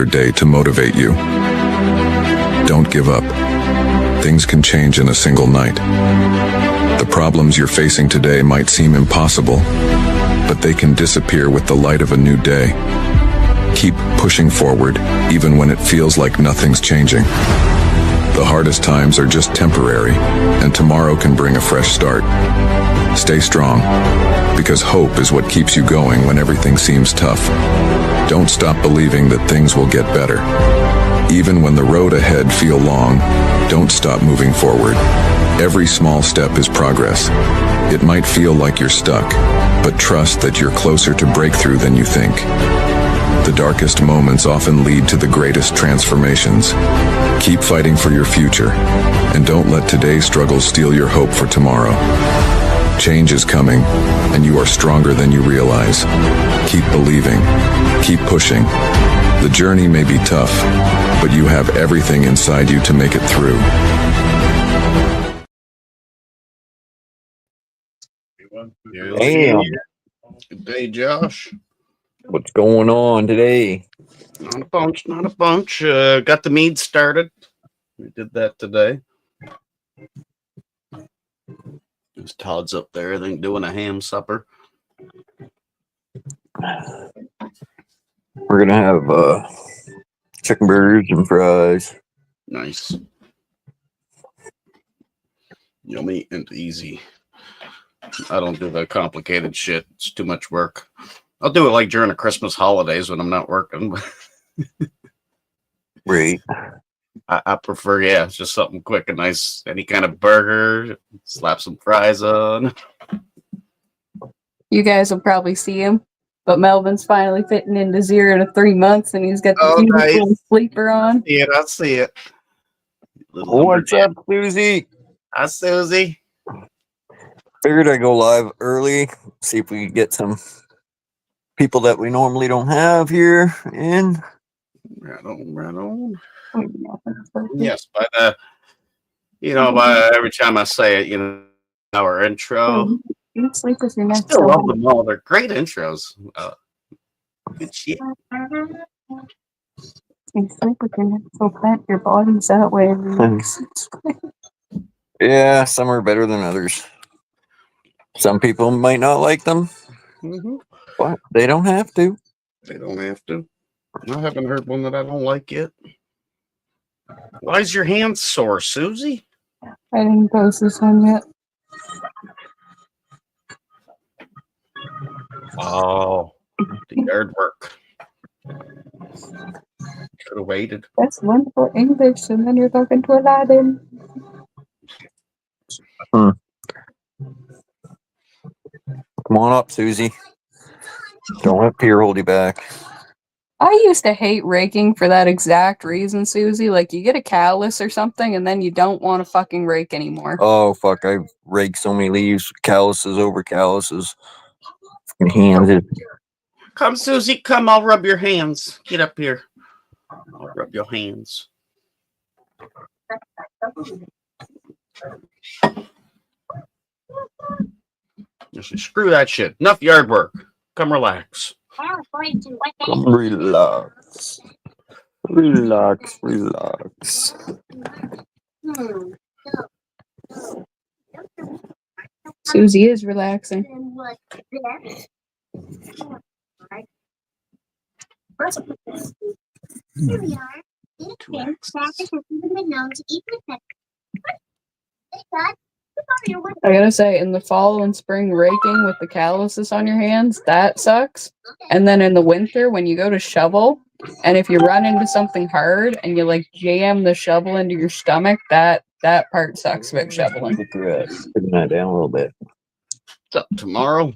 another day to motivate you. Don't give up. Things can change in a single night. The problems you're facing today might seem impossible, but they can disappear with the light of a new day. Keep pushing forward, even when it feels like nothing's changing. The hardest times are just temporary, and tomorrow can bring a fresh start. Stay strong, because hope is what keeps you going when everything seems tough. Don't stop believing that things will get better. Even when the road ahead feels long, don't stop moving forward. Every small step is progress. It might feel like you're stuck, but trust that you're closer to breakthrough than you think. The darkest moments often lead to the greatest transformations. Keep fighting for your future, and don't let today's struggles steal your hope for tomorrow. Change is coming, and you are stronger than you realize. Keep believing. Keep pushing. The journey may be tough, but you have everything inside you to make it through. Damn. Good day, Josh. What's going on today? Not a bunch. Got the mead started. We did that today. There's Todd's up there, I think, doing a ham supper. We're gonna have chicken burgers and fries. Nice. Yummy and easy. I don't do the complicated shit. It's too much work. I'll do it like during the Christmas holidays when I'm not working. Right. I prefer, it's just something quick and nice. Any kind of burger, slap some fries on. You guys will probably see him, but Melvin's finally fitting into 0 to 3 months, and he's got the beautiful sleeper on. Yeah, I see it. What's up, Susie? Hi, Susie. Figured I'd go live early, see if we could get some people that we normally don't have here in. Right on. Yes, but by every time I say it, our intro. You sleep with your neck. Still love them all. They're great intros. Good shit. You sleep with your neck so bent your body's that way. Yeah, some are better than others. Some people might not like them, but they don't have to. They don't have to. I haven't heard one that I don't like yet. Why is your hand sore, Susie? I didn't post this one yet. Oh, the yard work. Should have waited. That's one for English, and then you're talking to Aladdin. Come on up, Susie. Don't let Pierre hold you back. I used to hate raking for that exact reason, Susie. Like, you get a callus or something, and then you don't want to fucking rake anymore. Oh, fuck. I've raked so many leaves, calluses over calluses. Hands. Come, Susie. Come, I'll rub your hands. Get up here. I'll rub your hands. Just screw that shit. Enough yard work. Come relax. Come relax. Relax. Susie is relaxing. Here we are. Practice has even been known to eat with I gotta say, in the fall and spring raking with the calluses on your hands, that sucks. And then in the winter, when you go to shovel, and if you run into something hard and you like jam the shovel into your stomach, that part sucks about shoveling. Putting that down a little bit. What's up tomorrow?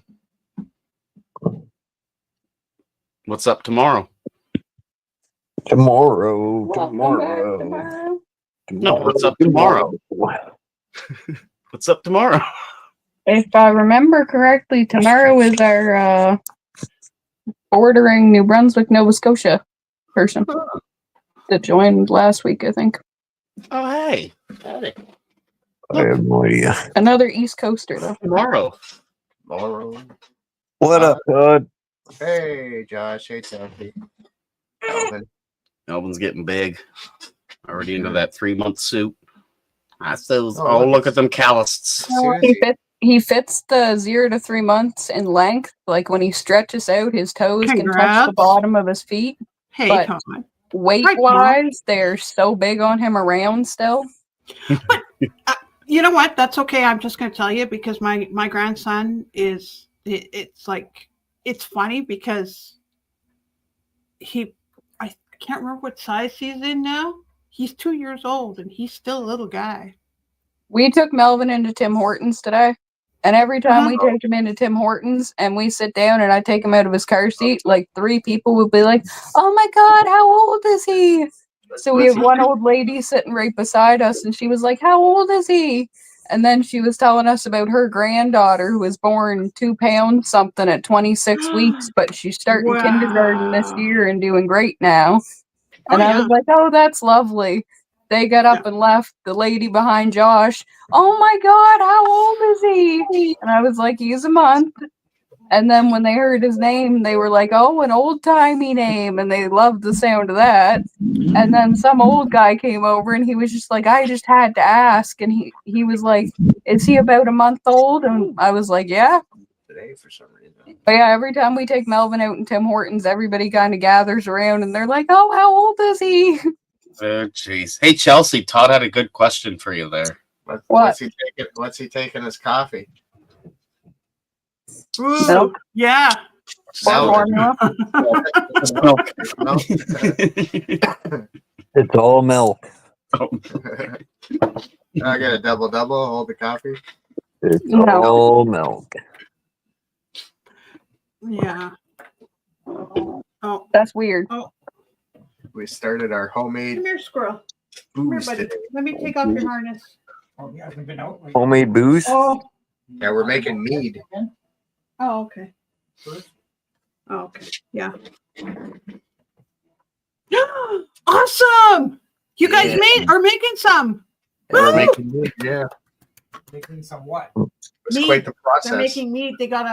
What's up tomorrow? Tomorrow. No, what's up tomorrow? What's up tomorrow? If I remember correctly, tomorrow is our bordering New Brunswick, Nova Scotia person that joined last week, I think. Oh, hey. Howdy. I have no idea. Another East Coaster, though. Tomorrow. What up, Todd? Hey, Josh. Hey, Sophie. Calvin. Melvin's getting big. Already into that 3-month suit. I says, Oh, oh, look at them calluses. He fits the 0 to 3 months in length. Like when he stretches out, his toes can touch the Congrats. bottom of his feet. Hey, But- come on. Weight Right, wise, they're so big on him around still. You know what? That's okay. I'm just going to tell you because my grandson is. It's like it's funny because I can't remember what size he's in now. He's 2 years old and he's still a little guy. We took Melvin into Tim Hortons today. And every time we Uh-huh. take him into Tim Hortons and we sit down and I take him out of his car seat, like 3 people will be like, "Oh my God, how old is he?" So we have one old lady sitting right beside us and she was like, "How old is he?" And then she was telling us about her granddaughter who was born 2 pounds something at 26 weeks, but she's starting kindergarten this Wow. year and doing great now. And Oh, I yeah. was like, "Oh, that's lovely." They got up and left. The lady behind Josh, "Oh my God, how old is he?" And I was like, "He's a month." And then when they heard his name, they were like, "Oh, an old-timey name." And they loved the sound of that. And then some old guy came over and he was just like, "I just had to ask." And he was like, "Is he about a month old?" And I was like, "Yeah." Today for some reason. But yeah, every time we take Melvin out in Tim Hortons, everybody kind of gathers around and they're like, "Oh, how old is he?" Oh, jeez. Hey, Chelsea, Todd had a good question for you there. What's he taking? What's he taking his coffee? Ooh, Milk. Yeah. Or formula. Milk. It's all milk. I get a double. Hold the coffee. It's No. all milk. Yeah. Oh, That's weird. We started our homemade come here, squirrel. Come here, booze buddy. today. Let me take off your harness. Homemade booze? Oh. Yeah, we're making mead. Oh, okay. Oh, okay. Yeah. Awesome! You guys Yeah. are making some. Yeah, we're Woo! making mead. Yeah, Making some what? it's Mead. quite the process. They're making mead. They got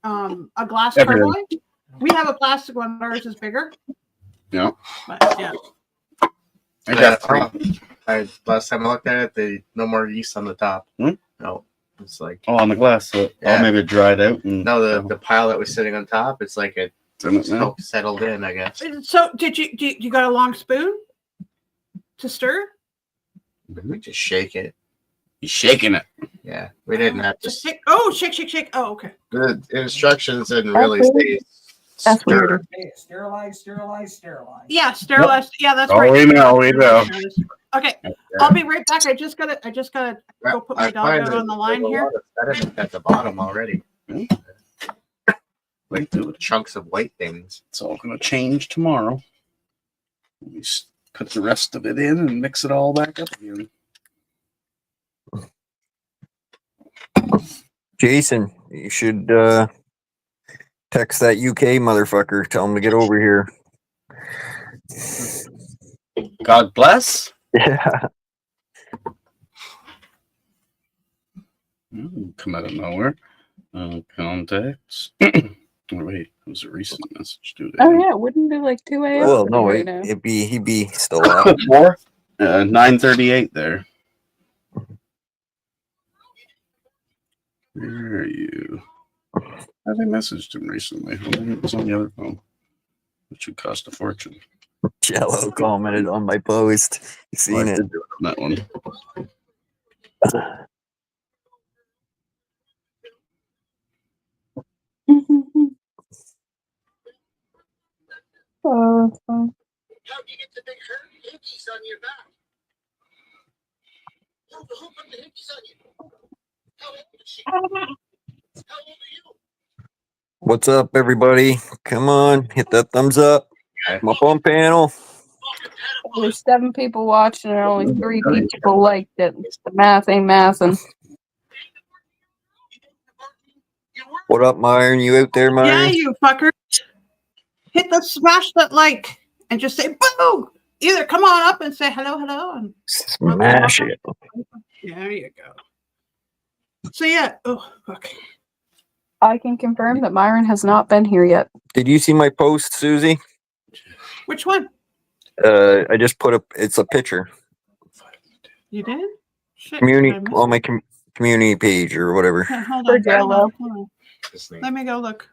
Oh, a glass Everything. tumbler. We have a plastic one. Ours is bigger. Yeah. But yeah. I got 3. Last time I looked at it, no more yeast on the top. Hmm? No, it's like Oh, on the glass. So Yeah. maybe it dried out. And no, the pile that was sitting on top. It's like it it's in it now. settled in. I guess. So did you got a long spoon to stir? We just shake it. He's shaking it. Yeah, we didn't have to. Just shake. Oh, shake. Oh, okay. The instructions didn't That's really weird. say. That's stir. weird. hey, sterilize. Yeah, sterilize. Yeah, that's Oh, right. we know. Okay, I'll be right back. I just gotta go put my I dog find out that on the line there's a here. lot of sediment at the bottom already. Like the chunks of white things. It's all going to change tomorrow. We put the rest of it in and mix it all back up again. Jason, you should text that UK motherfucker. Tell him to get over here. God bless. Yeah. Come out of nowhere. Contacts. Oh, wait, it was a recent message. Do they? Oh yeah, it wouldn't be like 2 a.m. Well, no, right now. he'd be still up. 9:38 there. Where are you? I messaged him recently. It was on the other phone. It should cost a fortune. Jello commented on my post. You seen it? That one. Oh, that's fun. How do you get the big hickeys on your back? Who put the hickeys on you? How old is she? How old are you? What's up, everybody? Come on, hit that thumbs up. Come up on panel. There's 7 people watching and only 3 people liked it. The math ain't mathing. What up, Myron? You out there, Yeah, Myron? you fucker. Smash that like and just say boom. Either come on up and say hello, and Smash it. there you go. So yeah. Oh fuck. I can confirm that Myron has not been here yet. Did you see my post, Susie? Which one? I just put up. It's a picture. You did? Shit, Community did I miss on my it? community page or whatever. Okay, hold For on. Hold Jello. on, hold on. This thing. Let me go look.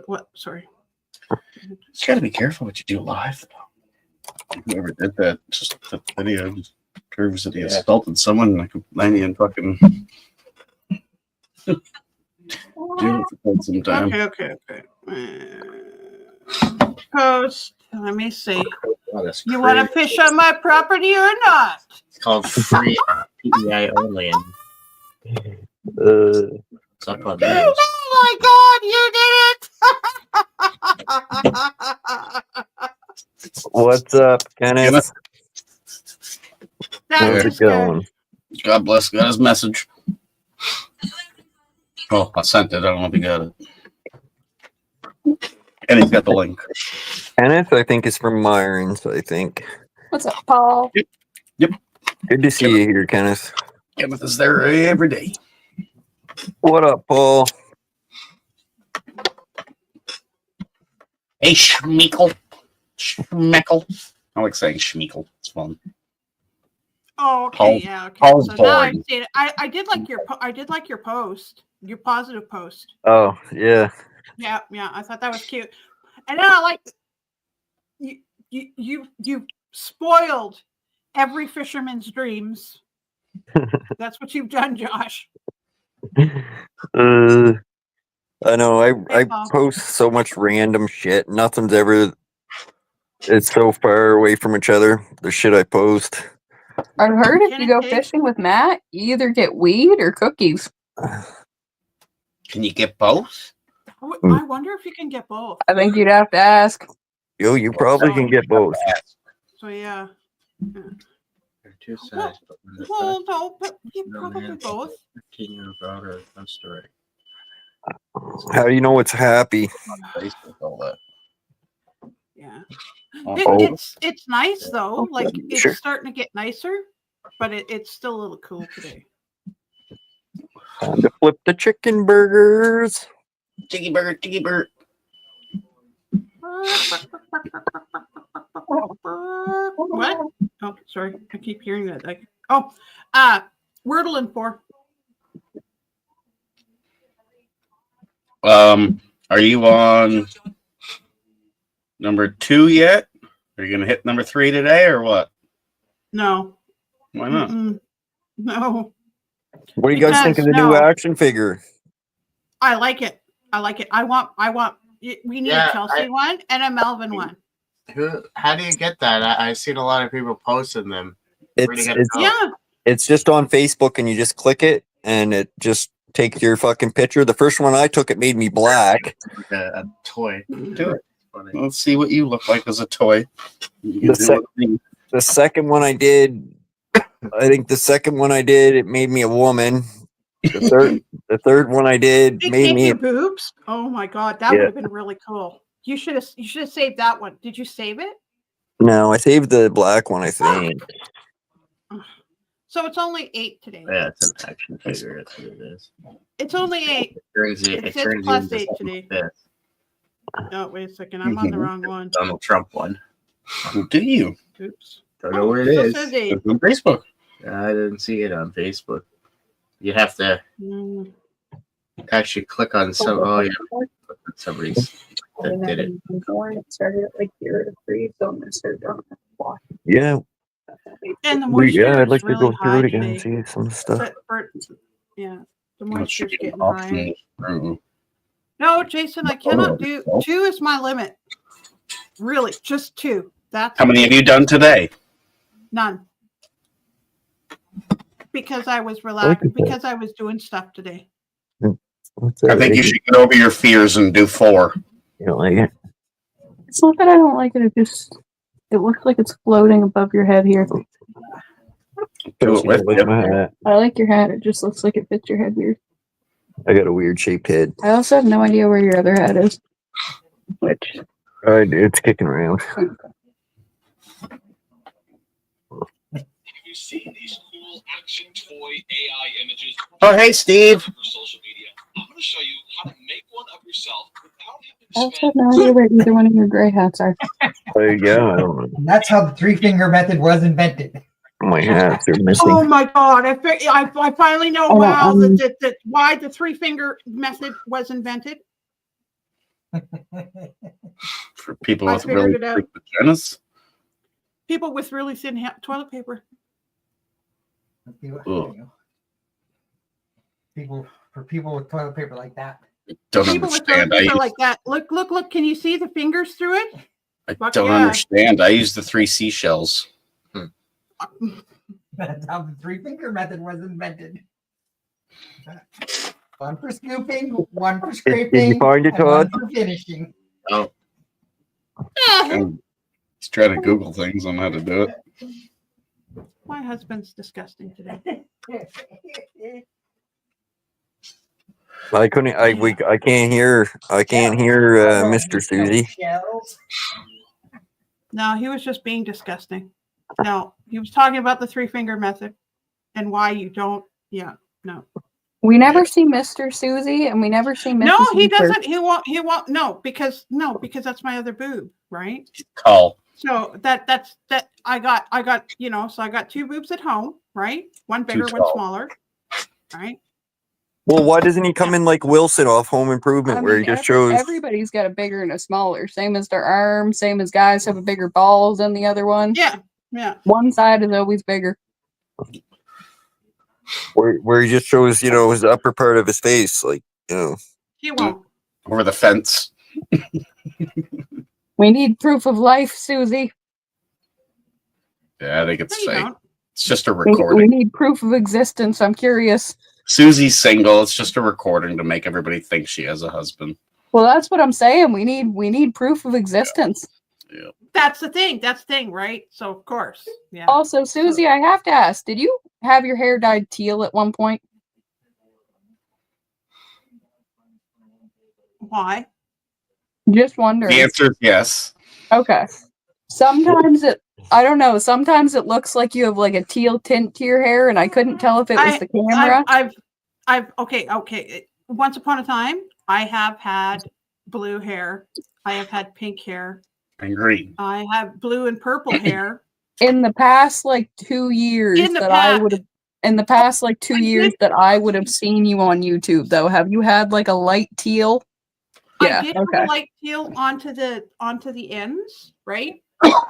What? Sorry. You gotta be careful what you do live. Whoever did that, just that video just proves that he assaulted someone like landing in fucking jail for quite some time. Okay. Post. Let me see. Oh, that's You want to crazy. fish on my property or not? It's called free PEI only, and it's up on news. Oh my God! You did it! What's up, Kenneth? That How's is it going? God bless. Got his message. Oh, I sent it. I don't know if he got it. And he's got the link. Kenneth, I think is from Myrons. I think. What's up, Paul? Good to see you here, Kenneth. Kenneth is there every day. What up, Paul? Hey, Schmeckle. Schmeckle. I like saying Schmeckle. It's fun. Oh, okay, Paul- yeah, okay. Paul's So now I boring. see it. I did like your post, your positive post. Oh yeah. Yeah, I thought that was cute. And then I like you spoiled every fisherman's dreams. That's what you've done, Josh. I know. I Hey, Paul. post so much random shit. Nothing's ever. It's so far away from each other. The shit I post. I've heard if Can you it go take- fishing with Matt, you either get weed or cookies. Can you get both? I wonder if you can get both. I think you'd have to ask. Yo, you probably can get both. So yeah. There are two sides, but when the Well, no, but you No probably man. both. 15-year daughter comes to right. How do you know it's happy? On Facebook, all that. Yeah. Oh. It's nice though. Like it's Sure. starting to get nicer, but it's still a little cool today. Time to flip the chicken burgers. Jiggy bird, jiggy bird. What? Oh, sorry. I keep hearing that. Like, Wordle and 4. Are you on number 2 yet? Are you gonna hit number 3 today or what? No. Why not? Mm-mm. No. What do you guys think of the Because, new no. action figure? I like it. I want we need Yeah, a Chelsea one and a Melvin one. How do you get that? I've seen a lot of people posting them. Where do It's you get it's, Oh. Yeah. it's just on Facebook and you just click it and it just takes your fucking picture. The first one I took, it made me black. Like a toy. Do it. Funny. Let's see what you look like as a toy. You can The do sec- it. The second one I did, it made me a woman. The third one I did They made gave me. you boobs. Oh my god, that Yeah. would have been really cool. You should have saved that one. Did you save it? No, I saved the black one. I think. So it's only 8 today. Yeah, it's an action figure. That's what it is. It's only 8. It It says turns plus into 8 something today. like this. Oh, wait a second. I'm on the wrong one. Donald Trump one. Who do you? Oops. Don't know where it still is. says 8. It's on Facebook. I didn't see it on Facebook. You have to Mm. actually click on some. Oh yeah, somebody's that did it. It started at like 0 to 3, so I'm gonna start down at block. Yeah, And the moisture yeah. I'd is like to really go through high it again today. and see some stuff. Yeah, the That moisture's should be getting an option. high. No, Jason, I cannot do 2 is my limit. Really, just 2. That's How many have you done today? None. Because I was Look relaxed. at that. Because I was doing stuff today. What's I that? think you should get over your fears and do 4. You don't like it? It's not that I don't like it. It looks like it's floating above your head here. Do it with Like you. my hat. I like your hat. It just looks like it fits your head weird. I got a weird shaped head. I also have no idea where your other hat is. Which It's kicking around. Have you seen these cool action toy AI images Oh, hey, Steve. for social media? I'm going to show you how to make one of yourself without I having also to have spend. no idea where either one of your gray hats are. Yeah, I don't know. And that's how the three-finger method was invented. My hats are missing. Oh my god! I finally know Oh, wow that why the three finger method was invented. For people I with figured really it out. thick vaginas. People with really thin toilet paper. People with toilet paper like that. Don't People with toilet understand. I paper use, like that. Look! Can you see the fingers through it? I Fuck don't yeah. understand. I use the 3 seashells. That's how the three-finger method was invented. One for scooping, one for scraping, find it, and one Todd? for finishing. Oh, and he's trying to Google things on how to do it. My husband's disgusting today. I couldn't. I can't hear. I can't hear Mr. Susie. Shells. No, he was just being disgusting. No, he was talking about the three finger method and why you don't. Yeah, no. We never see Mr. Susie, and we never see Mrs. No, he Hooper. doesn't. He won't. No, because that's my other boob, right? Call. So that's I got so I got 2 boobs at home, right? One bigger, one tall. smaller, right? Well, why doesn't he come in like Wilson off Home Improvement, I where mean, he just shows? everybody's got a bigger and a smaller. Same as their arms. Same as guys have a bigger balls than the other one. Yeah. One side is always bigger. Where he just shows, his upper part of his face, like, He won't. Over the fence. We need proof of life, Susie. Yeah, I think No, it's you fake. don't. It's just a We recording. need proof of existence. I'm curious. Susie's single. It's just a recording to make everybody think she has a husband. Well, that's what I'm saying. We need proof of existence. Yeah. That's the thing. That's the thing, right? So of course, yeah. Also, Susie, I have to ask, did you have your hair dyed teal at one point? Why? Just wondering. The answer is yes. Okay. Sometimes I don't know. Sometimes it looks like you have like a teal tint to your hair, and I couldn't tell if it was the camera. I've okay. Once upon a time, I have had blue hair. I have had pink hair. And green. I have blue and purple hair. In the past, like 2 years I would have. In the past, like 2 years that I would have seen you on YouTube, though, have you had like a light teal? Yeah. I did Okay. have a light teal onto the ends, right?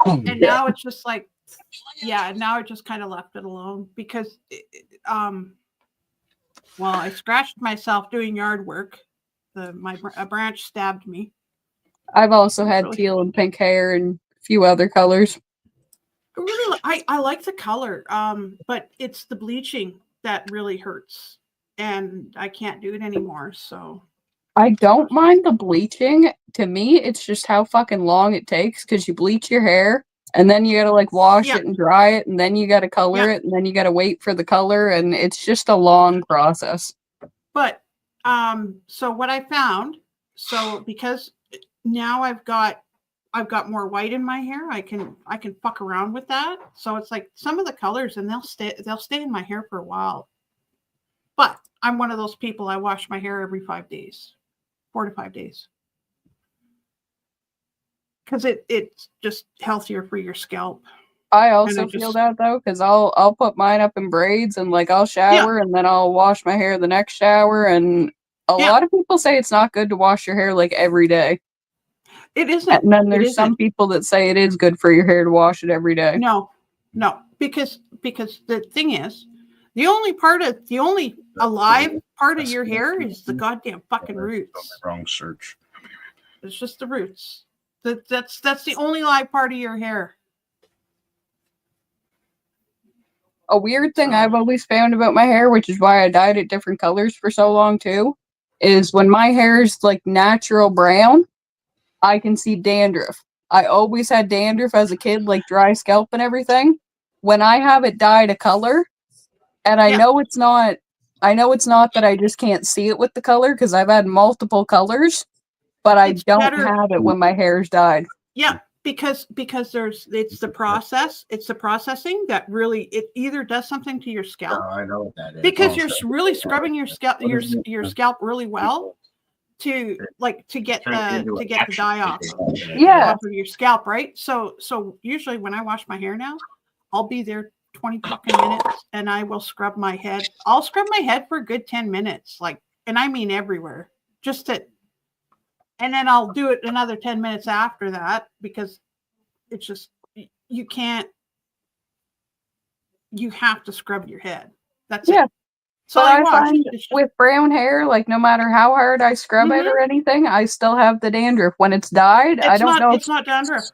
And now it's just like, yeah. Now I just kind of left it alone because, well, I scratched myself doing yard work. A branch stabbed me. I've also had Really? teal and pink hair and a few other colors. Really, I like the color, but it's the bleaching that really hurts, and I can't do it anymore. So I don't mind the bleaching. To me, it's just how fucking long it takes because you bleach your hair and then you gotta like wash Yeah. it and dry it and then you gotta color Yeah. it and then you gotta wait for the color and it's just a long process. But so what I found, because now I've got more white in my hair, I can fuck around with that. So it's like some of the colors and they'll stay in my hair for a while. But I'm one of those people, I wash my hair every 5 days. 4 to 5 days. Because it's just healthier for your scalp. I also I feel just- that though, because I'll put mine up in braids and like I'll shower and then I'll wash my hair the next shower and a Yeah. lot of people say it's not good to wash your hair like every day. It isn't. And then It there's some isn't. people that say it is good for your hair to wash it every day. No, because the thing is, the only alive part of your hair is the goddamn fucking roots. Wrong search. It's just the roots. That's the only live part of your hair. A weird thing I've always found about my hair, which is why I dyed it different colors for so long too, is when my hair is like natural brown, I can see dandruff. I always had dandruff as a kid, like dry scalp and everything. When I have it dyed a color, and I know it's not that I just can't see it with the color because I've had multiple colors, but I It's don't better- have it when my hair's dyed. Yeah, because it's the processing that really it either does something to your scalp Oh, I know what that is. because Oh, you're really scrubbing your scalp scalp really well to get the dye off Yeah. of your scalp, right? So usually when I wash my hair now, I'll be there 20 fucking minutes and I will scrub my head. I'll scrub my head for a good 10 minutes, and I mean everywhere, and then I'll do it another 10 minutes after that because it's just, you have to scrub your head. That's Yeah. it. So But I wash. find with brown hair, like no matter how hard I scrub it or anything, I still have the dandruff. When it's dyed, I don't know. It's not dandruff.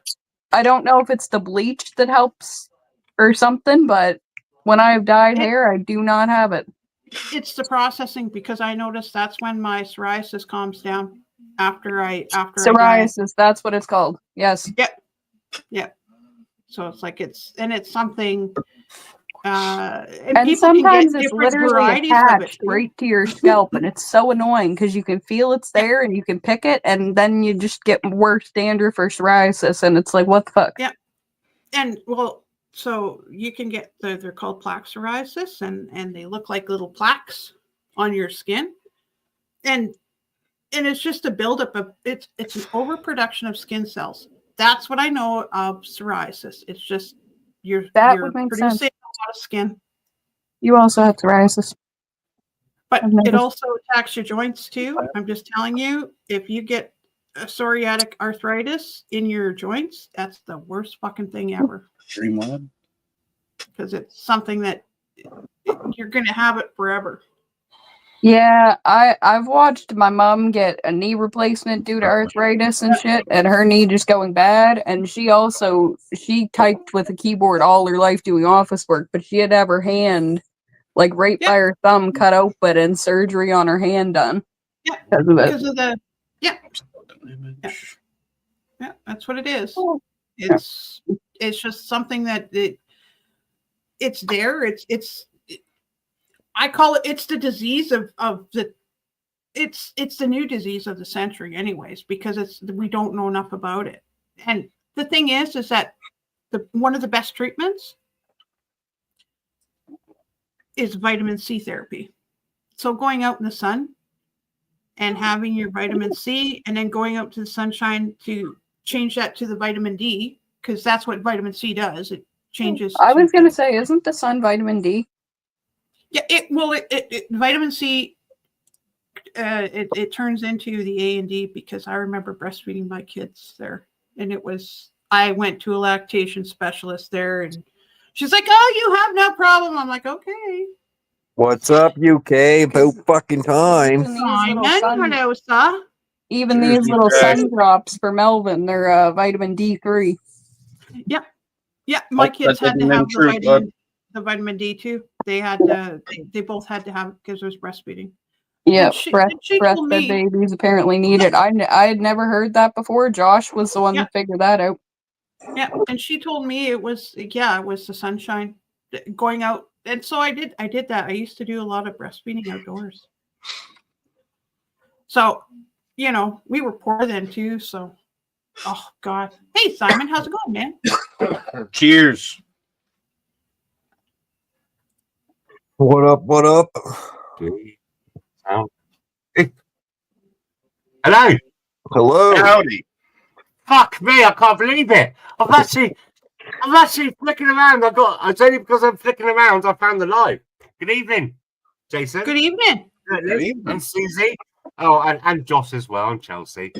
I don't know if it's the bleach that helps or something, but when I have dyed hair, I do not have it. It's the processing because I noticed that's when my psoriasis calms down after I dye it. Psoriasis, that's what it's called. Yes. Yep. So it's like it's something. And people sometimes can get it's different literally varieties of it. attached right to your scalp, and it's so annoying because you can feel it's there and you can pick it, and then you just get worse dandruff or psoriasis, and it's like, what the fuck? Yeah. And well, so you can get they're called plaque psoriasis, and they look like little plaques on your skin, and it's just a buildup of it's an overproduction of skin cells. That's what I know of psoriasis. It's just you're would make producing sense. a lot of skin. You also have psoriasis. But I've it never- also attacks your joints too. I'm just telling you, if you get a psoriatic arthritis in your joints, that's the worst fucking thing ever. Streamline. Because it's something that you're going to have it forever. Yeah, I've watched my mom get a knee replacement due to arthritis and shit, and her knee just going bad. And she typed with a keyboard all her life doing office work, but she had to have her hand like right by her thumb cut open and surgery on her hand done. Yeah, because of it. because of the yeah, that's what it is. It's just something that it's there. It's I call it's the disease of the it's the new disease of the century anyways, because we don't know enough about it. And the thing is that one of the best treatments is vitamin C therapy. So going out in the sun and having your vitamin C and then going out to the sunshine to change that to the vitamin D, because that's what vitamin C does. It changes. I was going to say, isn't the sun vitamin D? Yeah, vitamin C, it turns into the A and D, because I remember breastfeeding my kids there, and I went to a lactation specialist there, and she's like, "Oh, you have no problem." I'm like, "Okay." What's up, UK? About fucking time. Hello, sir. Even these little sun drops for Melvin, they're vitamin D3. Yeah, my kids had to have the vitamin D too. They had they both had to have it because it was breastfeeding. Yeah, she breastfed babies apparently need it. I had never heard that before. Josh was the one that figured that out. Yeah, and she told me it was the sunshine going out, and so I did that. I used to do a lot of breastfeeding outdoors. So, we were poor then too. So, oh God. Hey Simon, how's it going, man? Cheers. What up? What up? Hello. Hello. Howdy. Fuck me! I can't believe it. I'm actually flicking around. It's only because I'm flicking around I found the live. Good evening, Jason. Good evening. Good evening. And Susie. Oh, and Josh as well, and Chelsea,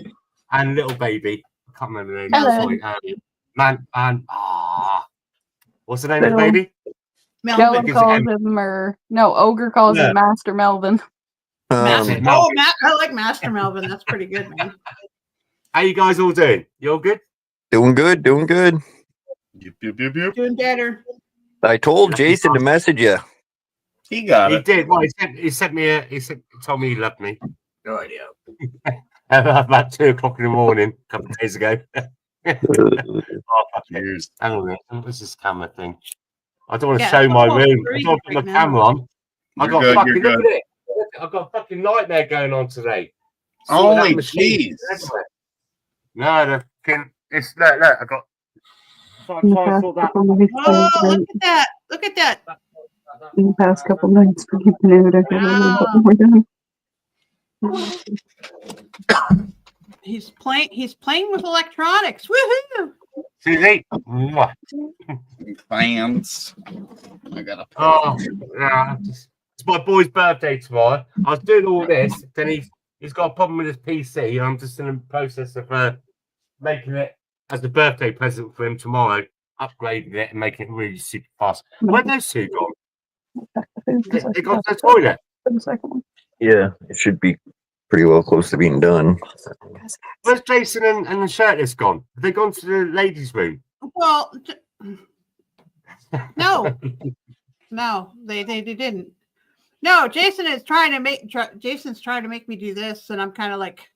and little baby. I can't remember the name. Hello. What's the name of the baby? Melvin. Joe calls him, Ogre calls him Master Melvin. Master. I like Master Melvin. That's pretty good, man. How you guys all doing? You all good? Doing good. Doing good. Yep. Doing better. I told Jason to message you. He got He it. did. Well, he sent me told me he loved me. No idea. About 2:00 in the morning, a couple of days ago. Cheers. Hang on a minute. What's this camera thing? I don't want to Yeah, show my almost room. I three don't put my right now. camera on. I You're got good, fucking you're look good. at it. I've got a fucking nightmare going on today. Holy Sorting out machines jeez. everywhere. No, It's look. I got. So I'm trying to sort that. Oh, look at that! Look at that! In the past couple nights, we've been able to get a little bit more done. He's playing with electronics. Woohoo! Susie. Mwah. Fans. I gotta. Oh, yeah. It's my boy's birthday tomorrow. I was doing all this, then he's got a problem with his PC, and I'm just in the process of making it as a birthday present for him tomorrow, upgrading it and making it really super fast. Where'd those two gone? They got to the toilet. Yeah, it should be pretty well close to being done. Where's Jason and the shirtless gone? Have they gone to the ladies' room? Well, no, they didn't. No, Jason's trying to make me do this, and I'm kind of like,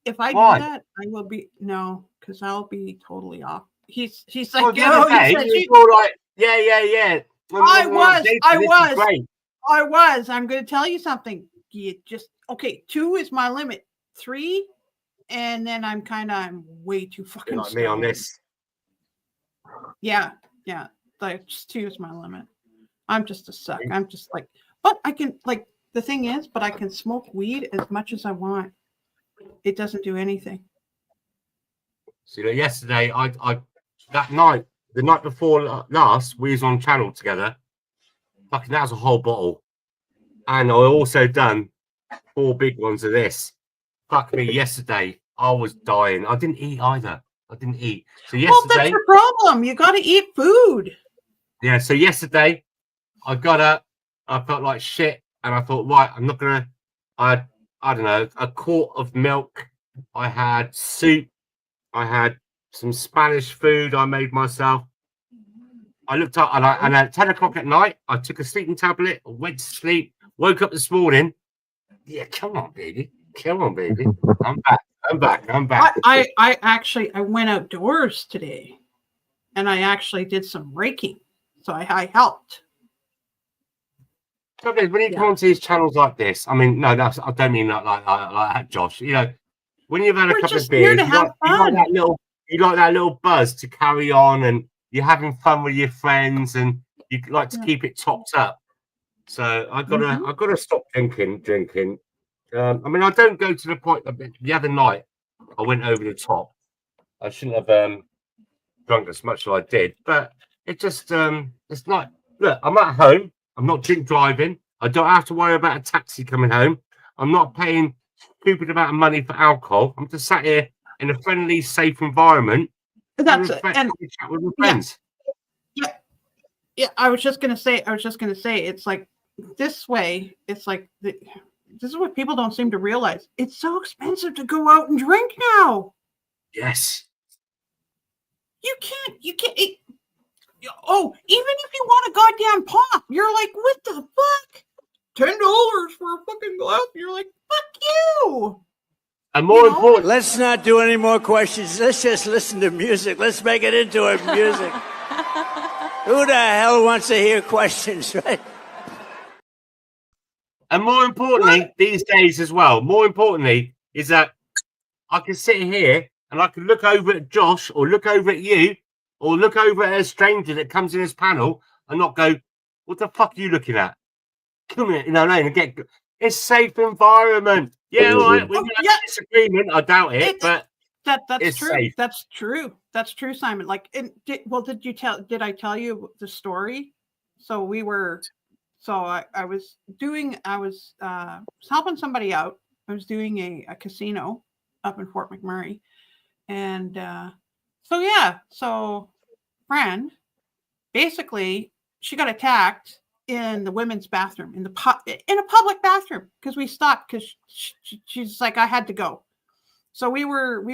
if I Why? do that, I will be because I'll be totally off. He's Well, like, the other day, he was all like, yeah. I was. Great. I was. I'm going to tell you something. You just 2 is my limit. 3, and then I'm way too fucking Like me on stoned. this. Yeah. Like just 2 is my limit. I'm just a suck. I'm just like, but I can the thing is, but I can smoke weed as much as I want. It doesn't do anything. So yesterday, I that night, the night before last, we was on channel together. Fucking, that was a whole bottle, and I also done 4 big ones of this. Fuck me, yesterday I was dying. I didn't eat either. I didn't eat. So Well, that's yesterday, your problem. You got to eat food. yeah. So yesterday, I got up. I felt like shit, and I thought, right, I'm not gonna. I don't know, a quart of milk. I had soup. I had some Spanish food I made myself. I looked up and at 10 o'clock at night, I took a sleeping tablet, went to sleep, woke up this morning. Yeah, come on, baby. I'm back. I actually went outdoors today, and I actually did some raking, so I helped. When you come onto these channels like this, I mean, no, I don't mean like that, Josh. You know, when you've had a We're couple of just here beers, to have fun. you like that little buzz to carry on, and you're having fun with your friends, and you like to keep it topped up. So I gotta stop drinking. I mean, I don't go to the point. The other night, I went over the top. I shouldn't have drunk as much as I did, but it just it's not. Look, I'm at home. I'm not drink driving. I don't have to worry about a taxi coming home. I'm not paying stupid amount of money for alcohol. I'm just sat here in a friendly, safe environment. That's it. And chat with my friends. yeah, I was just gonna say, it's like this way. It's like this is what people don't seem to realize. It's so expensive to go out and drink now. Yes. You can't. Oh, even if you want a goddamn pop, you're like, what the fuck? $10 for a fucking glass. You're like, fuck you. And more important, Let's not do any more questions. Let's just listen to music. Let's make it into a music. Who the hell wants to hear questions, right? and more importantly, these days as well, more importantly, is that I can sit here and I can look over at Josh or look over at you or look over at a stranger that comes in this panel and not go, what the fuck are you looking at? Come here, and get it's safe environment. Yeah, all right. We have a disagreement. I doubt it, but that's it's true. safe. That's true, Simon. Like, did I tell you the story? So I was helping somebody out. I was doing a casino up in Fort McMurray, and so friend, basically, she got attacked in the women's bathroom, in a public bathroom, because we stopped because she's like, I had to go. So we were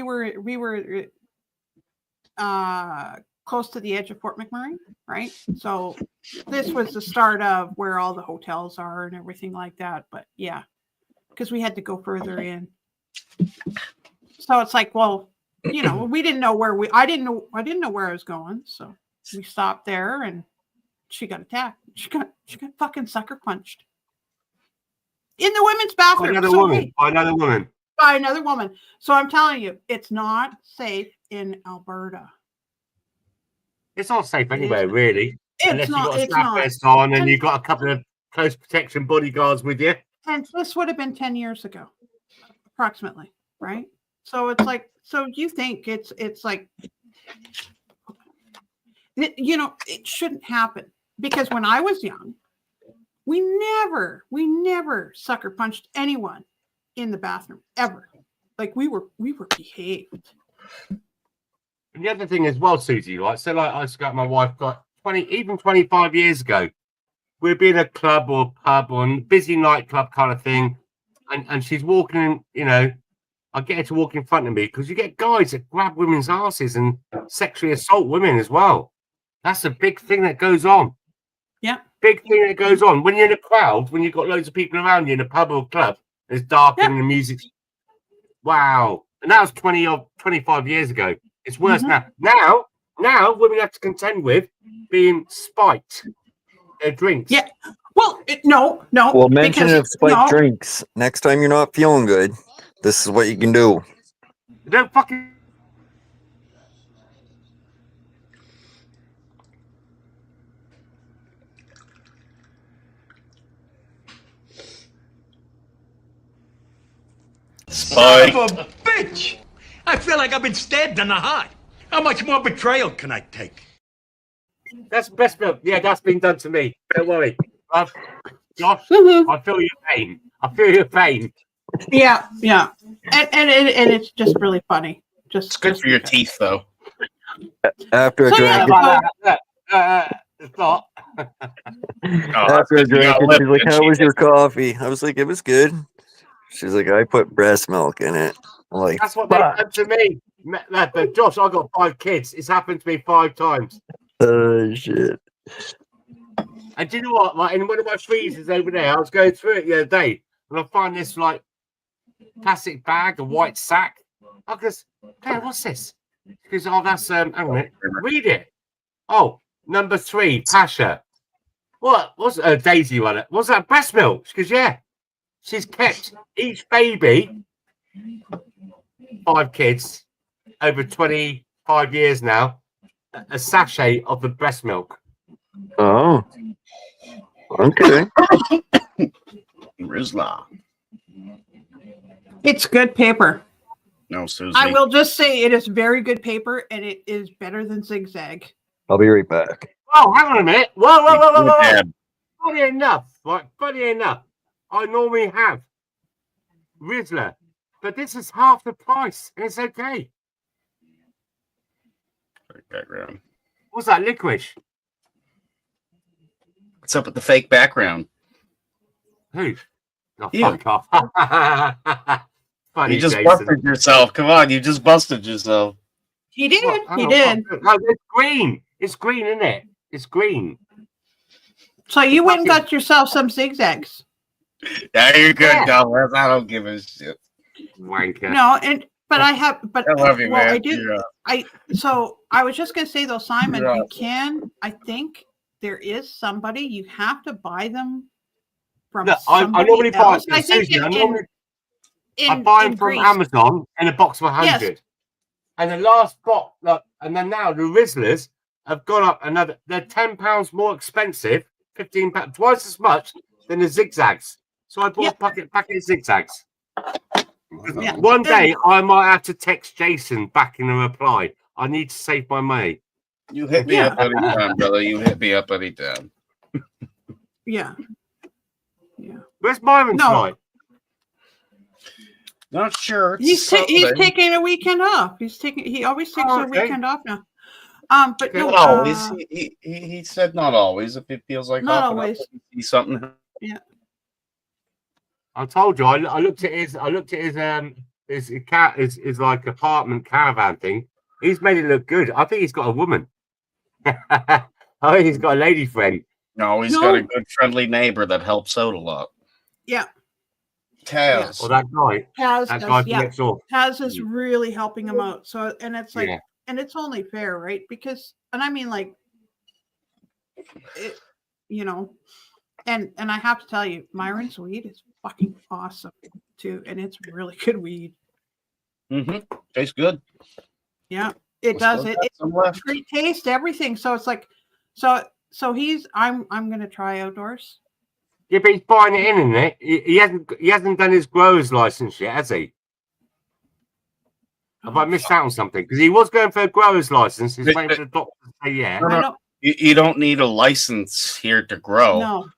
close to the edge of Fort McMurray, right? So this was the start of where all the hotels are and everything like that. But yeah, because we had to go further in. So it's like, well, we didn't know where I didn't know where I was going. So we stopped there, and she got attacked. She got fucking sucker punched in the women's bathroom. By another woman. by another woman. So I'm telling you, it's not safe in Alberta. It's not safe It anywhere, isn't. really. It's Unless you've not. got a It's snap not. vest on and And- you've got a couple of close protection bodyguards with you. And this would have been 10 years ago, approximately, right? So it's like, so you think it's like, you know, it shouldn't happen, because when I was young, we never sucker punched anyone in the bathroom ever. Like we were behaved. And the other thing as well, Susie, like, so like I used to go out with my wife, got 25 years ago, we'd be in a club or pub or a busy nightclub kind of thing, and she's walking in, you know, I get her to walk in front of me, because you get guys that grab women's asses and sexually assault women as well. That's a big thing that goes on. Yeah. Big thing that goes on. When you're in a crowd, when you've got loads of people around you in a pub or club, it's dark and the music. Wow. And that was 25 years ago. It's worse now. Now women have to contend with being spiked their drinks. Yeah. Well, no. Well, mention because- of spiked no. drinks. Next time you're not feeling good, this is what you can do. Don't fucking. Spike. Son of a bitch! I feel like I've been stabbed in the heart. How much more betrayal can I take? That's best milk. Yeah, that's been done to me. Don't worry. Josh, I feel your pain. I feel your pain. Yeah. And it's just really funny. It's good for your teeth, though. After I So, drank yeah, it, It's not. after I drank it, she's like, "How was your coffee?" I was like, "It was good." She's like, "I put breast milk in it." I'm like, That's what they've "Fuck." done to me. But Josh, I've got 5 kids. It's happened to me 5 times. Oh shit. And do you know what? Like in one of my freezers over there, I was going through it the other day, and I find this like plastic bag, a white sack. I goes, "Hey, what's this?" She goes, "Oh, that's hang on a minute. Read it." Oh, number 3, Pasha. What? What's Daisy on it? What's that? Breast milk? She goes, "Yeah." She's kept each baby, 5 kids, over 25 years now, a sachet of the breast milk. Oh. Okay. Rizla. It's good paper. No, Susie. I will just say it is very good paper, and it is better than Zigzag. I'll be right back. Oh, hang on a minute. Whoa. Yeah. Funny enough, right? Funny enough, I normally have Rizzler, but this is half the price, and it's okay. Background. What's that, licorice? What's up with the fake background? Who? Oh, You. fuck off. Funny, You just Jason. busted yourself. Come on, you just busted yourself. He did. What? Hang He on, did. what? No, it's green. It's green, isn't it? It's green. So you went and got yourself some Zigzags. Yeah, you're good, Yeah. Douglas. I don't give a shit. Wanker. No, but I have. But I love you, well, man. I do. You're, So I was just gonna say though, Simon, Yeah. you can. I think there is somebody you have to buy them from. Look, I somebody normally buy else. I think Susie, I in buy them in from Greece. Amazon in a box of 100. Yes. And the last box, look, and then now the Rizzlers have gone up another. They're £10 more expensive, £15, twice as much than the Zigzags. So I bought Yeah. a packet of Zigzags. Yeah. One day I might have to text Jason back in a reply. I need to save my money. you hit me Yeah. up anytime, brother. You hit me up anytime. Yeah. Where's Myron No. tonight? Not sure. It's He's Sunday. taking a weekend off. He always takes Oh, a okay. weekend off now. But Okay. no, Not always. He said not always. If it feels like Not hopping up always. and see something. I told you. I looked at his his like apartment caravan thing. He's made it look good. I think he's got a woman. I think he's got a lady friend. No, he's No. got a good, friendly neighbor that helps out a lot. Yeah. Taz. Or that guy. Taz That does, guy from yeah. next door. Taz is really helping him out. So, and it's like, Yeah. and it's only fair, right? Because, and I mean, like, it, you know, and I have to tell you, Myron's weed is fucking awesome too, and it's really good weed. Tastes good. Yeah, it does. It's Some left. great taste, everything. So it's like, so I'm gonna try outdoors. Yeah, but he's buying it in, isn't it? He hasn't done his grower's license yet, has he? Have I missed out on something? Because he was going for a grower's license. He's waiting for the doctor to say yeah. I don't You don't need a license here to grow. know.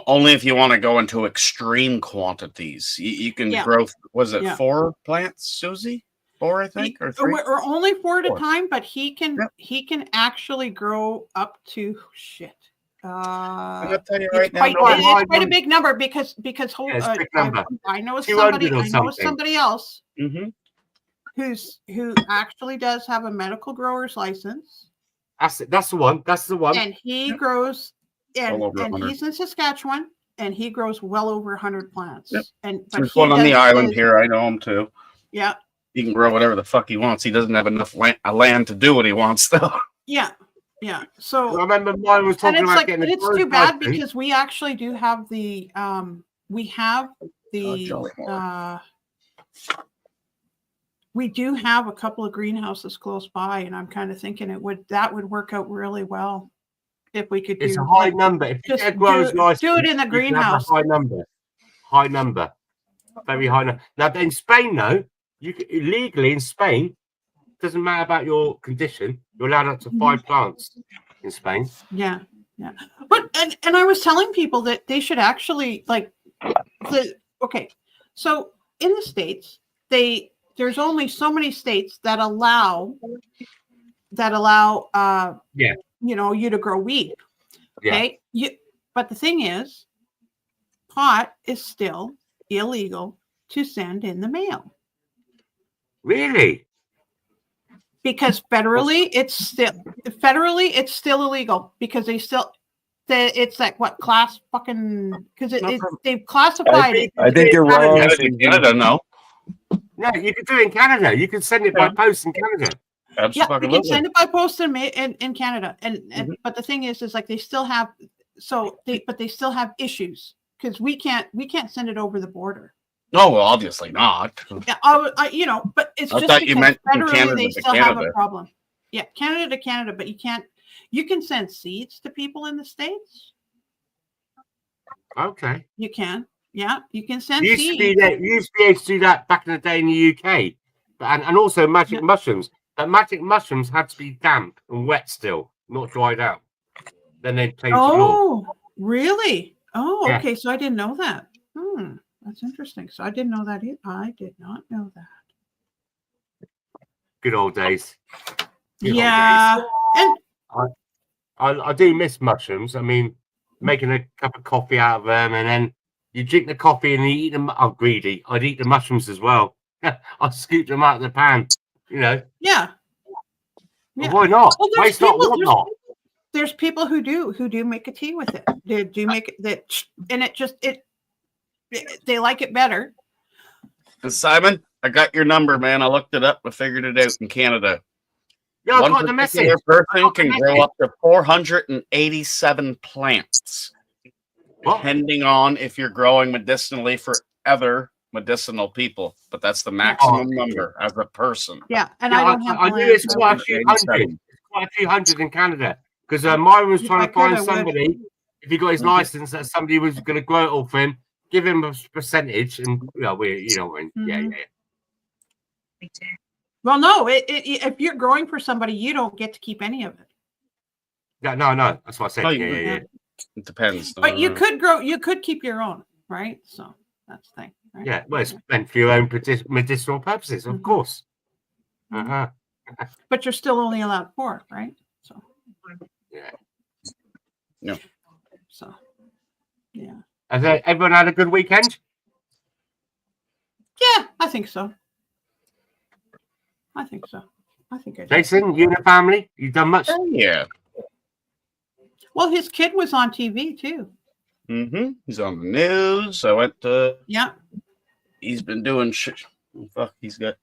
Only if you want to go into extreme quantities. You can Yeah. grow. Was it Yeah. 4 plants, Susie? 4, I think, or 3. Or only 4 at a 4. time, but he can Yep. actually grow up to shit. I'm gonna tell you It's right now. quite, nobody- it's quite a big number because it's a big number. I know 200 or something. somebody else Mhm. who actually does have a medical grower's license, That's it. That's the one. That's the one. and he grows Well over and 100. he's in Saskatchewan, and he grows well over 100 plants. Yep. And There's he one on the does island his- here. I know him too. Yeah, He can grow whatever the fuck he wants. He doesn't have enough land to do what he wants, though. yeah. So I remember mine was and talking it's about like getting a it's grower's too bad license. because we actually do have the Jolly Moore. we do have a couple of greenhouses close by, and I'm kind of thinking that would work out really well if we could do It's a high number. If you just get a grower's do license, it in the you can have a greenhouse. high number. High number. Very high number. Now, in Spain, though, you can, legally in Spain, doesn't matter about your condition, you're allowed up to 5 plants in Spain. Yeah. But and I was telling people that they should actually okay. So in the States, there's only so many states that allow you to grow weed. Yeah. Okay. But the thing is, pot is still illegal to send in the mail Really? because federally it's still illegal because it's like what class fucking because they've classified it. I think you're wrong. Canada, no. No, you can do it in Canada. You can send it by post in Canada. Yeah, you can Absolutely. send it by post in Canada, and but the thing is like they still have they still have issues because we can't send it over the border. No, well, obviously not. Yeah, but it's I just thought you because meant from federally Canada they to still have a Canada. problem. Yeah, Canada to Canada, but you can't. You can send seeds to people in the States. Okay. You can. Yeah, you can send You used to seeds. be able to do that back in the day in the UK. And also magic mushrooms. But magic mushrooms had to be damp and wet still, not dried out. Then they'd change the law. Oh, really? Oh, Yeah. okay. So I didn't know that. That's interesting. So I didn't know that either. I did not know that. Good old days. Good old Yeah. days. And I do miss mushrooms. I mean, making a cup of coffee out of them, and then you drink the coffee and you eat them. I'm greedy. I'd eat the mushrooms as well. I'd scoop them out of the pan. yeah. Well, why not? Well, Waste not, want not. There's people who do make a tea with it. They do make it that, and they like it better. Simon, I got your number, man. I looked it up. I figured it out in Canada. Yeah, I One got the message. particular person got the can grow message. up to 487 plants, What? depending on if you're growing medicinally for other medicinal people. But that's the maximum number as a person. Yeah, and Yeah, I don't have. I the knew land, it's so- quite a few hundred. It's quite a few hundred in Canada. Because Myron was If trying I to could, I find would. somebody, if he got his license, that somebody was going to grow it all for him, give him a percentage, and yeah, yeah. Well, no. If you're growing for somebody, you don't get to keep any of it. Yeah, no, that's what I said. No, Yeah, you- yeah. It depends. But you could grow. You could keep your own, right? So that's the thing. Right? Yeah, well, it's meant for your own medicinal purposes, of Mhm. course. Mhm. Uh-huh. But you're still only allowed 4, right? So. Yeah. No. So. Yeah. Has everyone had a good weekend? Yeah, I think so. I think I did. Jason, you and the family, you done much? Yeah. Well, his kid was on TV too. He's on the news. I went to. Yeah. He's been doing shit. Fuck, he's got.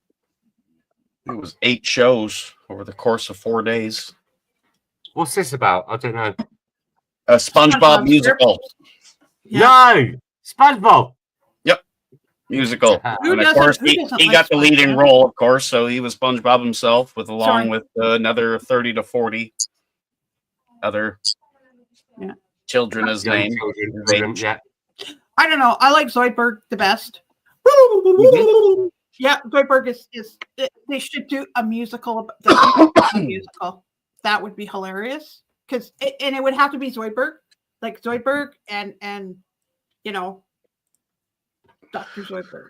It was 8 shows over the course of 4 days. What's this about? I don't know. A SpongeBob musical. No, SpongeBob. Musical. Who And of doesn't- course, who he doesn't like got the leading SpongeBob? role, of course, so he was SpongeBob himself, along Sorry. with another 30 to 40 other Yeah. children as Young named. children, yeah. I don't know. I like Zoidberg the best. Yeah, Zoidberg is. They should do a musical. A musical that would be hilarious because it would have to be Zoidberg, like Zoidberg and you know, Dr. Zoidberg.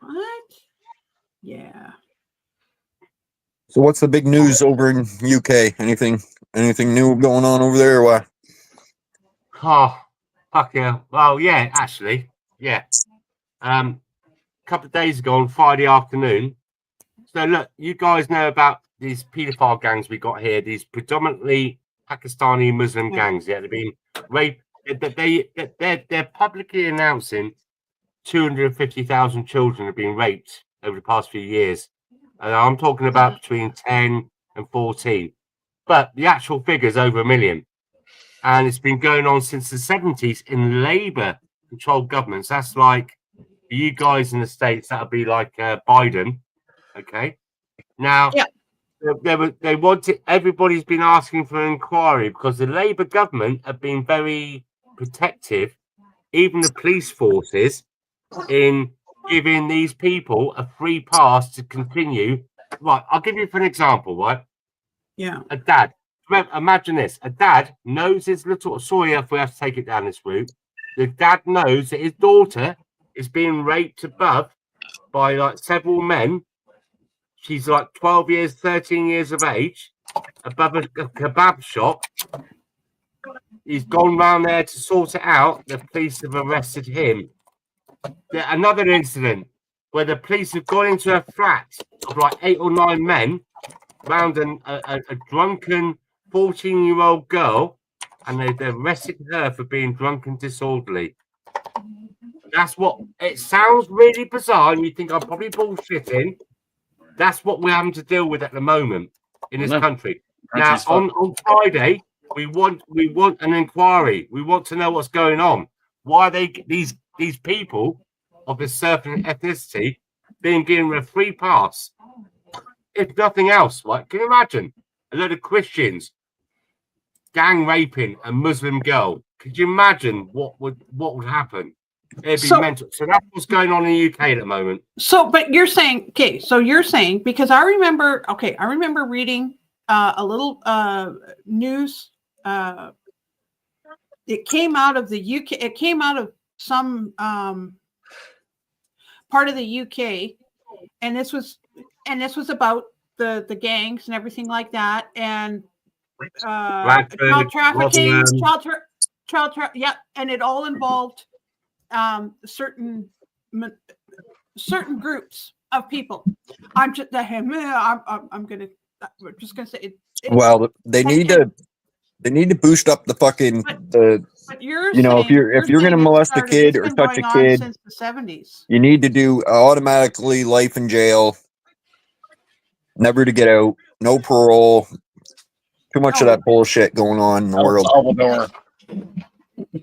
What? Yeah. So what's the big news over in UK? Anything new going on over there or what? Oh, fuck yeah. Well, yeah, actually, yeah. A couple of days ago on Friday afternoon. So look, you guys know about these paedophile gangs we got here. These predominantly Pakistani Muslim gangs. Yeah, they've been raped. They're publicly announcing 250,000 children have been raped over the past few years. And I'm talking about between 10 and 14. But the actual figure is over 1 million. And it's been going on since the 70s in Labour-controlled governments. That's like, for you guys in the States, that would be like Biden. Okay. Now, they wanted, everybody's been asking for an inquiry because the Labour government have been very protective, even the police forces, in giving these people a free pass to continue. Right, I'll give you for an example, right? Yeah. A dad, imagine this, a dad knows his little, sorry if we have to take it down this route, the dad knows that his daughter is being raped above by like several men. She's like 12 years, 13 years of age, above a kebab shop. He's gone round there to sort it out. The police have arrested him. Another incident where the police have gone into a flat of like 8 or 9 men round a drunken 14-year-old girl, and they arrested her for being drunk and disorderly. That's what it sounds really bizarre, and you think I'm probably bullshitting. That's what we're having to deal with at the moment in this country. Now, on Friday, we want an inquiry. We want to know what's going on. Why are they these people of a certain ethnicity being given a free pass? If nothing else, right? Can you imagine a load of Christians gang raping a Muslim girl? Could you imagine what would happen? It'd be mental. So that's what's going on in the UK at the moment. So, but you're saying, okay, so you're saying, because I remember reading a little news. It came out of the UK. It came out of some part of the UK, and this was about the gangs and everything like that, and child trafficking, yeah, and it all involved certain groups of people. I'm just gonna say it. Well, they need to boost up the fucking But you're you know, if you're gonna molest a kid or touch a kid, since the 70s. you need to do automatically life in jail, never to get out, no parole. Too much of that bullshit going on in the world. Salvador.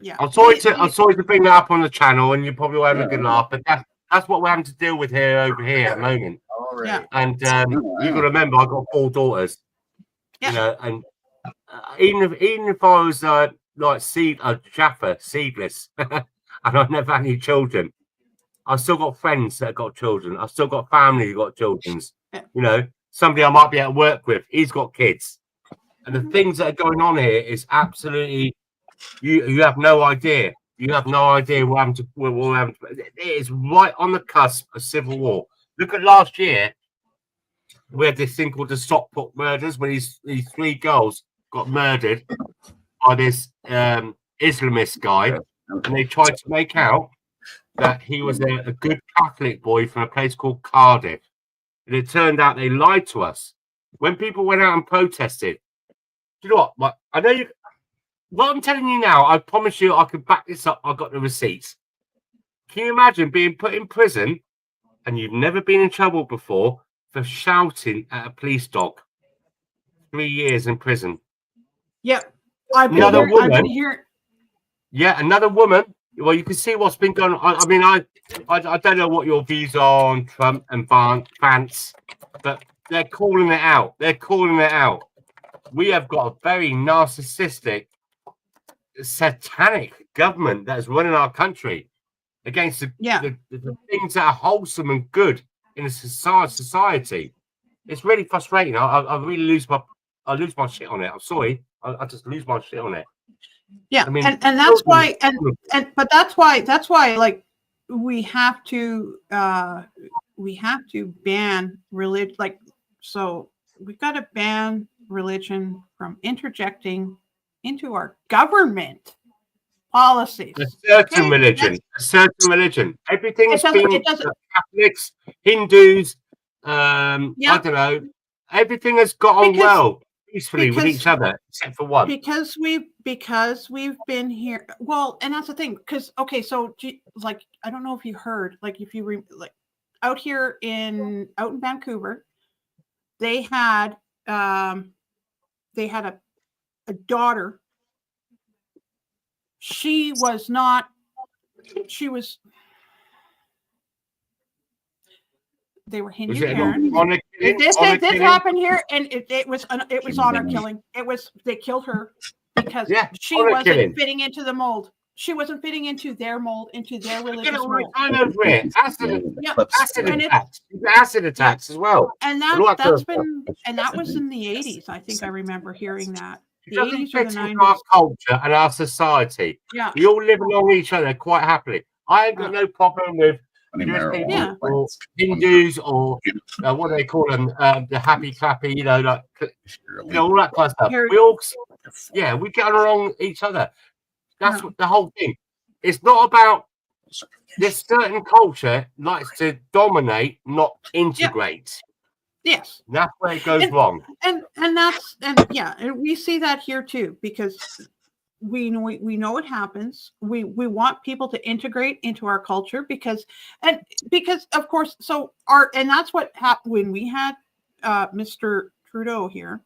Yeah. I'm sorry to bring that up on the channel, and you probably will have a good laugh, but that's what we're having to deal with over here at the moment. Yeah. And you got to remember, I've got 4 daughters. Yeah. You know, and even if I was like seedless, and I never had any children, I've still got friends that have got children. I've still got family who got children. You know, somebody I might be at work with, he's got kids, and the things that are going on here is absolutely. You have no idea. You have no idea what happened to. It is right on the cusp of civil war. Look at last year. We had this thing called the Stockport murders, when these 3 girls got murdered by this Islamist guy, and they tried to make out that he was a good Catholic boy from a place called Cardiff. And it turned out they lied to us. When people went out and protested, do you know what? I know you. What I'm telling you now, I promise you I can back this up. I've got the receipts. Can you imagine being put in prison and you've never been in trouble before for shouting at a police dog? 3 years in prison. Yep. Another woman. I've been hearing. Yeah, another woman. Well, you can see what's been going on. I mean, I don't know what your views are on Trump and Vance, but they're calling it out. They're calling it out. We have got a very narcissistic, satanic government that is running our country against the things that are wholesome and good in a society. It's really frustrating. I really lose my shit on it. I'm sorry. I just lose my shit on it. Yeah, I mean, and that's why, but that's why, like, we have to ban religion. Like, so we've got to ban religion from interjecting into our government policies. A certain religion. Everything is being Catholics, Hindus. I don't know. Everything has got on well. Peacefully with each other, except for one. Because we've been here. Well, and that's the thing. Because so like, I don't know if you heard, like, if you out here in Vancouver, they had a daughter. She was. They were Hindu parents. This happened here, and it was honor killing. They killed her because she wasn't fitting into the mold. She wasn't fitting into their mold, into their religious mold. Acid attacks as well. And that was in the 80s. I think I remember hearing that. The 80s or the 90s. Our culture and our society. Yeah, we all live along each other quite happily. I ain't got no problem with or Hindus or what do they call them? The happy clappy, all that kind of stuff. We all, we get along each other. That's what the whole thing. It's not about this certain culture likes to dominate, not integrate. Yes, that's where it goes wrong. And we see that here too, because we know it happens. We want people to integrate into our culture because of course, and that's what happened when we had Mr. Trudeau here,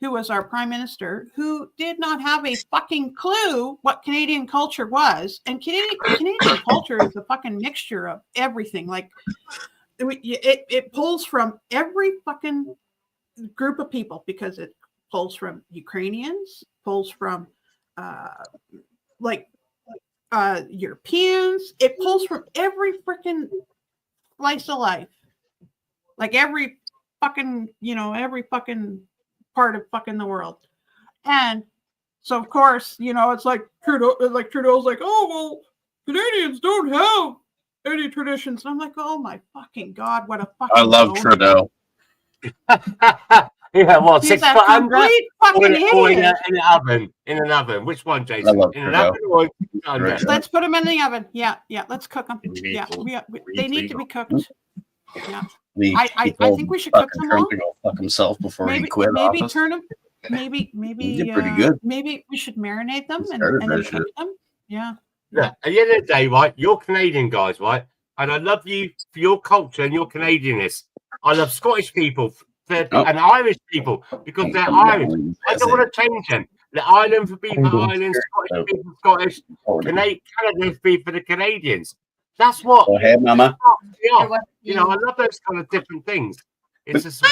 who was our prime minister, who did not have a fucking clue what Canadian culture was. And Canadian culture is a fucking mixture of everything. Like, it pulls from every fucking group of people, because it pulls from Ukrainians, pulls from Europeans. It pulls from every freaking slice of life, like every fucking part of fucking the world. And so of course, it's like Trudeau's like, oh well, Canadians don't have any traditions. And I'm like, oh my fucking god, what a fucking I love Trudeau. Yeah, well, he's 6 a foot under, fucking or idiot. in an oven. Which one, Jason? In an oven or under? Let's put them in the oven. Yeah, let's cook them. Yeah, they need to be cooked. Yeah, I think we should cook them all. Go fuck himself before he quit maybe office. Turn them. Maybe he did pretty good. Maybe we should marinate them and then cook them. Yeah. Yeah. At the end of the day, right? You're Canadian guys, right? And I love you for your culture and your Canadianness. I love Scottish people and Irish people because they're Irish. I don't want to change them. The Ireland for people, Ireland, Scottish people, Scottish, Canada be for the Canadians. That's what. Go ahead, Mama. I love those kind of different things. It's just.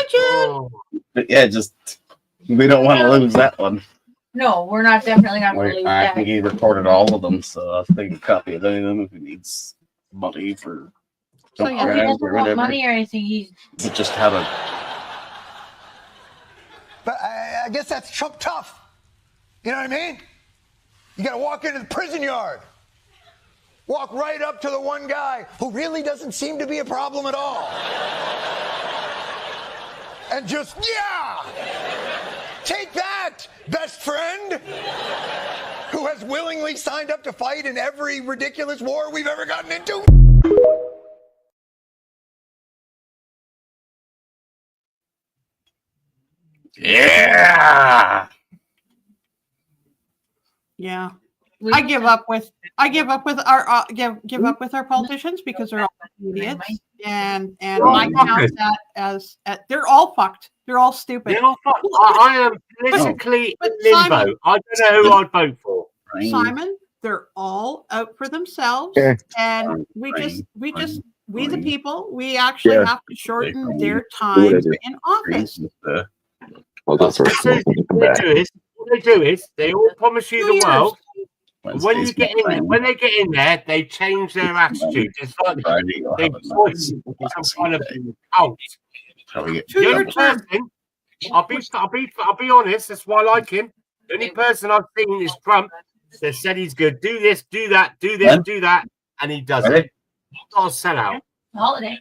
We don't want to lose that one. No, we're definitely not going to lose I that. think he recorded all of them, so I'll take a copy of any of them if he needs money for. So he doesn't want money or anything. He just have a. But I guess that's Trump tough. You know what I mean? You got to walk into the prison yard. Walk right up to the one guy who really doesn't seem to be a problem at all. And just, take that, best friend, who has willingly signed up to fight in every ridiculous war we've ever gotten into. Yeah. Yeah. I give up with our politicians because they're all idiots. and Right. I count that as they're all fucked. They're all stupid. They're all fucked. I am politically But in limbo. Simon- I don't know who I'd vote for. Simon, they're all out for themselves, Yeah. and we the people, we actually Yeah. have to shorten their time in office. I'll go first. So what they do is they all promise you 2 the years. world. When you get in, when they get in there, they change their attitude. It's like they voice some kind of cult. 2 The year only term. person, I'll be honest. That's why I like him. The only person I've seen is Trump. That said he's good. Do this, do that, do this, do that, and he does it. Not a sellout. Holiday.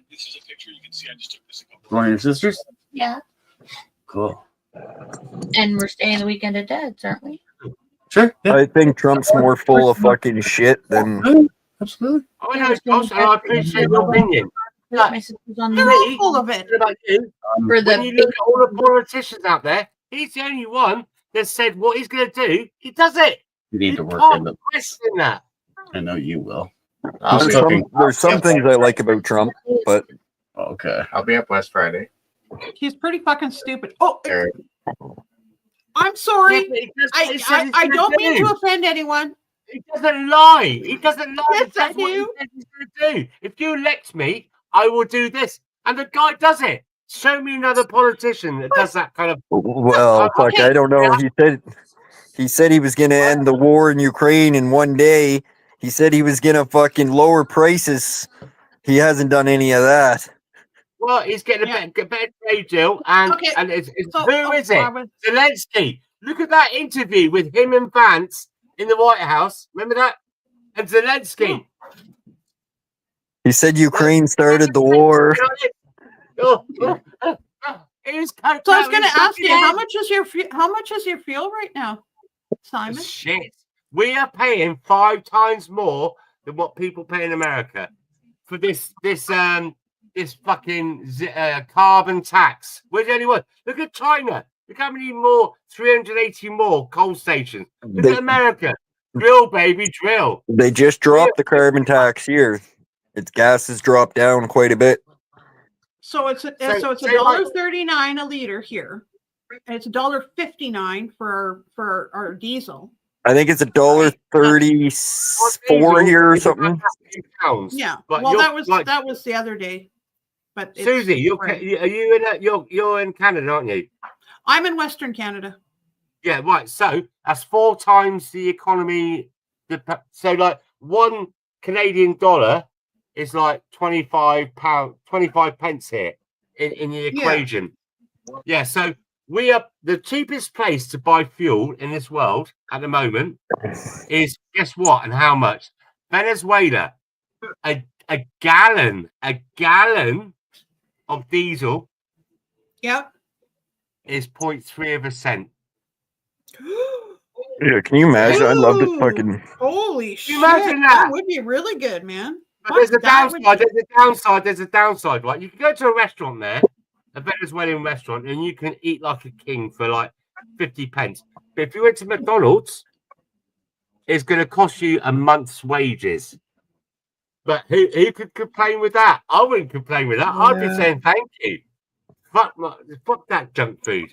One of your sisters? Yeah. Cool. And we're staying the weekend at Dad's, aren't we? Sure. Yeah. I think Trump's more full of fucking shit than. Absolutely. I know, Josh, and I appreciate your opinion. My sister's on They're the all full of it. What about you? for When you the look at all the politicians out there, he's the only one that said what he's going to do. He does it. You need to work Can't in the. question that. I know you will. There's some things I like about Trump, but Okay. I'll be up West Friday. He's pretty fucking stupid. Oh, Eric. I'm sorry. Yeah, but he does what he said he's I gonna don't mean do. to offend anyone. He doesn't lie. He doesn't lie. Yes, That's I what he do. said he's going to do. If you elect me, I will do this. And the guy does it. Show me another politician that does that kind of. well, fuck, Okay. I don't know. He said he was gonna end the war in Ukraine in one day. He said he was gonna fucking lower prices. He hasn't done any of that. Well, he's getting Yeah. a better trade deal. And, Okay. and it's, So, who is it? I was- Zelensky. Look at that interview with him and Vance in the White House. Remember that? And Zelensky. He said Ukraine started the war. So I was going to ask you, how much is your fuel right now, Simon? Shit. We are paying 5 times more than what people pay in America for this fucking carbon tax. We're the only one. Look at China. Look how many more, 380 more coal stations. Look They- at America. Drill, baby, drill. They just dropped the carbon tax here. Its gas has dropped down quite a bit. So it's a Say $1.39 a liter here, and it's $1.59 for our diesel. I think it's $1.34 here or something. Pounds. Yeah. But Well, you're that was the other day. But it's Susie, you're right. you're in Canada, aren't you? I'm in Western Canada. Yeah, right. So that's 4 times the economy. So like 1 Canadian dollar is like 25 pence here in the equation. Yeah. So we are the cheapest place to buy fuel in this world at the moment. Is guess what and how much? Venezuela. A gallon of diesel. Yep. Is 0.3 of a cent. Yeah, can you imagine? I'd love to fucking. Holy shit! imagine that? would be really good, man. But there's a That would- downside. There's a downside. Right, you can go to a restaurant there, a Venezuelan restaurant, and you can eat like a king for like 50 pence. But if you went to McDonald's, it's going to cost you a month's wages. But who could complain with that? I wouldn't complain with that. I'd be saying thank you. Fuck that junk food.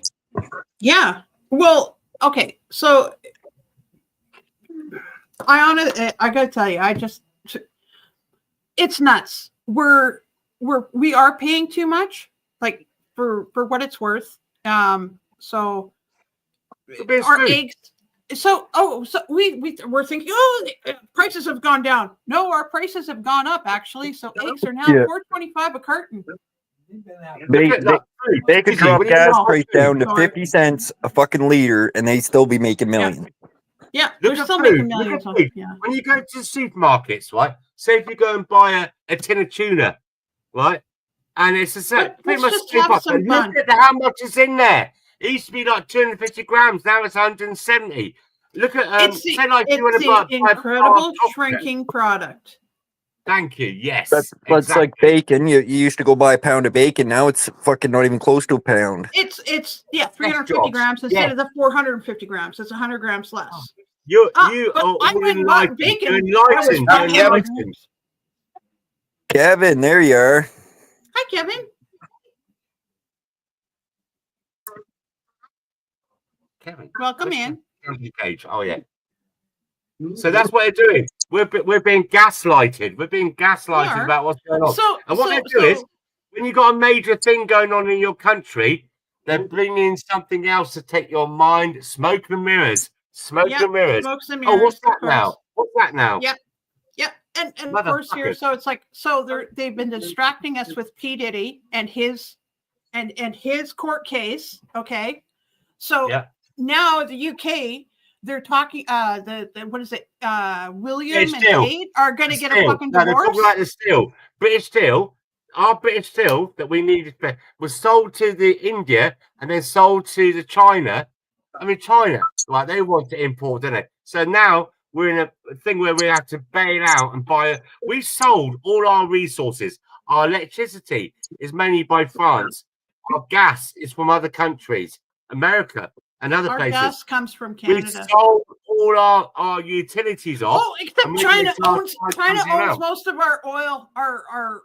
Yeah. Well, okay. So I gotta tell you, it's nuts. We are paying too much, like for what it's worth. So our eggs. So we're thinking, the prices have gone down. No, our prices have gone up actually. So eggs are now Yeah. $4.25 a carton. They could drop What do you gas want? price down to Sorry. 50 cents a fucking liter and they'd still be making millions. Yeah, Look they're at still food. making Look millions. at On, food. yeah. When you go to supermarkets, right? Say if you go and buy a tin of tuna, right? And it's the same, But pretty let's much just the same have price. some Look fun. at how much is in there. It used to be like 250 grams. Now it's 170. Look at It's the, say like you want it's to buy the a bar of incredible chocolate. shrinking product. Thank you. Yes, That's like bacon. You used to go buy a pound of bacon. Now it's fucking not even close to a pound. It's 350 jobs. grams instead Yeah. of the 450 grams. It's 100 grams less. You but are I went and bought bacon. You're enlightened. That was You're fucking enlightened. Kevin, there you are. Hi, Kevin. Kevin, Welcome in. Cage. Oh yeah. So that's what they're doing. We're being gaslighted. We're being gaslighted are. about what's going on. So, and what so, they do is, so, when you got a major thing going on in your country, they're bringing something else to take your mind. Smoke and mirrors. Smoke yep, and mirrors. smokes and Oh, what's mirrors, that now? What's that now? Yep. Yep. And of course here, Motherfuckers. so it's like, so they've been distracting us with P. Diddy and his court case. Okay. So Yeah. now the UK, they're talking the what is it? William It's and still- Kate are gonna get a Steel. fucking No, they're divorce. talking about the steel. British steel. Our British steel that we needed was sold to the India and then sold to the China. I mean, China, like they want to import, don't they? So now we're in a thing where we have to bail out and buy. We sold all our resources. Our electricity is mainly by France. Our gas is from other countries, America and other Our places. gas comes from We Canada. sold all our utilities off. Oh, except and China we charge owns 5,000 out. most of our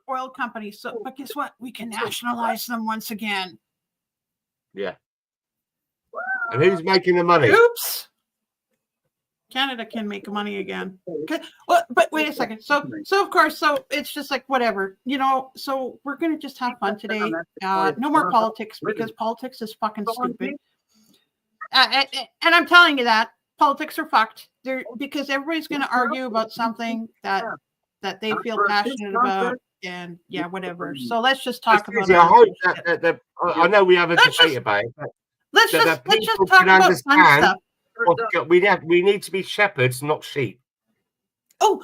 oil companies. So, but guess what? We can nationalize them once again. Yeah. And who's making the money? Oops. Canada can make money again. Okay. Well, but wait a second. So of course, so it's just like whatever, you know. So we're gonna just have fun today. No more politics because politics is fucking stupid. And I'm telling you that politics are fucked. They're because everybody's gonna argue about something that they feel passionate about, and yeah, whatever. So let's just talk about. I hope that I know we have a Let's debate just- about it. But Let's that just people talk can about fun understand stuff. we need to be shepherds, not sheep. Oh,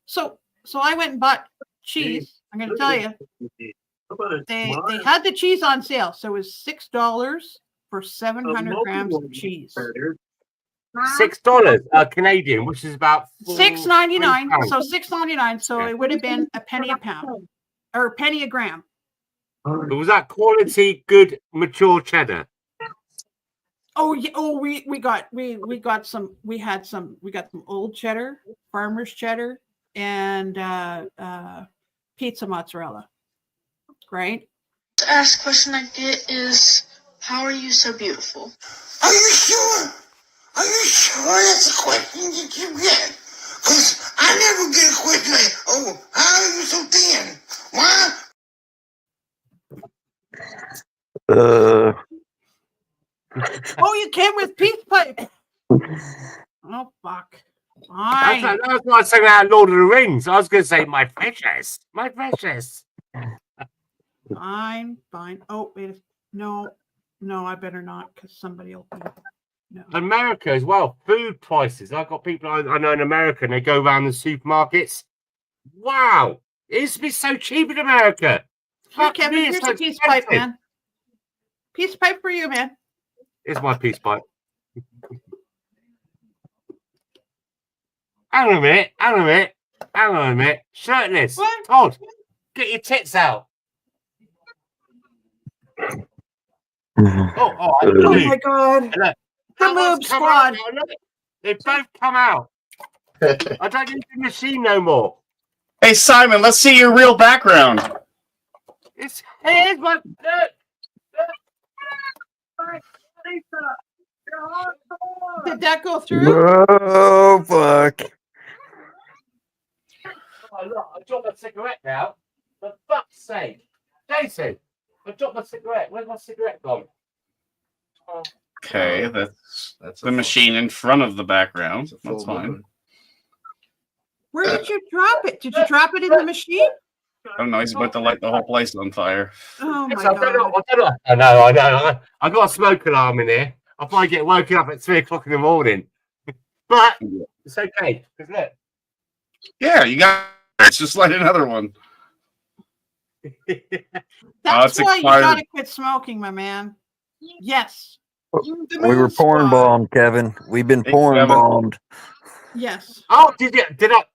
so I went and bought cheese. I'm going to tell you, they had the cheese on sale, so it was $6 for 700 grams of cheese. $6 Canadian, which is about $6.99. £4. So $6.99. So it would have been a penny a pound or a penny a gram. But was that quality, good, mature cheddar? Oh yeah. Oh, we got some old cheddar, farmer's cheddar, and pizza mozzarella. Right? The asked question I get is, how are you so beautiful? Are you sure? Are you sure that's a question that you get? Because I never get a question like, oh, how are you so thin? Why? Oh, you came with peace pipe. Oh fuck. Fine. That's what I was saying about Lord of the Rings. I was going to say, my precious. Fine. Oh, wait. No, I better not because somebody will be. No. America as well, food prices. I've got people I know in America and they go around the supermarkets. Wow, it used to be so cheap in America. Here, Fuck Kevin, me, it's here's so a peace pipe, expensive. man. Peace pipe for you, man. Here's my peace pipe. Hang on a minute. Shirtless. What? Todd, get your tits out. Oh my god. Look, The that one's moob come squad. out now, look. They both come out. I don't need the machine no more. Hey, Simon, let's see your real background. Here's my look. Did that go through? Oh fuck! Oh, look, I dropped my cigarette now. For fuck's sake. Jason, I dropped my cigarette. Where's my cigarette gone? Oh. Okay, that's the machine in front of the background. That's fine. Where did you drop it? Did you drop it in the machine? I don't know. He's about to light the whole place on fire. Oh my Yes, I don't know. god. I know. I got a smoke alarm in here. I'll probably get woken up at 3 o'clock in the morning. But it's okay, isn't it? Yeah, you got it. It's just like another one. That's it's why you expired. gotta quit smoking, my man. Yes. The We were moob porn squad. bombed, Kevin. We've been Hey, porn Kevin. bombed. Yes. Oh, did you?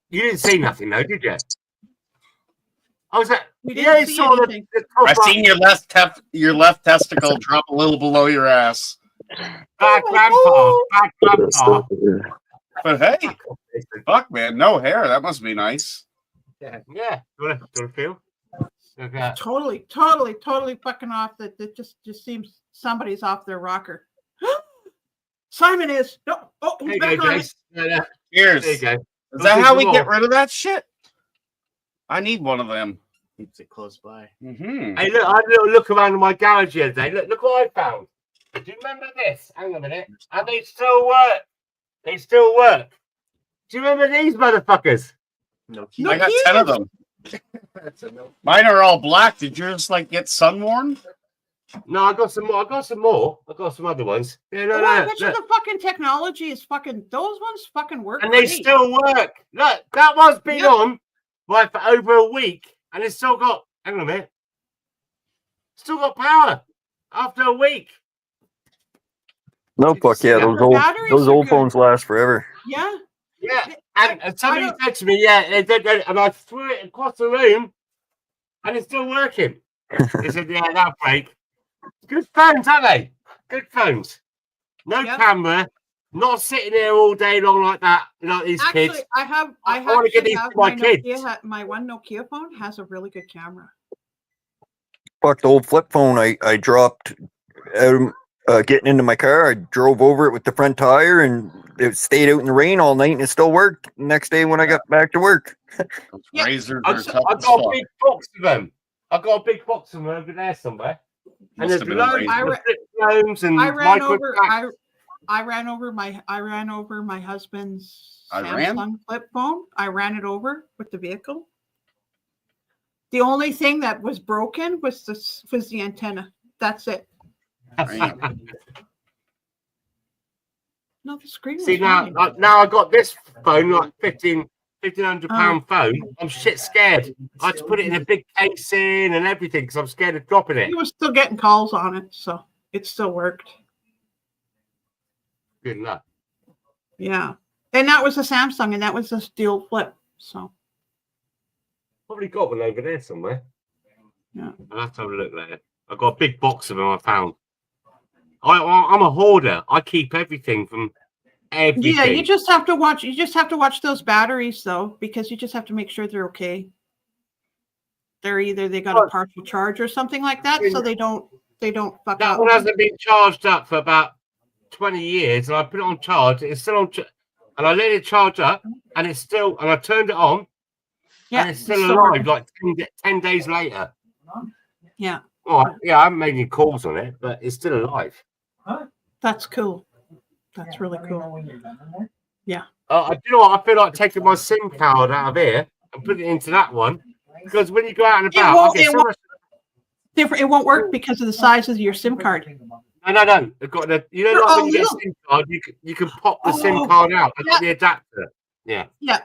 You didn't see nothing, though, did you? I was at. We You didn't only see saw anything. the top I seen your left testicle drop a little below your ass. Bad grandpa. But hey, fuck, man, no hair. That must be nice. Yeah. Do you want to feel? Okay. Totally fucking off. That just seems somebody's off their rocker. Simon is. No, oh, he's There you back go, on Jace. it. Cheers. There you go. Is that how we get rid of that shit? I need one of them. Keeps it close by. Mm-hmm. Hey, look! I had a little look around in my garage the other day. Look what I found. Do you remember this? Hang on a minute. And they still work. They still work. Do you remember these motherfuckers? No, I got 10 of them. That's a no. Mine are all black. Did yours like get sun worn? No, I got some more. I got some other ones. Yeah, no, Well, I no. bet you Look. the fucking technology is fucking. Those ones fucking work. And they great. still work. Look, that one's been on right for over a week, and it's still got. Hang on a minute. Still got power after a week. No, fuck yeah, The batteries those are old good. phones last forever. Yeah. Yeah, and somebody said to me, and I threw it across the room, and it's still working. They said, yeah, that'll break. Good phones, aren't they? Good phones. No camera, not sitting there all day long like that, like these Actually, kids. I want to get these have to my kids. my one Nokia phone has a really good camera. Fuck, the old flip phone I dropped out getting into my car. I drove over it with the front tire and it stayed out in the rain all night and it still worked. Next day when I got back to work. Razors I are tough got as a fuck. big box of them. I got a big box of them over there somewhere. And Must there's have been loads Razor. of flip phones and I ran micro over. tracks. I ran over my husband's Iran? Samsung flip phone. I ran it over with the vehicle. The only thing that was broken was the antenna. That's it. No, the screen was See now, fine. now I got this phone, like £1,500 phone. I'm shit scared. I had to put it in a big casing and everything because I'm scared of dropping it. He was still getting calls on it, so it still worked. Good luck. Yeah, and that was a Samsung, and that was a steel flip. So Probably got one over there somewhere. yeah, I'll have to have a look later. I got a big box of them I found. I'm a hoarder. I keep everything from everything. yeah. You just have to watch. You just have to watch those batteries, though, because you just have to make sure they're okay. They're either they got a partial charge or something like that, so they don't fuck That up. one hasn't been charged up for about 20 years, and I put it on charge. It's still on, and I let it charge up, and it's still. And I turned it on, and it's still alive. Like 10 days later. Yeah, Oh, yeah, I haven't made any calls on it, but it's still alive. that's cool. That's really cool. Yeah. Do you know what? I feel like taking my SIM card out of here and put it into that one because when you go out and about, I get so much. Different. It won't work because of the size of your SIM card. No. I've got the. You know, like when you get a SIM card, you can pop the SIM card out. I've got the adapter. Yeah. Yeah.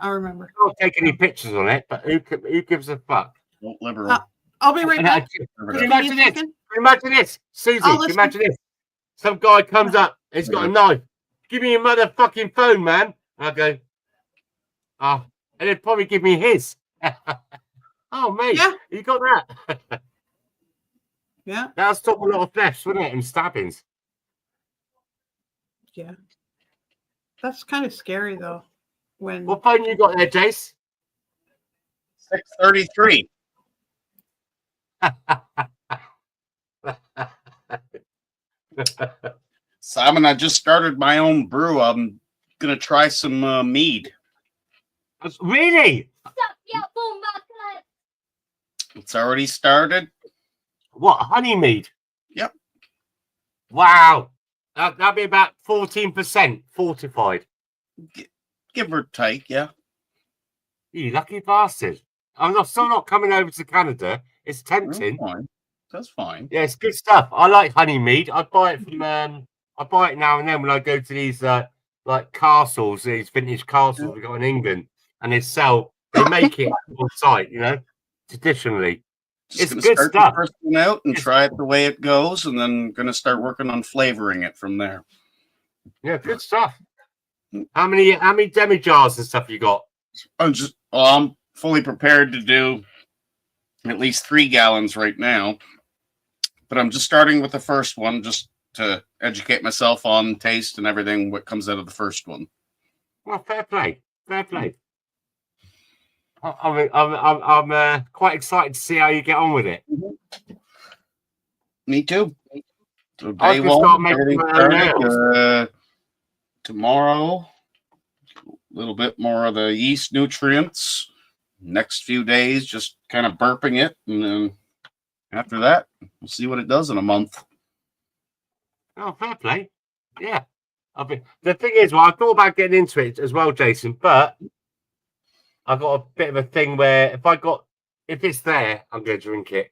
I remember. I don't take any pictures on it, but who gives a fuck? I'll be right back. Can you imagine this? Can you imagine this, Susie? I'll Can you listen. imagine this? Some guy comes up, he's got a knife. Give me your motherfucking phone, man. And I go, oh, and he'd probably give me his. Oh, mate, you got that? Yeah. That'll stop a lot of thefts, wouldn't it? And stabbings. Yeah. That's kind of scary, though. When What phone you got there, Jace? 633. Simon, I just started my own brew. I'm gonna try some mead. Really? It's already started. What, honey mead? Yep. Wow. That'd be about 14% fortified. Give or take, yeah. You lucky bastard. I'm still not coming over to Canada. It's tempting. That's fine. Yeah, it's good stuff. I like honey mead. I buy it from I buy it now and then when I go to these like castles, these vintage castles we got in England, and they make it on site, you know, traditionally. Just It's gonna good start stuff. the first one out and try it the way it goes, and then gonna start working on flavoring it from there. Yeah, good stuff. How many demi jars and stuff you got? I'm fully prepared to do at least 3 gallons right now, but I'm just starting with the first one just to educate myself on taste and everything what comes out of the first one. Well, fair play. Fair play. I'm quite excited to see how you get on with it. Me too. So I day can start one, making everything my own started, nails. tomorrow. A little bit more of the yeast nutrients. Next few days, just kind of burping it, and then after that, we'll see what it does in a month. Oh, fair play. Yeah. The thing is, well, I thought about getting into it as well, Jason, but I've got a bit of a thing where if it's there, I'm going to drink it.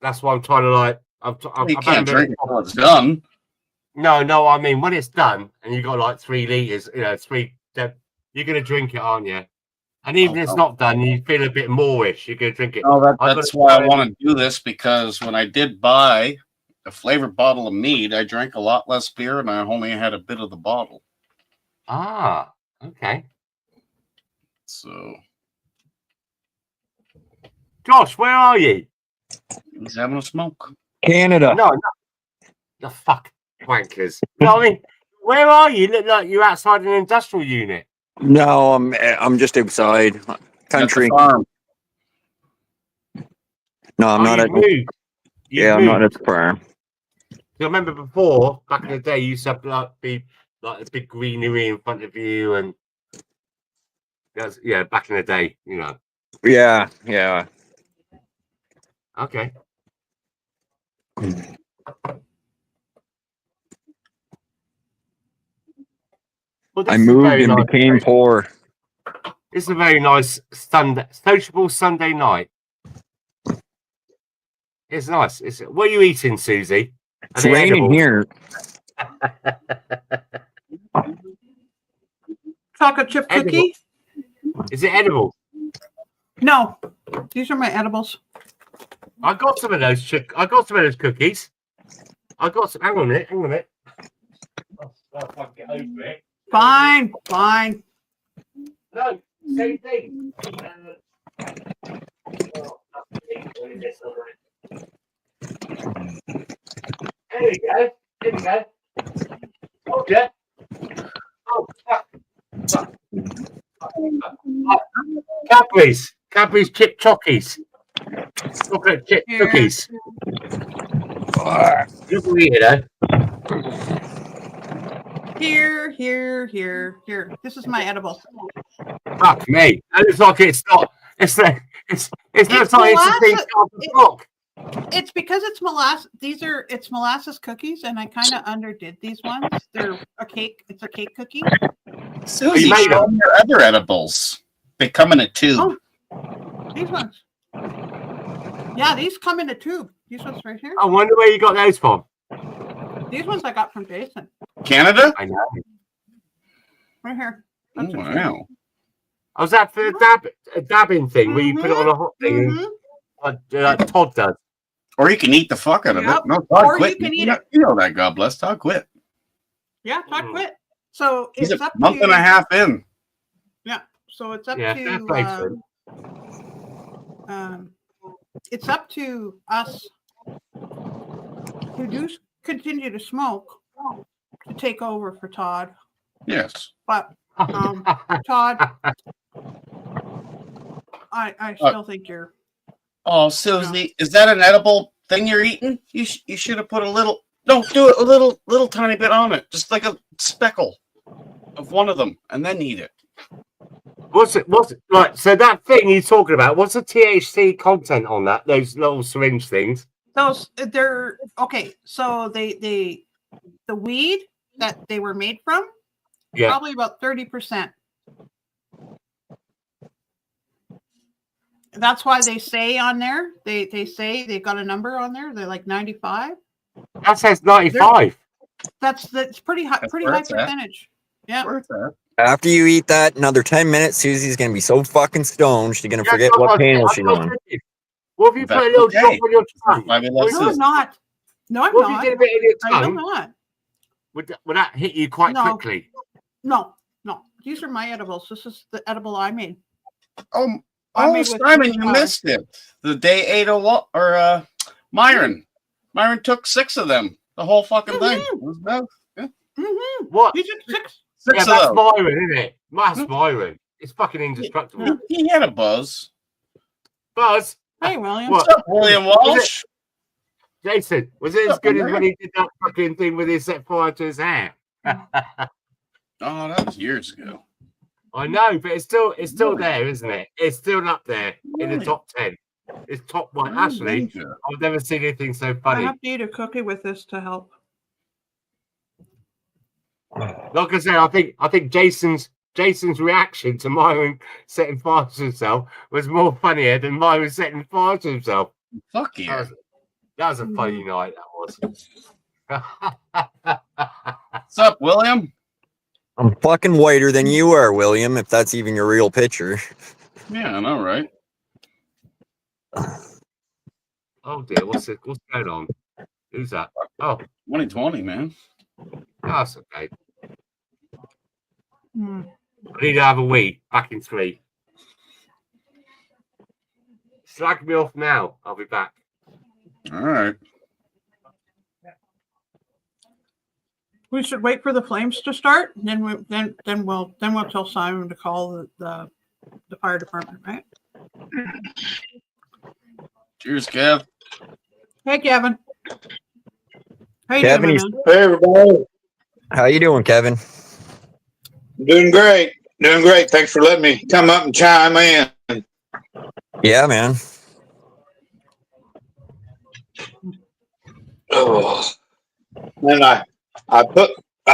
That's why I'm trying to like. You can't drink it until it's done. No, I mean when it's done and you got like 3 liters, you're going to drink it, aren't you? And even if it's not done, you feel a bit moreish. You're going to drink it. No, that's why I want to do this, because when I did buy a flavored bottle of mead, I drank a lot less beer and I only had a bit of the bottle. Ah, okay. So, Josh, where are you? He's having a smoke. Canada. No, the fuck wankers. No, I mean, where are you? Look like you're outside an industrial unit. No, I'm just outside. Country. Farm. No, I'm not at. I'm not at the farm. I remember before, back in the day, you used to have be like a big greenery in front of you, and back in the day, Yeah. Okay. Well, I moved and became poor. It's a very nice sociable Sunday night. It's nice. What are you eating, Susie? It's raining here. Chocolate chip cookie? Is it edible? No, these are my edibles. I got some of those. I got some of those cookies. I got some. Hang on a minute. I'll get over it. Fine. No, same thing. There we go. Oh, yeah. Oh, fuck. Cadbury's chip chockies. Chocolate chip cookies. Look at me, Here. This is my edible. Fuck me. It looks like it's not. It looks like it's a block. It's because it's molasses. It's molasses cookies, and I kind of underdid these ones. They're a cake. It's a cake cookie. Susie, show them your other edibles. They come in a tube. Oh, these ones. Yeah, these come in a tube. These ones right here. I wonder where you got those from. These ones I got from Jason. Canada? I know. Right here. Oh, wow. Was that for a dabbing thing where you put it on a hot thing like Todd does? Or you can eat the fuck out of it. No, Todd quit. You know that, God bless. Todd quit. Yeah, Todd quit. So He's it's a up month to, and a half in. Yeah. So it's up to it's up to us who do continue to smoke to take over for Todd. Yes. But Todd, I still think you're. Oh, Susie, is that an edible thing you're eating? You should have put a little. No, do it a little tiny bit on it, just like a speckle of one of them, and then eat it. What's it? Right. So that thing you're talking about, what's the THC content on that? Those little syringe things. They're okay. So the weed that they were made from, probably about 30%. That's why they say on there, they say they got a number on there. They're like 95. That says 95. That's pretty high, high percentage. Yeah. After you eat that, another 10 minutes, Susie's gonna be so fucking stoned she's gonna forget what panel she's on. What if you put a little drop on your tongue? No, I'm not. No, I'm what not. If you did a bit in your tongue, I'm not. Would that hit you quite quickly? No. These are my edibles. This is the edible I made. Oh, Simon, you missed it. The day 8 or Myron. Myron took 6 of them. The whole fucking thing. It was about, Mm-hmm. What? You took 6. Six that's of them. Myron, isn't it? That's Myron. It's fucking indestructible. He had a buzz. Buzz. Hey, William. What? What's up, William Walsh? Jason, was it as good as when he did that fucking thing with his set fire to his hair? Oh, that was years ago. I know, but it's still there, isn't it? It's still up there in the top 10. It's top one. Actually, I've never seen anything so I funny. have to eat a cookie with this to help. Like I say, I think Jason's reaction to Myron setting fire to himself was more funnier than Myron setting fire to himself. Fuck yeah. That was a funny night, that was. What's up, William? I'm fucking whiter than you are, William, if that's even your real picture. Yeah, I know, right? Oh dear, what's going on? Who's that? Oh, 2020, man. that's okay. Hmm. I need to have a wee. Back in 3. Slag me off now. I'll be back. All right. We should wait for the flames to start, and then we'll tell Simon to call the fire department, right? Cheers, Kev. Hey, Kevin. How you Kevin, doing, he's- man? Hey, everybody. How you doing, Kevin? Doing great. Doing great. Thanks for letting me come up and chime in. Yeah, man. Oh. And I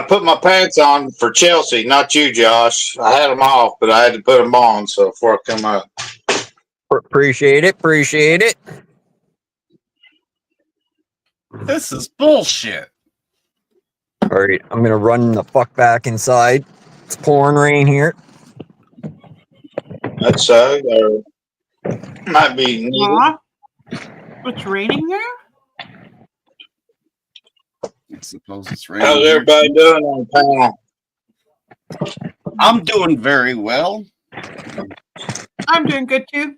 put my pants on for Chelsea, not you, Josh. I had them off, but I had to put them on so before I come up. Appreciate it. Appreciate it. This is bullshit. All right, I'm gonna run the fuck back inside. It's pouring rain here. That's so. Might be needed. Aw. It's raining there? I suppose it's raining. How's everybody doing on the panel? I'm doing very well. I'm doing good too.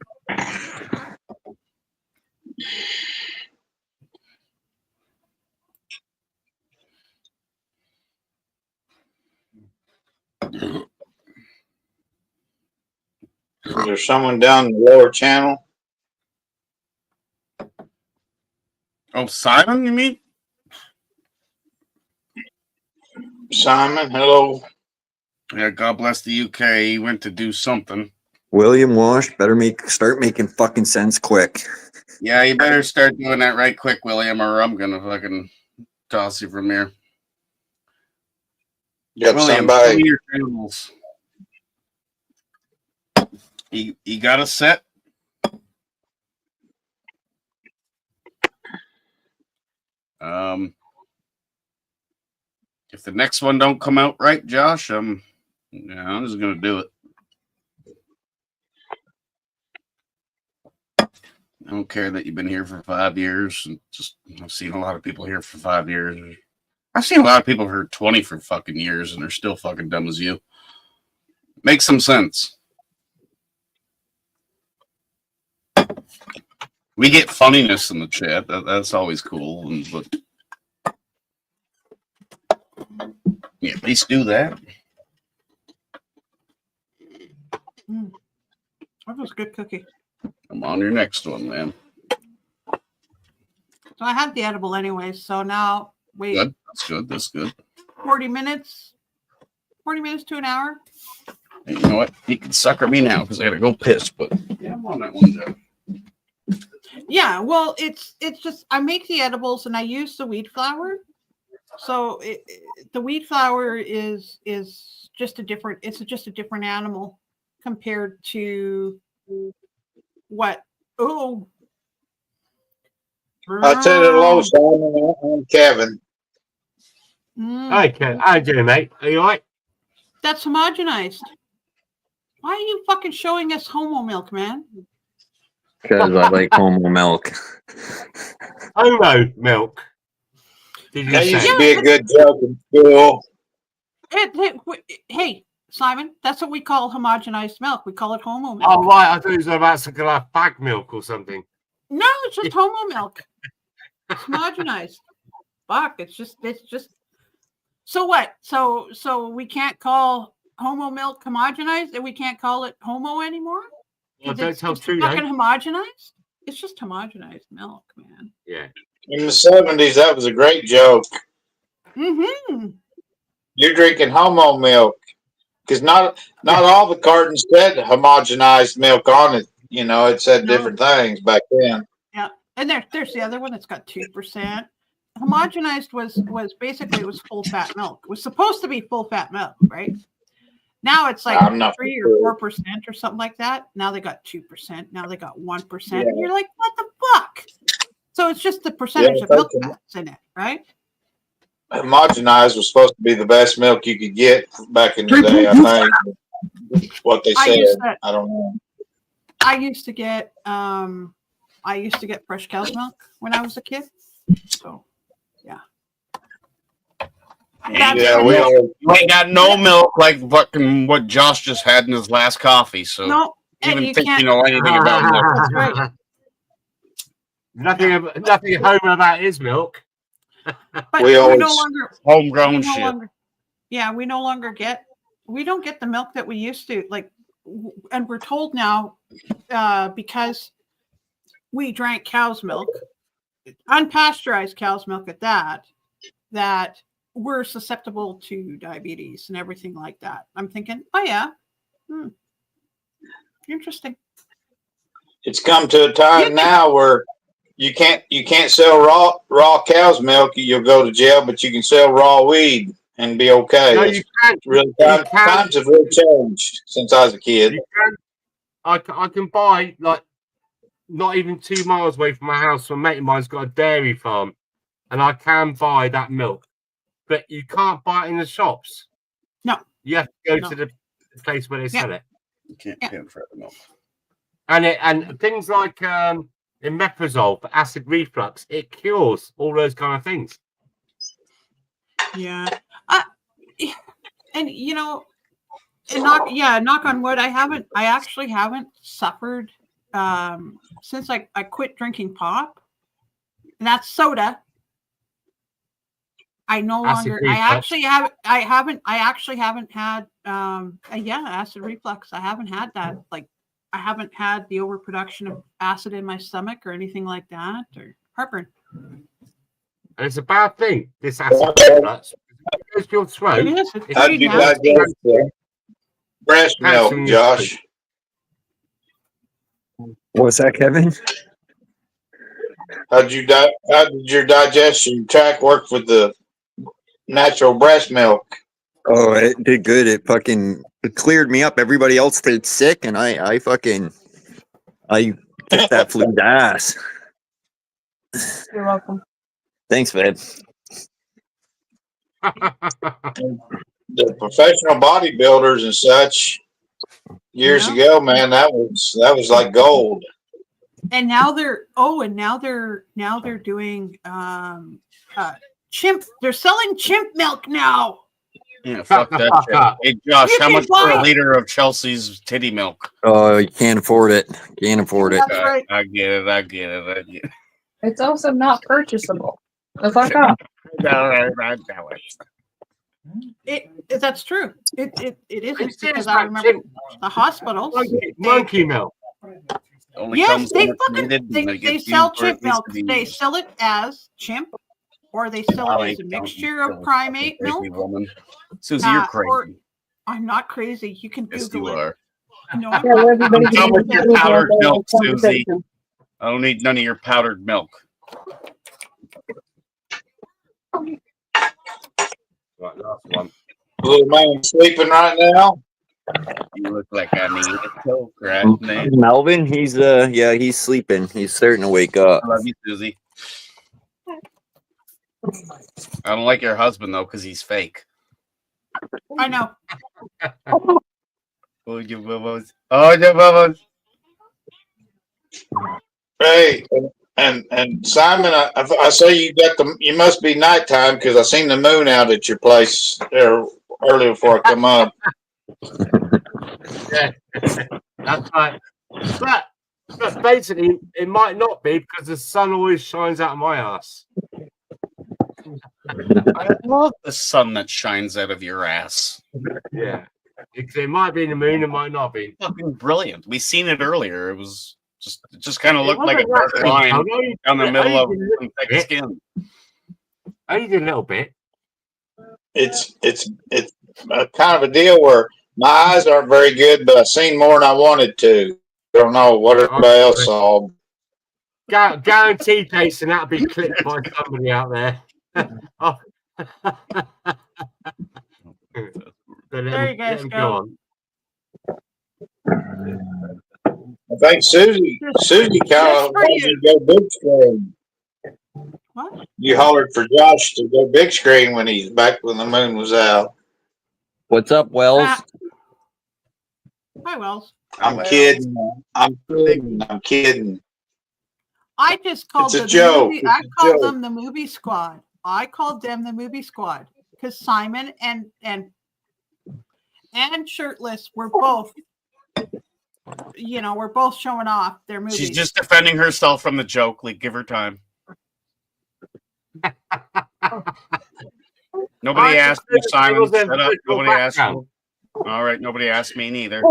Is there someone down in the lower channel? Oh, Simon, you mean? Simon, hello. Yeah, God bless the UK. He went to do something. William Walsh better start making fucking sense quick. Yeah, you better start doing that right quick, William, or I'm gonna fucking toss you from here. Got William, somebody. show me your channels. You got a set? If the next one don't come out right, Josh, I'm just gonna do it. I don't care that you've been here for 5 years. And I've seen a lot of people here for 5 years. I've seen a lot of people for 20 for fucking years, and they're still fucking dumb as you. Makes some sense. We get funniness in the chat. That's always cool. But yeah, at least do that. That was a good cookie. I'm on your next one, man. So I had the edible anyways. So now wait. Good. That's good. That's good. 40 minutes. 40 minutes to an hour. Hey, you know what? You can sucker me now because I gotta go piss. But yeah, I'm on that one, Joe. Yeah, well, it's just I make the edibles and I use the wheat flour. So the wheat flour is just a different. It's just a different animal compared to what? Oh, I said hello, Simon. I'm Kevin. Hi, Ken. How you doing, mate? Are you all right? That's homogenized. Why are you fucking showing us homo milk, man? Because I like homo milk. Homo milk. Did you That used say? to be a good joke in school. Hey, Simon, that's what we call homogenized milk. We call it homo milk. Oh, right. I thought it was about some kind of bag milk or something. No, it's just homo milk. It's homogenized. Fuck, it's just. So what? So we can't call homo milk homogenized and we can't call it homo anymore? Well, 'Cause don't it's tell just Trudeau. fucking homogenized. It's just homogenized milk, man. Yeah. In the 70s, that was a great joke. Mm-hmm. You're drinking homo milk because not all the cartons said homogenized milk on it. You know, it said No. different things back then. Yeah, and there's the other one that's got 2%. Homogenized was basically it was full fat milk. It was supposed to be full fat milk, right? Now it's like I'm not 3 sure. or 4% or something like that. Now they got 2%. Now they got 1%. Yeah. And you're like, what the fuck? So it's just the percentage of milk fats in it, right? Homogenized was supposed to be the best milk you could get back in the day, I think. What they I said. used to- I don't know. I used to get fresh cow's milk when I was a kid. So yeah. Yeah, we all, You ain't got no milk like fucking what Josh just had in his last coffee. So No, and even you think you can't- know anything about milk. That's right. Nothing home about his milk. But We we always- no longer Homegrown we no shit. longer- yeah, we no longer get we don't get the milk that we used to like, and we're told now because we drank cow's milk, unpasteurized cow's milk at that we're susceptible to diabetes and everything like that. I'm thinking, oh yeah, interesting. it's come to a time now where you can't sell raw cow's milk. You'll go to jail, but you can sell raw weed and be okay. No, It's you can't. really You can't. times have really changed since I was a kid. You can. I can buy like not even 2 miles away from my house. A mate of mine's got a dairy farm, and I can buy that milk, but you can't buy it in the shops. No, you have to go No. to the place where they sell it. You can't get it for the milk. And things like omeprazole for acid reflux, it cures all those kind of things. Yeah. And you know, and knock on wood, I actually haven't suffered since I quit drinking pop. And that's soda. I no Acid longer I reflux. actually haven't had acid reflux. I haven't had that. Like I haven't had the overproduction of acid in my stomach or anything like that or heartburn. And it's a bad thing, this acid reflux. It goes to your throat. It is. It's How pretty do you nasty. digest breast milk, Calcium. Josh? What's that, Kevin? How did your digestion tract work with the natural breast milk? Oh, it did good. It cleared me up. Everybody else stayed sick, and I kicked that flu's ass. You're welcome. Thanks, babe. The professional bodybuilders and such years Yeah. ago, man, that was like gold. And now they're doing chimp. They're selling chimp milk now. Yeah, fuck that shit. Hey, Josh, You how can much for buy a it. liter of Chelsea's titty milk? Oh, you can't afford it. Can't afford it. That's right. I get it. It's also not purchasable. The fuck up. That's true. It isn't serious because I about remember chimp. the hospitals. Monkey milk. Only Yes, comes they when it's fucking needed, and they it gets sell used where it chimp needs milk. to be They used. sell it as chimp, or they sell it as a mixture of primate milk. Crazy woman. Susie, you're Or- crazy. I'm not crazy. You can Yes, Google you it. are. No, I'm Yeah, not. everybody I'm done with your can powdered Google milk, the Susie. conversation. I don't need none of your powdered milk. Right, last one. Little man sleeping right now. You look like I need a coke right now. Melvin, he's he's sleeping. He's starting to wake up. I love you, Susie. I don't like your husband though, because he's fake. I know. Oh, you bubbles. Oh, you bubbles. Hey, and Simon, I say you must be nighttime because I seen the moon out at your place there earlier before I come up. Yeah, that's right. But basically, it might not be because the sun always shines out of my ass. I love the sun that shines out of your ass. Yeah. It might be in the moon, it might not be. Fucking brilliant. We seen it earlier. It was it just kind of It looked like a wasn't dark that line big. down the I middle of only did a some little thick bit. skin. I only did a little bit. It's a kind of a deal where my eyes aren't very good, but I've seen more than I wanted to. I don't know what everybody else saw. Guaranteed, Jason, that'll be clipped by somebody out there. Oh. There you guys go. I think Susie kind of wanted to go big screen. What? You hollered for Josh to go big screen when he's back when the moon was out. What's up, Wells? Hi, Wells. I'm kidding. I'm kidding. I just called It's a joke. I It's a called joke. them the movie squad. I called them the movie squad because Simon and Shirtless were both, we're both showing off their movies. She's just defending herself from the joke. Like, give her time. Nobody asked me, Simon. Shut up. Nobody asked me. All right, nobody asked me neither.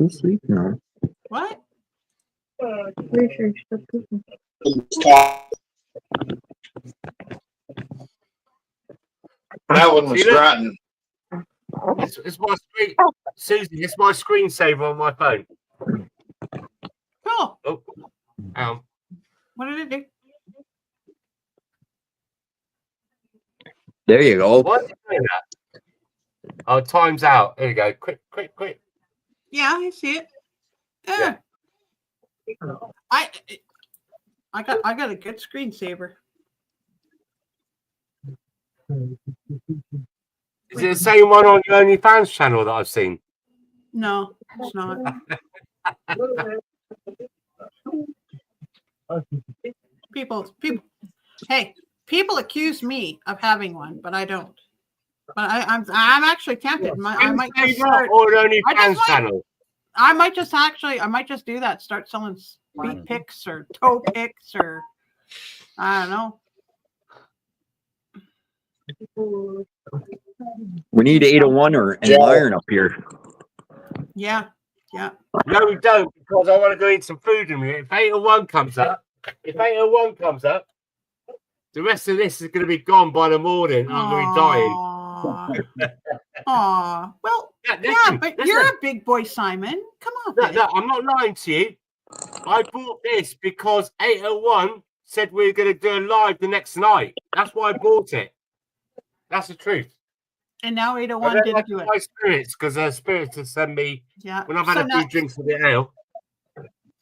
Sleep now. What? That one was grunting. It's my screen, Susie. It's my screensaver on my phone. Cool. Oh, What did it do? There you go. Why is it doing that? Oh, time's out. There you go. Quick. Yeah, I see it. Yeah. I got a good screensaver. Is it the same one on your OnlyFans channel that I've seen? No, it's not. People. Hey, people accuse me of having one, but I don't. But I'm actually tempted. I might just start. Or OnlyFans channel. I might just do that. Start selling feet pics or toe pics or I don't know. We need 801 and Iron up here. Yeah. No, we don't, because I want to go eat some food in a minute. If 801 comes up, the rest of this is going to be gone by the morning. I'm going to be dying. Aw. Well, but you're a big boy, Simon. Come on. No, I'm not lying to you. I bought this because 801 said we were going to do a live the next night. That's why I bought it. That's the truth. And now 801 didn't do it. My spirits, because spirits have sent me when I've had a few drinks of the ale.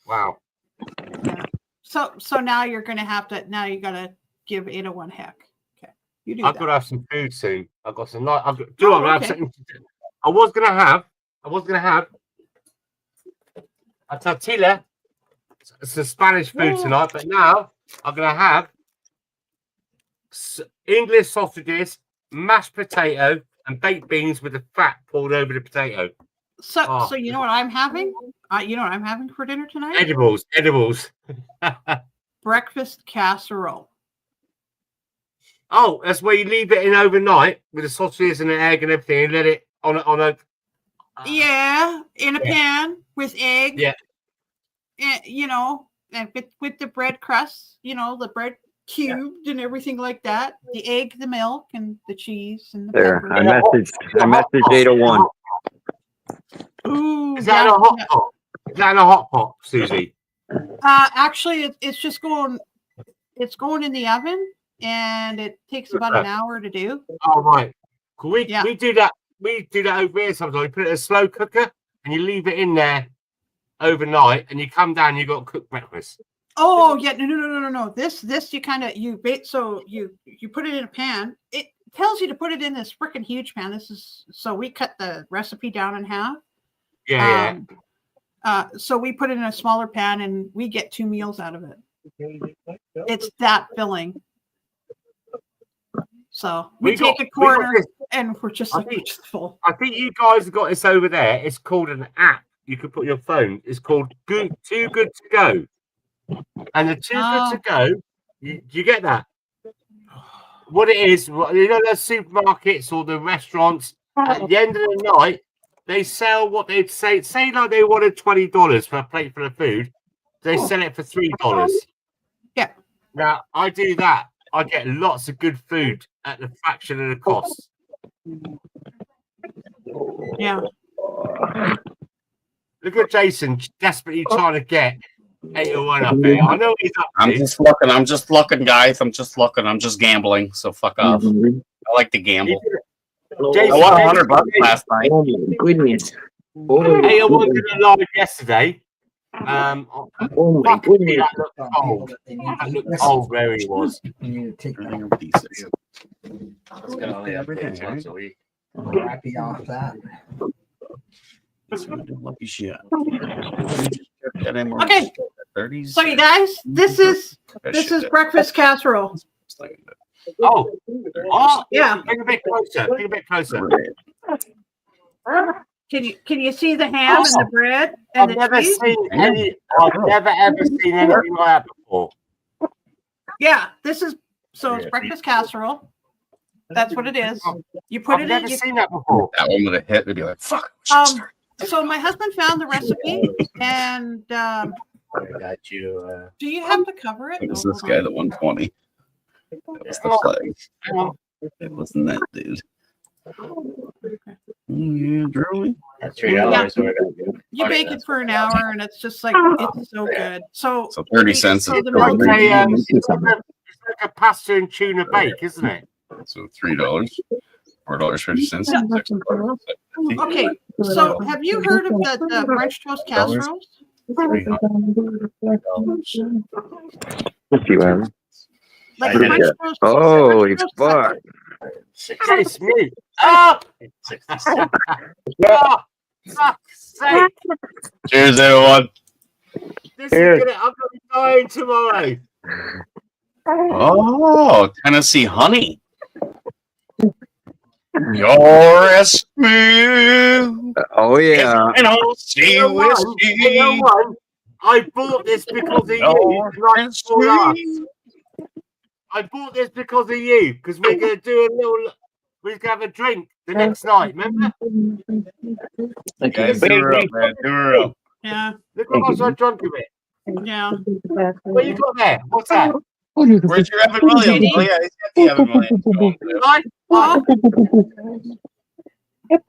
Wow. Yeah. So now you're going to have to. Now you got to give 801 heck. Okay. You do. I've got to have some food soon. I've got some. I was going to have a tortilla. It's a Spanish food tonight, but now I'm going to have English sausages, mashed potato, and baked beans with the fat poured over the potato. So you know what I'm having? You know what I'm having for dinner tonight? Edibles. Breakfast casserole. Oh, that's where you leave it in overnight with the sausages and the egg and everything, and let it on a. In a pan with egg. Yeah. And with the bread crust, the bread cubed and everything like that. The egg, the milk, and the cheese and the pepper. I messaged 801. Ooh, is that in a hot pot? Is that in a hot pot, Susie? Actually, it's just going. It's going in the oven, and it takes about an hour to do. Oh right. We do that. We do that over here sometimes. We put it in a slow cooker, and you leave it in there overnight, and you come down. You got to cook breakfast. Oh yeah, no. This you kind of you put it in a pan. It tells you to put it in this freaking huge pan. So we cut the recipe down in half. Yeah. So we put it in a smaller pan, and we get 2 meals out of it. It's that filling. So we take a corner, and we're just full. I think you guys have got this over there. It's called an app. You can put your phone. It's called Too Good to Go. and the too good to go. You get that? What it is, you know, the supermarkets or the restaurants. At the end of the night, they sell what they'd say like they wanted $20 for a plate for the food. They sell it for $3. Yeah. Now I do that. I get lots of good food at the fraction of the cost. Yeah. Look at Jason desperately trying to get 801 up here. I know he's up. I'm just looking, guys. I'm just looking. I'm just gambling. So fuck off. I like to gamble. Jason, I won $100 last night. Oh my goodness. 801 did a live yesterday. Oh my goodness. That looked cold. That looked cold where he was. Pieces. Happy off that. Lucky shit. Okay. So you guys, this is breakfast casserole. Oh, Yeah. Bring a bit closer. Bring a bit closer. Can you see the ham and the bread and I've the never cheese? seen any. I've never ever seen anything like that before. Yeah, this is it's breakfast casserole. That's what it is. You put I've it never in. seen that before. That one would have hit. They'd be like, fuck. So my husband found the recipe, and I got you. do you have to cover it? It was Oh, this hold guy, on. the 120. That was the flag. It wasn't that dude. Yeah, really? That's $3. You bake it for an hour, and it's just like it's so good. So 30 cents. So is the $3. milk- It's like a pasta and tuna bake, isn't it? So $3. $4.50. Okay, so have you heard of the French toast casseroles? Like French toast. Holy French toast fuck. It's me. Oh! Oh! Fuck's sake! Cheers, everyone. This is gonna, I'm gonna be dying tomorrow. Oh, Tennessee honey. Your Esmu. Oh yeah. Tennessee whiskey. 801, I bought this because of you. Like for us. I bought this because of you, because we're gonna do a little. We're gonna have a drink the next night. Remember? Okay, do her up, man. Do her up. Yeah. Look how much I drunk of it. Yeah. What you got there? What's that? Where's your Evan Williams? Oh yeah, he's got the Evan Williams going too. Right?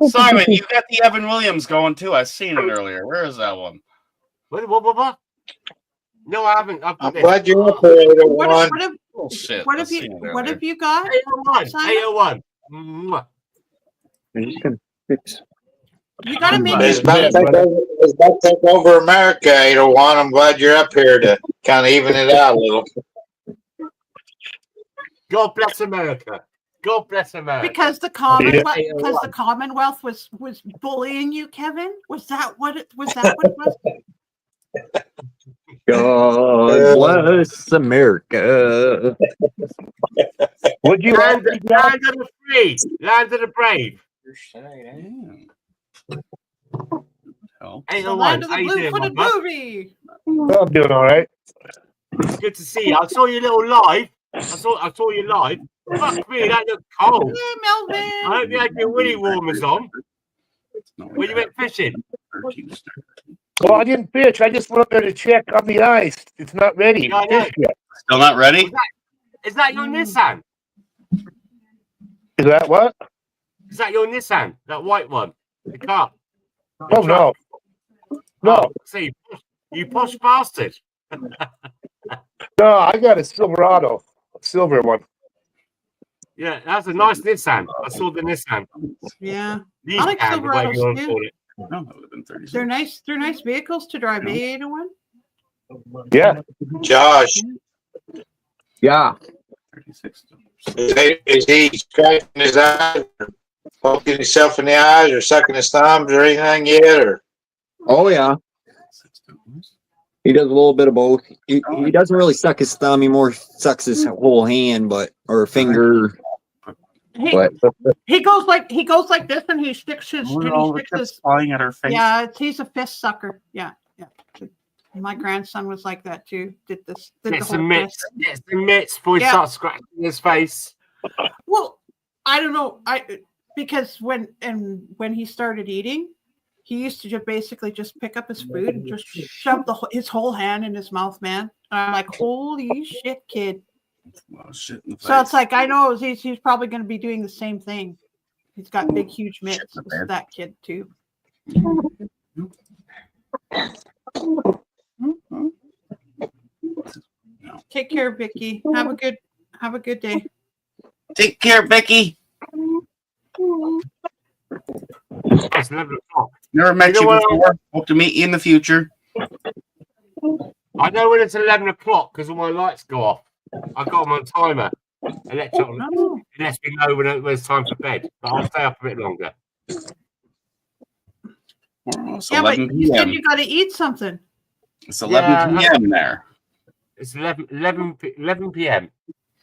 Simon, you got the Evan Williams going too. I seen it earlier. Where is that one? What? No, I haven't. I'm glad you're up here, 801. Bullshit. What I have you? seen it What earlier. have you got? 801. Simon? 801. Mwah. You gotta make It's it. about to take over America, 801. I'm glad you're up here to kind of even it out a little. God bless America. God bless America. Because the Commonwealth, Yeah. because the Commonwealth was bullying you, Kevin. Was that what it was? That what it was? God bless America. Would you land of the free, land of the brave? Hell. The 801. land of How the you doing, blue-footed my bud? movie. I'm doing all right. Good to see you. I saw you little live. I saw you live. Fuck me, that looked cold. Hey, Melvin. I hope you had your willy warmers on when you went fishing. Well, I didn't fish. I just went up there to check on the ice. It's not ready. Yeah, I know. Fish yet. Still not ready? Is that your Nissan? Is that what? Is that your Nissan? That white one? The car? Oh no. No. See, you posh bastard. No, I got a Silverado. A silver one. Yeah, that's a nice Nissan. I saw the Nissan. Yeah, These I like can, the way you Silverados call too. it. No, that would have been 30 They're nice. They're nice vehicles to drive. Eh, 801? Yeah. Josh, Yeah. 36. is he scratching his eyes, or poking himself in the eyes, or sucking his thumbs, or anything yet? Or Oh yeah. He does a little bit of both. He doesn't really suck his thumb. He more sucks his whole hand, or finger. But He goes like this, and he sticks his. Look at all the tips flying at her face. Yeah, he's a fist sucker. Yeah, yeah. My grandson was like that too. Did the Get whole some mitts. twist. Get some mitts before he Yeah. starts scratching his face. Well, I don't know. Because when he started eating, he used to just basically just pick up his food and just shove his whole hand in his mouth, man. And I'm like, holy shit, kid. Well, shit in the So it's like I know he's probably going to be doing the same thing. He's got big, huge mitts. It's that kid too. Take care, Vicky. Have a good day. Take care, Becky. It's 11 o'clock. Never met You you, know what? before. Hope to meet you in the future. I know when it's 11 o'clock because all my lights go off. I got them on timer. It lets me know when it's time for bed, but I'll stay up a bit longer. It's Yeah, but 11 you said p.m. you got to eat something. It's 11 p.m. there. It's 11 p.m.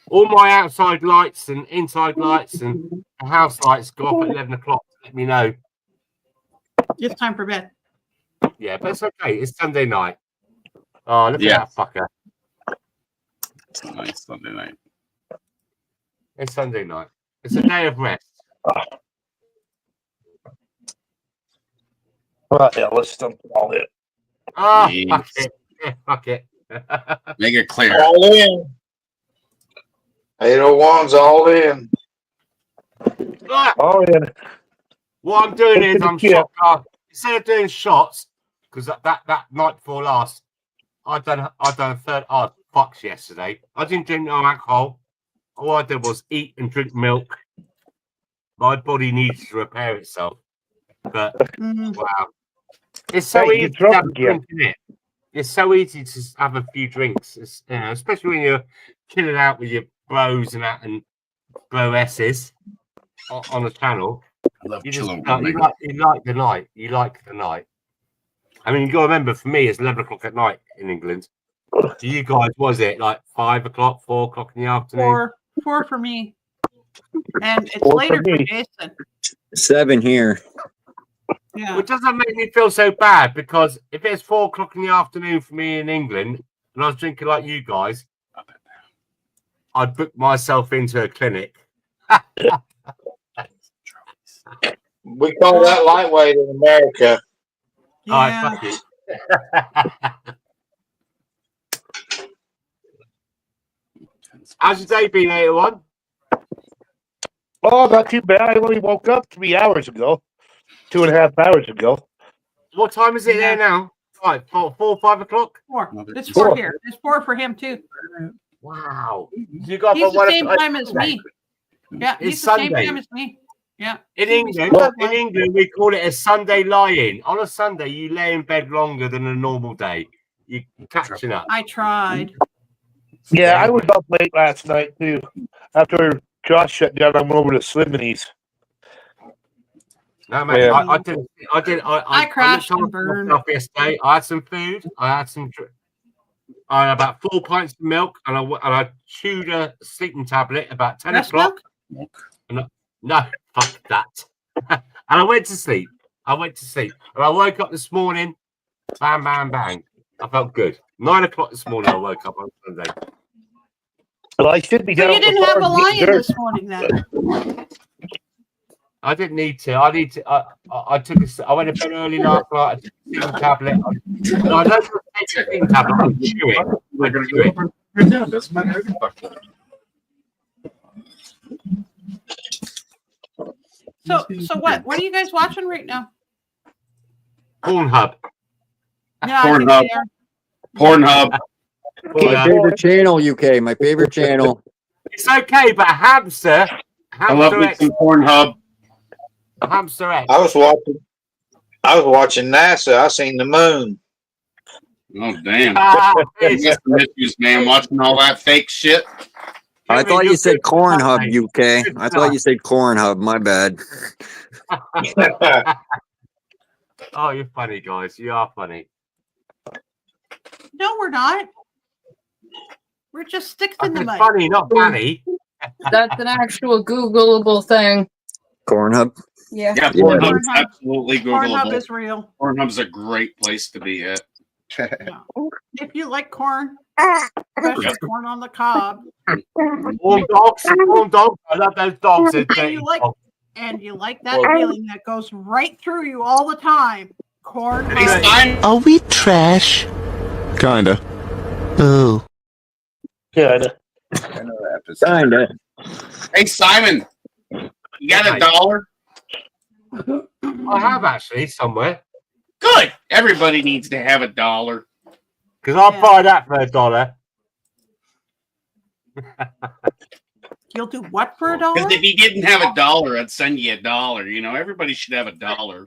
All my outside lights and inside lights and house lights go off at 11 o'clock to let me know. It's time for bed. Yeah, but it's okay. It's Sunday night. Oh, look Yeah. at that fucker. It's a nice Sunday night. It's Sunday night. It's a day of rest. Well, yeah, let's dump it all in. Ah, Jeez. fuck it. Yeah, fuck it. Make it clear. All in. 801's all in. Ah, Oh, yeah. what I'm doing is Open I'm the kit. instead of doing shots, because that night before last, I done a third hard fucks yesterday. I didn't drink no alcohol. All I did was eat and drink milk. My body needs to repair itself. But wow, it's so Hey, you easy to drunk have a again. drink, isn't it? It's so easy to have a few drinks, especially when you're chilling out with your bros and that and bro-esses on the channel. I love You just chilling you like the night. You like the night. I mean, you got to remember, for me, it's 11 o'clock at night in England. To you guys, was it like 5 o'clock, 4 o'clock in the afternoon? Four for me. And it's Four for later for me. Jason. 7 here. Yeah. Which doesn't make me feel so bad, because if it's 4 o'clock in the afternoon for me in England and I was drinking like you guys, I'd book myself into a clinic. We call that lightweight in America. All right, fuck it. How's your day been, 801? Oh, not too bad. I only woke up 3 hours ago. 2.5 hours ago. What time is it there now? 5 o'clock? 4. It's Four. 4 here. It's 4 for him too. Wow. You got He's the one same time as me. Yeah, It's he's the same Sunday. time as me. Yeah. In See, we England, still have life. we call it a Sunday lie-in. On a Sunday, you lay in bed longer than a normal day. You're catching up. I tried. Yeah, I was up late last night too. After Josh shut down, I went over to Slimini's. No, man, Yeah. I crashed and looked burned. after myself yesterday. I had some food. I had some. I had about 4 pints of milk, and I chewed a sleeping tablet about 10 Breast o'clock. No, fuck that. And I went to sleep. And I woke up this morning. Bang, bang, bang. I felt good. 9 o'clock this morning. I woke up on Sunday. Well, I should be So down you at the didn't have a farm getting lion dirt. this morning then? I didn't need to. I need to. I took a. I went to bed early last night. I took a sleeping tablet. I don't take a sleeping tablet. I chew it. I chew it. So what? What are you guys watching right now? Pornhub. Yeah, I think Pornhub. they are. Pornhub. My favorite channel, UK. My favorite channel. It's okay, but Hamster I love me X, some Pornhub. Hamster X. I was watching NASA. I seen the moon. Oh damn! It's Got some issues, man. Watching all that fake shit. I thought you said Cornhub, UK. I thought you said Cornhub. My bad. Oh, you're funny, guys. You are funny. No, we're not. We're just sticks in the It's mud. funny, not funny. That's an actual Googleable thing. Cornhub. Yeah. Yeah, Yeah. Pornhub's absolutely Pornhub Googleable. is real. Pornhub's a great place to be at. If you like corn, especially corn on the cob, Warm dogs. Warm dogs. I love those dogs. They're and dirty you like dogs. that feeling that goes right through you all the time. Corn. on- Are we trash? Kinda. Oh. Good. Kinda. Hey, Simon, you got $1? I have actually somewhere. Good. Everybody needs to have $1. Because I'll buy that for $1. You'll do what for Because $1? if you didn't have $1, I'd send you $1. You know, everybody should have $1.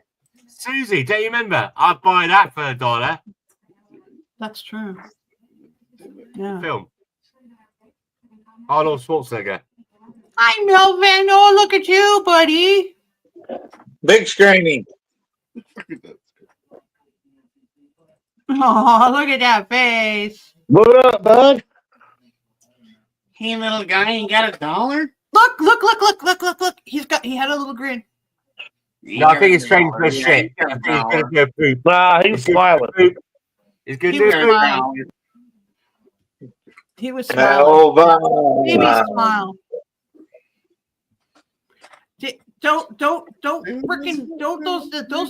Susie, don't you remember? I'd buy that for $1. That's true. Yeah. Film. Arnold Schwarzenegger. Hi, Melvin. Oh, look at you, buddy. Big screening. Oh, look at that face. What up, bud? Hey, little guy, you got $1? Look. He had a little grin. No, I think he's trained for shit. I think he's going to go poop. Nah, he's smiling. He's going He to was do poop. smiling. He was smiling. Baby smile. Don't those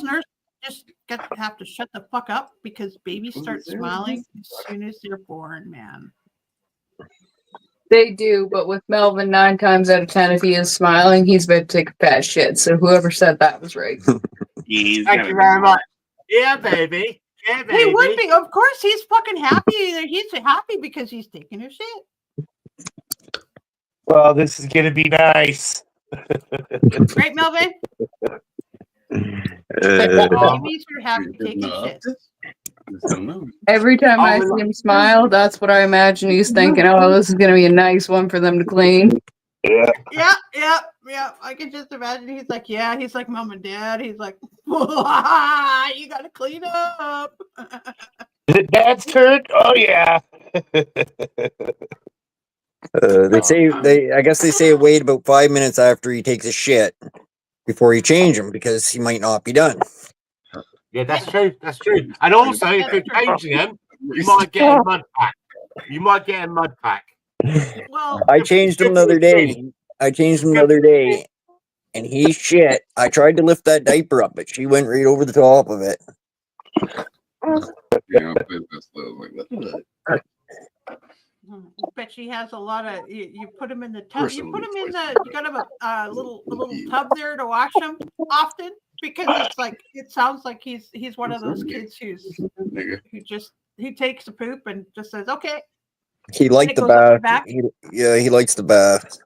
nurses just have to shut the fuck up because babies start smiling as soon as they're born, man. They do, but with Melvin, 9 times out of 10, if he is smiling, he's about to take a fat shit. So whoever said that was right. Thank you very much. Yeah, baby. Yeah, baby. He would be. Of course, he's fucking happy. He's happy because he's taking a shit. Well, this is gonna be nice. Right, Melvin? Babies are happy taking shit. Every time I see him smile, that's what I imagine he's thinking. Oh, this is going to be a nice one for them to clean. Yeah. Yeah. I can just imagine. He's like, yeah. He's like, Mom and Dad. He's like, you got to clean up. Is it Dad's turn? Oh yeah. I guess they say wait about 5 minutes after he takes a shit before you change him because he might not be done. Yeah, that's true. That's true. And also, if you're changing them, you might get a mud pack. You might get a mud pack. Well, I changed him the other day. And he shit. I tried to lift that diaper up, but she went right over the top of it. Bet she has a lot of. You put him in the tub. You put him in the. You got to have a little tub there to wash him often because it's like it sounds like he's one of those kids who takes a poop and just says okay. He liked the bath. He likes the bath.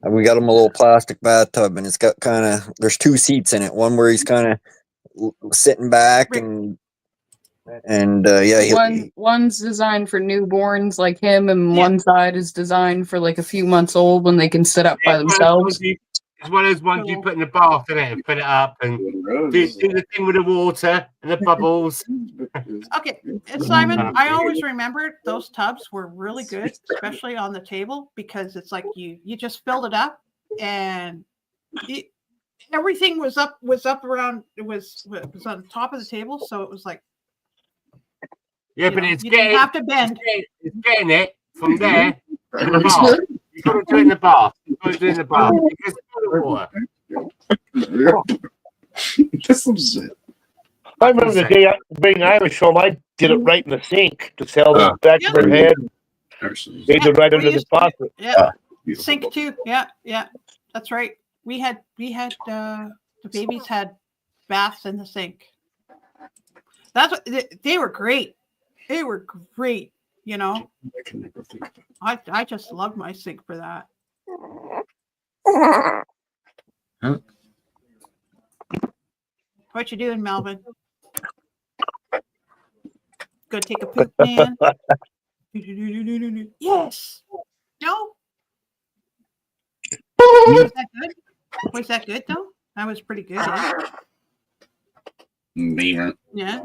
And we got him a little plastic bathtub, and it's got there's 2 seats in it. One where he's kind of sitting back and one's designed for newborns like him, and one side is designed for like a few months old when they can sit up by themselves. It's one of those ones you put in the bath in it and put it up and do the thing with the water and the bubbles. Okay, and Simon, I always remembered those tubs were really good, especially on the table, because it's like you just filled it up and everything was up around. It was on top of the table, so it was like. Yeah, but you didn't have to bend. It's getting it from there in the bath. You got to do it in the bath. You got to do it in the bath. Because I remember the day being Irish home, I did it right in the sink. Just held the back of her head. They did right under the faucet. Yeah, sink too. Yeah, that's right. We had the babies had baths in the sink. That's what they were great. They were great, you know. I just love my sink for that. What you doing, Melvin? Go take a poop, man. Yes. No. Was that good? Was that good though? That was pretty good. Yeah. Yeah.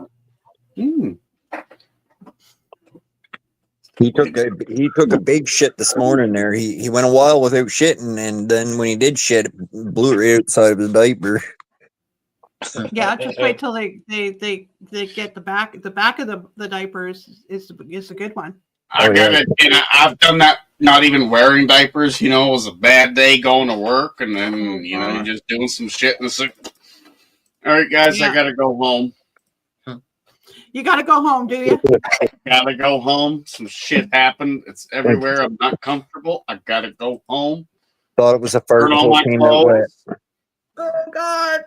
He took a big shit this morning there. He went a while without shitting, and then when he did shit, it blew right outside of his diaper. Yeah, just wait till they get the back of the diapers is a good one. I gotta, and I've done that. Not even wearing diapers. You know, it was a bad day going to work, and then you're just doing some shit, and it's like, all right, guys, I gotta go home. You gotta go home, do you? Gotta go home. Some shit happened. It's everywhere. I'm not comfortable. I gotta go home. Thought it was a fart Turn on until my it came out wet. clothes. Oh God!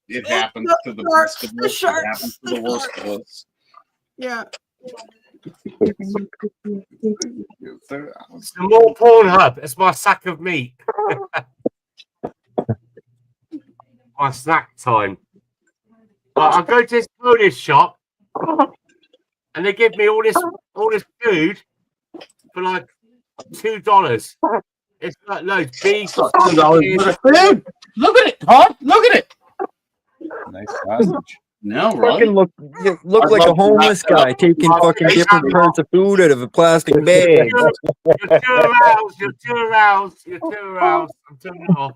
It happens to the best of us. It happens to the worst of us. Yeah. Some more Pornhub. It's my sack of meat. My snack time. I go to this produce shop, and they give me all this food for like $2. It's like loads beef. $2 Look at it, Todd. Look at it. Nice sausage. No, Fucking right? look like a homeless guy taking fucking different parts of food out of a plastic bag. You're too aroused. I'm turning it off.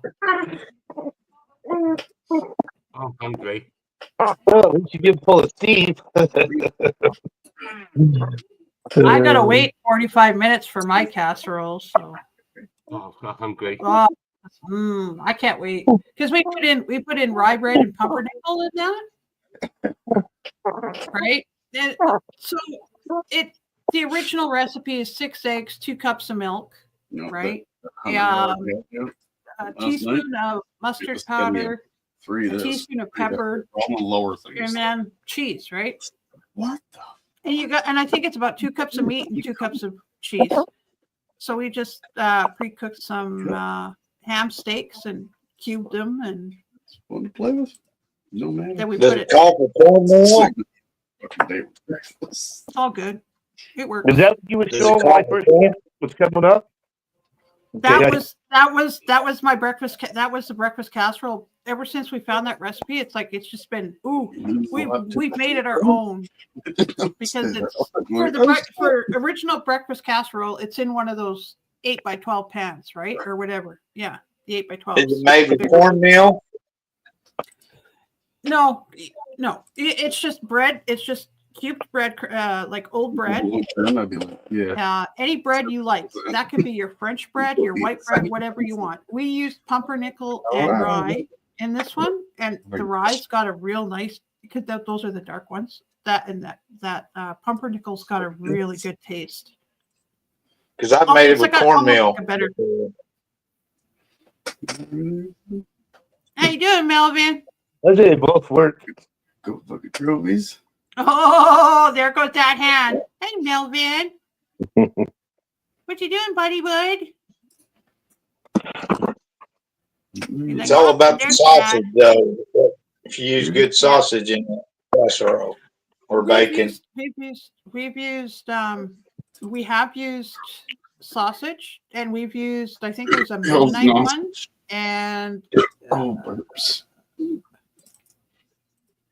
I'm hungry. Oh, we should get full of Steve. I gotta wait 45 minutes for my casserole, so Oh, I'm hungry. I can't wait because we put in rye bread and pumpernickel in that, right? And so the original recipe is 6 eggs, 2 cups of milk, right? A teaspoon of mustard powder, a teaspoon of pepper, lower things, and then cheese, right? What the? And I think it's about 2 cups of meat and 2 cups of cheese. So we just pre-cooked some ham steaks and cubed them, and fun to play with. No matter. Then we Does put it it. call for cornmeal? It's all good. It works. Is that what you were showing when I first came? What's coming up? That was my breakfast. That was the breakfast casserole. Ever since we found that recipe, it's like it's just been we've made it our own because it's for original breakfast casserole. It's in one of those 8x12 pans, right, or whatever. Yeah, the 8x12. Is it made with cornmeal? No. It's just bread. It's just cubed bread, like old bread. Yeah. Any bread you like. That could be your French bread, your white bread, whatever you want. We used pumpernickel and rye in this one, and the rye's got a real nice because those are the dark ones. That pumpernickel's got a really good taste. Because I've made it with cornmeal. How you doing, Melvin? They both work. Go look at Grovies. Oh, there goes that hand. Hey, Melvin. What you doing, buddy bud? It's all about the sausage, though. If you use good sausage in it, casserole or bacon. We have used sausage, and we've used, I think there's a midnight one, and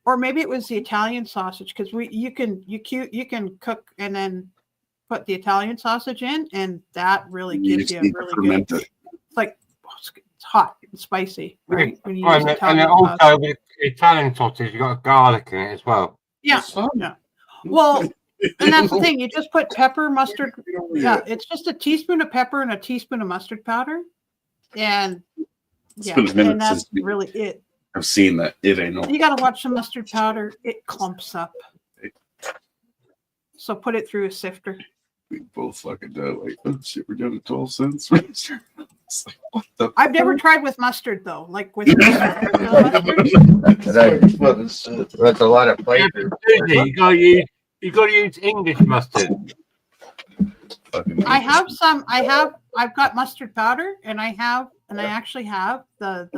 or maybe it was the Italian sausage because you can cook and then put the Italian sausage in, and that really gives you a really good. It's like it's hot and spicy, right? When you use Italian also sausage. with Italian sausage, you got garlic in it as well. Yeah. Well, and that's the thing. You just put pepper, mustard. Yeah, it's just a teaspoon of pepper and a teaspoon of mustard powder, and and that's really it. I've seen that. It ain't no. You got to watch the mustard powder. It clumps up. So put it through a sifter. We both fucking do. Like, oh shit, we're doing 12 cents. It's like, what the? I've never tried with mustard though. Like with mustard. That's a lot of flavor. You got to use English mustard. I have some. I've got mustard powder, and I actually have the.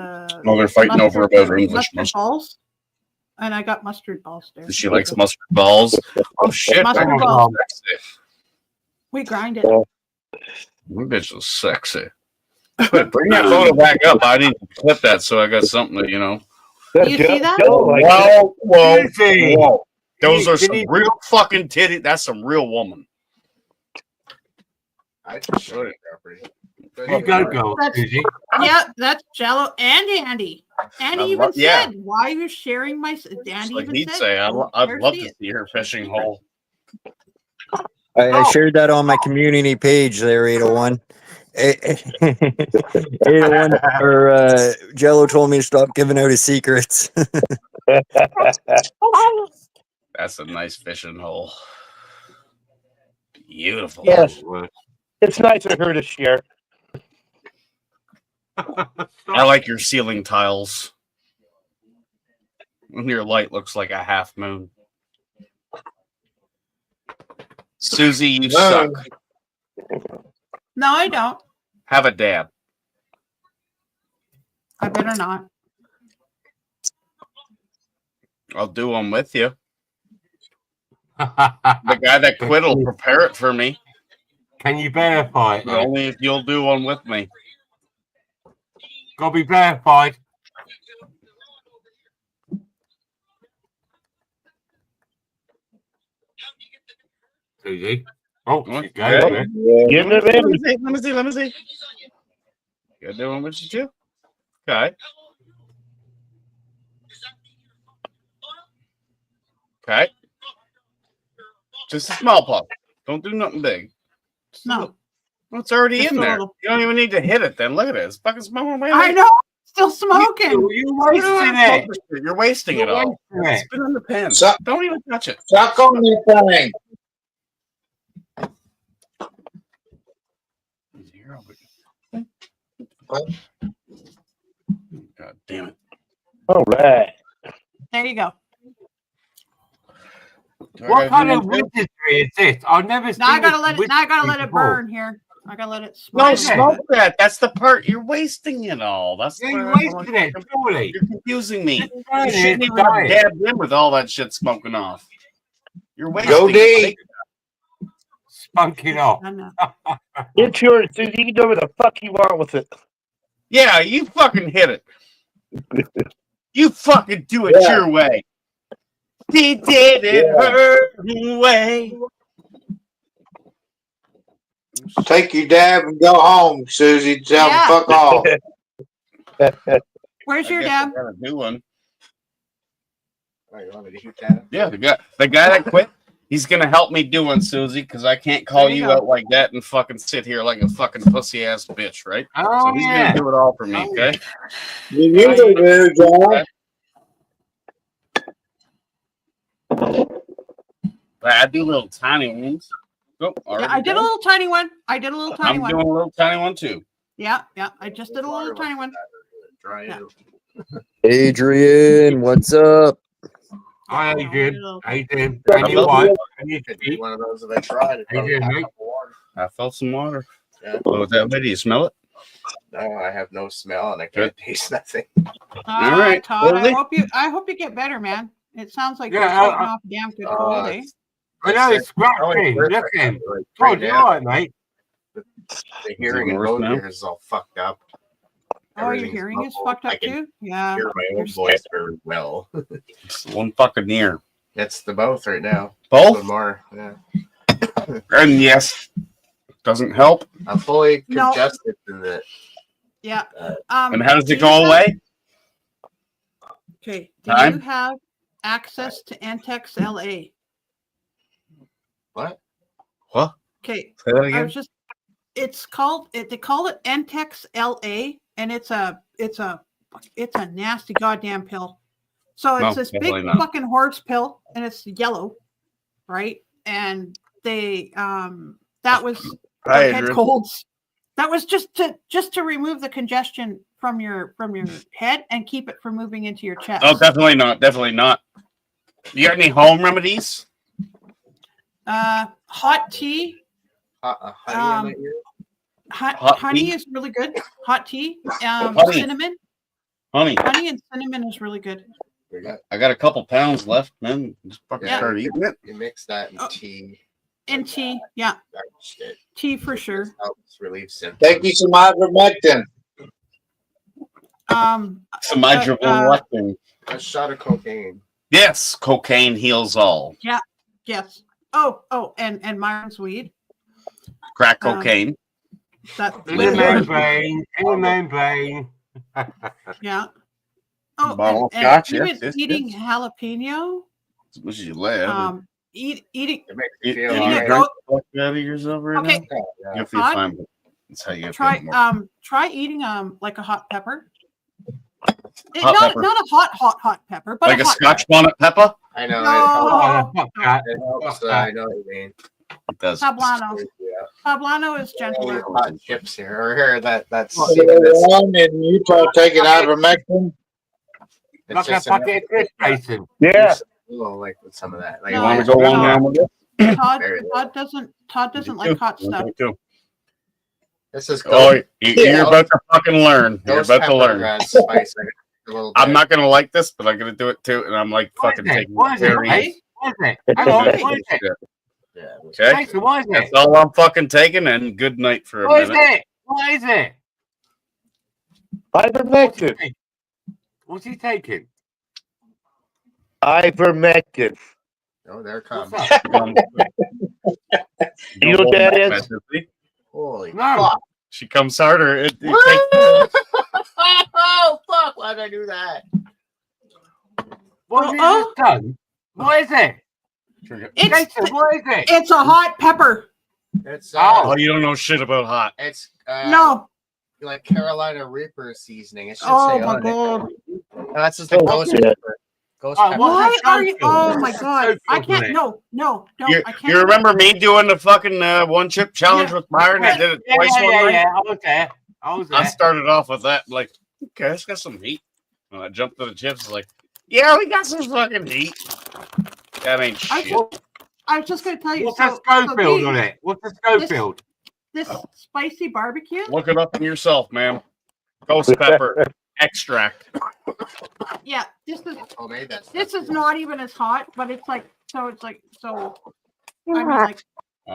Oh, they're fighting over about English mustard balls, and I got mustard balls there. She likes mustard balls. Oh shit! Mustard balls. We grind it. That bitch is sexy. But bring that photo back up. I need to clip that so I got something to, You see that? Whoa. Those are some real fucking titty. That's some real woman. I can show you property. You go, girl, That's- Susie. Yeah, that's Jello and Andy. Andy I even love- yeah. said, "Why are you sharing my?" Andy Like even he'd said, say, "Don't I'd share love to it." see her fishing hole. I shared that on my community page there, 801. 801 or Jello told me to stop giving out his secrets. That's a nice fishing hole. Beautiful. Yes. It's nice of her to share. I like your ceiling tiles. Your light looks like a half moon. Susie, you suck. No, I don't. Have a dab. I better not. I'll do one with you. The guy that quit will prepare it for me. Can you verify it? But only if you'll do one with me. Gotta be verified. Susie. Oh, she's going. Okay. Getting it ready. Let me see. You do one with you too? Okay. Okay. Just a small puff. Don't do nothing big. No. Well, it's already Just in a there. little. You don't even need to hit it then. Look at it. It's fucking smoking away. I know. Still smoking. You wasting it. You're wasting it all. wasting it. Spit on the pen. Suck, Don't even touch it. suck on that thing. God damn it. All right. There you go. Do I What gotta kind do of one too? wizardry is this? I've never seen Now I gotta this let it. wizardry Now I gotta let it before. burn here. I gotta let it smoke. No, a little smoke bit. that. That's the part. You're wasting it all. That's Yeah, what you're wasting it, surely. You're confusing me. You Burn shouldn't it, even have diet. dabbed in with all that shit smoking off. You're wasting Go it. D. Spunk it off. I know. It's yours, Susie. You can do whatever the fuck you want with it. Yeah, you fucking hit it. You fucking do it Yeah. your way. He did it her way. Take your dab and go home, Susie. Tell Yeah. them fuck off. Where's I your guess dab? I gotta do one. Oh, you want me to heat that up? Yeah, the guy that quit, he's gonna help me do one, Susie, because I can't call There you you go. out like that and fucking sit here like a fucking pussy ass bitch, right? Oh, So he's yeah. gonna do it all for me, okay? You usually do, John. But I do little tiny ones. Oh, Yeah, already I did a done. little tiny one. I did a little tiny I'm one. doing a little tiny one too. Yeah, yeah. I just did a little tiny one. Dry Yeah. it. Adrian, what's up? Hi, Yeah, Adrian. a little- How you doing? I And your love wife? And your Could be feet? one of those that I tried. It How you probably doing, had a mate? cup of water. I felt some water. Yeah. Oh, is that way? Do you smell it? No, I have no smell and I can't taste nothing. All right, Todd. Lily. I hope you get better, man. It sounds like Yeah, you're I- fighting off a damn good cold, eh? I know it's scratching. Look at him. Oh, you all right, mate? The hearing in worse both now? ears is all fucked up. Oh, your Everything's hearing is muffled. fucked I up can too. Yeah. hear my You're own voice very well. It's one fucking ear. That's the both right now. Both? One more. Yeah. And yes, doesn't help. I'm fully No. congested in the. Yeah. And how does do it you go have- away? Okay. Do Time? you have access to Entex LA? What? What? Okay. Say that I again. was just. It's called. They call it Entex LA, and it's a nasty goddamn pill. So it's No, this definitely big not. fucking horse pill, and it's yellow, right? And they that was for Hi, head Adrian. colds. That was just to remove the congestion from your head and keep it from moving into your chest. Oh, definitely not. Definitely not. You got any home remedies? Hot tea. Honey in my ear? Hot Honey tea? is really good. Hot tea. Honey. Cinnamon. Honey, Honey and cinnamon is really good. I got a couple pounds left, man. Just fucking Yeah. start eating it. You mix that in Oh. tea. And tea, yeah, That shit tea for sure. helps relieve symptoms. Take you some ivermectin. Some but, ibuprofen. A shot of cocaine. Yes, cocaine heals all. yes. Oh, and Myron's weed. Crack Um, cocaine. That In the membrane. In the membrane. yeah. Oh, Bottle of and scotch, even yes, yes, eating yes. jalapeno. As much as you live. Eating. It makes me You feel eating you a alright. drink goat. the fuck out of yourself right Okay. now? Yeah. You'll feel Todd, fine, but that's how you try feel more. eating like a hot pepper. Hot pepper. Not a hot pepper, but Like a a hot Scotch pepper. bonnet pepper? I know. No, Fuck that. It helps. Fuck that. I know what you mean. It does. Poblano. Yeah. Poblano is gentler. Hot chips here. Or here, that's So I'm in Utah taking ivermectin. it's Like a just bucket of fish, Jason. Yeah. a little like with some of that. Like, You No, want to go on no. down with this? Todd doesn't like hot stuff. Me too. this is Oh, goat, you're about to fucking learn. You're ghost about to pepper, learn. spice. Like a little bit. I'm not gonna like this, but I'm gonna do it too, and I'm like What fucking is it? taking What is it? very. Hey, what is it? Hang on, what is it? Yeah. Okay, Jason, what is that's it? all I'm fucking taking, and good night for a What is minute. it? What is it? Ivermectin. What's he taking? Ivermectin. Oh, there it comes. What's up? You know what that is? Holy No. fuck. She comes harder. It Oh fuck! Why did I do that? What have you just done? What is it? It's Jason, what is it? it's a hot pepper. It's oh, you don't know shit about hot. it's No. like Carolina Reaper seasoning. It should Oh say my on god. it. No, that's just the ghost yeah. pepper. Ghost Oh, pepper. what? Why are you? Soap Oh filter. my god! Soap I filter can't. it. No. You, I can't. you remember me doing the fucking one chip challenge Yeah. with Myron? I did it Yeah, twice one night. I was there. I was there. I started off with that, like, okay, it's got some heat. When I jumped to the chips, like, yeah, we got some fucking heat. That ain't shit. I was just gonna tell you. What's the Schofield on it? What's the Schofield? This spicy barbecue. Look it up in yourself, ma'am. Ghost pepper extract. Yeah, this is Homemade that stuff. this is not even as hot, but it's like so. It's like so. I mean, like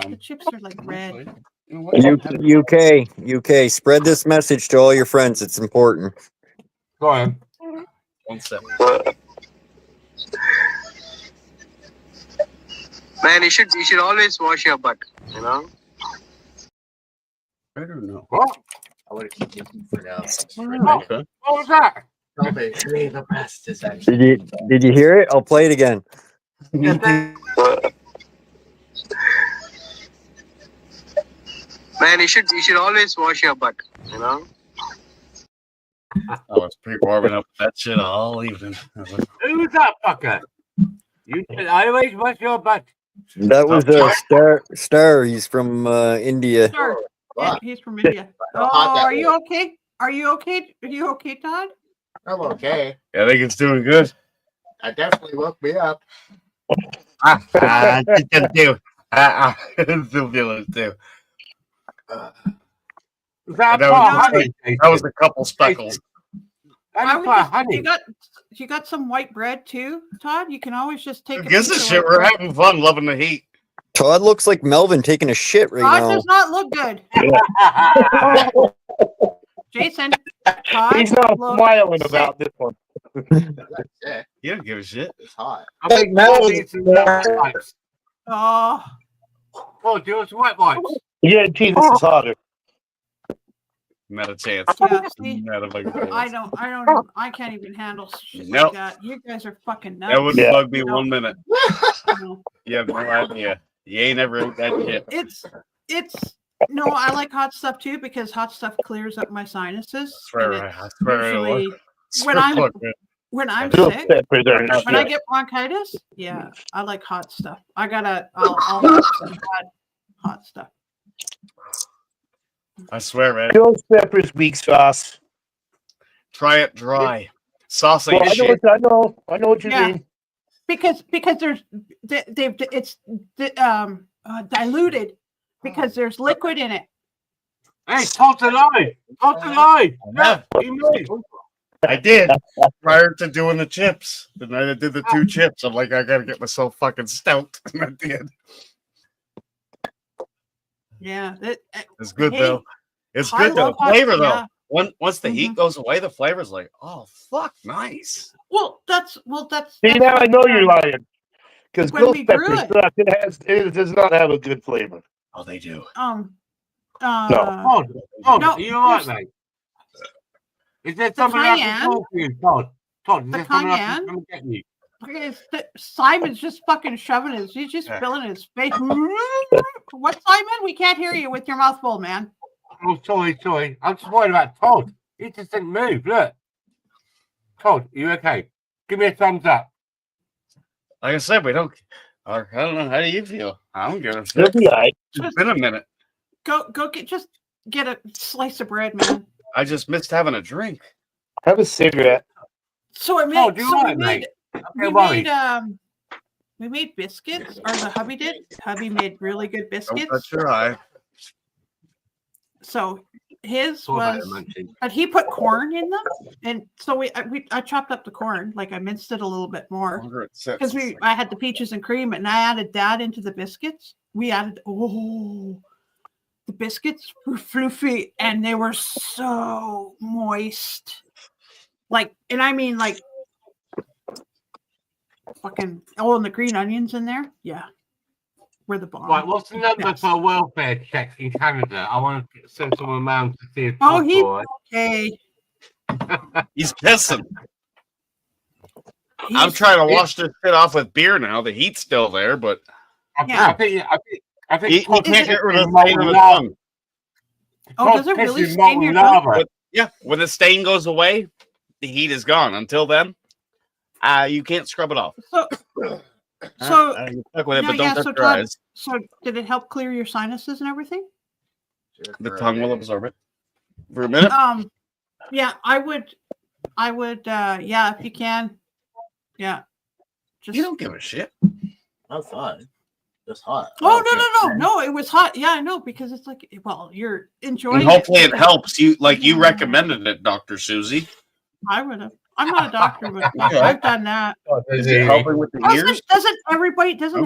the chips are like red. UK, spread this message to all your friends. It's important. Go on. 1 second. Man, you should always wash your butt. You know. I don't know. What? I would have kept looking for now. Okay. What was that? Tell me, really the best is actually. Did you hear it? I'll play it again. Man, you should always wash your butt. You know. I was pre-warming up that shit all evening. I was like, Who's that fucker? You I always watch your butt. That was Star. He's from India. Sure. Yeah, he's from India. Oh, are you okay? Are you okay? Are you okay, Todd? I'm okay. yeah, I think it's doing good. I definitely woke me up. It's still do. Still feeling it too. Is that That part was, honey? that was a couple speckles. I would part just, honey. you got some white bread too, Todd. You can always just take. Who gives a piece of shit? white We're bread. having fun, loving the heat. Todd looks like Melvin taking a shit right Todd now. does not look good. Jason, Todd He's not looks smiling sick. about this one. That's it. You don't give a shit. It's hot. I'm wipes. Oh, Oh, do us white wipes. Yeah, Jesus is hotter. Not a chance. yeah. See, Not a fucking chance. I can't even handle shit Nope. like that. You guys are fucking nuts. That wouldn't Yeah. bug me 1 minute. No. You have no idea. You ain't ever ate that shit. It's no, I like hot stuff too because hot stuff clears up my sinuses. Swear and I it swear it usually- would. when Swear I'm fuck it. when I'm Little sick, peppers are the when I shit. get bronchitis, yeah, I like hot stuff. I'll have some hot stuff. I swear, man. Ghost pepper's weak sauce. Try it dry. Sauce ain't Well, shit. I know what you Yeah. mean. Because there's it's diluted because there's liquid in it. Hey, Todd's alive. Todd's alive. Yeah, he moved. I did prior to doing the chips. The night I did the 2 chips, I'm like, I gotta get myself fucking stoked. And I did. Yeah, It's good hey, though. It's I good though. love hot- Flavor though. yeah. Once the heat goes away, the flavor's like, oh fuck, nice. Well, that's See, now I know you're lying. Because When ghost we brew pepper it. sucks. It does not have a good flavor. Oh, they do. Todd, no, are you alright, there's- mate? Is there somebody I can cayenne- talk to you, Todd? Todd, is the there somebody I cayenne- can come and get you? Simon's just fucking shoving he's just filling his face. What, Simon? We can't hear you with your mouth full, man. Oh, sorry. I'm just worried about Todd. He just didn't move. Look. Todd, are you okay? Give me a thumbs up. Like I said, we don't. I don't know. How do you feel? I don't give a You'll shit. be all right. It's been a minute. Go get a slice of bread, man. I just missed having a drink. Have a cigarette. So I made. Oh, do you so like, we mate? made. Okay, We worry. made we made biscuits, or the hubby did. Hubby made really good Don't biscuits. touch your eye. So his Sorry about was, the munching. but he put corn in them, and so I chopped up the corn, like I minced it a little bit more because I had the peaches and cream, and I added that into the biscuits. We added the biscuits were fluffy, and they were so moist, like, and I mean like fucking and the green onions in there, yeah, were the bomb. Right, what's the number Yes. for a welfare check in Canada? I want to send someone around to see if Oh, Todd's he's all right. okay. He's pissing. I'm trying to wash this shit off with beer now. The heat's still there, but Yeah. I think he Todd can't pisses get rid of in the stain on molten his lava. tongue. Oh, Todd does it really pisses in stain molten your tongue? lava. But yeah, when the stain goes away, the heat is gone. Until then, you can't scrub it off. So You're stuck with it, no, but don't yeah, touch so your Todd, eyes. so did it help clear your sinuses and everything? The tongue will absorb it for a minute. Yeah, I would, yeah, if you can, yeah. Just, You don't give a shit. I'm fine. It's hot. Oh no, it was hot. Yeah, I know, because it's like, well, you're enjoying And hopefully it because- helps you. Like you recommended it, Dr. Susie. I would have. I'm not a doctor, but I've done that. Is it helping with the ears? Doesn't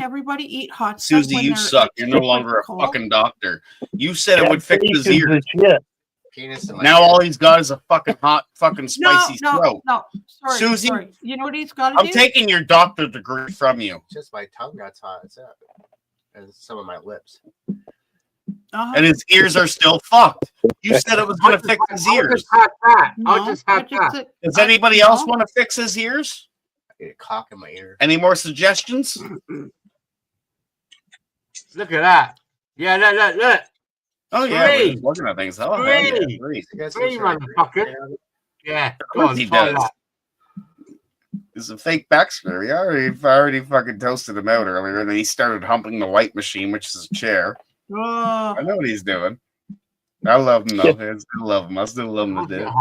everybody eat hot stuff? Susie, when you they're suck. You're no longer a cold? fucking doctor. You said it would fix his Pieces ears. of shit. Penis in my Now all he's got is a fucking hot, fucking spicy throat. No. Sorry, Susie, sorry. You know what he's got to I'm do? taking your doctor degree from you. Just my tongue got hot. That's it. And some of my lips. And his ears are still fucked. You said it was going to fix his ears. Does anybody else want to fix his ears? I get a cock in my ear. Any more suggestions? Look at that. Yeah, look. Oh, yeah. We're Three. just looking at things. Oh, Three. yeah, Three, motherfucker. Yeah. Of Go course on, he try does. that. It's a fake backstory. I already fucking toasted him out earlier, and then he started humping the white machine, which is a chair. Oh. I know what he's doing. I love him though. I still love him. I still love him to death.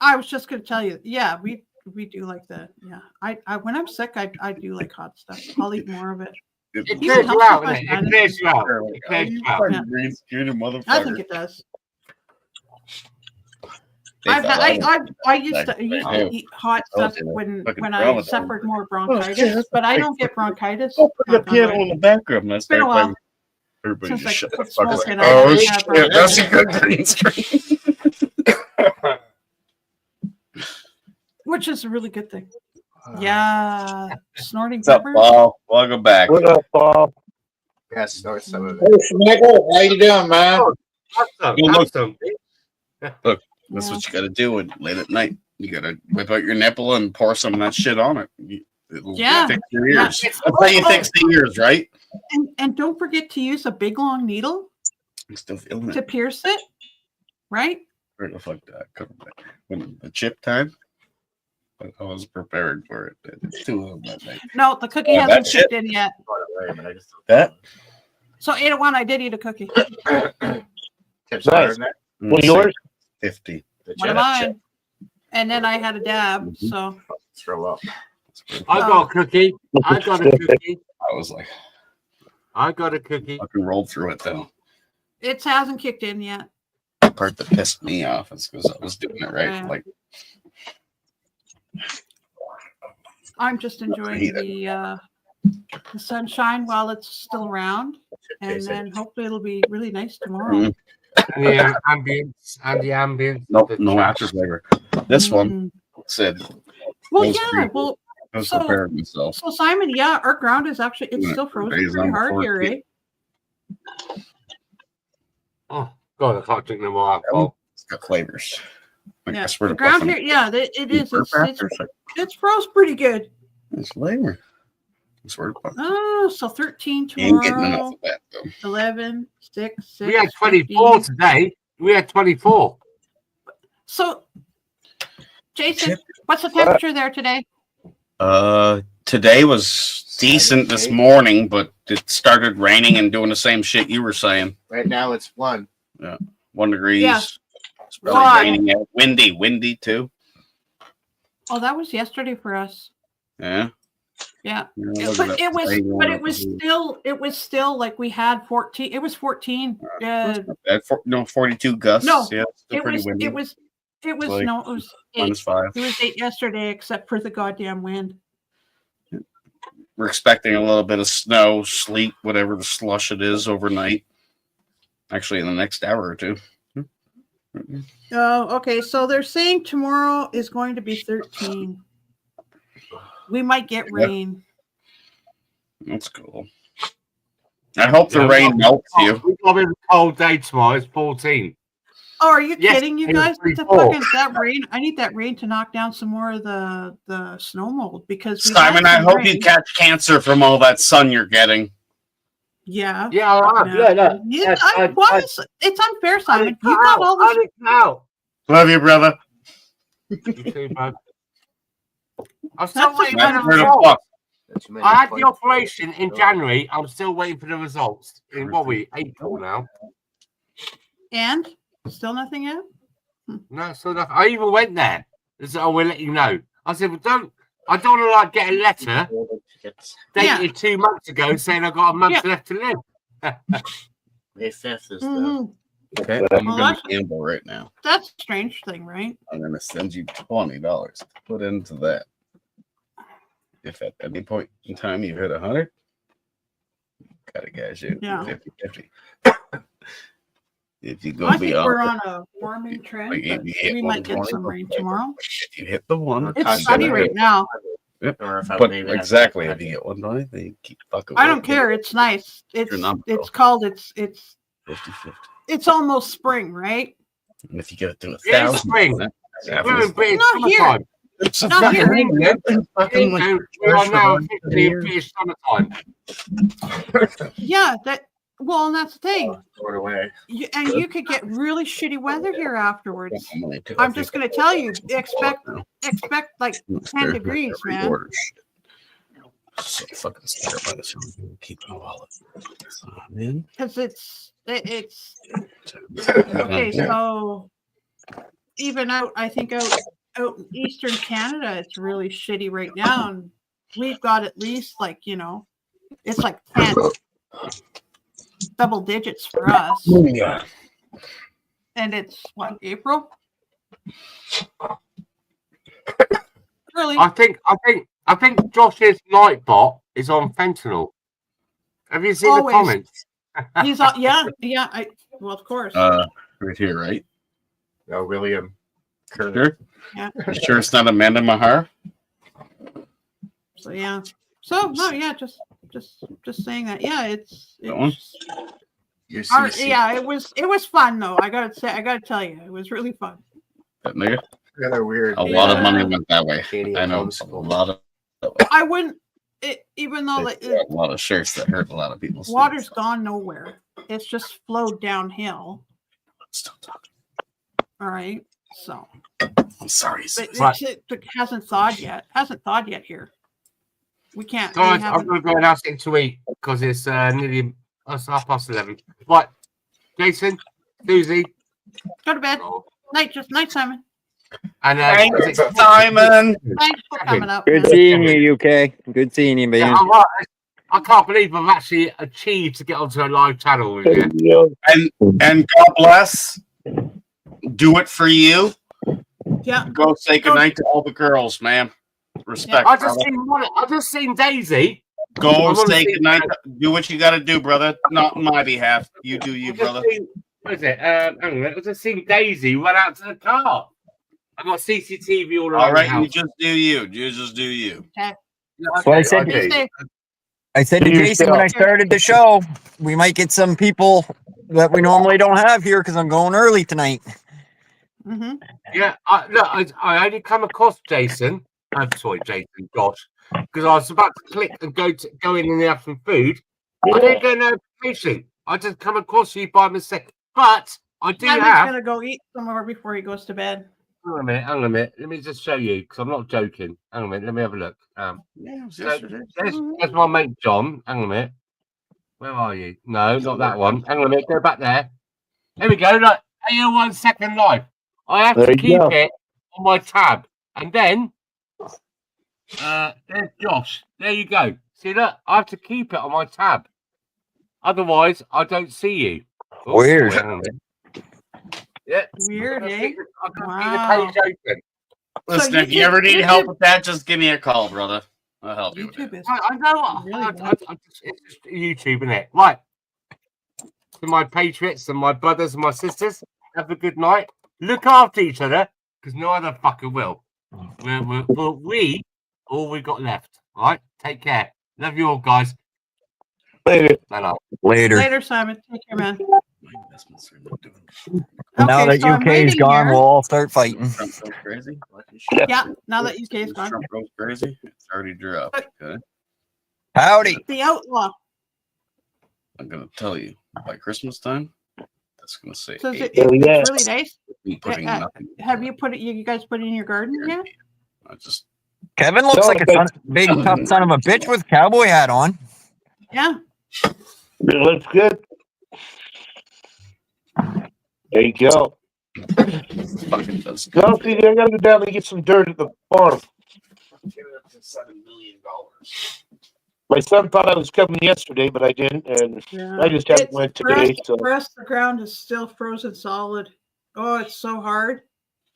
I was just going to tell you. Yeah, we do like that. Yeah, I when I'm sick, I do like hot stuff. I'll eat more of it. It Even clears you helps out, with my innit? It sinuses. clears you out. It clears you out. Yeah. Green screen motherfucker. I think it does. They I thought used to Hey, eat hot I was stuff in a when fucking I drama suffered more shit, bronchitis, that's but I big don't get bronchitis. Go put the knock on piano wood. in the background. And I It's been a start while. playing. Everybody Since just I shut the quit fuck up. smoking, I Oh haven't had shit, that's a bronchitis. good green screen. Which is a really good thing. Yeah, snorting What's up, peppers. Paul? Welcome back. What up, Bob? Yeah, snort some of it. Hey, Schmigel, how you doing, man? Look, that's what you got to do late at night. You got to whip out your nipple and pour some of that shit on it. It'll Yeah. fix your Yeah. ears. That's how you fix the ears, right? And don't forget to use a big long needle I'm still feeling to it. pierce it. Right? Where the fuck did I come back? When the chip time? I was prepared for it. It's 2 of them that night. No, the cookie Yeah, hasn't that shit. kicked in yet. That? So 8:01, I did eat a cookie. Tips Nice. hard, One of yours? 50. One of mine. And then I had a dab. So Throw up. I got a cookie. I got a cookie. I was like, I got a cookie. fucking rolled through it though. it hasn't kicked in yet. The part that pissed me off is because I was doing it right. Yeah. Like, I'm just enjoying the sunshine while it's still around, and then hopefully it'll be really nice tomorrow. Mm. And the ambience. nope, the no trash. after flavor. This one said, Well, Those yeah. three. Well, I was So- preparing myself. so Simon, yeah, our ground is actually it's Yeah, still frozen days pretty on hard before here, it eh? Oh God, I can't drink no more alcohol. It's got flavors. Like, I Yeah, swear the to ground fucking- here, yeah, it is. burp after, It's it's like, it's froze pretty good. it's flavor. I swear to fuck. Oh, so 13 You ain't getting enough tomorrow, of that though. 11, 6, We had 6, 24 15. today. We had 24. So, Jason, what's the temperature there today? Today was decent this morning, but it started raining and doing the same shit you were saying. Right now it's 1. Yeah, 1 degree. Yeah. It's probably One. raining out. Windy too. Oh, that was yesterday for us. Yeah. Yeah. Yeah, look But at it was that. but it was still like we had 14. It was 14. At 42 gusts. No, Yeah, still it pretty was windy. it was Like, no, it was 8. -5. It was 8 yesterday, except for the goddamn wind. We're expecting a little bit of snow, sleet, whatever the slush it is overnight. Actually, in the next hour or two. Oh, okay. So they're saying tomorrow is going to be 13. We might get rain. That's cool. I hope the rain melts you. We've got a cold day tomorrow. It's 14. Oh, are you Yes, kidding, you it was guys? The 34. fucking that rain! I need that rain to knock down some more of the snow mold because we had Simon, I some hope rain. you catch cancer from all that sun you're getting. Yeah. Yeah, all right. Yeah, no. Yes, It's unfair, Simon. You got all this. Now. Love you, brother. You too, bud. I'm still That's waiting just for the Where the results. fuck? I had the operation in January. I'm still waiting for the results. In what week? April now. And still nothing yet. No, still nothing. I even went there. They said, "Oh, we'll let you know." I said, "Well, I don't want to like get a letter dated 2 months ago saying I've got a month left to live." May 5th is Mhm. Okay, Well, I'm going that's- to gamble right now. That's a strange thing, right? I'm going to send you $20 to put into that. If at any point in time you hit 100, gotta cash it. Yeah. 50-50. If you go I think beyond, we're on a warming trend, like, if but you hit we might get 120, some rain tomorrow. if you hit the one, It's sunny right now. Yep. Or if I But maybe exactly, if you get 120, then you keep fucking. I don't care. It's nice. It's Your number, it's called it's 50-50. it's almost spring, right? And if you get it to It is 1,000, spring. that's We're in British Not here. summertime. it's a Not fucking here. England. It's fucking like We are now first officially in year. British summertime. Yeah, that well, and that's the thing. throw it away. And you could get really shitty weather here afterwards. Money, too. I'm just gonna tell you, expect like 10 degrees, man. So fucking scared by this. Keep my wallet. So, man. Because it's okay. So even I think out in Eastern Canada, it's really shitty right now, and we've got at least like it's like 10 double digits for us. Yeah. And it's what, April? Really? I think Josh's Nightbot is on fentanyl. Have you seen Always. the comments? He's on, yeah. Well, of course. Right here, right? No, William. Sure. Yeah. You sure it's not Amanda Mahar? So yeah. So no, yeah, just saying that. Yeah, it's That one? yeah, it was fun though. I gotta tell you, it was really fun. That nigga? Yeah, they're weird. A lot of money went that way. Katie I know. homeschool. A lot of I wouldn't even though like, a lot of shirts that hurt a lot of people's water's gone nowhere. It's just flowed downhill. Still talking. All right. So I'm sorry. but it hasn't thawed yet. Hasn't thawed yet here. We can't. we Guys, I'm haven't- going to go and ask it to eat because it's nearly 11:30. Right, Jason, Susie, Go to bed. Night, Simon. and Thanks, Simon. Thanks for coming up. Good man. seeing you, UK. Good seeing you, Yeah, man. I'm right. I can't believe I've actually achieved to get onto a live channel with you. And God bless. Do it for you. Yeah. Go say goodnight to all the girls, man. Respect. I just brother. seen Daisy. Go I wanna say see- goodnight. Do what you got to do, brother. Not on my behalf. You do you, I've just brother. seen- what is it? Hang on, I've just seen Daisy run out to the car. I got CCTV all around All right, the house. you just do you. You just do you. Okay. Well, I said- Just stay- I said to You Jason still- when I started the show, we might get some people that we normally don't have here because I'm going early tonight. Mm-hmm. Yeah, I only come across Jason. I'm sorry, Jason, Josh, because I was about to click and go in and have some food. I didn't get a notification. I just come across you by mistake. But I do Simon's have. gonna go eat somewhere before he goes to bed. Hang on a minute. Let me just show you because I'm not joking. Hang on a minute. Let me have a look. So there's my mate John. Hang on a minute. Where are you? No, not that one. Hang on a minute. Go back there. There we go. Look, 1 second live. I have to keep it on my tab, and then there's Josh. There you go. See that? I have to keep it on my tab. Otherwise, I don't see you. Oh, Weird. Yeah. Weird, eh? Wow. Listen, So if you ever need help with that, just give me a call, brother. I'll help you with it. I know. It's just YouTube, isn't it? Right. To my patriots and my brothers and my sisters, have a good night. Look after each other, because no other fucker will. We all we got left. All right? Take care. Love you all, guys. Later. Later, Simon. Take care, man. Now that so I'm UK's waiting gone, here. we'll all start fighting. Trump goes crazy. Yeah, now that UK's gone. Trump goes crazy. It's already dropped. Okay. Howdy. The outlaw. I'm gonna tell you by Christmas time. That's gonna say. So it's eight. really nice. Be putting nothing. Have you put it? You guys put it in your garden yet? I just. Kevin looks like a big tough son of a bitch with cowboy hat on. Yeah. It looks good. There you go. Fucking does. Go, see, I gotta go down and get some dirt at the farm. $7 million. My son thought I was coming yesterday, but I didn't, and I just haven't went today. For us, the ground is still frozen solid. Oh, it's so hard.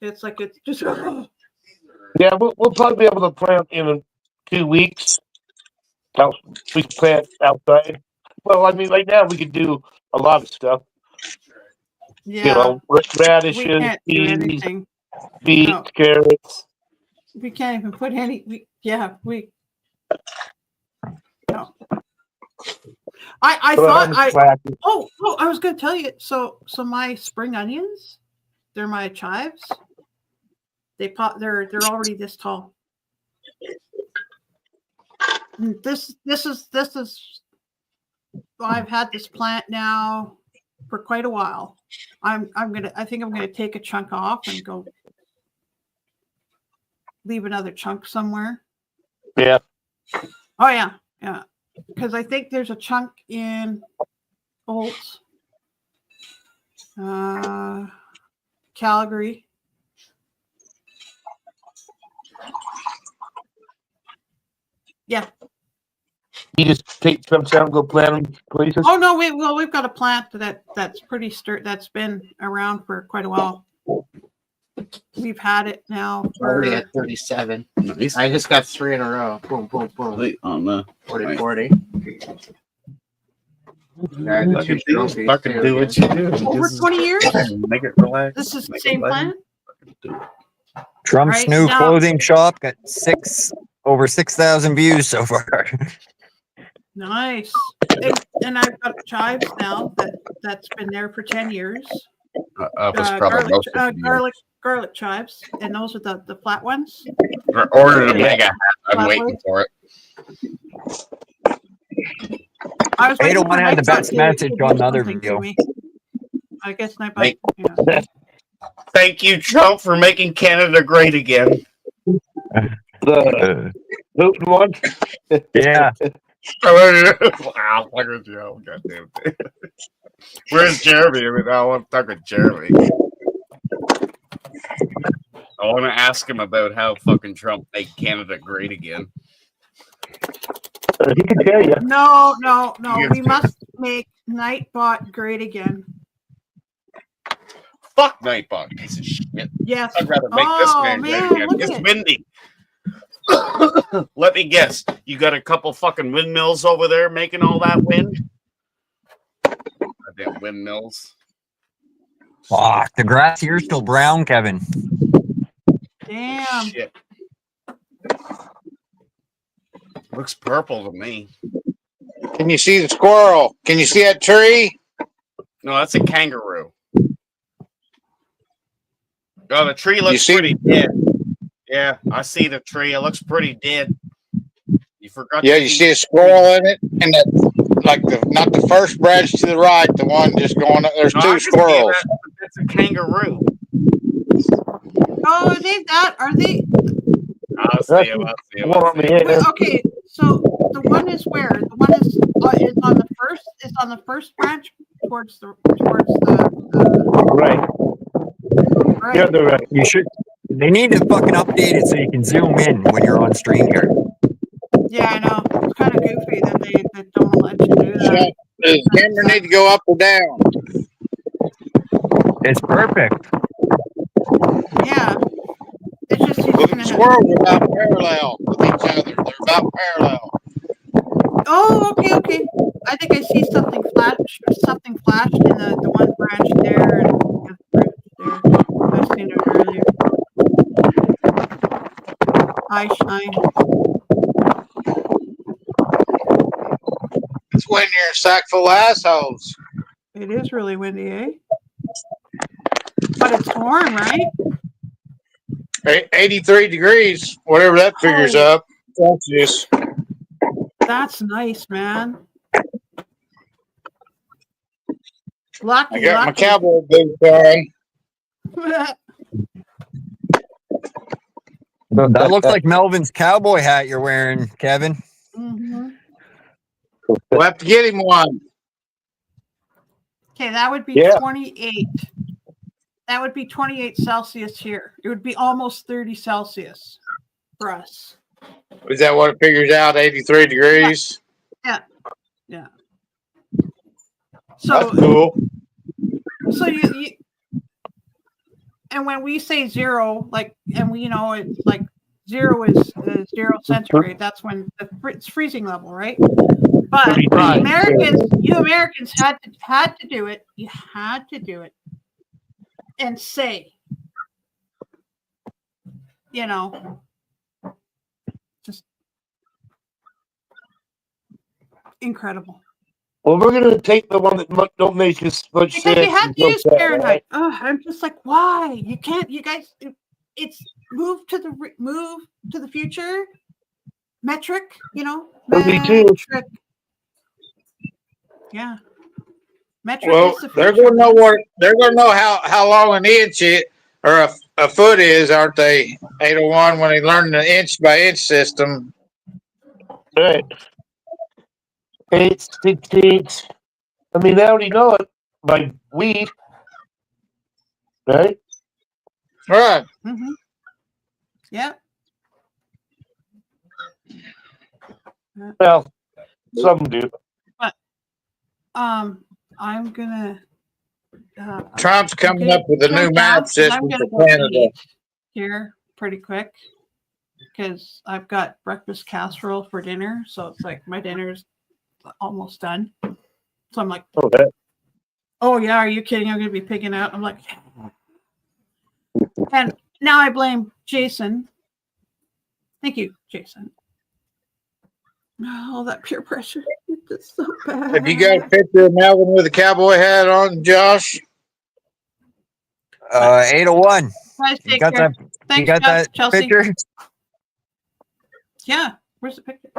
It's like it's just. Yeah, we'll probably be able to plant in 2 weeks. We can plant outside. Well, I mean, right now we could do a lot of stuff. Yeah. You know, radishes, We can't do peas, anything. beets, No. carrots. We can't even put any. No. I thought I was going to tell you. So my spring onions, they're my chives. They're already this tall. This is I've had this plant now for quite a while. I think I'm gonna take a chunk off and go leave another chunk somewhere. Yeah. Oh yeah. Because I think there's a chunk in Olds, Calgary. Yeah. You just take some out and go plant them places? Oh no, we've got a plant that's pretty that's been around for quite a while. We've had it now Already for at 37. Nice. I just got 3 in a row. Boom, boom, boom. On the 40, 40. Fucking do what you do. over 20 years. Make it relax. This is the same plant. Trump's Right new now- clothing shop got over 6,000 views so far. Nice. And I've got chives now that's been there for 10 years. Garlic chives, and those are the flat ones. Ordered a mega hat. I'm waiting for it. I was Ada waiting one for had the Nightbot best to message do on the other something video. for me. I guess Nightbot. Yeah. Thank you, Trump, for making Canada great again. The Putin one? Yeah. Wow, fucking Joe. Goddamn. Where's Jeremy? I mean, I want to talk with Jeremy. I want to ask him about how fucking Trump made Canada great again. He can tell you. No. We must make Nightbot great again. Fuck Nightbot, piece of shit. Yes. I'd rather make this man great again. look It's at it. windy. Let me guess. You got a couple fucking windmills over there making all that wind? Goddamn windmills. Fuck, the grass here's still brown, Kevin. Damn. Shit. Looks purple to me. Can you see the squirrel? Can you see that tree? No, that's a kangaroo. Oh, the tree looks see- pretty dead. Yeah, I see the tree. It looks pretty dead. You forgot. Yeah, to you feed see a squirrel in it, and that like not the first branch to the right, the one just going. There's No, I two can see squirrels. that. That's a kangaroo. Oh, are they that? Are they? I'll see him. I'll see him. I'll see him. Wait, okay, so the one is where? The one is on the first. Is on the first branch towards the Right. right. Yeah, they're right. You should. They need to fucking update it so you can zoom in when you're on StreamYard. Yeah, I know. It's kind of goofy that they don't let you do So, that. does the camera need to go up or down? It's perfect. Yeah. It's just he's Well, gonna the squirrels are about parallel with each other. They're about parallel. Oh, okay. I think I see something flashed in the one branch there and the branch there. I've seen it earlier. Hi, Shine. It's when you're a sack full of assholes. It is really windy, eh? But it's warm, right? 83 degrees, whatever that figures Oh. up. Celsius. That's nice, man. Lucky, I got my lucky. cowboy boots on. That looks like Melvin's cowboy hat you're wearing, Kevin. Mhm. We'll have to get him one. Okay, that would be Yeah. 28. That would be 28 Celsius here. It would be almost 30 Celsius for us. Is that what it figures out? 83 degrees? Yeah. Yeah. So That's cool. So you and when we say zero, like, and we it's like zero is 0 centigrade. That's when it's freezing level, right? But you Americans had to do it. You had to do it and say, just incredible. Well, we're gonna take the one that don't make us much Because sense. you have and to go use back, Fahrenheit. right? Oh, I'm just like, why? You can't. You guys, it's move to the future. Metric, Me too. metric. Yeah, metric Well, is the they're future. going to know they're going to know how long an inch or a foot is, aren't they? 801 when they learn the inch by inch system. Right. 8, 16. I mean, they already know it by weed. Right? Right. Mm-hmm. Yep. Well, some do. But I'm gonna. Trump's coming up with a new jump map out 'cause system I'm gonna for go Canada. eat here pretty quick because I've got breakfast casserole for dinner, so it's like my dinner's almost done. So I'm like, Oh, that. oh yeah, are you kidding? I'm gonna be picking out. I'm like, and now I blame Jason. Thank you, Jason. Oh, that peer pressure. It's just so bad. Have you got a picture of Melvin with a cowboy hat on, Josh? 801. Guys, You take got care. that? You Thanks, got that Chelsea. picture? Yeah, where's the picture?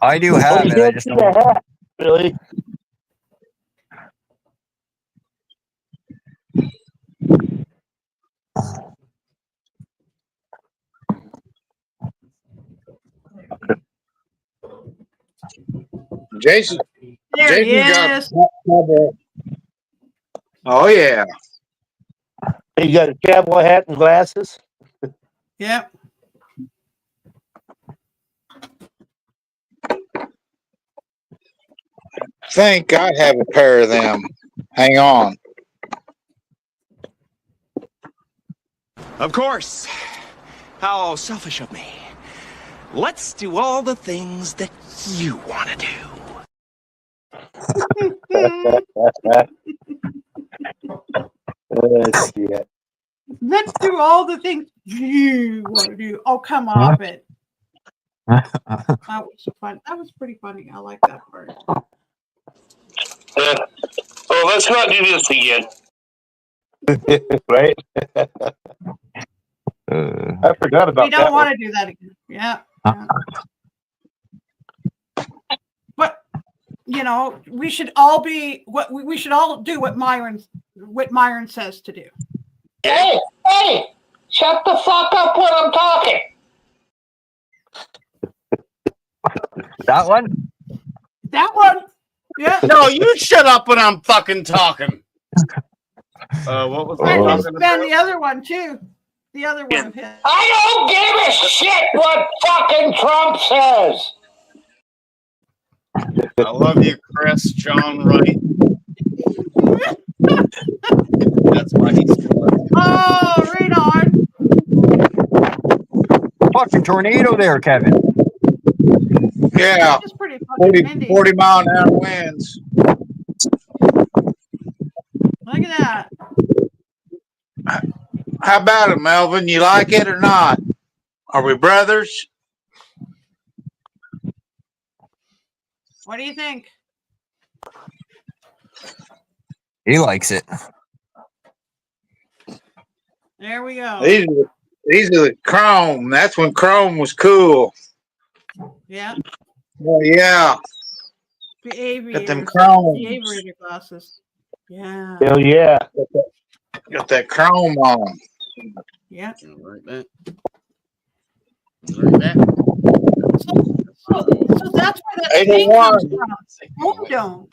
I do have it. I just don't. Hat, really. Jason. There he Jason got is. cowboy. Oh yeah. You got a cowboy hat and glasses. Yep. Think I have a pair of them. Hang on. Of course. How selfish of me. Let's do all the things that you want to do. Yeah. Let's do all the things you want to do. Oh, come off it. That was fun. That was pretty funny. I like that part. Oh, let's not do this again. Right? I forgot about We don't that want one. to do that again. Yeah. But you know, we should all be what we should all do what Myron says to do. Hey, shut the fuck up when I'm talking. That one? That one. Yeah. No, you shut up when I'm fucking talking. What was I And talking Ben, about? the other one too. The other one of his. I don't give a shit what fucking Trump says. I love you, Chris. John Wright. That's why he's. Oh, right on. Fucking tornado there, Kevin. Yeah. It's pretty fucking windy. 40 mile an hour winds. Look at that. How about it, Melvin? You like it or not? Are we brothers? What do you think? He likes it. There we go. These are the Chrome. That's when Chrome was cool. Yeah. Oh, yeah. The aviator. Got them Chrome. The aviator glasses. Yeah. Hell yeah. Got that Chrome on. Yeah. Like that. Like that. So that's where that thing 801. comes from. Home dome.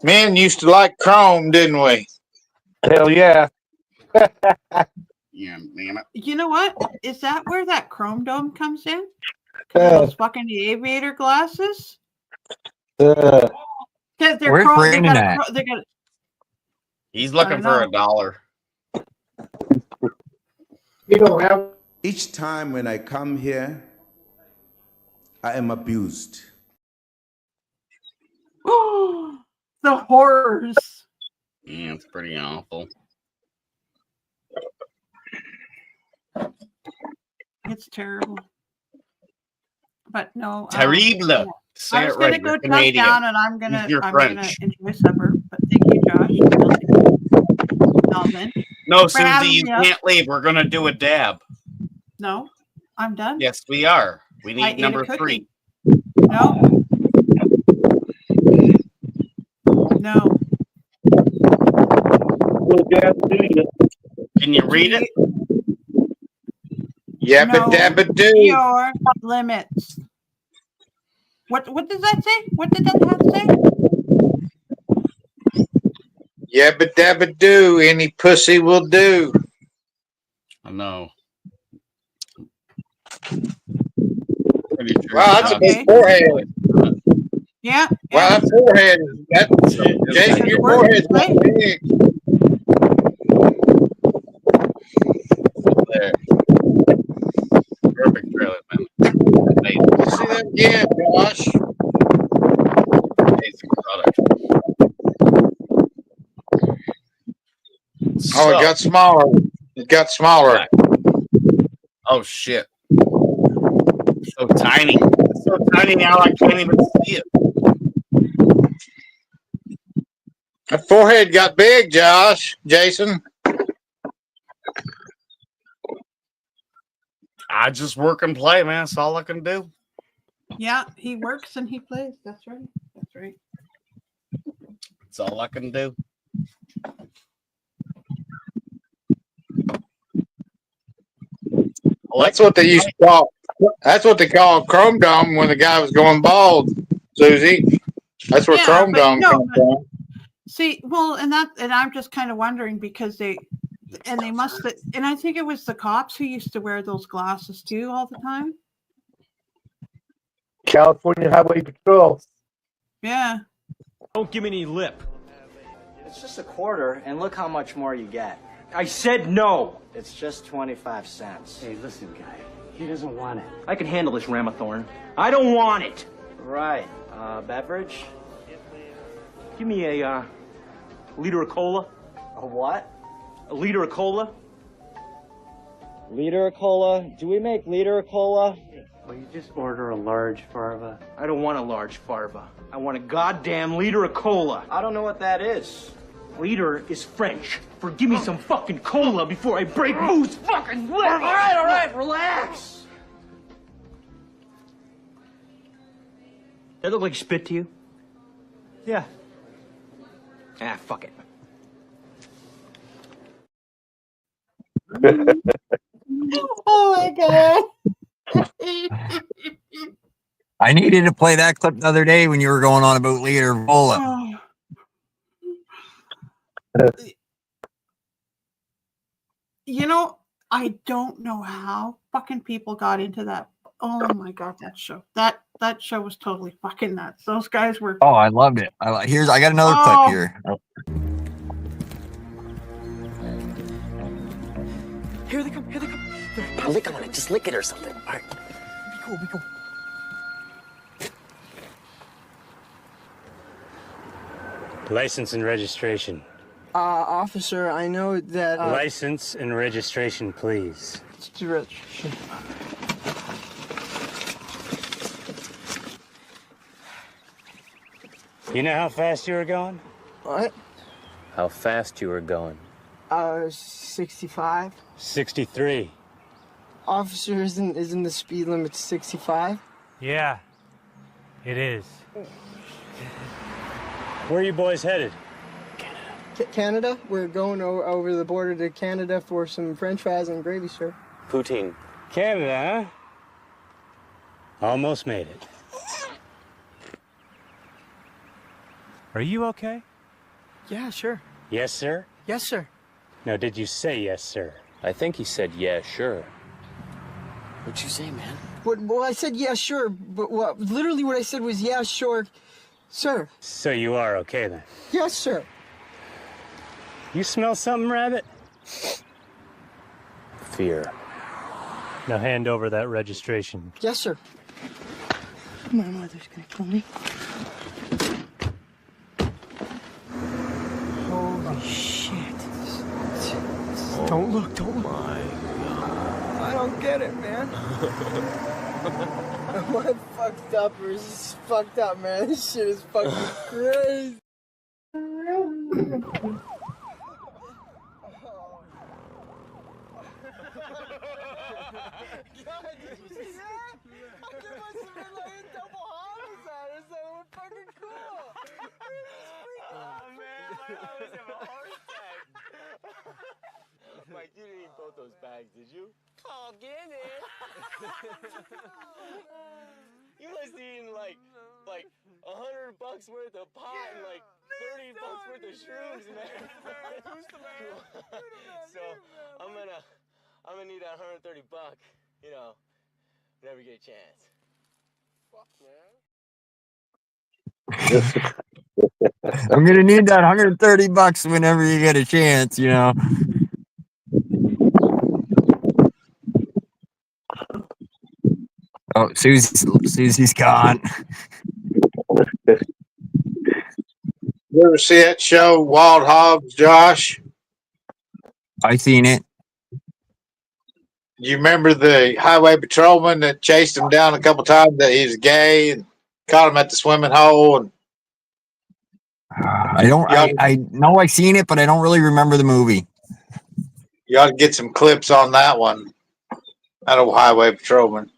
Men used to like Chrome, didn't we? Hell yeah. Yeah, man. You know what? Is that where that chrome dome comes in? Those fucking the aviator glasses? Because they're Where's chrome. Brandon at? They got He's looking for $1. You don't have. Each time when I come here, I am abused. the horrors. Yeah, it's pretty awful. It's terrible. But no. Terrible. Say I it was gonna right. go You're tuck Canadian. down and I'm gonna You're French. enjoy supper. But thank you, Josh. Melvin. No, for having Susie, you me up. can't leave. We're gonna do a dab. No, I'm done. Yes, we are. We I need ate a number cookie. 3. No. No. Can you read it? Yabba No. dabba do. Your limits. What does that say? What did that have to say? Yabba dabba do. Any pussy will do. I know. Wow, that's a big forehead. Yeah. Wow, that forehead. Jason, your forehead's not big. There. Perfect trailer, man. Amazing. See that again, Josh. Amazing product. Oh, it got smaller. It got smaller. Oh shit. So tiny. It's so tiny now I can't even see it. That forehead got big, Josh. Jason. I just work and play, man. That's all I can do. Yeah, he works and he plays. That's right. That's right. That's all I can do. That's what they used to call. That's what they called Chrome Dome when the guy was going bald, Susie. That's where Yeah, Chrome but Dome no, comes from. See, well, and I'm just kind of wondering because they must, and I think it was the cops who used to wear those glasses too all the time. California Highway Patrol. Yeah. Don't give me any lip. It's just a quarter, and look how much more you get. I said no. It's just 25 cents. Hey, listen, guy. He doesn't want it. I can handle this Ramathorn. I don't want it. Right. Beverage? Give me a liter of cola. A what? A liter of cola. Liter of cola? Do we make liter of cola? Well, you just order a large farva. I don't want a large farva. I want a goddamn liter of cola. I don't know what that is. Liter is French for give me some fucking cola before I break Moo's fucking leg. All right, relax. That look like spit to you? Yeah. Ah, fuck it. Oh my god. I needed to play that clip the other day when you were going on about Liter Vola. You know, I don't know how fucking people got into that. Oh my god, that show. That show was totally fucking nuts. Those guys were. Oh, I loved it. I got another clip here. Here they come. Lick on it. Just lick it or something. All right. Be cool. License and registration. Officer, I know that. License and registration, please. Registration. You know how fast you were going? What? How fast you were going? 65. 63. Officer, isn't the speed limit 65? Yeah, it is. Where are you boys headed? Canada? We're going over the border to Canada for some French fries and gravy, sir. Poutine. Canada, huh? Almost made it. Are you okay? Yeah, sure. Yes, sir? Yes, sir. No, did you say yes, sir? I think he said yeah, sure. What'd you say, man? Well, I said yeah, sure, but literally what I said was yeah, sure, sir. So you are okay then? Yes, sir. You smell something, Rabbit? Fear. Now hand over that registration. Yes, sir. My mother's gonna kill me. Holy shit. Don't look. My God. I don't get it, man. Am I fucked up or is this fucked up, man? This shit is fucking crazy. Mike, you didn't eat both those bags, did you? Oh, get it! You must have eaten like $100 worth of pot and like $30 worth of shrooms, man. So I'm gonna need that $130, you know, whenever you get a chance. Fuck, man. I'm gonna need that $130 whenever you get a chance, you know. Oh, Susie's gone. You ever see that show, Wild Hogs, Josh? I seen it. You remember the highway patrolman that chased him down a couple times that he was gay and caught him at the swimming hole? And I know I seen it, but I don't really remember the movie. you ought to get some clips on that one. That old highway patrolman.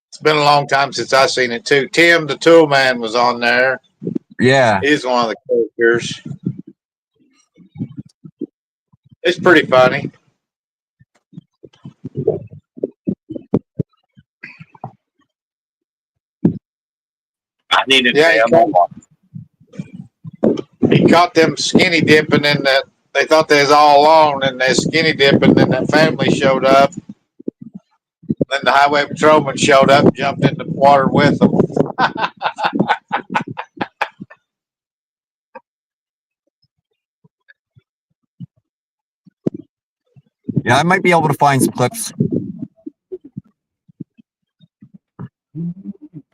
It's been a long time since I've seen it too. Tim the Tool Man was on there. Yeah. He's one of the characters. It's pretty funny. I needed he caught them skinny dipping in that. They thought they was all alone and they're skinny dipping, and that family showed up. Then the highway patrolman showed up and jumped in the water with them. Yeah, I might be able to find some clips.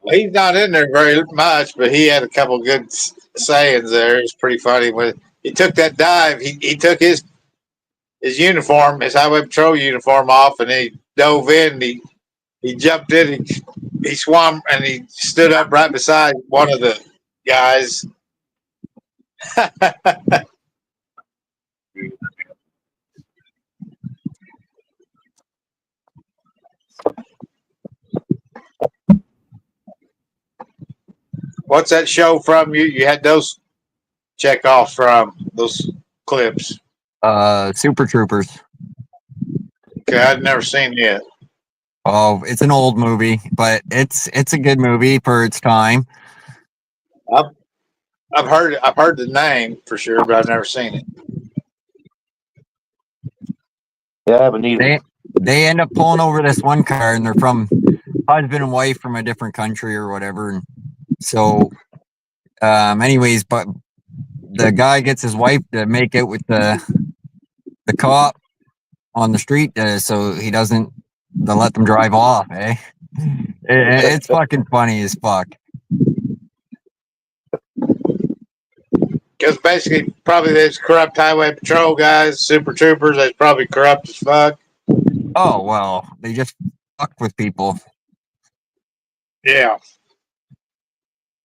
He's not in there very much, but he had a couple good sayings there. It's pretty funny when he took that dive. He took his his uniform, his highway patrol uniform off, and he dove in. He jumped in. He swam and he stood up right beside one of the guys. What's that show from? You had those check-offs from those clips. Super Troopers. Okay, I've never seen it yet. Oh, it's an old movie, but it's a good movie for its time. I've heard the name for sure, but I've never seen it. Yeah, I haven't either. They end up pulling over this one car, and they're from husband and wife from a different country or whatever. And so, anyways, but the guy gets his wife to make it with the cop on the street, so he doesn't let them drive off. It's fucking funny as fuck. Because basically, probably those corrupt highway patrol guys, super troopers, they're probably corrupt as fuck. Oh, well, they just fuck with people. Yeah.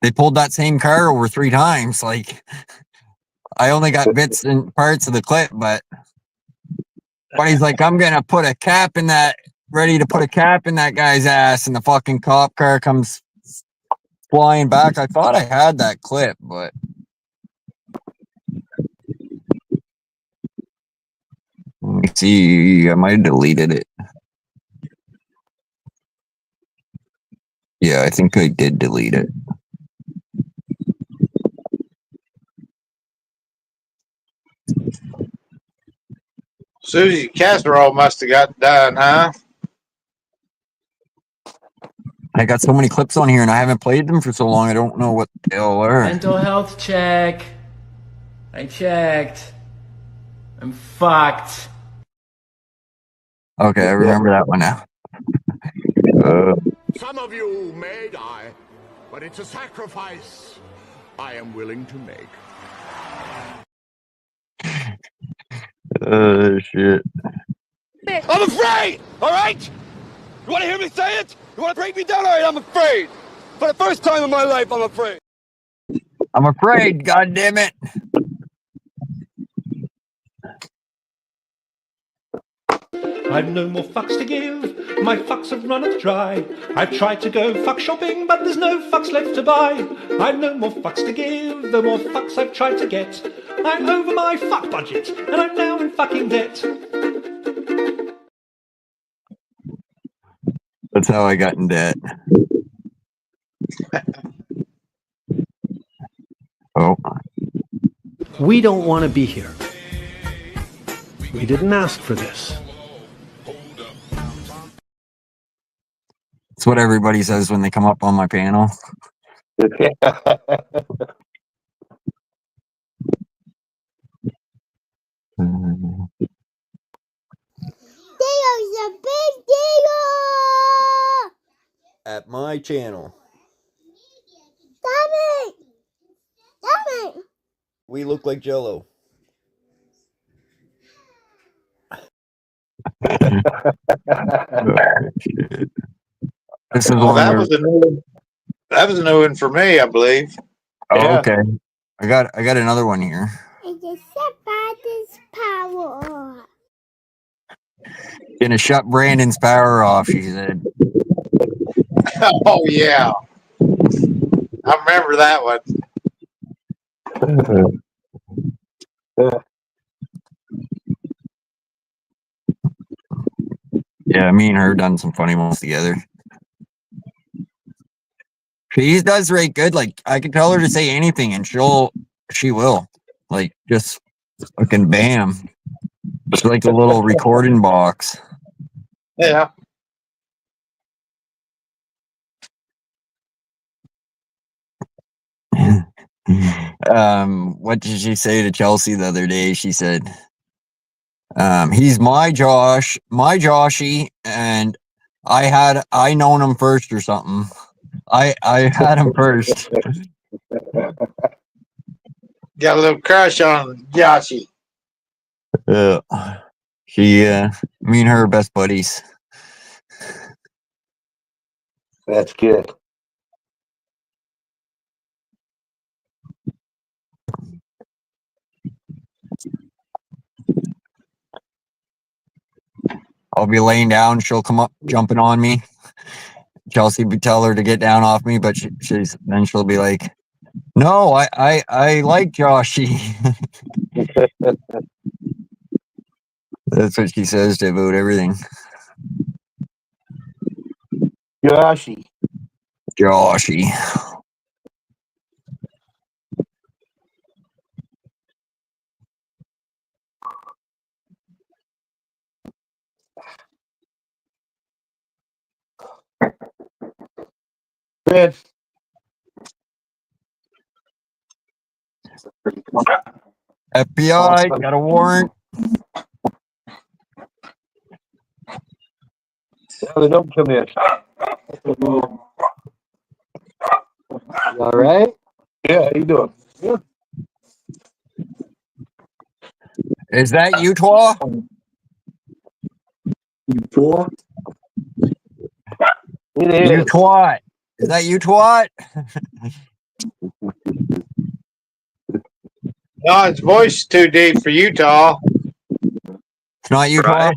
They pulled that same car over 3 times. Like, I only got bits and parts of the clip, but he's like, I'm going to put a cap in that, ready to put a cap in that guy's ass, and the fucking cop car comes flying back. I thought I had that clip, but... Let me see. I might have deleted it. Yeah, I think I did delete it. Susie Casserole must have got done, huh? I got so many clips on here and I haven't played them for so long, I don't know what they all are. Mental health check. I checked. I'm fucked. Okay, I remember that one now. Some of you may die, but it's a sacrifice I am willing to make. Shit. I'm afraid! Alright? You want to hear me say it? You want to break me down? Alright, I'm afraid. For the first time in my life, I'm afraid. I'm afraid, God damn it. I've no more fucks to give, my fucks have run dry. I've tried to go fuck shopping, but there's no fucks left to buy. I've no more fucks to give, the more fucks I've tried to get. I'm over my fuck budget, and I'm now in fucking debt. That's how I got in debt. Oh. We don't want to be here. We didn't ask for this. That's what everybody says when they come up on my panel. There's a big deal At my channel. Damn it! Damn it! We look like Jello. This is Well, one that where- was a new one. That was a new one for me, I believe. Oh, Yeah. okay. I got another one here. It's a somebody's power. Gonna shut Brandon's power off, she said. Oh yeah, I remember that one. Yeah, me and her done some funny ones together. She does rate good. Like, I can tell her to say anything and she will. Like, just fucking bam. It's like a little recording box. Yeah. What did she say to Chelsea the other day? She said, he's my Joshy, and I known him first or something. I had him first. Got a little crush on Joshy. Yeah. She, me and her are best buddies. That's good. I'll be laying down. She'll come up, jumping on me. Chelsea would tell her to get down off me, but then she'll be like, "No, I like Joshy." That's what she says to about everything. Joshy. Joshy. Man. FBI got a warrant. Yeah, they don't come in. All right. Yeah, how you doing? Yeah. Is that you, Twa? Twa? It is. You twat. Is that you, twat? No, his voice is too deep for Utah. It's not you, Twa?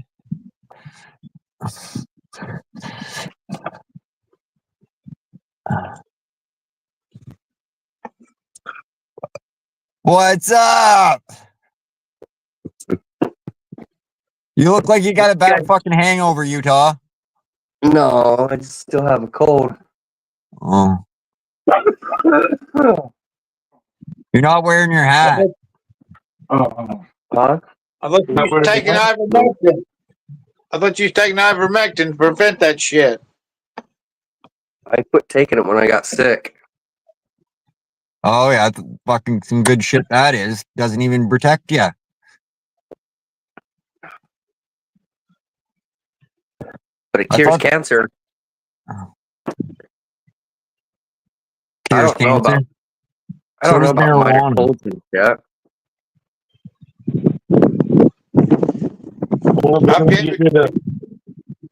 What's up? You look like you got a bad fucking hangover, Utah. No, I just still have a cold. Oh. You're not wearing your hat. Huh? I thought you was taking ivermectin. I thought you was taking ivermectin to prevent that shit. I quit taking it when I got sick. Oh yeah, fucking some good shit that is. Doesn't even protect you. But it cures cancer. I don't know about. I don't know about minor colds and shit.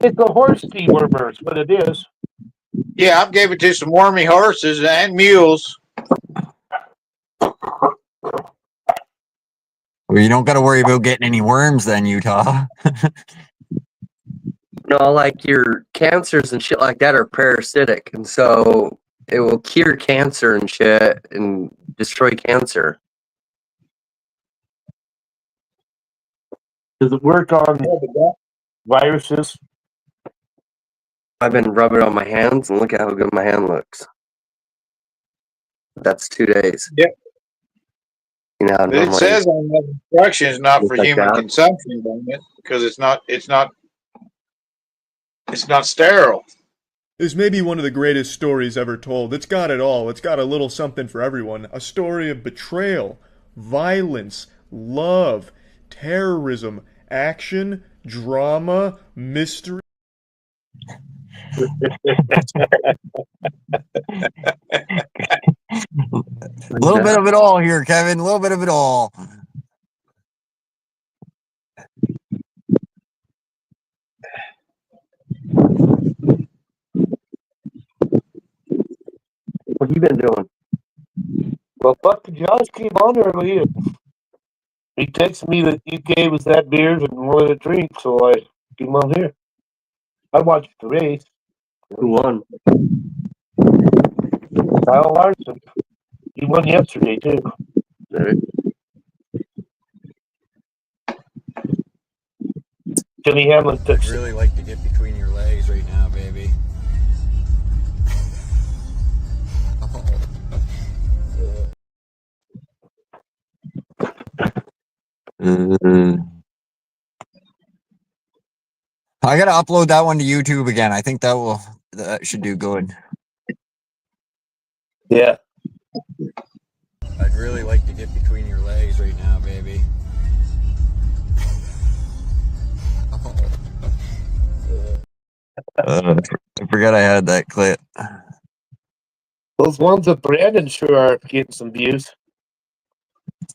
It's the horse dewormers, but it is. Yeah, I've gave it to some wormy horses and mules. Well, you don't got to worry about getting any worms then, Utah. No, like your cancers and shit like that are parasitic, and so it will cure cancer and shit and destroy cancer. Does it work on viruses? I've been rubbing it on my hands, and look at how good my hand looks. That's 2 days. Yeah. You know, But it says on the instructions not for like human that. consumption, don't it? Because it's not sterile. This may be one of the greatest stories ever told. It's got it all. It's got a little something for everyone. A story of betrayal, violence, love, terrorism, action, drama, mystery. A little bit of it all here, Kevin. A little bit of it all. What have you been doing? Well, fuck the Josh came on earlier. He texted me that you gave us that beer and wanted a drink, so I came on here. I watched the race. Who won? Kyle Larson. He won yesterday, too. Jimmy Hamlin took. I'd really like to get between your legs right now, baby. I gotta upload that one to YouTube again. I think that should do good. Yeah. I'd really like to get between your legs right now, baby. I forgot I had that clip. Those ones with Brandon sure are getting some views.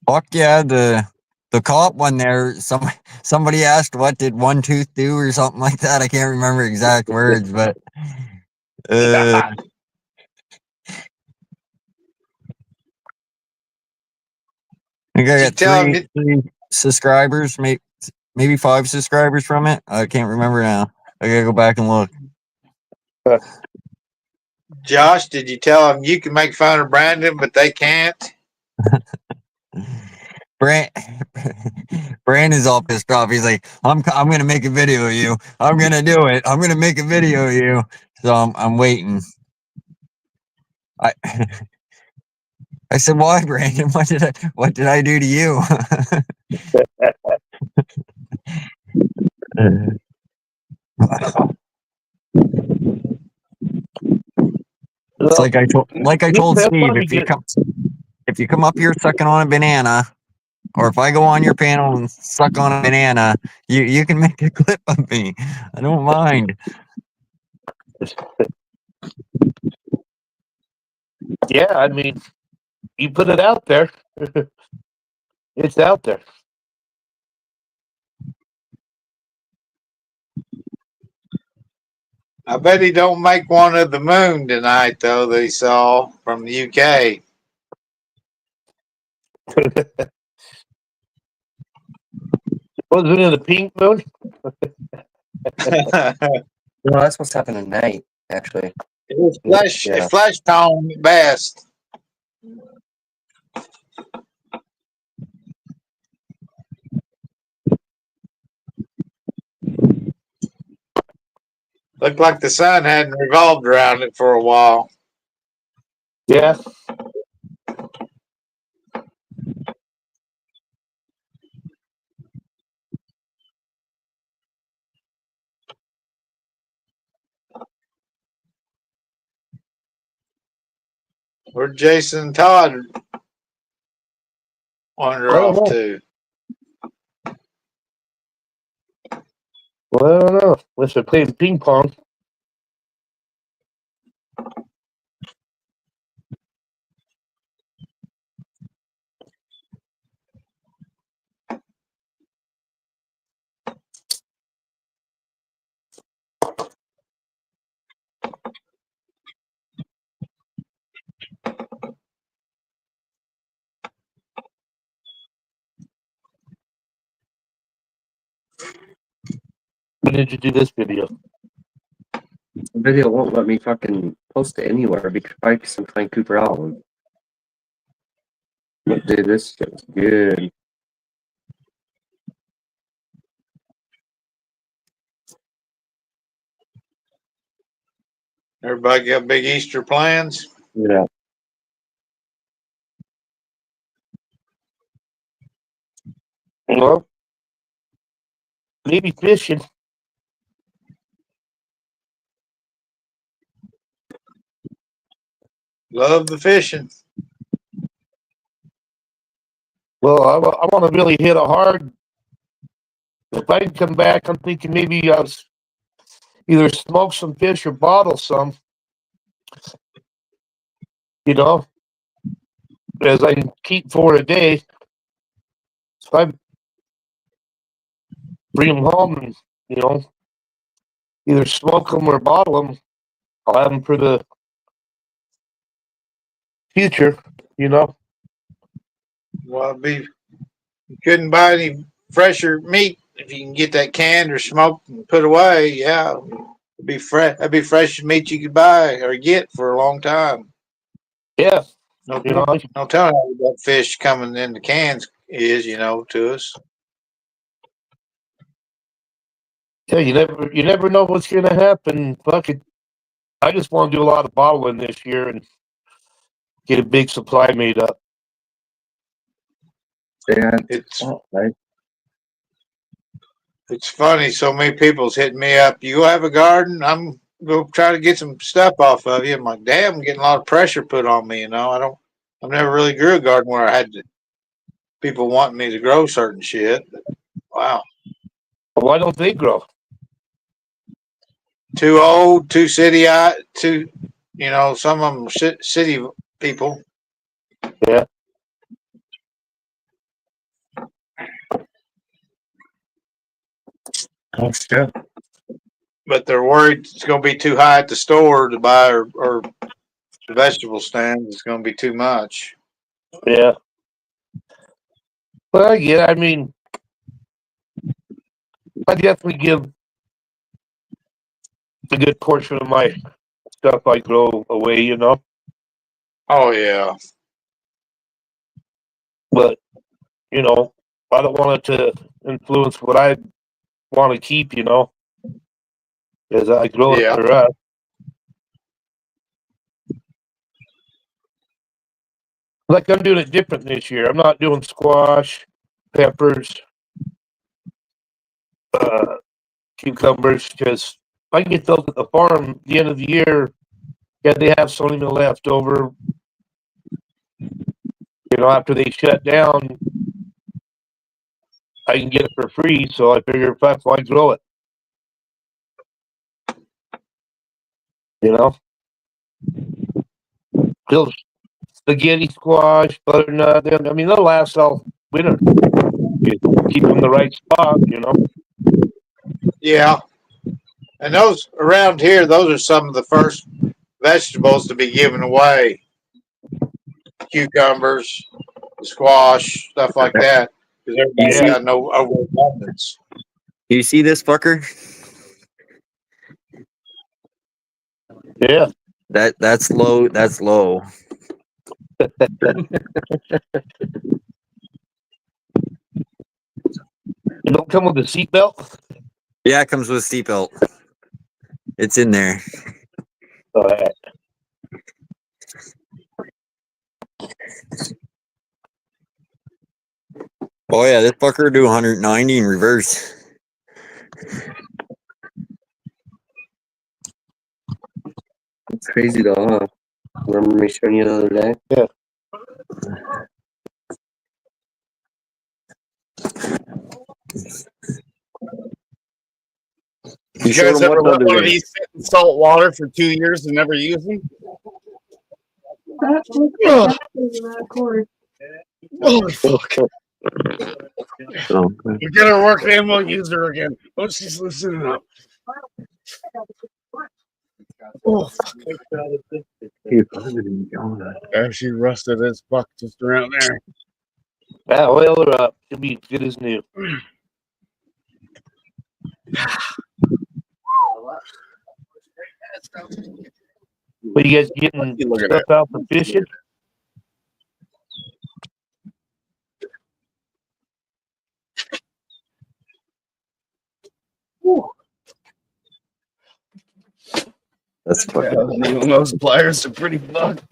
Fuck yeah, the the cop one there, somebody asked what did one tooth do or something like that. I can't remember exact words, but I think I got three subscribers, maybe 5 subscribers from it. I can't remember now. I gotta go back and look. Josh, did you tell them you can make fun of Brandon, but they can't? Brandon's all pissed off. He's like, I'm gonna make a video of you. I'm gonna do it. I'm gonna make a video of you. So I'm waiting. I said, why, Brandon? What did I do to you? It's like I told Steve, if you come up here sucking on a banana, or if I go on your panel and suck on a banana, you can make a clip of me. I don't mind. Yeah, I mean, you put it out there. It's out there. I bet he don't make one of the moon tonight, though, that he saw from the UK. Wasn't it a pink moon? No, that's what's happening tonight, actually. It was flesh tone at best. Looked like the sun hadn't revolved around it for a while. Yeah. Where'd Jason and Todd wander off to? Well, I don't know. Unless they're playing ping pong. When did you do this video? The video won't let me fucking post it anywhere because I'm playing Cooper Allen. But dude, this shit's good. Everybody got big Easter plans? Yeah. Well, maybe fishing. Love the fishing. Well, I want to really hit a hard. If I can come back, I'm thinking maybe either smoke some fish or bottle some. You know, as I can keep for a day. So I bring them home and, you know, either smoke them or bottle them. I'll have them for the future, you know. Well, you couldn't buy any fresher meat if you can get that canned or smoked and put away. Yeah, it'd be fresh. That'd be fresh meat you could buy or get for a long time. Yeah, no telling how that fish coming in the cans is, you know, to us. Yeah, you never know what's gonna happen. Fuck it. I just want to do a lot of bottling this year and get a big supply made up. Yeah, it's funny. So many people's hitting me up. You have a garden? I'm going to try to get some stuff off of you. I'm like, damn, I'm getting a lot of pressure put on me. You know, I've never really grew a garden where I had people wanting me to grow certain shit. But, wow. Why don't they grow? Too old, too city, too, you know, some of them are city people. Yeah. That's good. But they're worried it's going to be too high at the store to buy or the vegetable stand. It's going to be too much. Yeah. Well, yeah, I mean, I definitely give a good portion of my stuff I grow away, you know. Oh, yeah. But, you know, I don't want it to influence what I want to keep, you know, because I grow it Yeah. for us. Like I'm doing it different this year. I'm not doing squash, peppers, cucumbers, because I can get those at the farm at the end of the year. Yeah, they have some left over. You know, after they shut down, I can get it for free. So I figure, fuck, why grow it? You know, still spaghetti squash, butternut. I mean, they'll last all winter. You keep them in the right spot, you know. Yeah. And those around here, those are some of the first vegetables to be given away. Cucumbers, squash, stuff like that. Because everybody's got no overabundance. You see this fucker? Yeah. That's low. That's low. It don't come with a seatbelt? Yeah, it comes with a seatbelt. It's in there. All right. Oh yeah, this fucker do 190 in reverse. It's crazy though, huh? Remember me showing you the other day? Yeah. You guys ever let one of these sit in salt water for 2 years and never use them? Oh, fuck. You get her work and we'll use her again. Oh, she's listening up. Oh, fuck. She rusted as fuck just around there. Yeah, oil her up. She'll be good as new. What you guys getting stuff out for fishing? That's fucking. Those pliers are pretty fucked.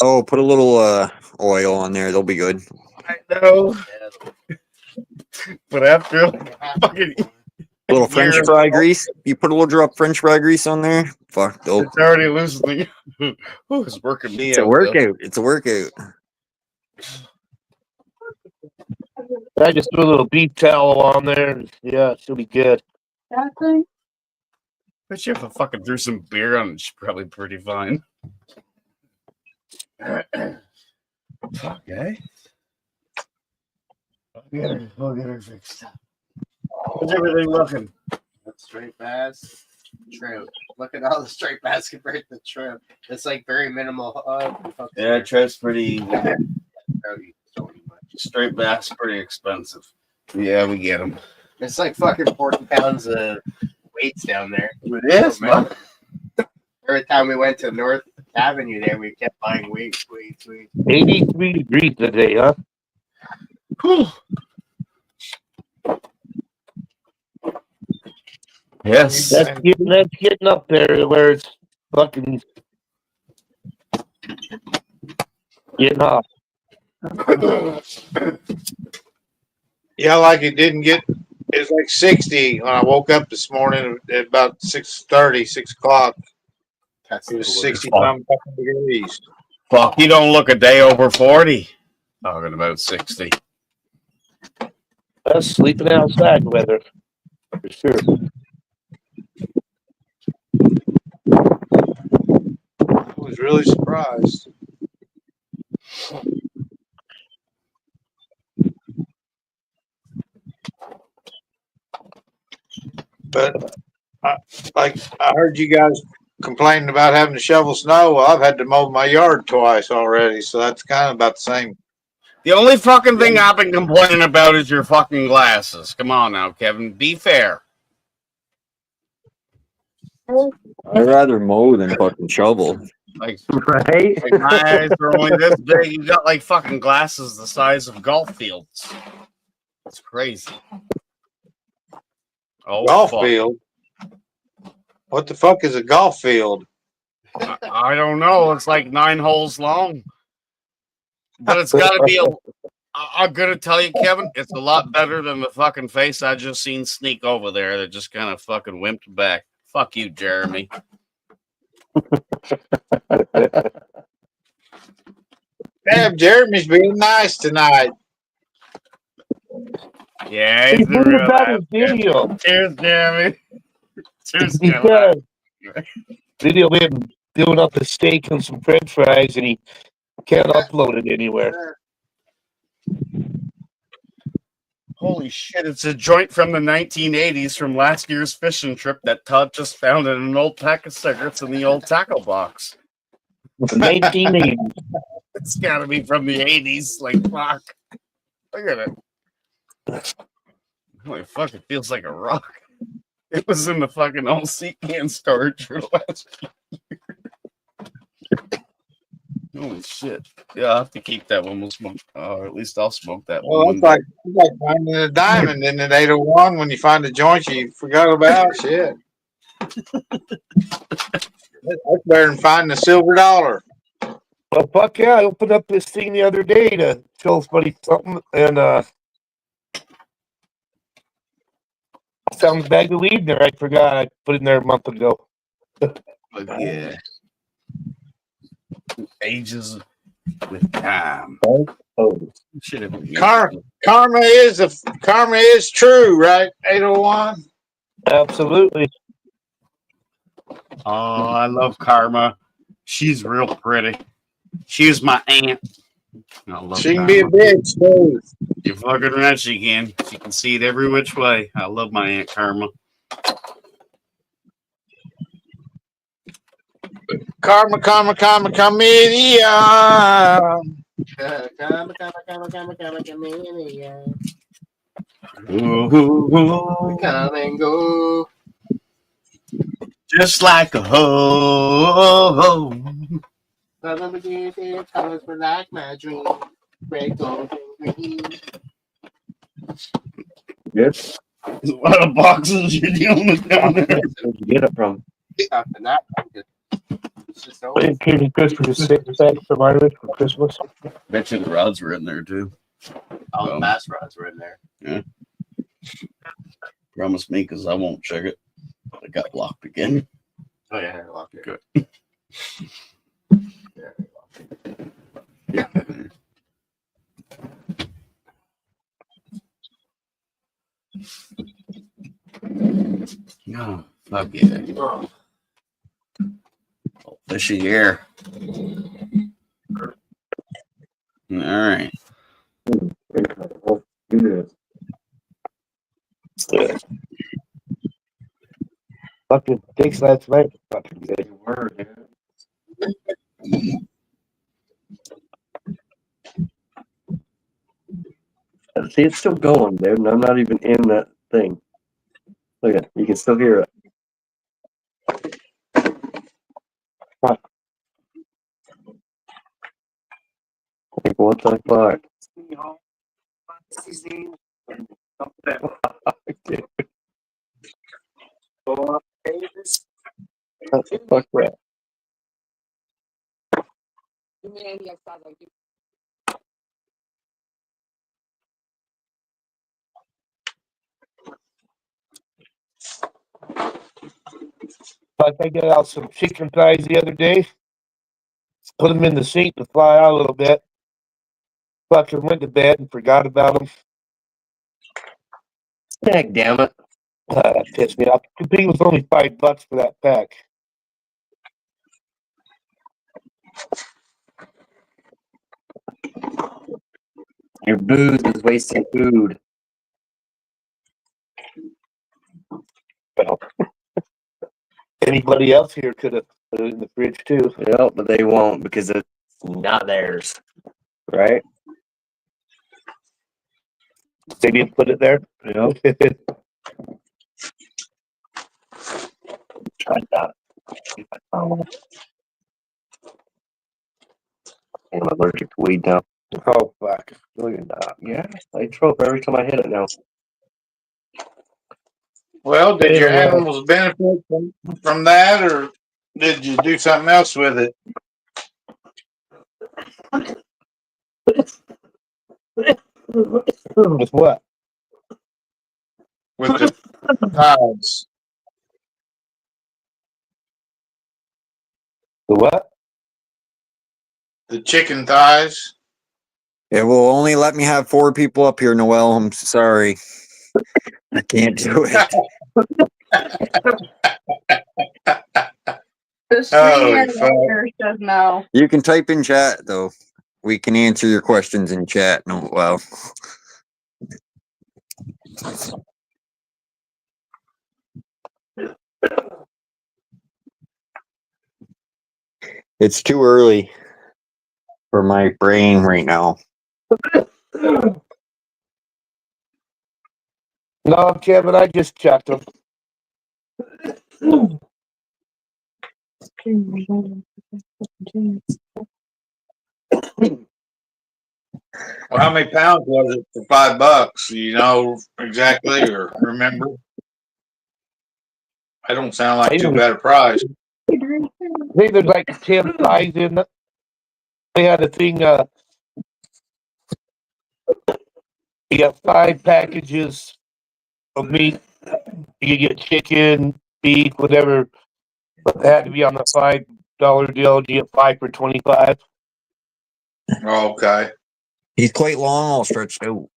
Oh, put a little oil on there. They'll be good. I know. But after fucking A little French fry grease. You put a little drop French fry grease on there. Fuck. They'll... It's already loosening. Oh, it's working me It's a workout. It's a workout. I just threw a little beef towel on there. And yeah, she'll be good. That thing? Bet you if I fucking threw some beer on it, she's probably pretty fine. Fuck, eh? We'll get her fixed. How's everything looking? Straight bass, trout. Look at all the straight bass compared to trout. It's like very minimal. Yeah, trout's pretty. Straight bass, pretty expensive. Yeah, we get them. It's like fucking 40 pounds of weights down there. It is, man. Every time we went to North Avenue there, we kept buying weights. 83 degrees today, huh? Yes. That's getting up there where it's fucking getting hot. Yeah, like it didn't get. It was like 60 when I woke up this morning at about 6:30, 6 o'clock. It was 60 degrees. Fuck, you don't look a day over 40. Talking about 60. That's sleeping outside weather for sure. I was really surprised. But like I heard you guys complaining about having to shovel snow. Well, I've had to mow my yard twice already, so that's kind of about the same. The only fucking thing I've been complaining about is your fucking glasses. Come on now, Kevin. Be fair. I'd rather mow than fucking shovel. Like, right? like my eyes are only this big. You got like fucking glasses the size of golf fields. It's crazy. Oh, Golf fuck. field. What the fuck is a golf field? I don't know. It's like 9 holes long. But it's got to be I'm going to tell you, Kevin, it's a lot better than the fucking face I just seen sneak over there that just kind of fucking wimped back. Fuck you, Jeremy. Damn, Jeremy's being nice tonight. Yeah, He he's put about his video. Cheers, Jeremy. Cheers, He Kevin. got a video of him doing up a steak and some french fries, and he can't upload it anywhere. Holy shit, it's a joint from the 1980s from last year's fishing trip that Todd just found in an old pack of cigarettes in the old tackle box. The 1980s. It's got to be from the 80s. Like, fuck. Look at it. Holy fuck, it feels like a rock. It was in the fucking old seat can storage for last year. Holy shit. Yeah, I'll have to keep that one. We'll smoke. Or at least I'll smoke that Well, one. it's like finding a diamond in an 801 when you find a joint you forgot about. Shit. That's better than finding a silver dollar. Well, fuck yeah, I opened up this thing the other day to tell somebody something, and found a bag of weed in there. I forgot I put it in there a month ago. But yeah. Ages with time. Should have been Karma is true, right? 801. Absolutely. Oh, I love Karma. She's real pretty. She's my aunt. I love She can be a Karma. bitch too. You're fucking right, she can. She can see it every which way. I love my Aunt Karma. Karma, comedian. Come and go. Just like a hoe. Colors were like my dream. Red, gold, and green. Yes. There's a lot of boxes you're dealing with down there. Where'd you get it from? After that, it's just over. It came to Christmas 6 bags from Irish for Christmas. Bet you the rods were in there too. All the bass rods were in there. Yeah. Promise me, because I won't check it. I got locked again. Oh yeah, I locked it. Good. Yeah. No, fuck yeah. Oh, fishy air. All right. Fucking takes last night. Fucking good. See, it's still going, dude, and I'm not even in that thing. Look at it. You can still hear it. Fuck. Like, what the fuck? Dude. What the fuck, that? I got out some chicken thighs the other day. Put them in the sink to fly out a little bit. Fucking went to bed and forgot about them. Heck, damn it. That pissed me off. The thing was only $5 for that pack. Your booze is wasting food. Well, anybody else here could have put it in the fridge too. Yep, but they won't because it's not theirs. Right? They didn't put it there. Yep. Try that. I'm allergic to weed now. Oh fuck! Look at that. Yeah, I throw up every time I hit it now. Well, did your animals benefit from that, or did you do something else with it? With what? With the thighs. The what? The chicken thighs. It will only let me have 4 people up here, Noel. I'm sorry. I can't do it. The screen administrator says no. You can type in chat, though. We can answer your questions in chat. No, well. It's too early for my brain right now. No, Kevin, I just checked them. Well, how many pounds was it for $5? Do you know exactly or remember? I don't sound like too bad a price. I think there's like 10 thighs in it. They had a thing, you got 5 packages of meat. You get chicken, beef, whatever. But they had to be on the $5 deal. You get 5 for $25. Oh, okay. He's quite long, all stretched out.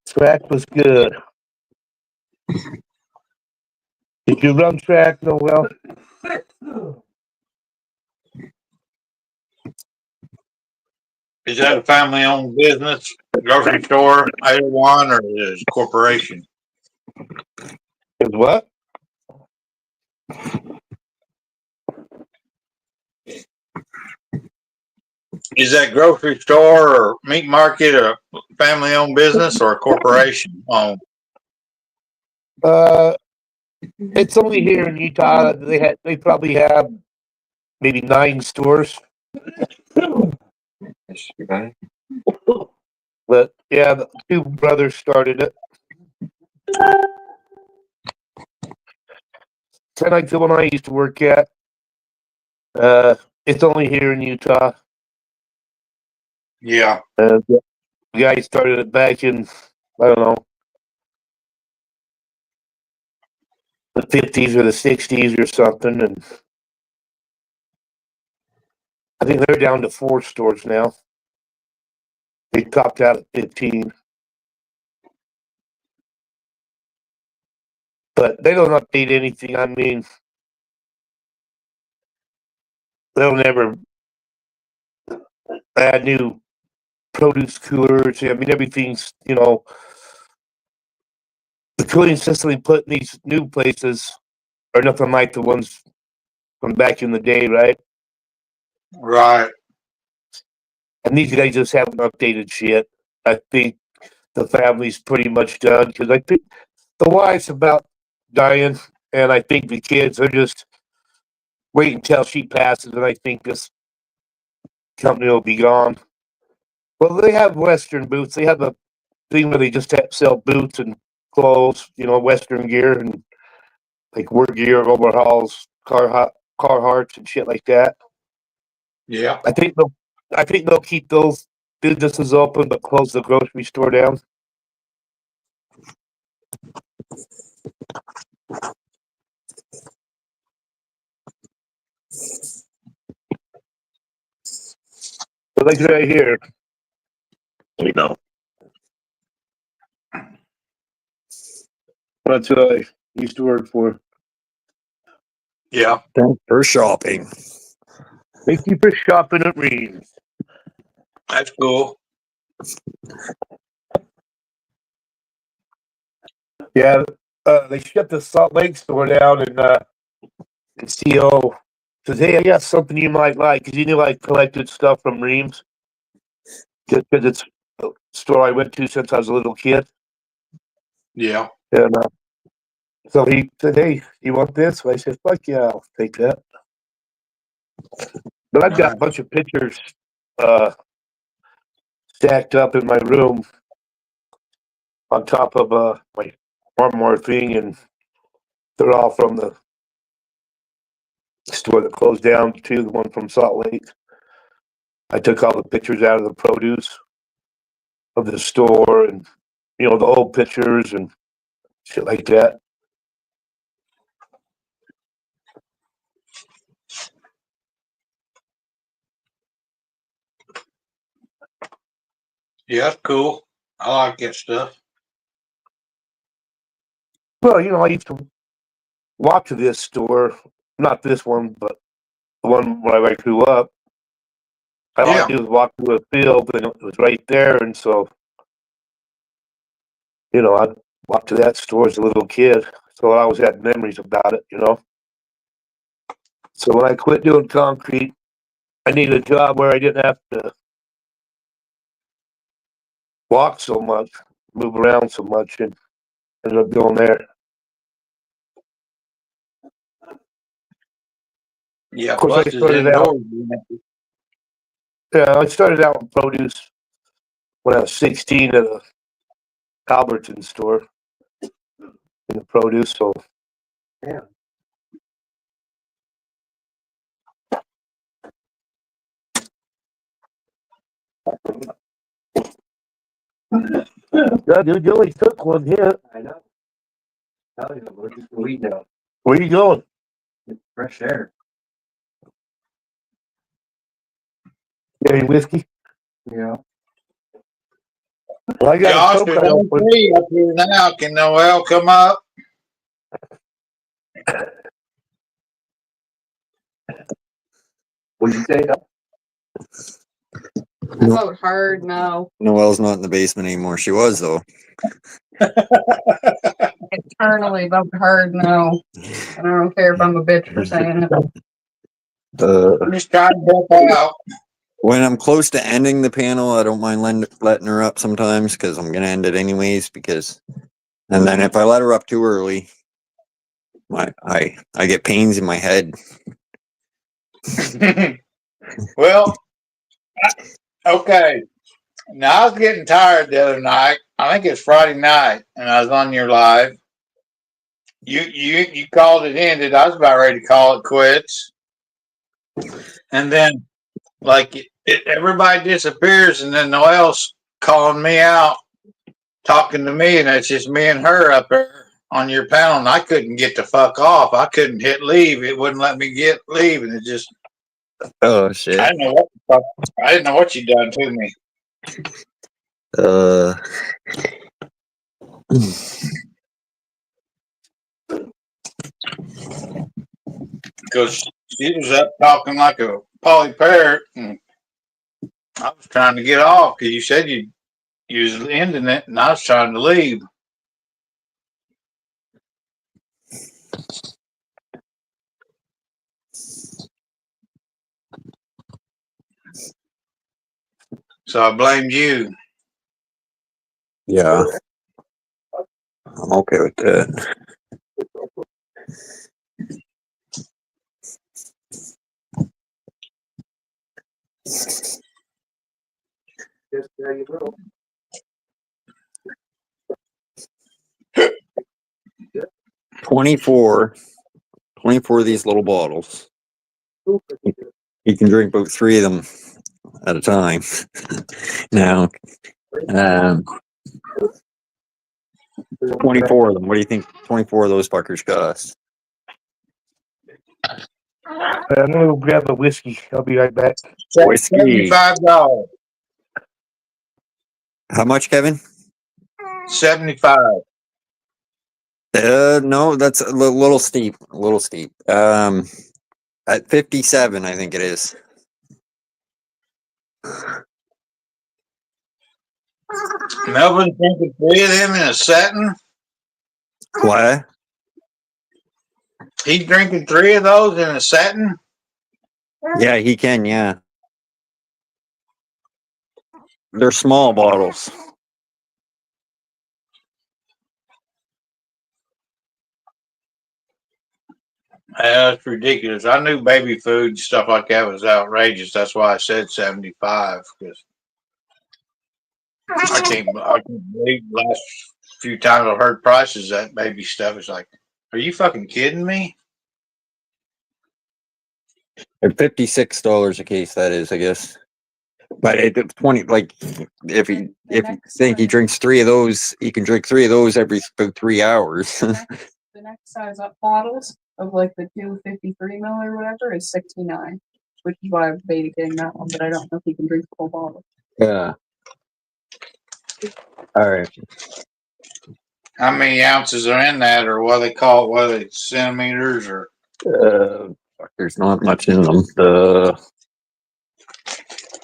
Track was good. Did you run track, Noel? Is that a family-owned business, grocery store, either one, or is it a corporation? Is what? Is that grocery store or meat market a family-owned business or a corporation owned? It's only here in Utah. They probably have maybe 9 stores. But yeah, the 2 brothers started it. Kind of like the one I used to work at. It's only here in Utah. Yeah. The guy started it back in, I don't know, the 50s or the 60s or something. And I think they're down to 4 stores now. They topped out at 15. But they don't update anything. I mean, they'll never add new produce coolers. I mean, everything's, the cooling system they put in these new places are nothing like the ones from back in the day, right? Right. And these guys just haven't updated shit. I think the family's pretty much done because I think the wife's about dying, and I think the kids are just waiting until she passes, and I think this company will be gone. Well, they have Western boots. They have a thing where they just sell boots and clothes, Western gear and like work gear, overhauls, Carhartts and shit like that. Yeah. I think they'll keep those businesses open, but close the grocery store down. But like right here, that's what I used to work for. Yeah. Thanks for shopping. Thank you for shopping at Reed's. That's cool. Yeah, they shut the Salt Lake store down, and CEO says, "Hey, I got something you might like," because he knew I collected stuff from Reams, just because it's a store I went to since I was a little kid. Yeah. And so he said, "Hey, you want this?" So I said, "Fuck yeah, I'll take that." But I've got a bunch of pictures stacked up in my room on top of my armoire thing, and they're all from the store that closed down too, the one from Salt Lake. I took all the pictures out of the produce of the store, and the old pictures and shit like that. Yeah, that's cool. I like that stuff. Well, I used to walk to this store, not this one, but the one where I grew up. All I do is walk to a field, and it was right there, and so I'd walk to that store as a little kid, so I always had memories about it. So when I quit doing concrete, I needed a job where I didn't have to walk so much, move around so much, and ended up going there. Yeah, Of course, I started out. Yeah, I started out in produce when I was 16 at a Albertson store in the produce. So Yeah. Yeah, dude, you only took one hit. I know. Hell yeah, we're just weed now. Where you going? Fresh air. Any whiskey? Yeah. Well, I got Josh, a there's Coke no open. tree up here now. Can Noel come up? What'd you say? I vote hard no. Noelle's not in the basement anymore. She was though. Eternally vote hard no. And I don't care if I'm a bitch for saying it. I'm just trying to help out. When I'm close to ending the panel, I don't mind letting her up sometimes because I'm gonna end it anyways. And then if I let her up too early, I get pains in my head. Well, okay. Now I was getting tired the other night. I think it's Friday night, and I was on your live. You called it ended. I was about ready to call it quits, and then everybody disappears, and then Noelle's calling me out, talking to me, and it's just me and her up there on your panel, and I couldn't get the fuck off. I couldn't hit leave. It wouldn't let me get leave, and it just. Oh shit! I didn't know what you done to me. Because she was up talking like a Polly Parrot, and I was trying to get off because you said you was ending it, and I was trying to leave. So I blamed you. Yeah, I'm okay with that. Just there you go. 24 of these little bottles. You can drink about 3 of them at a time. Now, 24 of them. What do you think 24 of those fuckers cost? I'm gonna go grab a whiskey. I'll be right back. Whiskey. $75. How much, Kevin? 75. No, that's a little steep. A little steep. At 57, I think it is. Melvin's drinking 3 of them in a setting. What? He's drinking 3 of those in a setting. Yeah, he can. Yeah, they're small bottles. That's ridiculous. I knew baby food and stuff like that was outrageous. That's why I said 75 because I can't believe the last few times I've heard prices that baby stuff. It's like, are you fucking kidding me? They're $56 a case. That is, I guess. But it's 20. Like if you think he drinks 3 of those, he can drink 3 of those every about 3 hours. The next size up bottles of like the 253 ml or whatever is 69, which is why I've debated getting that one, but I don't know if you can drink the whole bottle. Yeah. All right. How many ounces are in that, or what they call it? What are they, centimeters or? There's not much in them. The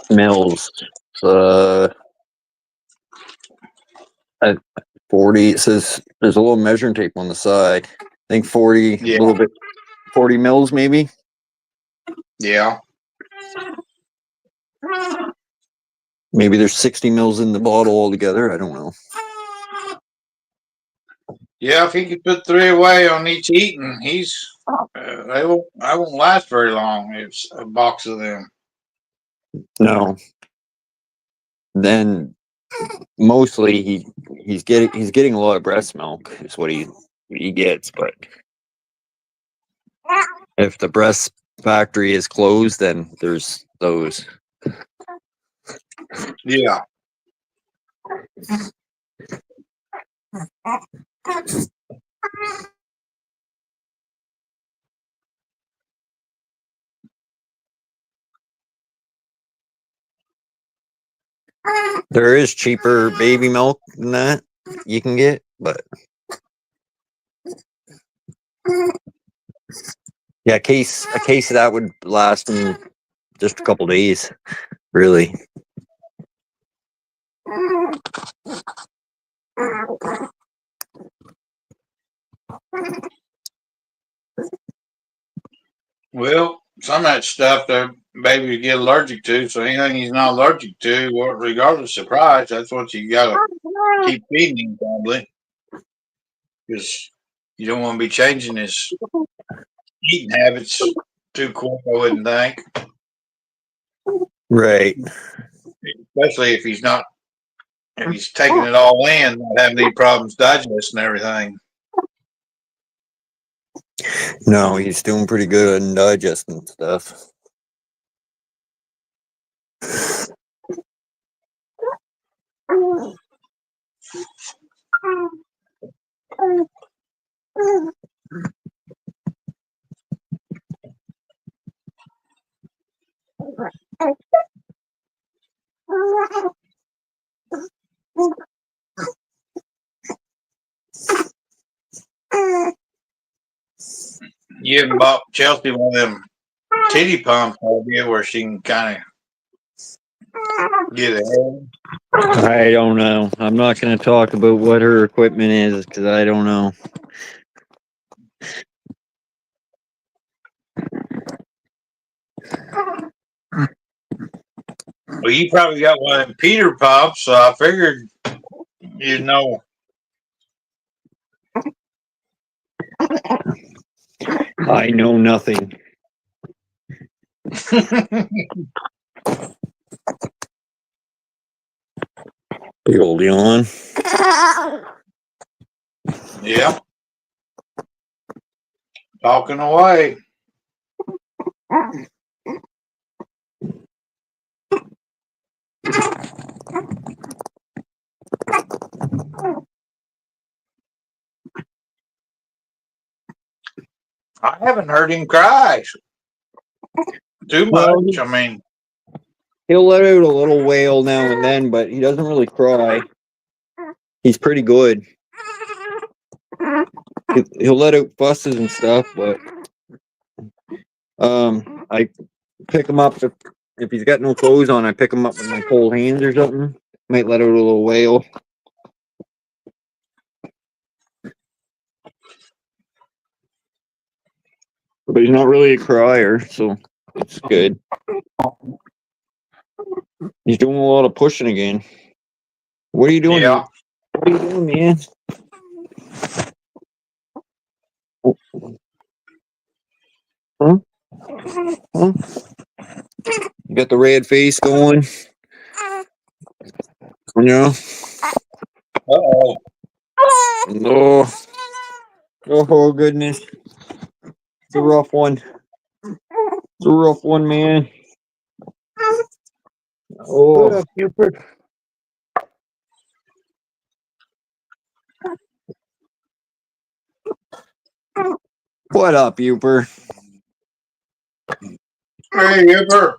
mils. At 40, it says there's a little measuring tape on the side. I think 40, Yeah. a little bit, 40 mils maybe. Yeah. Maybe there's 60 mils in the bottle altogether. I don't know. Yeah, if he could put 3 away on each eating, he's I won't last very long. It's a box of them. No. Then mostly he's getting a lot of breast milk is what he gets, but if the breast factory is closed, then there's those. Yeah. There is cheaper baby milk than that you can get, but yeah, a case of that would last in just a couple days, really. Well, some of that stuff the baby get allergic to, so anything he's not allergic to, regardless of price, that's what you gotta keep feeding him probably. Because you don't want to be changing his eating habits too quick, I wouldn't think. Right. Especially if he's taking it all in, not having any problems digesting everything. No, he's doing pretty good on digesting stuff. You haven't bought Chelsea one of them titty pumps, have you, where she can kind of get ahead? I don't know. I'm not going to talk about what her equipment is because I don't know. Well, you probably got one of them Peter pumps, so I figured you'd know. I know nothing. Big old yawn. Yeah. Talking away. I haven't heard him cry too much. I mean, he'll let out a little wail now and then, but he doesn't really cry. He's pretty good. He'll let out fusses and stuff, but I pick him up if he's got no clothes on. I pick him up with my cold hands or something. Might let out a little wail. But he's not really a crier, so it's good. He's doing a lot of pushing again. What are you doing? Yeah. What are you doing, man? Huh? Huh? You got the red face going. Yeah. Uh-oh. Oh. Oh, goodness. It's a rough one. It's a rough one, man. Oh. Cupid. What up, Uper? Hey, Uber.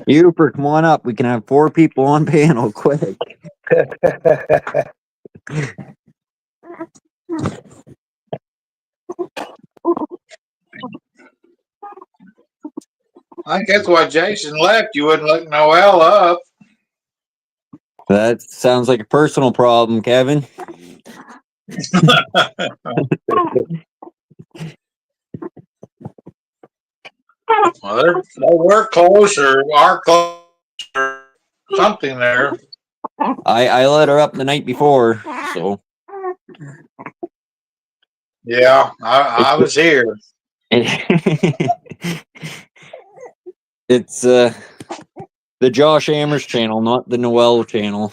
Uper, come on up. We can have 4 people on panel quick. I think that's why Jason left. You wouldn't look Noel up. That sounds like a personal problem, Kevin. Well, they were close or are close or something there. I let her up the night before, so. Yeah, I was here. It's the Josh Amers channel, not the Noel channel.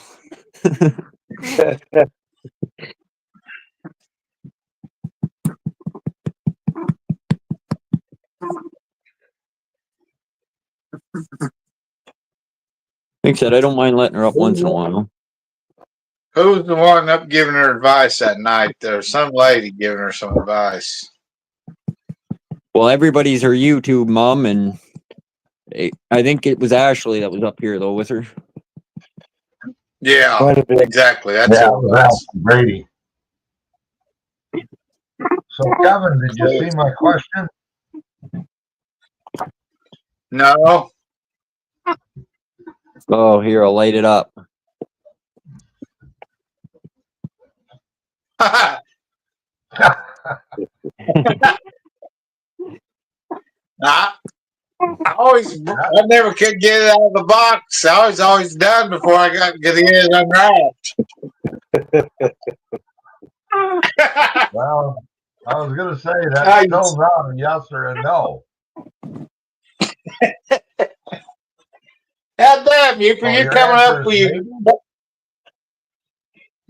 Like I said, I don't mind letting her up once in a while. Who's the one up giving her advice that night? There's some lady giving her some advice. Well, everybody's her YouTube mom, and I think it was Ashley that was up here though with her. Yeah, exactly. That's Yeah, who it was. Brady. So, Kevin, did you see my question? No. Oh, here, I'll light it up. I never could get it out of the box. I was always done before I got to get it unwrapped. Well, I was going to say that spells out a yes or a no. God damn, you for you your coming answer up is with you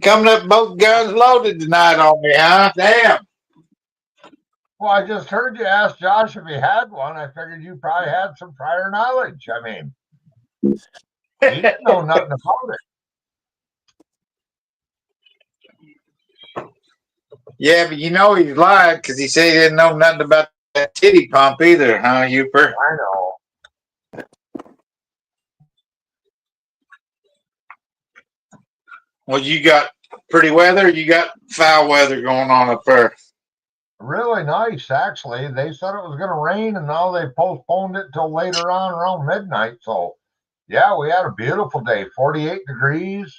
coming up both guns loaded tonight on me, huh? Damn. Well, I just heard you ask Josh if he had one. I figured you probably had some prior knowledge. I mean, he didn't know nothing about it. Yeah, but you know he's lied because he said he didn't know nothing about that titty pump either, huh, Uper? I know. Well, you got pretty weather, you got foul weather going on up there. Really nice, actually. They said it was going to rain, and now they postponed it till later on around midnight. So, yeah, we had a beautiful day. 48 degrees.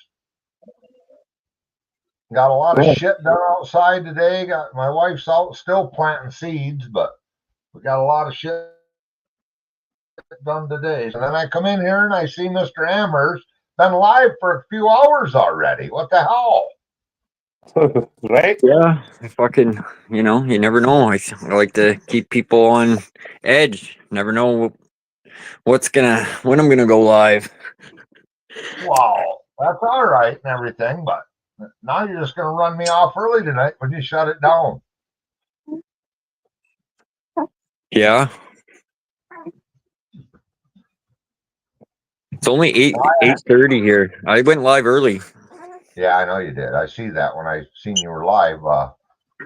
Got a lot of shit done outside today. Got my wife's out still planting seeds, but we got a lot of shit done today. And then I come in here and I see Mr. Amers been live for a few hours already. What the hell? Right? Yeah, fucking, you know, you never know. I like to keep people on edge. Never know when I'm gonna go live. Wow, that's all right and everything, but now you're just gonna run me off early tonight when you shut it down. Yeah. It's only 8:30 here. I went live early. Yeah, I know you did. I see that when I seen you were live.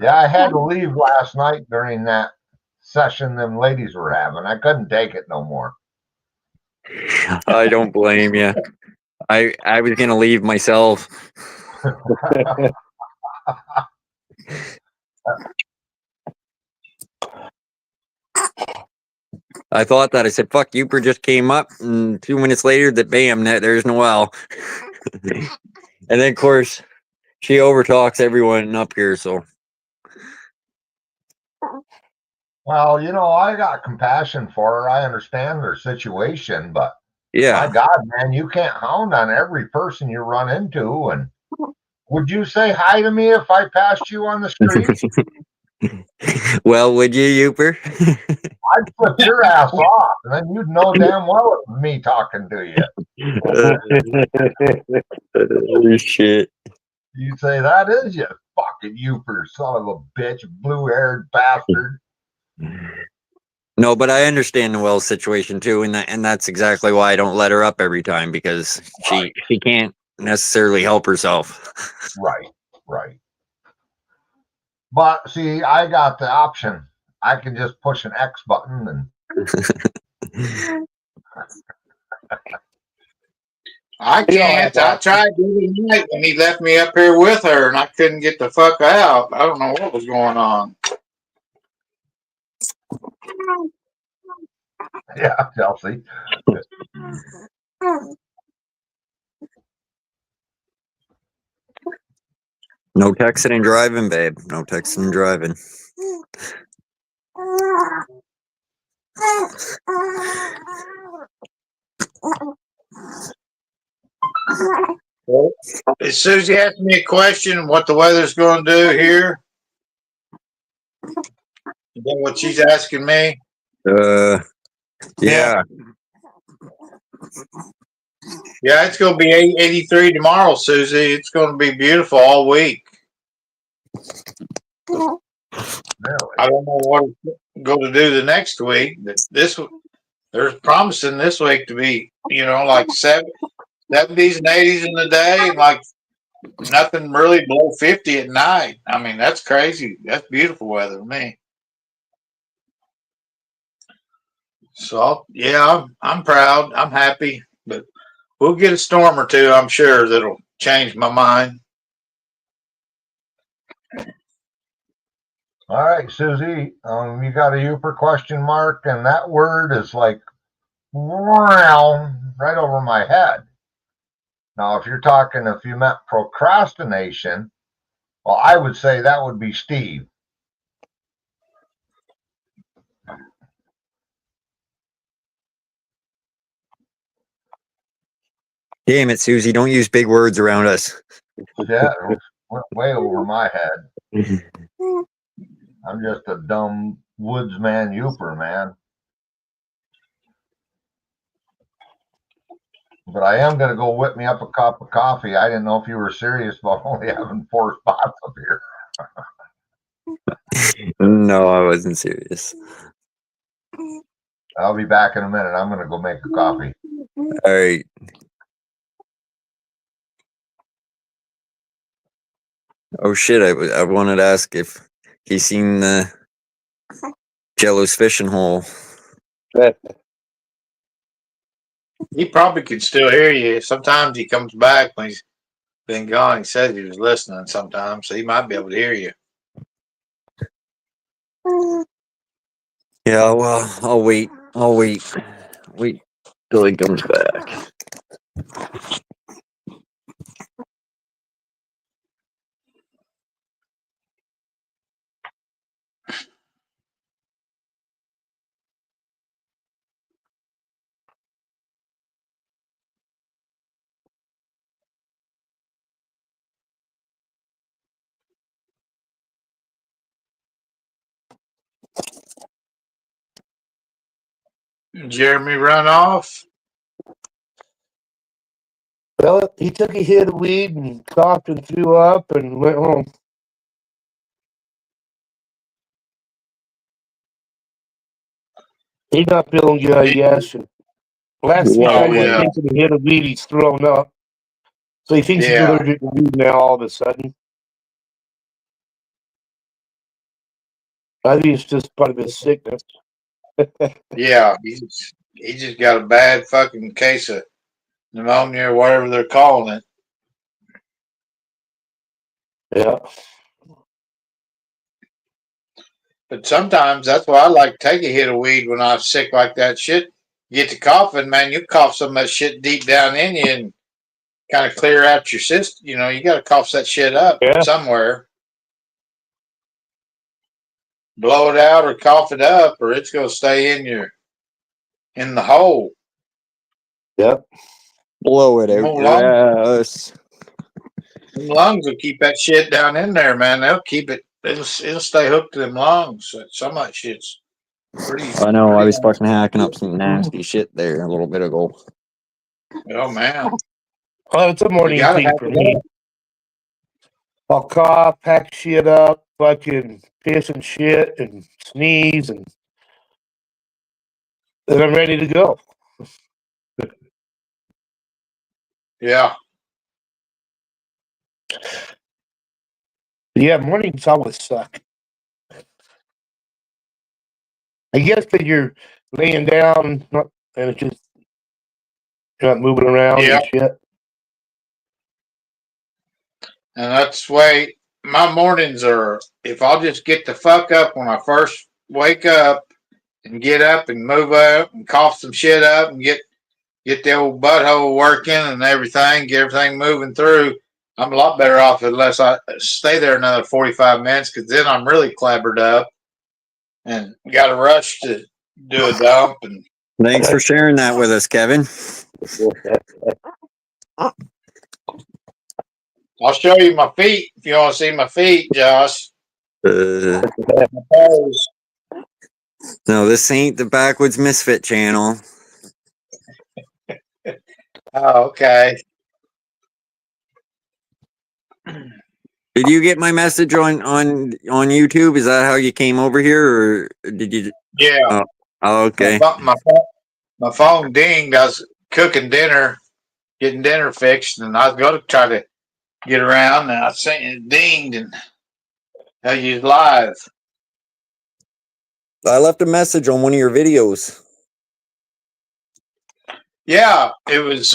Yeah, I had to leave last night during that session them ladies were having. I couldn't take it no more. I don't blame you. I was gonna leave myself. I thought that. I said, fuck, Uper just came up, and 2 minutes later, that bam, there's Noelle. And then, of course, she overtalks everyone up here, so. Well, you know, I got compassion for her. I understand her situation, but Yeah. my God, man, you can't hound on every person you run into. And would you say hi to me if I passed you on the street? Well, would you, Uper? I'd flip your ass off, and then you'd know damn well it was me talking to you. Oh, shit. You'd say, that is you fucking Uper, son of a bitch, blue-haired bastard. No, but I understand Noelle's situation too, and that's exactly why I don't let her up every time, because she can't necessarily help herself. Right. But see, I got the option. I can just push an X button and I can't. I tried the other night when he left me up here with her, and I couldn't get the fuck out. I don't know what was going on. yeah, Chelsea. No texting and driving, babe. No texting and driving. Well, Susie asked me a question, what the weather's going to do here. Is that what she's asking me? Yeah. Yeah, it's going to be 83 tomorrow, Susie. It's going to be beautiful all week. I don't know what it's going to do the next week, but they're promising this week to be, like 70s and 80s in the day, and like nothing really below 50 at night. I mean, that's crazy. That's beautiful weather to me. So yeah, I'm proud. I'm happy, but we'll get a storm or two, I'm sure, that'll change my mind. All right, Susie, you got a Uper question mark, and that word is like right over my head. Now, if you meant procrastination, well, I would say that would be Steve. Damn it, Susie. Don't use big words around us. Yeah, it went way over my head. I'm just a dumb woodsman Uper, man. But I am going to go whip me up a cup of coffee. I didn't know if you were serious about only having 4 spots up here. No, I wasn't serious. I'll be back in a minute. I'm going to go make a coffee. All right. Oh, shit. I wanted to ask if he's seen the Jello's fishing hole. He probably could still hear you. Sometimes he comes back when he's been gone. He said he was listening sometimes, so he might be able to hear you. Yeah, well, I'll wait. Wait till he comes back. Jeremy run off? Well, he took a hit of weed and coughed and threw up and went home. He's not feeling good, I guess. And last few times he's taken a hit of weed, he's thrown up. So he thinks he's allergic to weed now all of a sudden. I think it's just part of his sickness. Yeah, he just got a bad fucking case of pneumonia or whatever they're calling it. Yeah. But sometimes that's why I like to take a hit of weed when I'm sick like that. Shit, you get to coughing, man. You cough some of that shit deep down in you and kind of clear out your system. You know, you got to cough that shit up somewhere. Blow it out or cough it up, or it's gonna stay in the hole. Yep. Blow it out More your ass. Them lungs will keep that shit down in there, man. They'll keep it. It'll stay hooked to them lungs. Some of that shit's pretty. I know. I was pretty fucking hacking up some nasty shit there a little bit ago. oh man. Oh, it's a morning gotta thing have for it me. up. I'll cough, pack shit up, fucking piss and shit, and sneeze, and then I'm ready to go. Yeah. Yeah, mornings always suck. I guess that you're laying down and it's just you're not moving around Yeah. and shit. And that's the way my mornings are. If I'll just get the fuck up when I first wake up and get up and move up and cough some shit up and get the old butthole working and everything, get everything moving through, I'm a lot better off unless I stay there another 45 minutes because then I'm really clabbered up and got to rush to do a dump. And Thanks for sharing that with us, Kevin. I'll show you my feet if you want to see my feet, Josh. No, this ain't the Backwoods Misfit channel. Oh, okay. Did you get my message on YouTube? Is that how you came over here, or did you? Yeah. Oh, okay. My phone dinged. I was cooking dinner, getting dinner fixed, and I was going to try to get around, and I seen it dinged, and now you live. I left a message on one of your videos. Yeah, it was.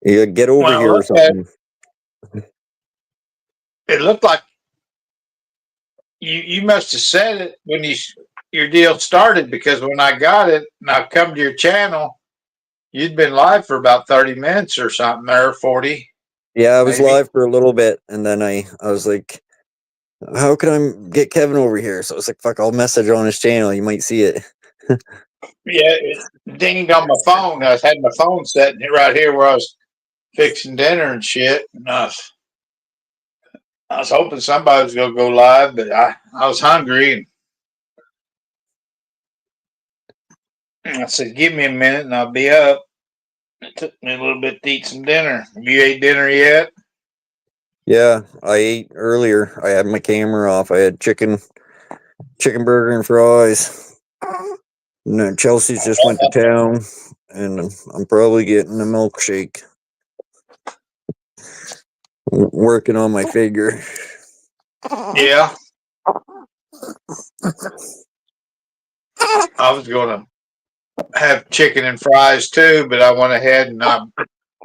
Yeah, get over Well, here or okay. something. It looked like you must have said it when your deal started, because when I got it and I come to your channel, you'd been live for about 30 minutes or something there, 40. Yeah, I was maybe. live for a little bit, and then I was like, how can I get Kevin over here? So I was like, fuck, I'll message on his channel. You might see it. Yeah, it dinged on my phone. I had my phone sitting right here where I was fixing dinner and shit. And I was hoping somebody was going to go live, but I was hungry. And I said, give me a minute and I'll be up. It took me a little bit to eat some dinner. Have you ate dinner yet? Yeah, I ate earlier. I had my camera off. I had chicken burger and fries. And then Chelsea's just went to town, and I'm probably getting a milkshake. Working on my figure. Yeah. I was going to have chicken and fries too, but I went ahead and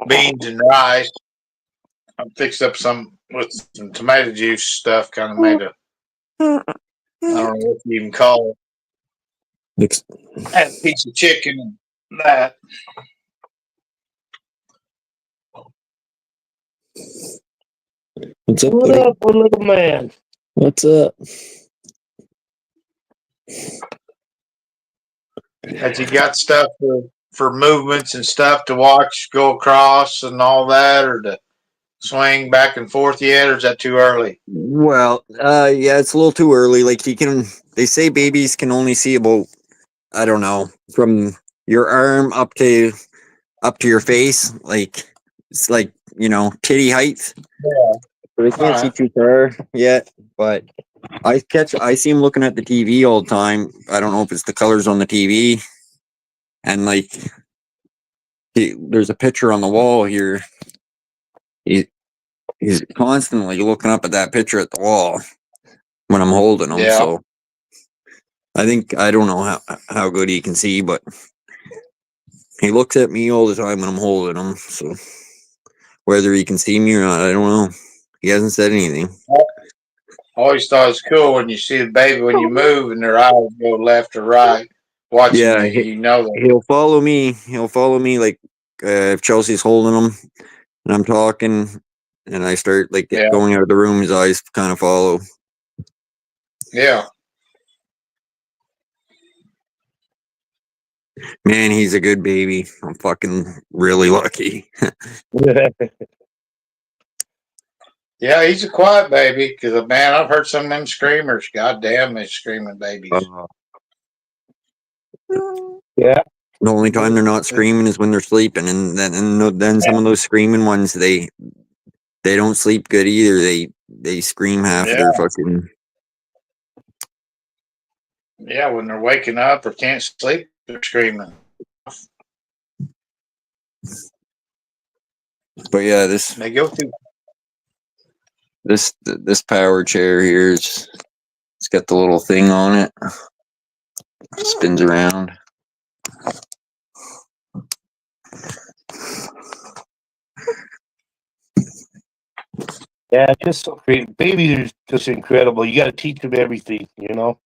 beans and rice. I fixed up some with some tomato juice stuff, kind of made a, I don't know what you even call it. Had a piece of chicken and that. What's up, What buddy? up, little man? What's up? Has you got stuff for movements and stuff to watch go across and all that, or to swing back and forth yet, or is that too early? Well, yeah, it's a little too early. Like they say babies can only see about, I don't know, from your arm up to your face. Like it's like, titty height. Yeah. So they can't see too far yet, but I see him looking at the TV all the time. I don't know if it's the colors on the TV, and like there's a picture on the wall here. He's constantly looking up at that picture at the wall when I'm holding him. Yeah. So I don't know how good he can see, but he looks at me all the time when I'm holding him. So whether he can see me or not, I don't know. He hasn't said anything. always thought it's cool when you see the baby when you move and their eyes go left or right, watching Yeah, you. You know that. he'll follow me. He'll follow me like if Chelsea's holding him and I'm talking and I start like Yeah. going out of the room, his eyes kind of follow. Yeah. Man, he's a good baby. I'm fucking really lucky. Yeah, he's a quiet baby because, man, I've heard some of them screamers. God damn, they're screaming babies. Yeah. The only time they're not screaming is when they're sleeping, and then some of those screaming ones they don't sleep good either. They scream half of their fucking. Yeah, when they're waking up or can't sleep, they're screaming. But yeah, this They go through. this power chair here is it's got the little thing on it. Spins around. Yeah, just so great. Babies are just incredible. You got to teach them everything, you know.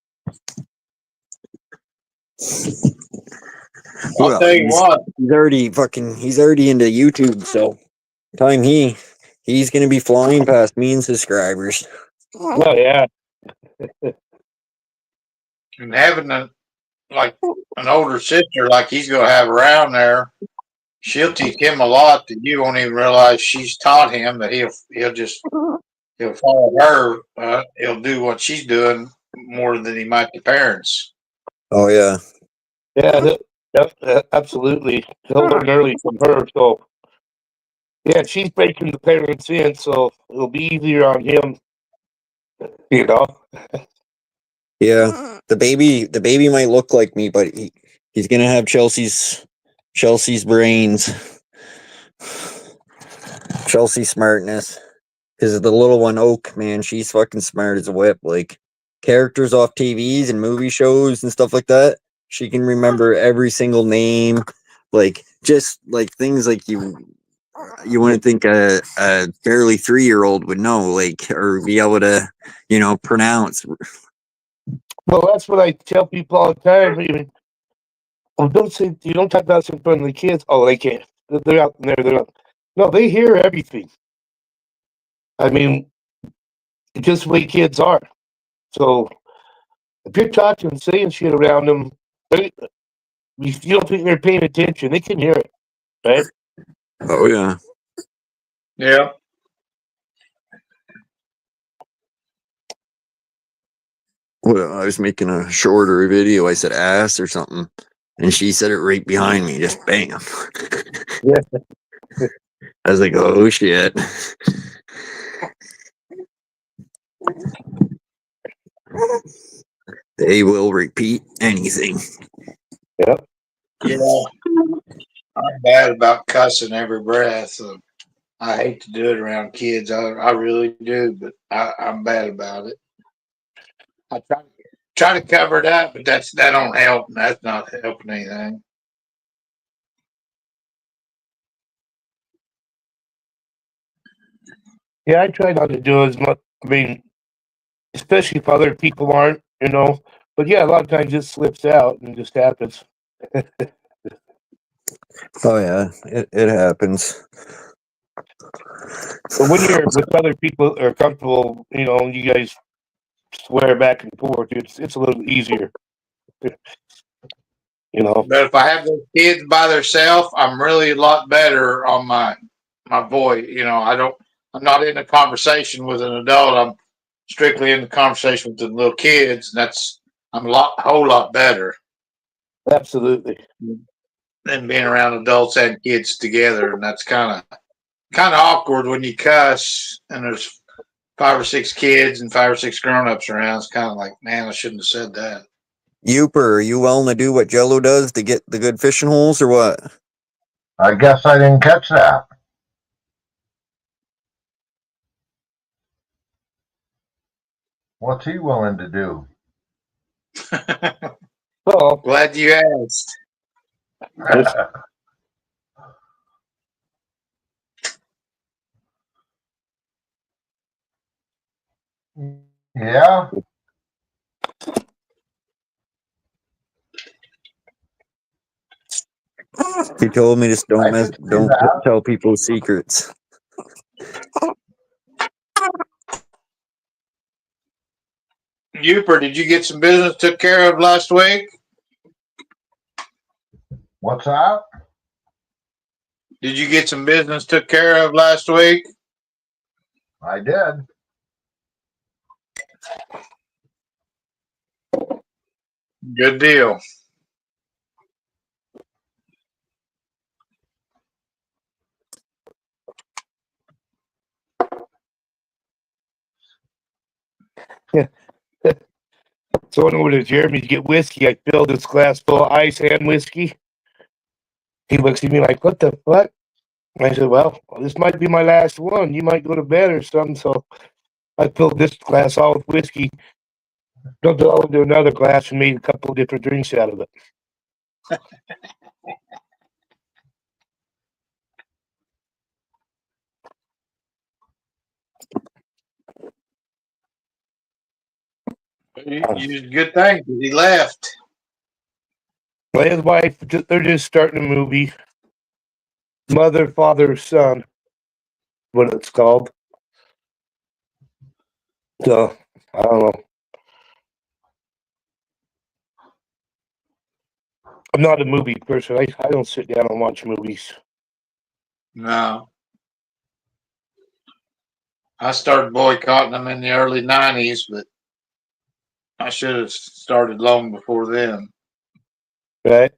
I'll tell you what. He's already into YouTube, so time he's gonna be flying past me and subscribers. Oh yeah. And having an older sister like he's gonna have around there, she'll teach him a lot that you won't even realize she's taught him. That he'll follow her. He'll do what she's doing more than he might the parents. Oh yeah. Yeah, absolutely. He'll learn early from her. So, yeah, she's breaking the parents in, so it'll be easier on him. You know. Yeah. The baby might look like me, but he's gonna have Chelsea's brains, Chelsea's smartness. Because the little one, Oak, man, she's fucking smart as a whip. Like characters off TVs and movie shows and stuff like that. She can remember every single name, like just like things like you wouldn't think a barely 3-year-old would know, like or be able to, pronounce. Well, that's what I tell people all the time. Even, you don't talk about this in front of the kids. Oh, they can't. They're out there. They're not. No, they hear everything. I mean, it's just the way kids are. So if you're talking and saying shit around them, if you don't think they're paying attention, they can hear it, right? Oh yeah. Yeah. Well, I was making a shorter video. I said ass or something, and she said it right behind me. Just bam. I was like, oh shit. They will repeat anything. Yep. Yeah. I'm bad about cussing every breath. So I hate to do it around kids. I really do, but I'm bad about it. I try to cover it up, but that don't help. That's not helping anything. Yeah, I try not to do as much. I mean, especially if other people aren't, But yeah, a lot of times it slips out and just happens. Oh yeah, it happens. But when you're with other people that are comfortable, you guys swear back and forth. It's a little easier. But if I have those kids by themselves, I'm really a lot better on my voice. I'm not in a conversation with an adult. I'm strictly in the conversation with the little kids, and I'm a whole lot better. Absolutely. Than being around adults and kids together, and that's kind of awkward when you cuss and there's 5 or 6 kids and 5 or 6 grown-ups around. It's kind of like, man, I shouldn't have said that. Youper, are you willing to do what Jello does to get the good fishing holes or what? I guess I didn't catch that. What's he willing to do? Well, glad you asked. Yeah. He told me just I could see don't that. tell people secrets. Uper, did you get some business took care of last week? What's that? Did you get some business took care of last week? I did. Good deal. So I went over to Jeremy to get whiskey. I filled this glass full of ice and whiskey. He looks at me like, "What the fuck?" I said, "Well, this might be my last one. You might go to bed or something." So I filled this glass all with whiskey, dumped it all into another glass, and made a couple of different drinks out of it. You did a good thing 'cause he left. My his wife, they're just starting a movie. Mother, Father, Son, what it's called. So I don't know. I'm not a movie person. I don't sit down and watch movies. No. I started boycotting them in the early 90s, but I should have started long before then. Right?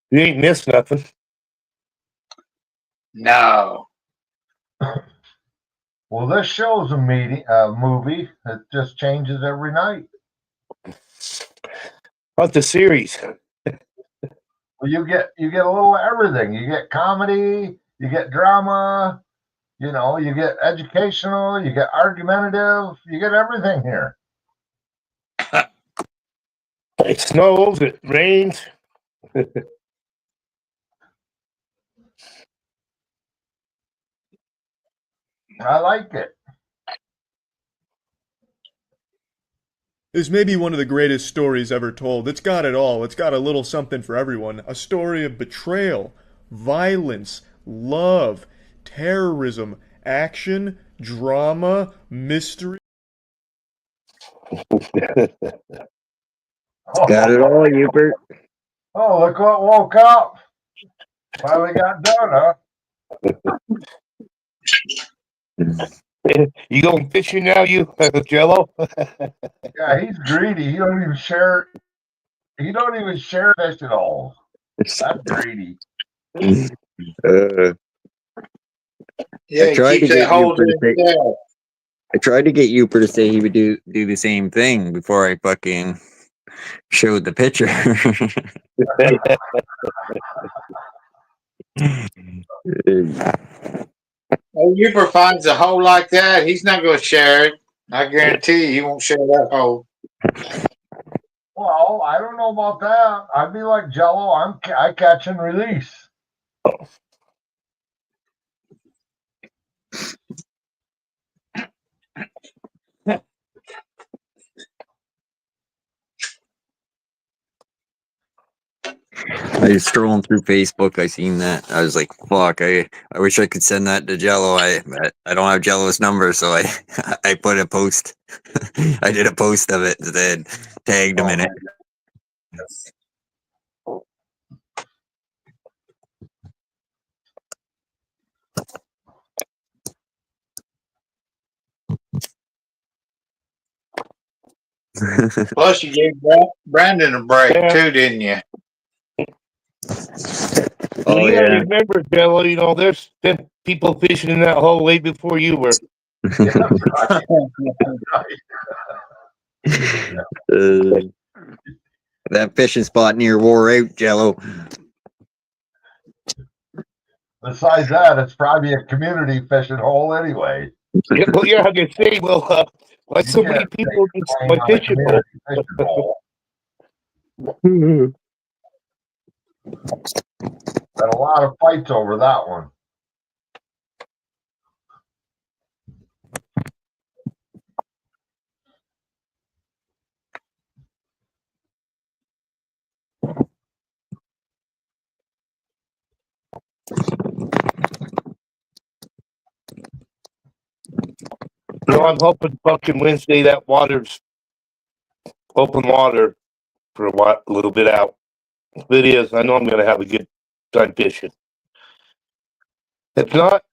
You ain't missed nothing. No. Well, this show's a movie. It just changes every night. What's the series? Well, you get a little of everything. You get comedy, you get drama, you know, you get educational, you get argumentative, you get everything here. It snows, it rains. I like it. This may be one of the greatest stories ever told. It's got it all. It's got a little something for everyone. A story of betrayal, violence, love, terrorism, action, drama, mystery. Got it all, Hubert. Oh, look what woke up. Finally got done, huh? You going fishing now, you Jello? Yeah, he's greedy. He don't even share fish at all. That's greedy. I Yeah, tried to keep that get hold Hubert in to say, himself. I tried to get Hubert to say he would do the same thing before I fucking showed the picture. Oh, Uber finds a hole like that, he's not going to share it. I guarantee you, he won't share that hole. Well, I don't know about that. I'd be like Jello. I catch and release. I was strolling through Facebook. I seen that. I was like, "Fuck! I wish I could send that to Jello. I don't have Jello's number, so I put a post. I did a post of it and then tagged him in it." Plus, you gave Brandon a break too, didn't you? Oh, you gotta yeah. remember, Jello, you know, there's been people fishing in that hole way before you were. That fishing spot near wore out, Jello. Besides that, it's probably a community fishing hole anyway. Yeah, well, yeah, I can say, well, why so many people just my fishing hole? Had a lot of fights over that one. I'm hoping fucking Wednesday that water's open water for a little bit out. If it is, I know I'm gonna have a good time fishing. If not,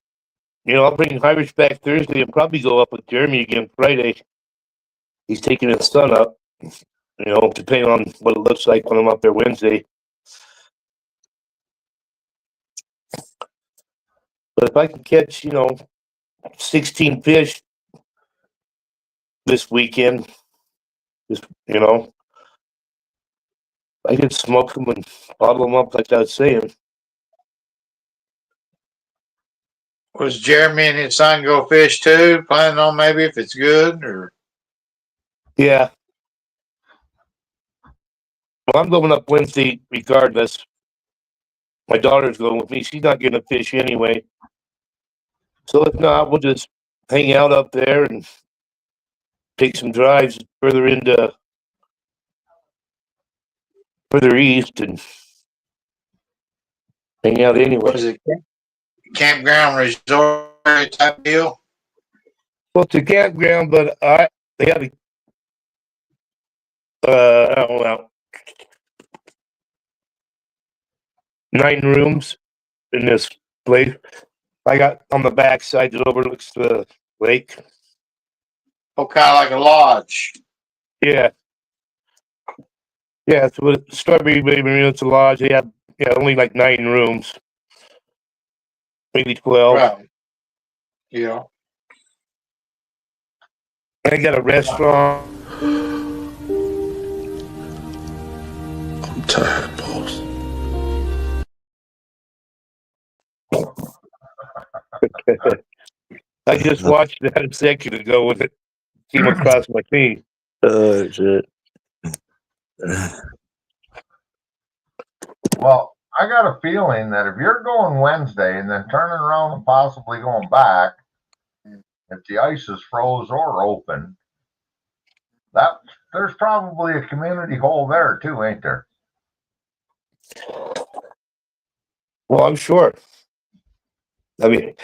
I'll bring Irish back Thursday and probably go up with Jeremy again Friday. He's taking his son up, depending on what it looks like when I'm up there Wednesday. But if I can catch, 16 fish this weekend, I could smoke them and bottle them up like I was saying. Was Jeremy and his son go fish too? Planning on maybe if it's good or? Yeah. Well, I'm going up Wednesday regardless. My daughter's going with me. She's not getting to fish anyway. So if not, we'll just hang out up there and take some drives further east and hang out anyway. Was it campground resort type deal? Well, it's a campground, but they have I don't know, 9 rooms in this place. I got on the back side that overlooks the lake. Oh, kind of like a lodge. Yeah. Yeah, it's with Strawberry Bay Marina. It's a lodge. They have only like 9 rooms, maybe 12. Right. Yeah. I got a restaurant. I'm tired, boss. I just watched that a second ago when it came across my feed. Shit. Well, I got a feeling that if you're going Wednesday and then turning around and possibly going back, if the ice is froze or open, there's probably a community hole there too, ain't there? Well, I'm sure. I mean,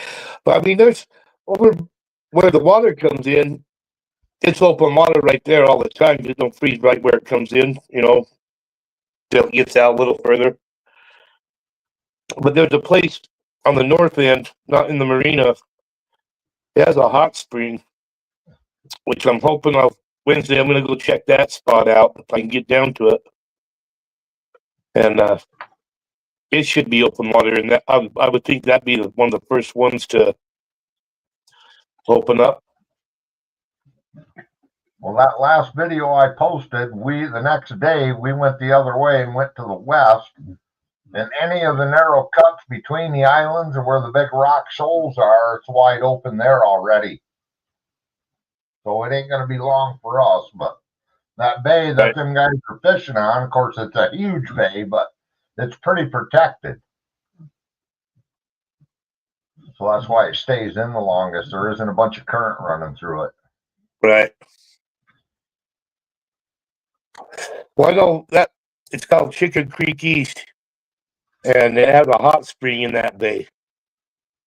there's over where the water comes in. It's open water right there all the time. It don't freeze right where it comes in. Till it gets out a little further. But there's a place on the north end, not in the marina. It has a hot spring, which I'm hoping Wednesday I'm going to go check that spot out if I can get down to it. And it should be open water, and that I would think that'd be one of the first ones to open up. Well, that last video I posted, the next day we went the other way and went to the west, and any of the narrow cuts between the islands or where the big rock shoals are, it's wide open there already. So it ain't going to be long for us, but that bay that them guys are fishing on, of course, it's a huge bay, but it's pretty protected. So that's why it stays in the longest. There isn't a bunch of current running through it. Right. Well, I know that it's called Chicken Creek East, and they have a hot spring in that bay.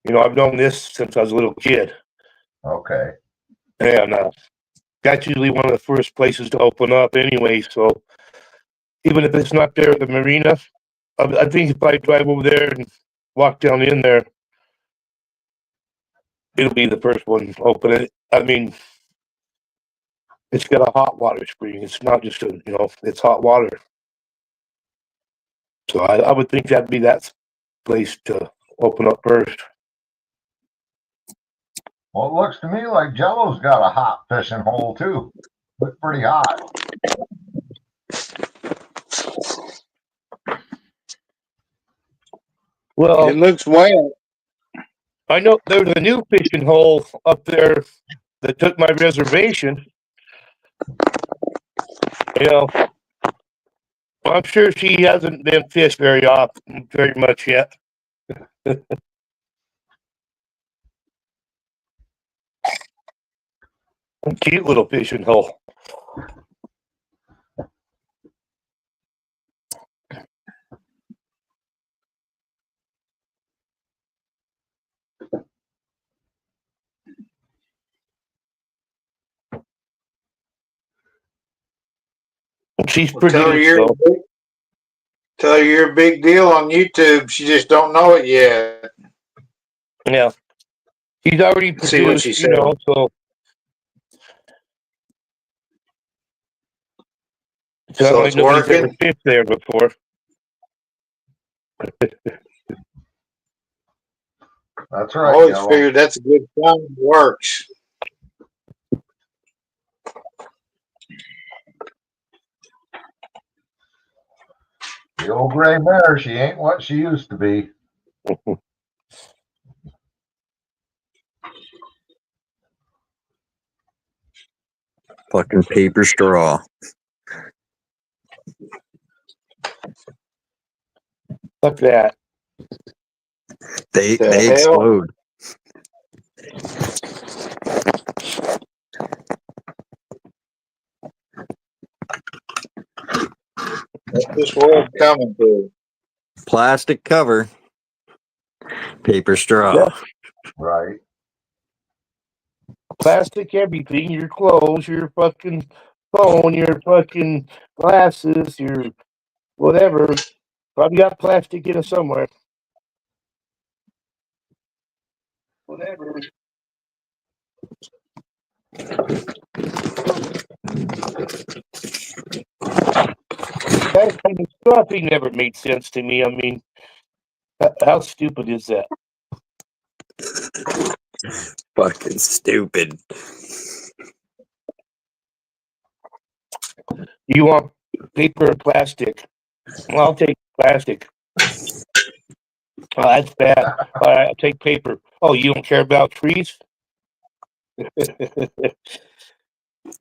I've known this since I was a little kid. Okay. And that's usually one of the first places to open up anyway. So even if it's not there at the marina, I think if I drive over there and walk down in there, it'll be the first one to open it. I mean, it's got a hot water spring. It's not just it's hot water. So I would think that'd be that place to open up first. Well, it looks to me like Jello's got a hot fishing hole too. Looks pretty hot. Well, it looks wet. I know there's a new fishing hole up there that took my reservation. I'm sure she hasn't been fished very much yet. Cute little fishing hole. She's Well, tell her produced, you're though. tell her you're a big deal on YouTube. She just don't know it yet. Yeah. She's already See what she produced, you know, so. It's not So like it's nobody's ever working. fished there before. That's I right, always Yellow. figured that's a good sign. It works. The old gray mare, she ain't what she used to be. Fucking paper straw. Fuck that. They The they hell? explode. What's this world coming to? Plastic cover. Paper straw. Yeah. Right. Plastic everything, your clothes, your fucking phone, your fucking glasses, your whatever. Probably got plastic in it somewhere. Whatever. That kind of stuffing never made sense to me. I mean, how stupid is that? Fucking stupid. You want paper or plastic? Well, I'll take plastic. Oh, that's bad. All right, I'll take paper. Oh, you don't care about trees?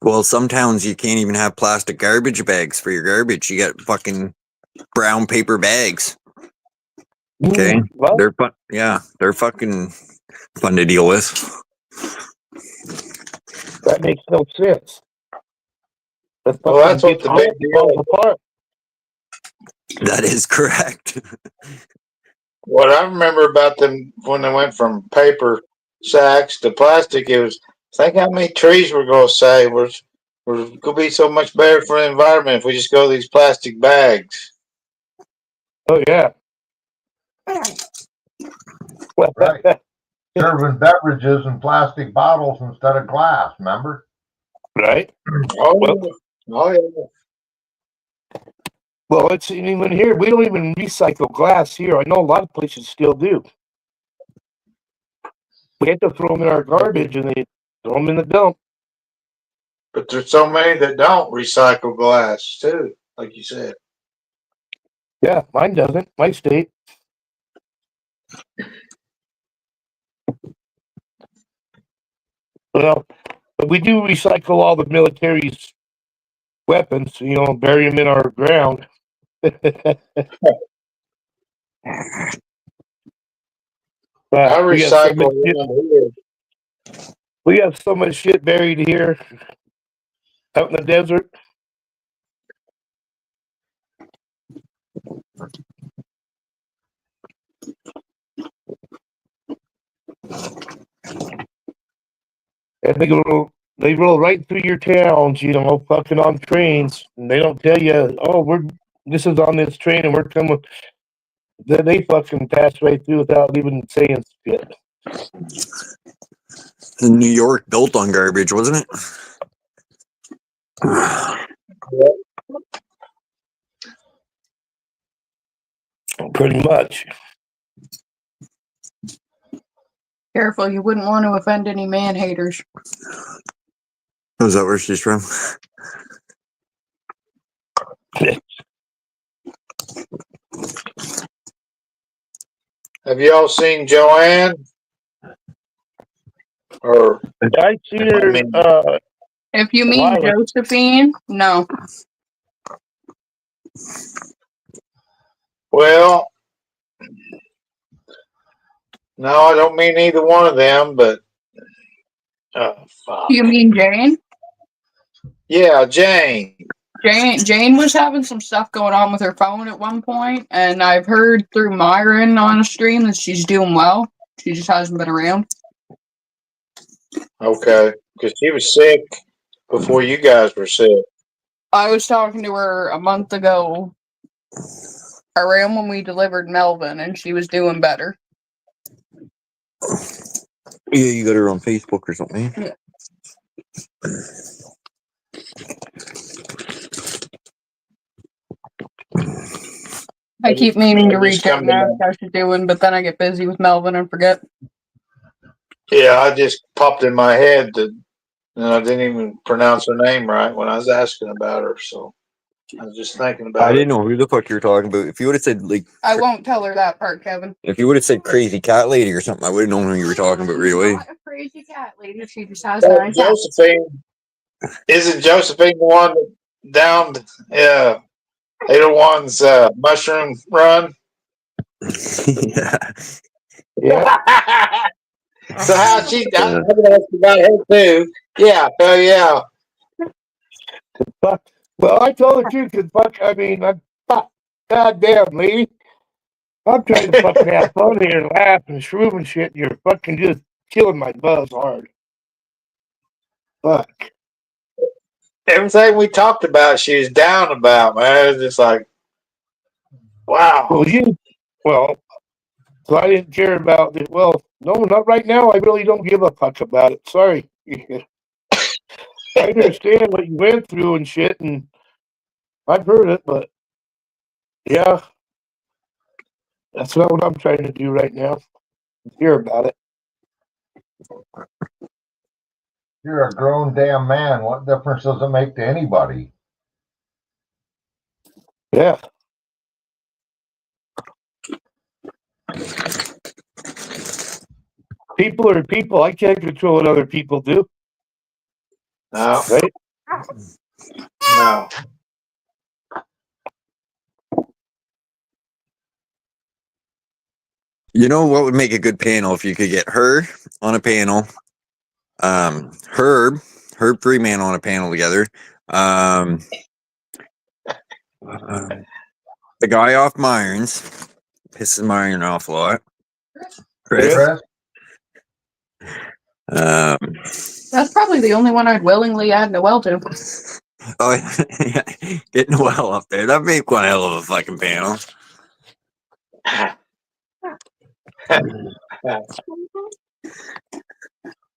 Well, some towns you can't even have plastic garbage bags for your garbage. You got fucking brown paper bags. Okay, What? they're fun. Yeah, they're fucking fun to deal with. That makes no sense. Well, that's what the big deal is. Apart. That is correct. What I remember about them when they went from paper sacks to plastic, it was think how many trees we're going to save. We're going to be so much better for the environment if we just go to these plastic bags. Oh yeah. Right. Serving beverages in plastic bottles instead of glass, remember? Right. Oh, yeah. Well, it's even here. We don't even recycle glass here. I know a lot of places still do. We have to throw them in our garbage and they throw them in the dump. But there's so many that don't recycle glass too, like you said. Yeah, mine doesn't. My state. Well, but we do recycle all the military's weapons, you know, bury them in our ground. I We have so much recycle shit, around here. we have so much shit buried here out in the desert. And they roll right through your towns, you know, fucking on trains. And they don't tell you, oh, this is on this train and we're coming. Then they fucking pass right through without even saying shit. New York built on garbage, wasn't it? Pretty much. Careful, you wouldn't want to offend any man haters. Is that where she's from? Have you all seen Joanne? Or I see her. If you mean Lila. Josephine, no. Well, no, I don't mean either one of them, but fuck. You mean Jane? Yeah, Jane. Jane was having some stuff going on with her phone at one point, and I've heard through Myron on a stream that she's doing well. She just hasn't been around. Okay, because she was sick before you guys were sick. I was talking to her a month ago around when we delivered Melvin, and she was doing better. Yeah, you got her on Facebook or something. Yeah. I keep meaning to I reach just out come and to ask how she's doing, but then I get busy with Melvin and forget. Yeah, I just popped in my head that, and I didn't even pronounce her name right when I was asking about her. So I was just thinking I about it. didn't know who the fuck you were talking about. If you would have said like, I won't tell her that part, Kevin. if you would have said crazy cat lady or something, I would have known who you were talking about right away. Not a crazy cat lady. She just has 9 cats. Josephine, isn't Josephine the one that downed Ada One's mushroom run? Yeah. Yeah. So how she? I'm gonna ask you about her too. Yeah. Hell yeah. Fuck. Well, I told the truth, because fuck, I mean, goddamn, lady. I'm trying to fucking have fun here and laugh and shroom and shit. And you're fucking just killing my buzz hard. Fuck. Everything we talked about, she was down about, man. It's just like, wow. Well, so I didn't care about it. Well, no, not right now. I really don't give a fuck about it. Sorry. I understand what you went through and shit, and I've heard it, but yeah, that's not what I'm trying to do right now. Hear about it. You're a grown damn man. What difference does it make to anybody? Yeah. People are people. I can't control what other people do. No. Right? No. You know what would make a good panel if you could get her on a panel, Herb Freeman on a panel together, the guy off Myrons, pisses Myron off a lot, Chris. That's probably the only one I'd willingly add Noel to. Oh, yeah, get Noel up there. That'd make one hell of a fucking panel.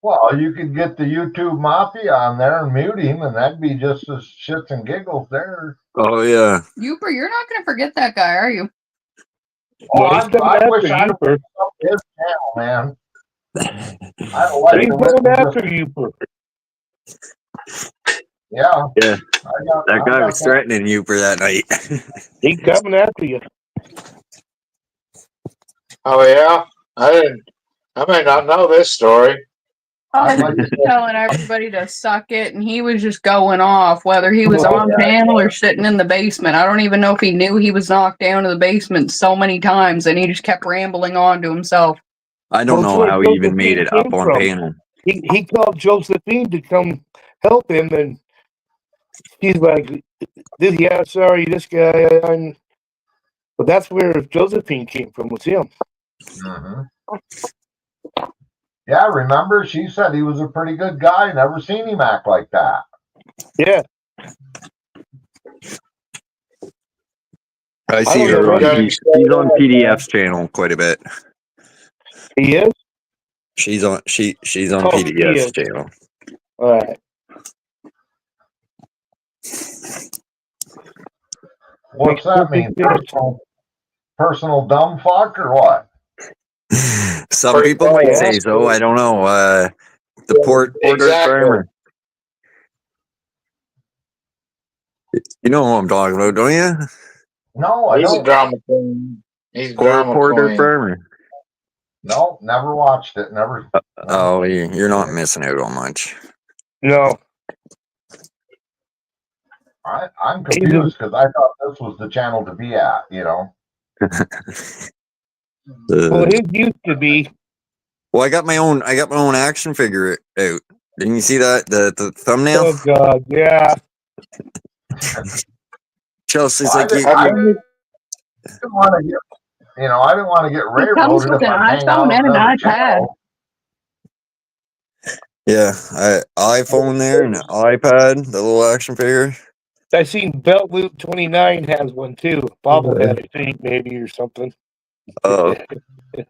Well, you could get the YouTube Mafia on there and mute him, and that'd be just as shits and giggles there. Oh yeah. You're not going to forget that guy, are you? Oh, I wish I would have up his channel, man. I don't like He's going after you. Yeah. Yeah. That guy was threatening you for that night. He's coming after you. Oh yeah, I may not know this story. I was just telling everybody to suck it, and he was just going off, whether he was on panel or sitting in the basement. I don't even know if he knew he was knocked down to the basement so many times, and he just kept rambling on to himself. I don't know how he even made it up on panel. He called Josephine to come help him, and he's like, "Yeah, sorry, this guy." But that's where Josephine came from. Was him? Mm-hmm. Yeah, remember she said he was a pretty good guy. Never seen him act like that. Yeah. I see her on he's on PDF's channel quite a bit. He is? She's on she's on Oh, PDF's channel. All right. What's that mean? Personal dumb fuck or what? Some people might say so. I don't know. The Porter Farmer. You know who I'm talking about, don't you? No, I He's don't. a drama queen. He's a drama Porter queen. Farmer. No, never watched it. Never. Oh, you're not missing out on much. No. I'm confused because I thought this was the channel to be at, you know. Well, it used to be. Well, I got my own action figure out. Didn't you see that the thumbnail? Oh God, yeah. Chelsea's Well, like, I didn't want to get, I didn't want to get It comes railroaded with if an I hang out iPhone and an another iPad. channel. yeah, iPhone there and an iPad, the little action figure. I seen Belt Loop 29 has one too. Bobblehead, I think, maybe, or something. Oh, Well,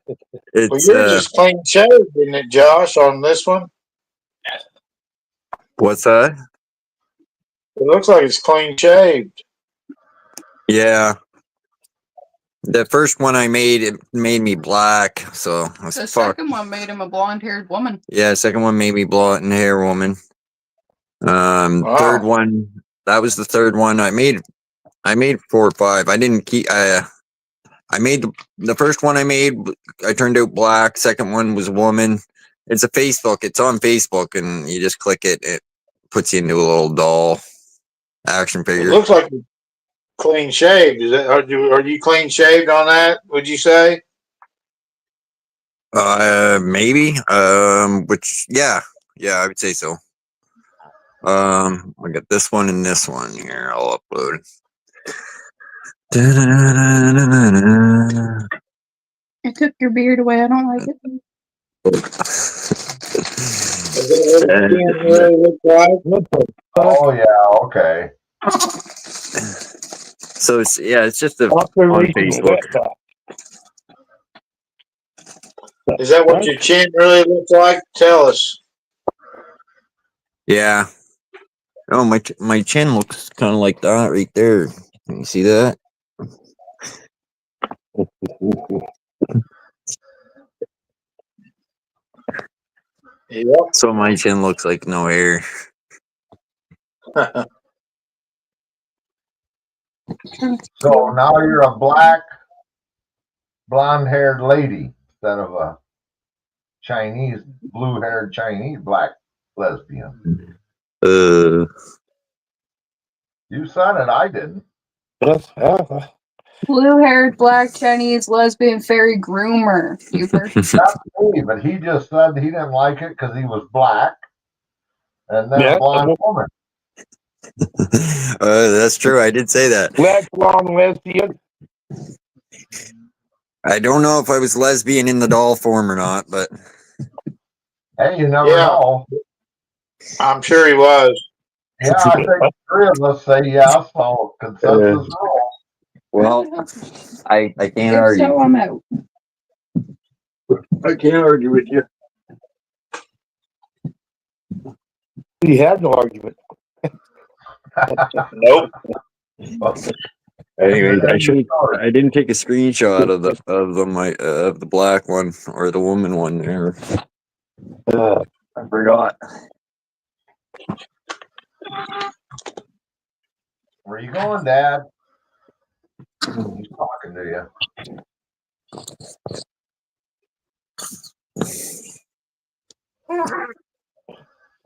it's yours is clean shaved, isn't it, Josh, on this one? what's that? It looks like it's clean shaved. Yeah. The first one I made, it made me black, so I was The fuck. second one made him a blonde-haired woman. Yeah, second one made me blonde hair woman. Third one, that was the third one I made 4 or 5. I didn't keep. I made the first one I made. I turned out black. Second one was a woman. It's a Facebook. It's on Facebook, and you just click it. It puts you into a little doll action It figure. looks like it's clean shaved. Is that are you clean shaved on that? Would you say? Maybe. Which yeah, I would say so. I got this one and this one here. I'll upload. It took your beard away. I don't like it. Oh yeah, okay. So it's just on Facebook. Is that what your chin really looks like? Tell us. Yeah. Oh, my chin looks kind of like that right there. Can you see that? Yep. So my chin looks like no hair. So now you're a black, blonde-haired lady instead of a Chinese, blue-haired Chinese black lesbian. You said it. I didn't. Blue-haired black Chinese lesbian fairy groomer. You heard? That's me, but he just said he didn't like it because he was black, and then a blonde woman. That's true. I did say that. Black blonde lesbian. I don't know if I was lesbian in the doll form or not, but Hey, you never know. I'm sure he was. Yeah, I think 3 of us say yes, so consensus rule. well, I can't If argue. so, I'm out. I can't argue with you. He had no argument. Nope. Anyway, I didn't take a screenshot of the black one or the woman one there. I forgot. Where you going, Dad? He's talking to you.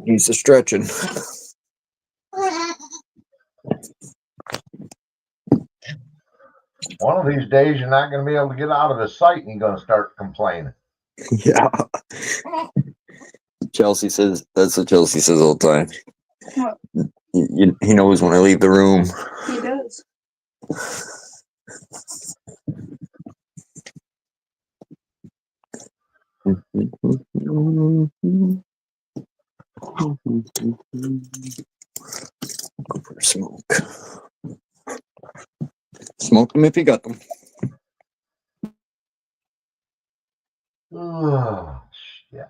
He's a stretching. One of these days, you're not going to be able to get out of his sight, and you're going to start complaining. Yeah. Chelsea says that's what Chelsea says all the time. What? He knows when I leave the room. He does. Go for a smoke. Smoke them if you got them. Oh, shit.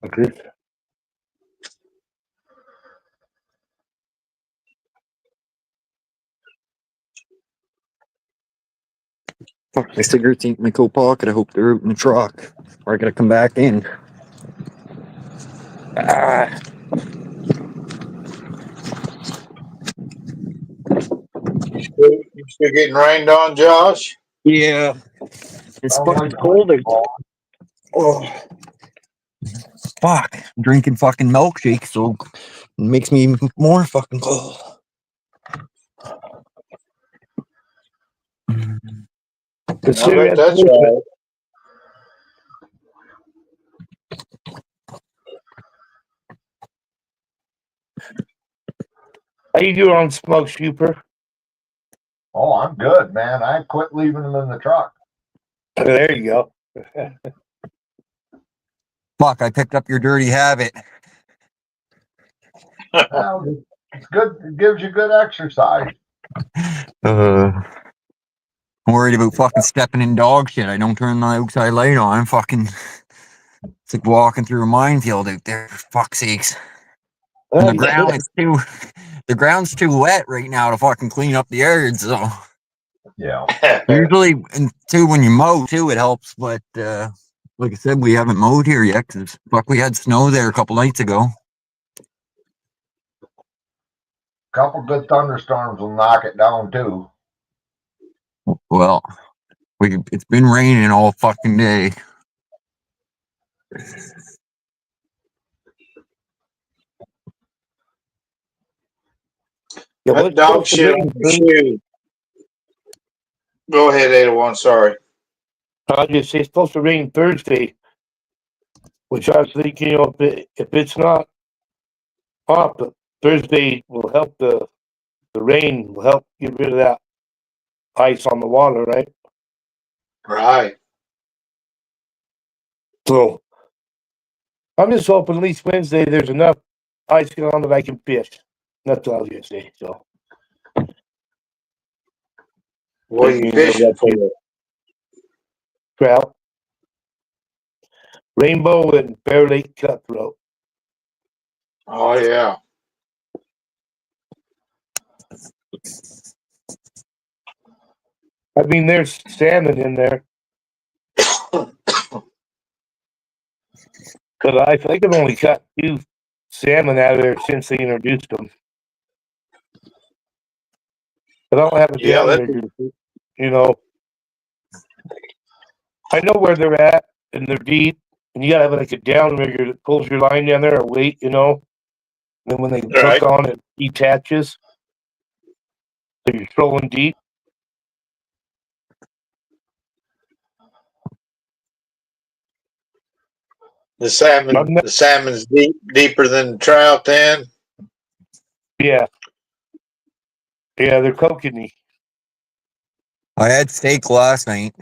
Okay. Fuck, my cigarettes ain't in my coat pocket. I hope they're out in the truck. Or I gotta come back in. Ah. You still getting rained on, Josh? Yeah. It's fucking cold. Oh. Fuck, I'm drinking fucking milkshake, so it makes me even more fucking cold. I bet that's right. How you doing on Smoke Super? Oh, I'm good, man. I quit leaving them in the truck. There you go. Fuck, I picked up your dirty habit. Well, it's good. It gives you good exercise. I'm worried about fucking stepping in dog shit. I don't turn the outside light on. Fucking, it's like walking through a minefield out there. For fuck's sakes. And the ground's too wet right now to fucking clean up the yard. So yeah, usually, and too when you mow too, it helps. But like I said, we haven't mowed here yet because fuck, we had snow there a couple nights ago. couple good thunderstorms will knock it down too. Well, it's been raining all fucking day. Yeah, That dog shit on your shoe. Go ahead, 801. Sorry. I just say it's supposed to rain Thursday, which I was thinking, if it's not up, Thursday will help the rain will help get rid of that ice on the water, right? Right. So I'm just hoping at least Wednesday there's enough ice on that I can fish. That's all I was gonna say. So What are you fishing for? Trout, rainbow, and Bear Lake cutthroat. Oh yeah. I mean, there's salmon in there. Because I think I've only got 2 salmon out of there since they introduced them. But I don't have a Yeah, down rigger, I know where they're at, and they're deep, and you gotta have like a down rigger that pulls your line down there or weight, And then when they Right. hook on, it detaches. So you're trolling deep. The salmon's deeper than the trout then. Yeah. Yeah, they're kokanee. I had steak last night.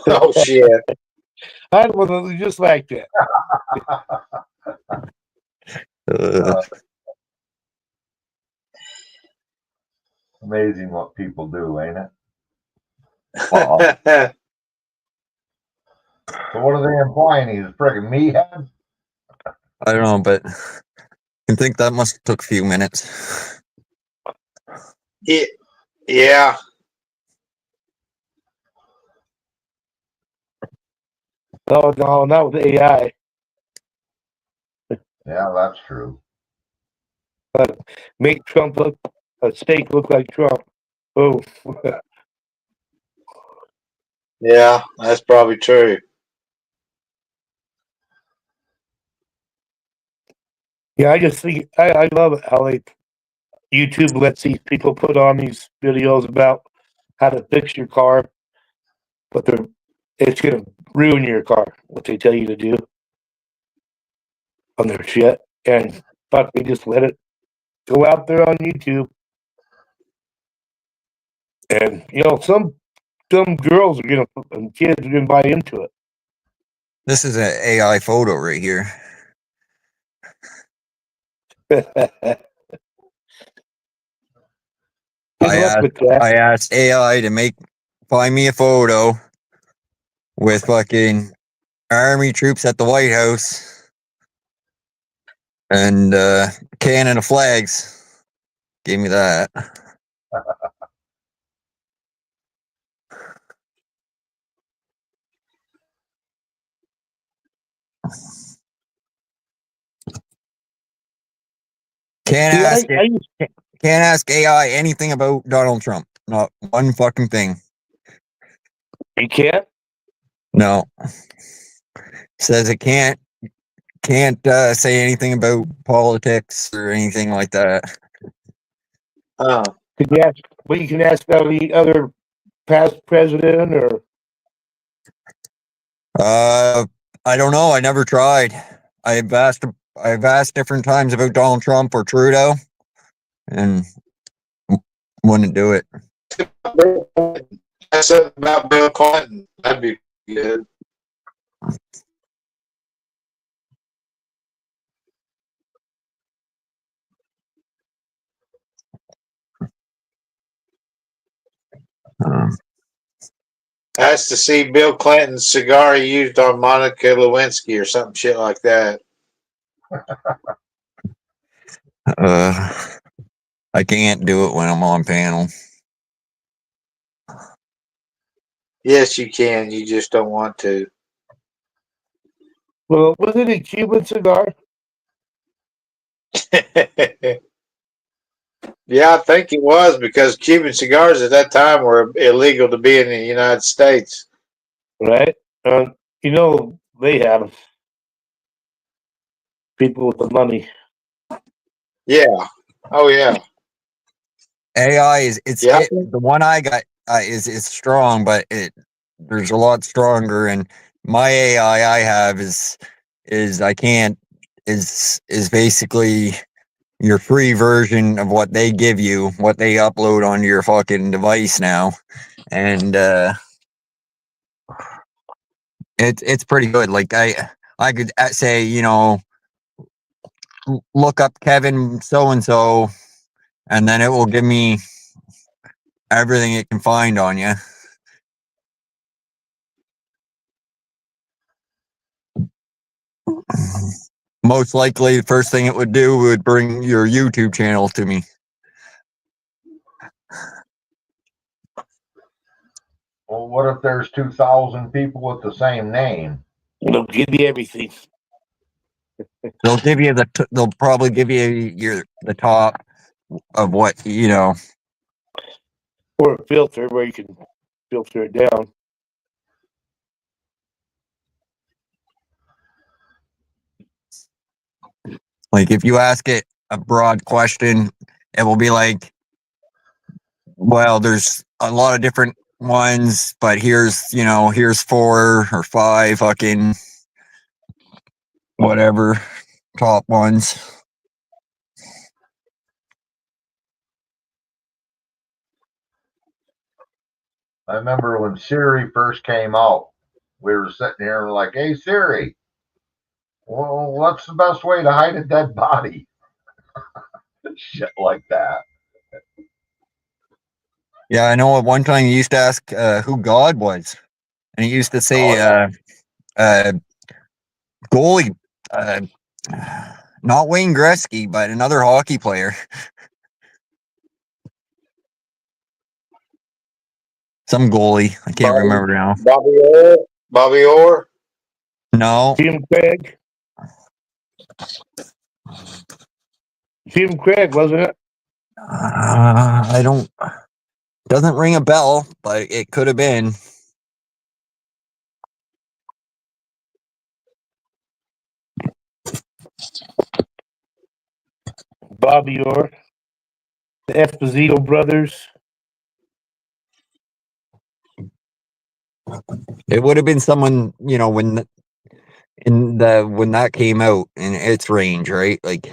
Oh shit. I had one that was just like that. Amazing what people do, ain't it? So what are they implying? He's a friggin' meathead? I don't know, but I think that must have took a few minutes. Yeah. Oh no, not with AI. Yeah, that's true. Make Trump look a steak look like Trump. Oh. Yeah, that's probably true. Yeah, I just think I love it how YouTube lets these people put on these videos about how to fix your car, but it's gonna ruin your car, what they tell you to do on their shit. And fuck, they just let it go out there on YouTube. And some dumb girls are gonna and kids are gonna buy into it. This is an AI photo right here. I asked AI to find me a photo with fucking army troops at the White House and Canada flags. Gave me that. Can't ask AI anything about Donald Trump. Not one fucking thing. You can't? No. Says it can't say anything about politics or anything like that. Could you ask? Well, you can ask any other past president or. I don't know. I never tried. I've asked different times about Donald Trump or Trudeau, and wouldn't do it. That's something about Bill Clinton. That'd be good. That's to see Bill Clinton's cigar he used on Monica Lewinsky or something shit like that. I can't do it when I'm on panel. Yes, you can. You just don't want to. Well, was it a Cuban cigar? Yeah, I think it was because Cuban cigars at that time were illegal to be in the United States. Right? You know, they have them. People with the money. Yeah. Oh, yeah. AI is the one I got is strong, but there's a lot stronger. And my AI I have is basically your free version of what they give you, what they upload onto your fucking device now, and it's pretty good. Like I could say, you know, look up Kevin so and so, and then it will give me everything it can find on you. Most likely, the first thing it would do would bring your YouTube channel to me. Well, what if there's 2,000 people with the same name? They'll give you everything. They'll give you they'll probably give you the top of what you know. Or a filter where you can filter it down. Like if you ask it a broad question, it will be like, well, there's a lot of different ones, but here's 4 or 5 fucking whatever top ones. I remember when Siri first came out, we were sitting here and we're like, hey, Siri, well, what's the best way to hide a dead body? Shit like that. Yeah, I know at one time you used to ask who God was, and he used to say goalie, not Wayne Gretzky, but another hockey player. Some goalie. I can't remember now. Bobby Orr? No. Jim Craig? Jim Craig, wasn't it? I don't. Doesn't ring a bell, but it could have been. Bobby Orr. The Esposito brothers. It would have been someone, you know, when that came out in its range, right? Like,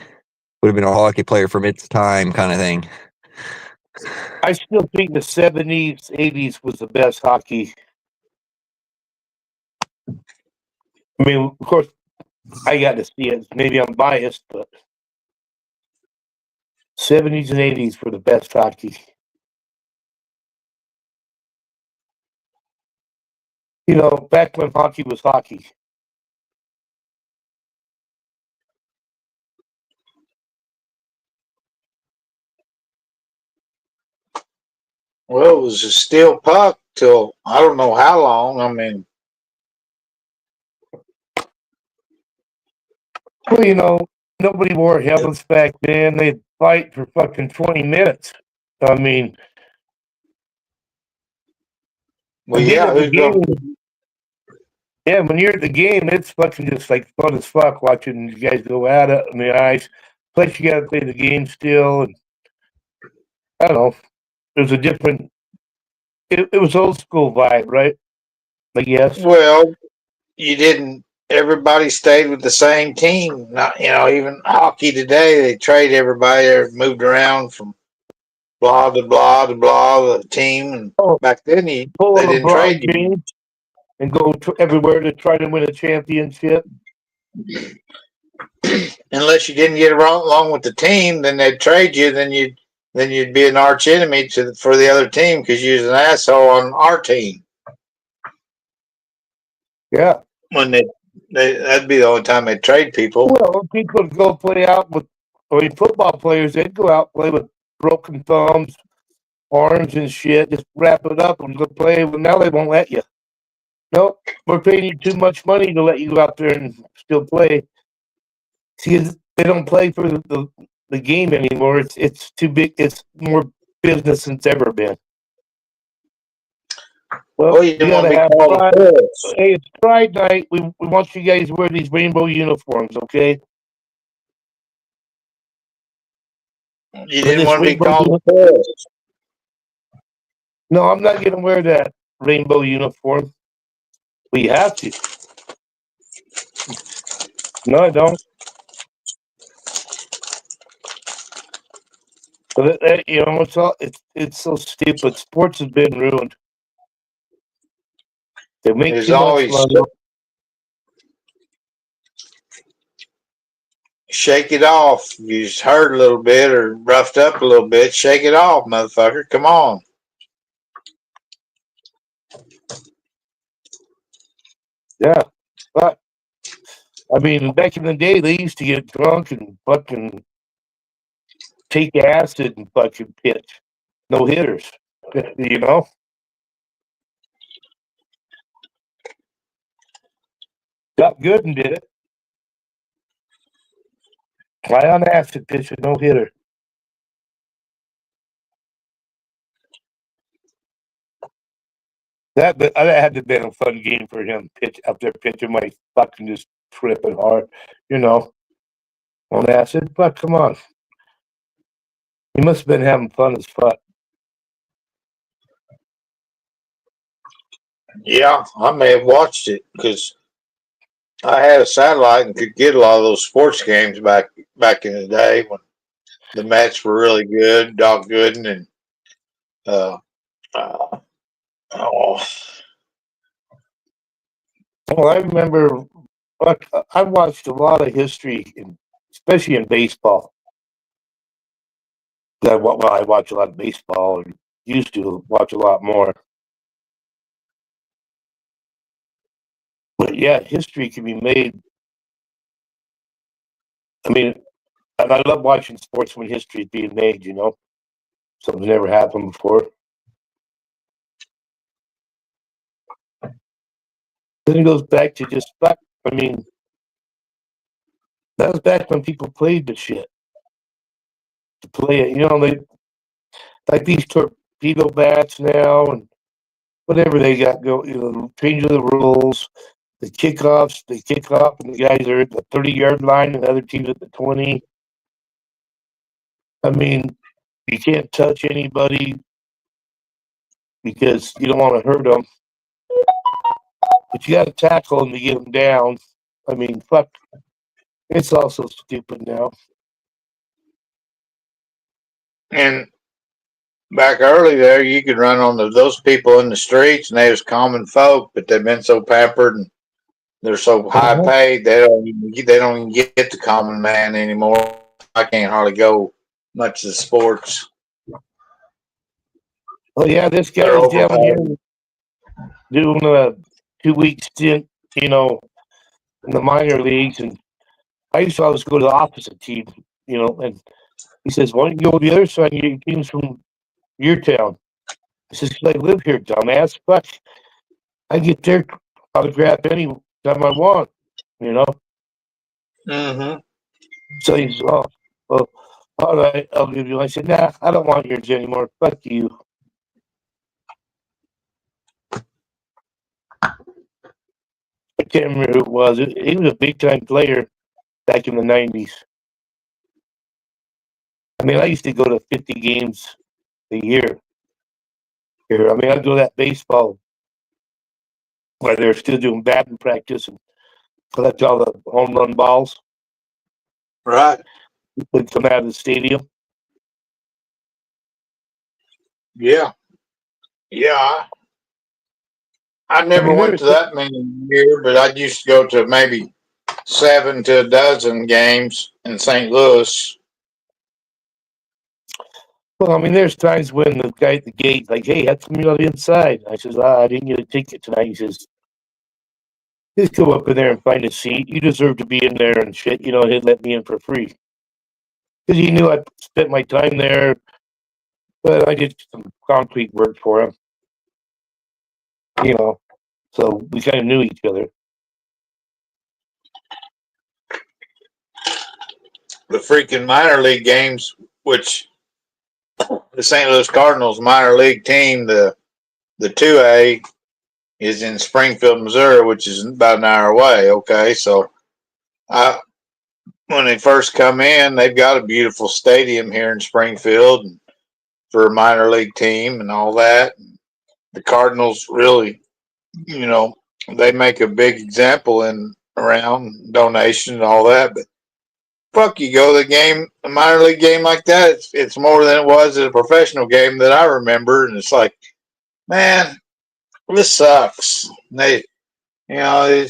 would have been a hockey player from its time, kind of thing. I still think the 70s, 80s was the best hockey. I mean, of course, I got to see it. Maybe I'm biased, but 70s and 80s were the best hockey. You know, back when hockey was hockey. Well, it was a steel puck till I don't know how long. I mean, well, you know, nobody wore helmets back then. They'd fight for fucking 20 minutes. I mean, well, yeah, Yeah, when you're at the game, it's fucking just like fun as fuck watching you guys go at it on the ice. Plus, you got to play the game still, and I don't know. There's a different. It was old school vibe, right? I guess. Well, you didn't. Everybody stayed with the same team. Not, even hockey today, they trade everybody. They moved around from blah to blah to blah the team. And back then, they didn't trade you. And go everywhere to try to win a championship. Unless you didn't get along with the team, then they'd trade you. Then you'd be an arch enemy for the other team because you was an asshole on our team. Yeah. When that'd be the only time they'd trade people. Well, people would go play out with, football players, they'd go out and play with broken thumbs, arms and shit, just wrap it up and go play. Well, now they won't let you. Nope, we're paying you too much money to let you go out there and still play. See, they don't play for the game anymore. It's too big. It's more business than it's ever been. Well, you we want gotta to have be called pride. Bulls. Hey, it's Pride Night. We want you guys to wear these rainbow uniforms, okay? You didn't want to be called Bulls. No, I'm not going to wear that rainbow uniform. We have to. No, I don't. But it's so stupid. Sports has been ruined. They make There's too much always money. shake it off. You just hurt a little bit or roughed up a little bit. Shake it off, motherfucker. Come on. Yeah, but I mean, back in the day, they used to get drunk and fucking take acid and fucking pitch. No hitters, you know. Got good and did it. Fly on acid pitch with no hitter. That had to have been a fun game for him. Pitch up there, pitching my fucking just tripping hard, on acid. But come on, he must have been having fun as fuck. Yeah, I may have watched it because I had a satellite and could get a lot of those sports games back in the day when the Mets were really good, Doc Gooden and Well, I remember. I watched a lot of history, especially in baseball. I watch a lot of baseball and used to watch a lot more. But yeah, history can be made. I mean, and I love watching sports when history is being made, Something's never happened before. Then it goes back to that was back when people played the shit. To play it, they like these torpedo bats now and whatever they got go, changing the rules. The kickoffs, they kick off and the guys are at the 30-yard line and the other team's at the 20. I mean, you can't touch anybody because you don't want to hurt them. But you got to tackle them to get them down. I mean, fuck. It's also stupid now. and back early there, you could run on those people in the streets, and they was common folk, but they've been so pampered and they're so high paid they don't even get the common man anymore. I can't hardly go much to the sports. Oh yeah, this guy was down here doing a 2-week stint, in the minor leagues, and I used to always go to the opposite team, and he says, "Why don't you go to the other side and get teams from your town?" I says, "'Cause I live here, dumbass. Fuck, I get their autograph any time I want, Mm-hmm. So he says, "Oh, well, all right, I'll give you." I said, "Nah, I don't want yours anymore. Fuck you." can't remember who it was. He was a big time player back in the 90s. I mean, I used to go to 50 games a year. Here, I mean, I'd go to that baseball where they're still doing batting practice and collect all the home run balls. Right. Would come out of the stadium. Yeah. Yeah. I never went to that many years, but I used to go to maybe 7 to a dozen games in St. Louis. Well, I mean, there's times when the guy at the gate, like, hey, have somebody on the inside. I says, I didn't get a ticket tonight. He says, just go up in there and find a seat. You deserve to be in there and shit. You know, he'd let me in for free. Because he knew I spent my time there, but I did some concrete work for him. You know, so we kind of knew each other. The freaking minor league games, which the St. Louis Cardinals minor league team, the 2A, is in Springfield, Missouri, which is about an hour away. Okay, so when they first come in, they've got a beautiful stadium here in Springfield for a minor league team and all that. The Cardinals really, you know, they make a big example in around donation and all that, but fuck, you go to the game, a minor league game like that, it's more than it was at a professional game that I remember, and it's like, man, this sucks. They, you know,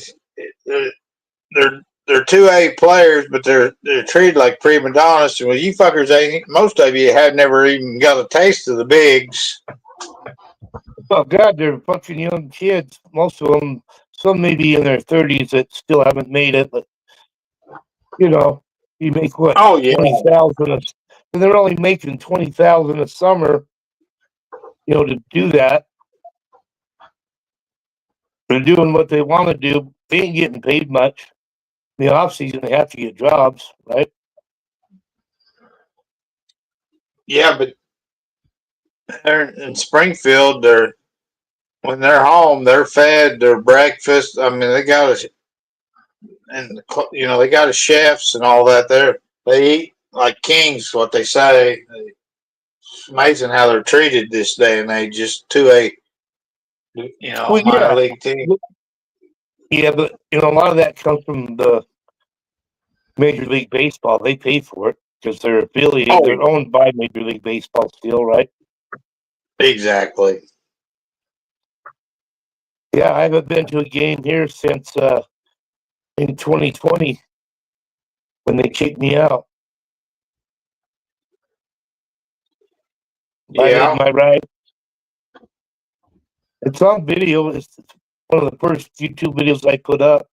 they're 2A players, but they're treated like prima donnas. Well, you fuckers ain't. Most of you have never even got a taste of the bigs. Oh God, they're fucking young kids. Most of them, some maybe in their 30s that still haven't made it, but you know, you make what? Oh yeah, 20,000. And they're only making 20,000 a summer. You know, to do that, they're doing what they want to do. They ain't getting paid much. In the off season, they have to get jobs, right? yeah, but they're in Springfield. When they're home, they're fed their breakfast. I mean, they got they got chefs and all that. They eat like kings. What they say. It's amazing how they're treated this day and age. Just 2A, minor league team. Yeah, but you know, a lot of that comes from the Major League Baseball. They pay for it because they're affiliated. Oh. They're owned by Major League Baseball still, right? Exactly. Yeah, I haven't been to a game here since in 2020 when they kicked me out. Yeah. I made my right. It's on video. It's one of the first YouTube videos I put up.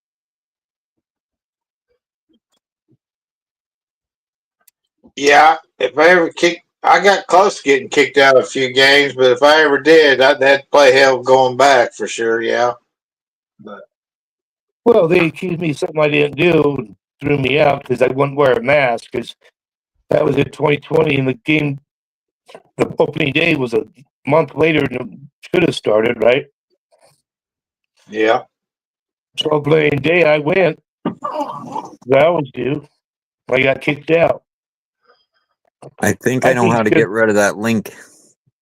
Yeah, if I ever I got close to getting kicked out of a few games, but if I ever did, I'd have to play hell going back for sure. Yeah. But Well, they accused me of something I didn't do and threw me out because I wouldn't wear a mask because that was in 2020 and the game, the opening day was a month later than it should have started, right? yeah. So opening day, I went. I always do. I got kicked out. I think I know how to get rid of that link,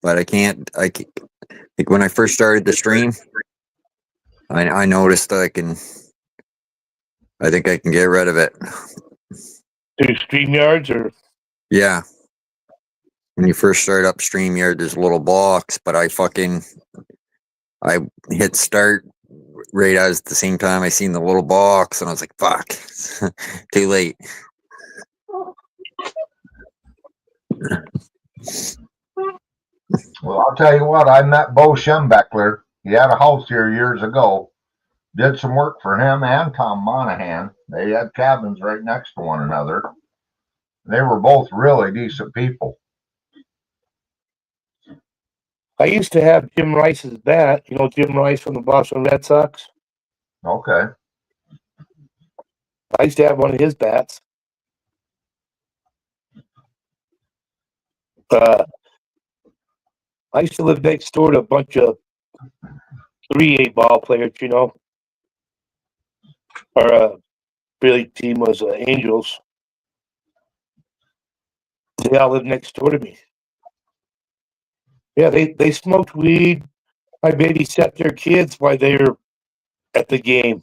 but I can't. Like when I first started the stream, I noticed I think I can get rid of it. Through StreamYards or? Yeah. When you first start up StreamYard, there's a little box, but I hit start right at the same time I seen the little box, and I was like, fuck, too late. Well, I'll tell you what, I met Bo Schembechler. He had a house here years ago. Did some work for him and Tom Monahan. They had cabins right next to one another. They were both really decent people. I used to have Jim Rice's bat. You know Jim Rice from the Boston Red Sox? Okay. I used to have one of his bats. I used to live next door to a bunch of 3A ball players, you know. Our Billy team was Angels. They all live next door to me. Yeah, they smoked weed. I babysat their kids while they were at the game.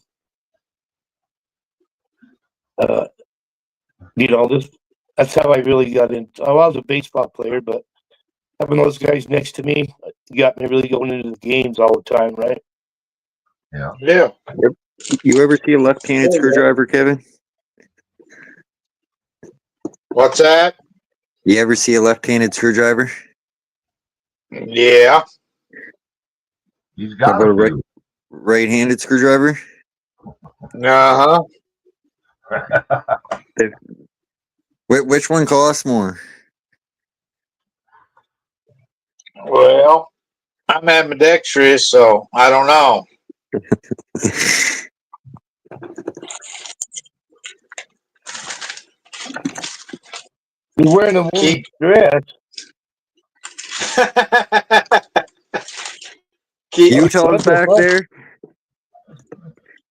That's how I really got into. I was a baseball player, but having those guys next to me got me really going into the games all the time, right? Yeah. Yeah. You ever see a left-handed screwdriver, Kevin? What's that? You ever see a left-handed screwdriver? Yeah. He's How got about a right-handed screwdriver? Uh-huh. Which one costs more? Well, I'm ambidextrous, so I don't know. You're wearing a woman's dress. Keep Utah's back there.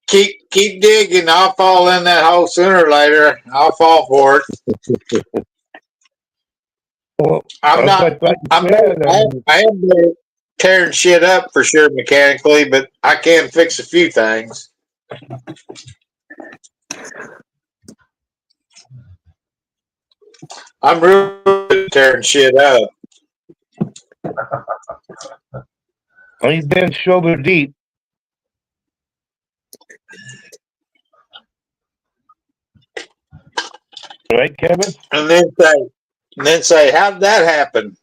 Keep digging. I'll fall in that hole sooner or later. I'll fall for it. Well, I'm not. I am tearing shit up for sure mechanically, but I can fix a few things. I'm really tearing shit up. He's been shoulder deep. Right, Kevin? And then say, how did that happen?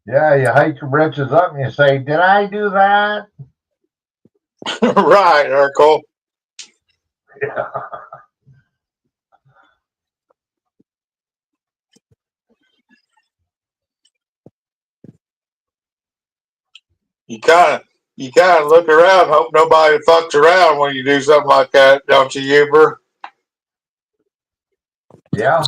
Yeah, you hike your britches up and you say, "Did I do that?" Right, Urkel. Yeah. You kind of look around, hope nobody fucks around when you do something like that, don't you, Huber? Yeah.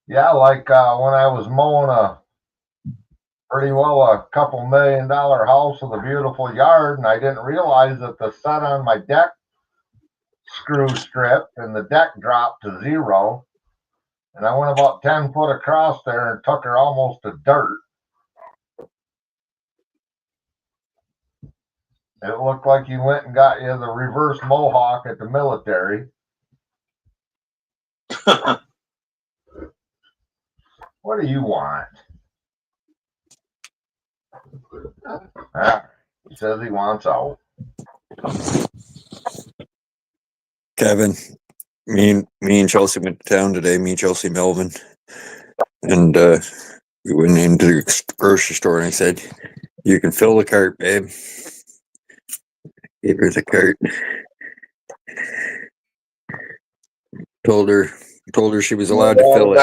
Yeah, like when I was mowing a couple $1 million house with a beautiful yard, and I didn't realize that the set on my deck screw stripped and the deck dropped to 0. And I went about 10 foot across there and took her almost to dirt. It looked like you went and got you the reverse mohawk at the military. What do you want? He says he wants out. Kevin, me and Chelsea went to town today. Me, Chelsea, Melvin, and we went into the grocery store. And I said, "You can fill the cart, babe." Gave her the cart. Told her she was allowed to fill it.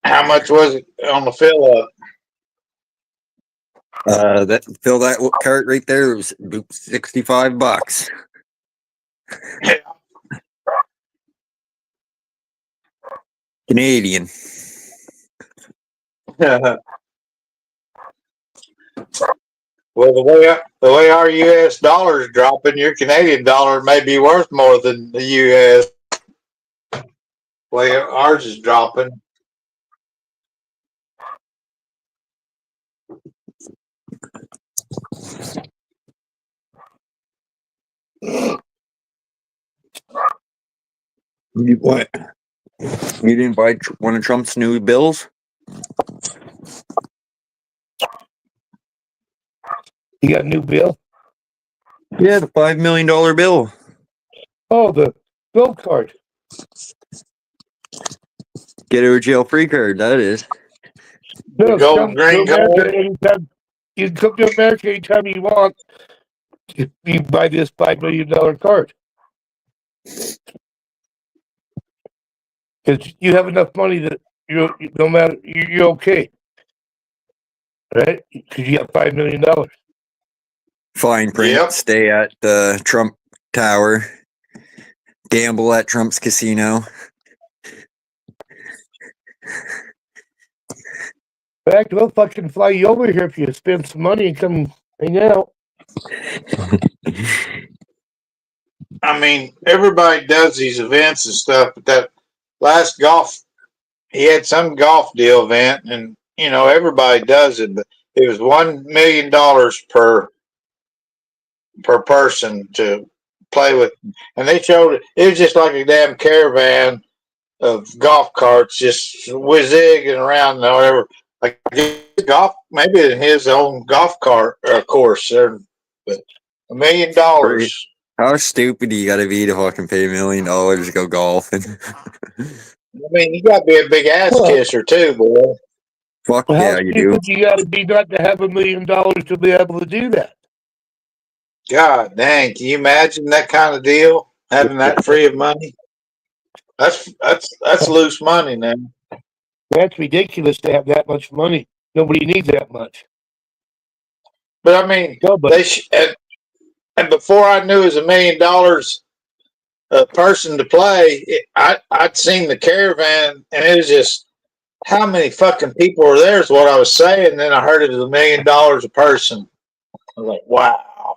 How much was it on the fill up? Fill that cart right there. It was $65. Canadian. Well, the way our U.S. dollar is dropping, your Canadian dollar may be worth more than the U.S. The way ours is dropping. What? You didn't buy one of Trump's new bills? You got a new bill? Yeah, the $5 million bill. Oh, the bill card. Get out of jail free card, that is. No, come to America anytime. You can come to America anytime you want. You buy this $5 million card. Because you have enough money that no matter, you're okay, right? Because you got $5 million. Fine print. Yep. Stay at the Trump Tower. Gamble at Trump's casino. In fact, we'll fucking fly you over here if you spend some money and come hang out. I mean, everybody does these events and stuff, but that last golf, he had some golf deal event, and you know everybody does it, but it was $1 million per person to play with, and they showed it. It was just like a damn caravan of golf carts just whizzing around or whatever. Like golf, maybe in his own golf cart course there, but $1 million. How stupid do you gotta be to fucking pay $1 million to go golfing? I mean, you got to be a big ass kisser too, boy. Fuck Well, yeah, how you stupid do. you got to be not to have $1 million to be able to do that? God dang, can you imagine that kind of deal? Having that free of money? That's loose money now. That's ridiculous to have that much money. Nobody needs that much. But I mean, and before I knew it was $1 million a person to play, I'd seen the caravan, and it was just how many fucking people were there is what I was saying. And then I heard it was $1 million a person. I was like, wow.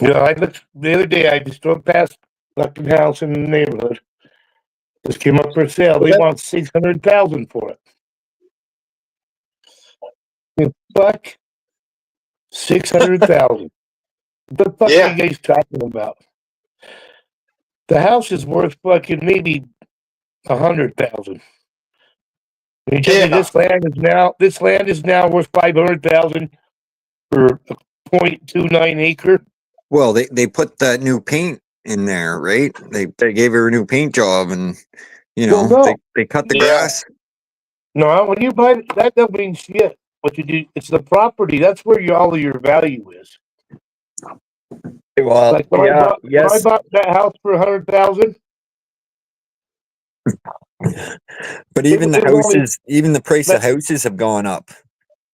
You know, I looked the other day. I just drove past Luckton House in the neighborhood. Just came up for sale. They want $600,000 for it. You fuck, $600,000. What the fuck are you guys talking about? The house is worth fucking maybe $100,000. You tell me this land is now worth $500,000 for a 0.29 acre. Well, they put that new paint in there, right? They gave her a new paint job, and you know Well, no. they cut the grass. No, when you buy that don't mean shit. What you do, it's the property. That's where all of your value is. Well, Like when I bought that house for $100,000. But even the It was only- houses, even the price of houses have gone up.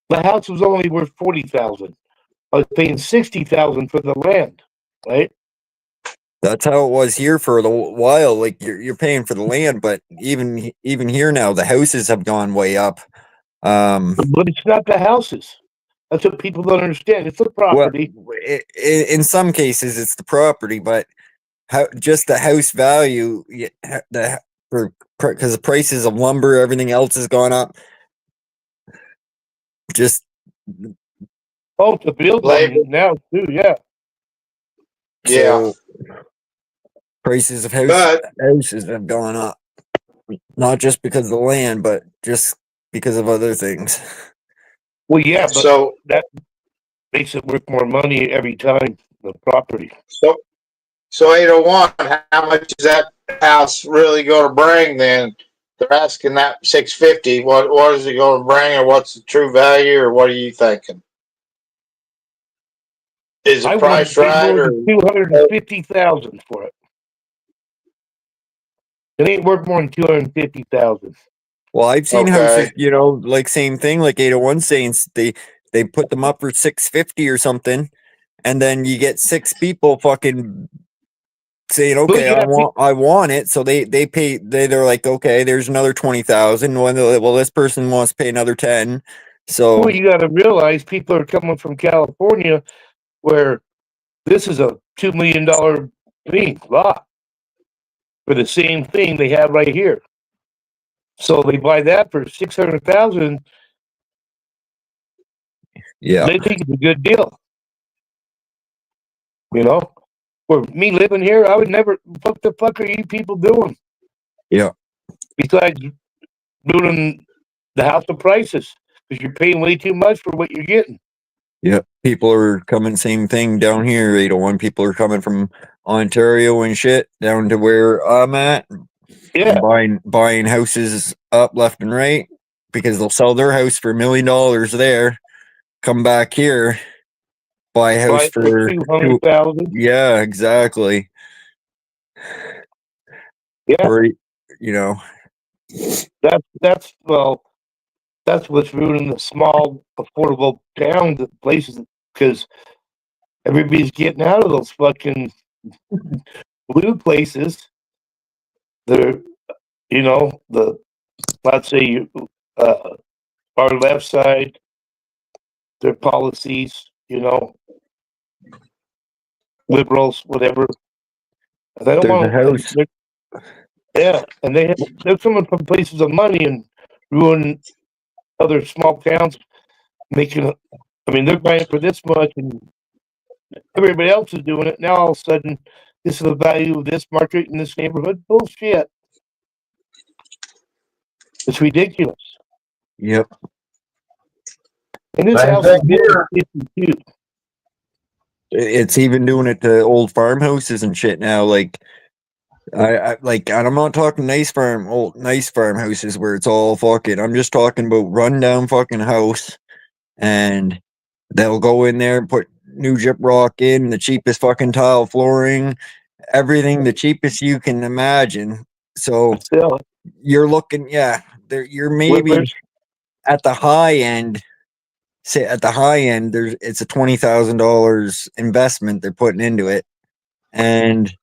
The house was only worth $40,000. I was paying $60,000 for the land, right? That's how it was here for a while. Like you're paying for the land, but even here now, the houses have gone way up. But it's not the houses. That's what people don't understand. It's the property. Well, in some cases, it's the property, but just the house value, because the prices of lumber, everything else has gone up. Just to build them now too, yeah. So, prices of houses have gone up, not just because of the land, but just because of other things. Well, yeah, but So that makes it worth more money every time, the property. So 801, how much is that house really going to bring then? They're asking that 650. What is it going to bring, or what's the true value, or what are you thinking? Is the price right, or $250,000 for it? It ain't worth more than $250,000. Well, I've seen houses, you know, like same thing, like 801 saying they put them up for 650 or something, and then you get 6 people fucking saying, okay, I want it. So they're like, okay, there's another 20,000. Well, this person wants to pay another 10. So well, you got to realize people are coming from California, where this is a $2 million lot for the same thing they have right here. So they buy that for $600,000. Yeah, they think it's a good deal. You know, for me living here, I would never. What the fuck are you people doing? Yeah. Besides ruining the house of prices, because you're paying way too much for what you're getting. Yeah, people are coming, same thing down here. 801 people are coming from Ontario and shit down to where I'm at. Yeah, buying houses up left and right because they'll sell their house for $1 million there, come back here, buy a house for 200,000. Yeah, exactly. Yeah. Or, you know, That's what's ruining the small, affordable towns, places, because everybody's getting out of those fucking blue places. They're, let's say, our left side, their policies, liberals, whatever. They don't there's a want house. yeah, and they're coming from places of money and ruin other small towns, they're buying for this much, and everybody else is doing it. Now all of a sudden, this is the value of this market in this neighborhood. Bullshit! It's ridiculous. Yep. And this Same house thing is here. 52. It's even doing it to old farmhouses and shit now. Like, and I'm not talking nice farmhouses where it's all fucking. I'm just talking about rundown fucking house, and they'll go in there and put new gyp rock in, the cheapest fucking tile flooring, everything the cheapest you can imagine. So you're looking, you're maybe at the high end. Say at the high end, it's a $20,000 investment they're putting into it, and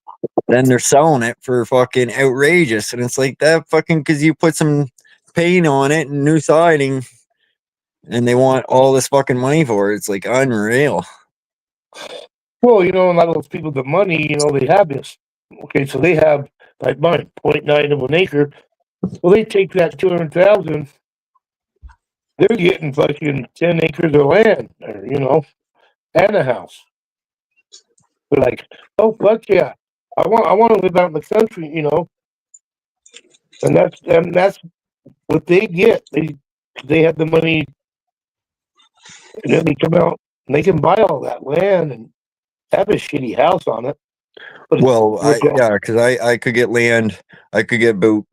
then they're selling it for fucking outrageous. And it's like that fucking because you put some paint on it and new siding, and they want all this fucking money for it. It's like unreal. Well, a lot of those people, the money, they have this. Okay, so they have like mine, 0.9 of an acre. Well, they take that 200,000. They're getting fucking 10 acres of land, or, and a house. They're like, oh fuck yeah, I want to live out in the country, and that's what they get. They have the money, and then they come out and they can buy all that land and have a shitty house on it. But well, because I could get land. I could get about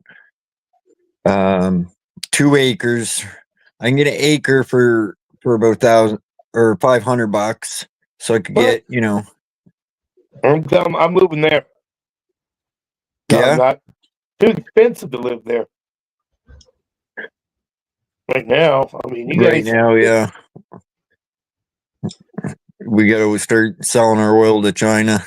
2 acres. I can get an acre for about $1,000 or $500, so I could get, I'm moving there. Yeah, Not too expensive to live there right now. You right guys. now, yeah. We got to start selling our oil to China.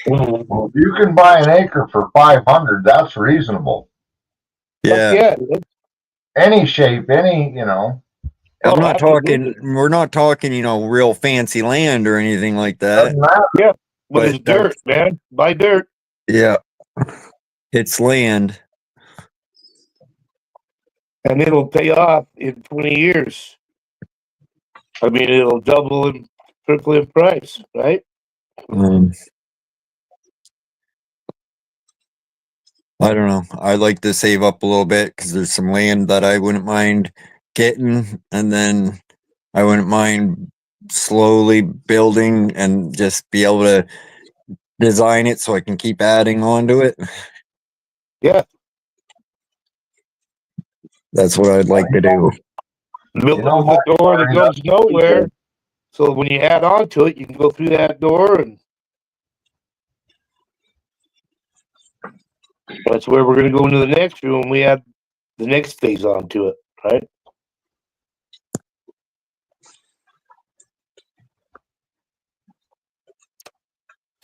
Well, if you can buy an acre for 500, that's reasonable. Yeah. Any shape, I'm not talking. We're not talking, real fancy land or anything like that. Yeah, but it's dirt, man. Buy dirt. Yeah, it's land, and it'll pay off in 20 years. It'll double and triple in price, right? I don't know. I'd like to save up a little bit because there's some land that I wouldn't mind getting, and then I wouldn't mind slowly building and just be able to design it so I can keep adding on to it. Yeah. That's what I'd like to do. Build it with a door that goes nowhere. So when you add on to it, you can go through that door, and that's where we're going to go into the next room. We add the next phase onto it, right?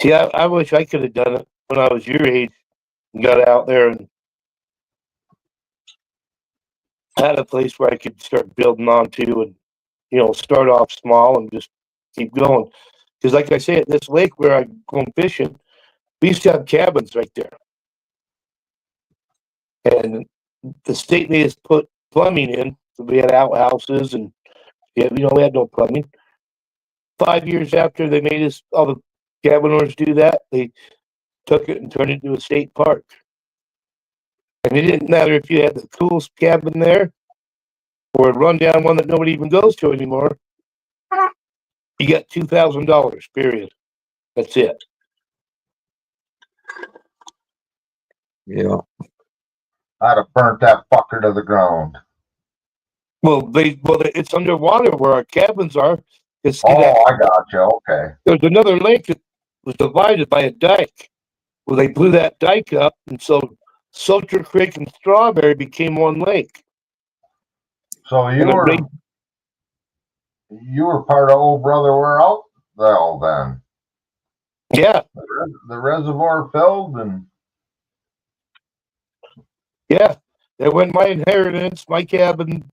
See, I wish I could have done it when I was your age and got out there and had a place where I could start building onto and, start off small and just keep going. Because like I say, at this lake where I go fishing, we used to have cabins right there. And the state made us put plumbing in. So we had outhouses and, we had no plumbing. 5 years after they made us, all the cabin owners do that, they took it and turned it into a state park. And it didn't matter if you had the coolest cabin there or a rundown one that nobody even goes to anymore. You got $2,000, period. That's it. Yeah. I'd have burnt that fucker to the ground. Well, it's underwater where our cabins are. I got you. Okay. There's another lake that was divided by a dike Well, they blew that dike up, and so Sulphur Creek and Strawberry became one lake. So you And it were raised- you were part of Old Brother We're Out though then. Yeah, The reservoir filled and yeah. That went my inheritance, my cabin.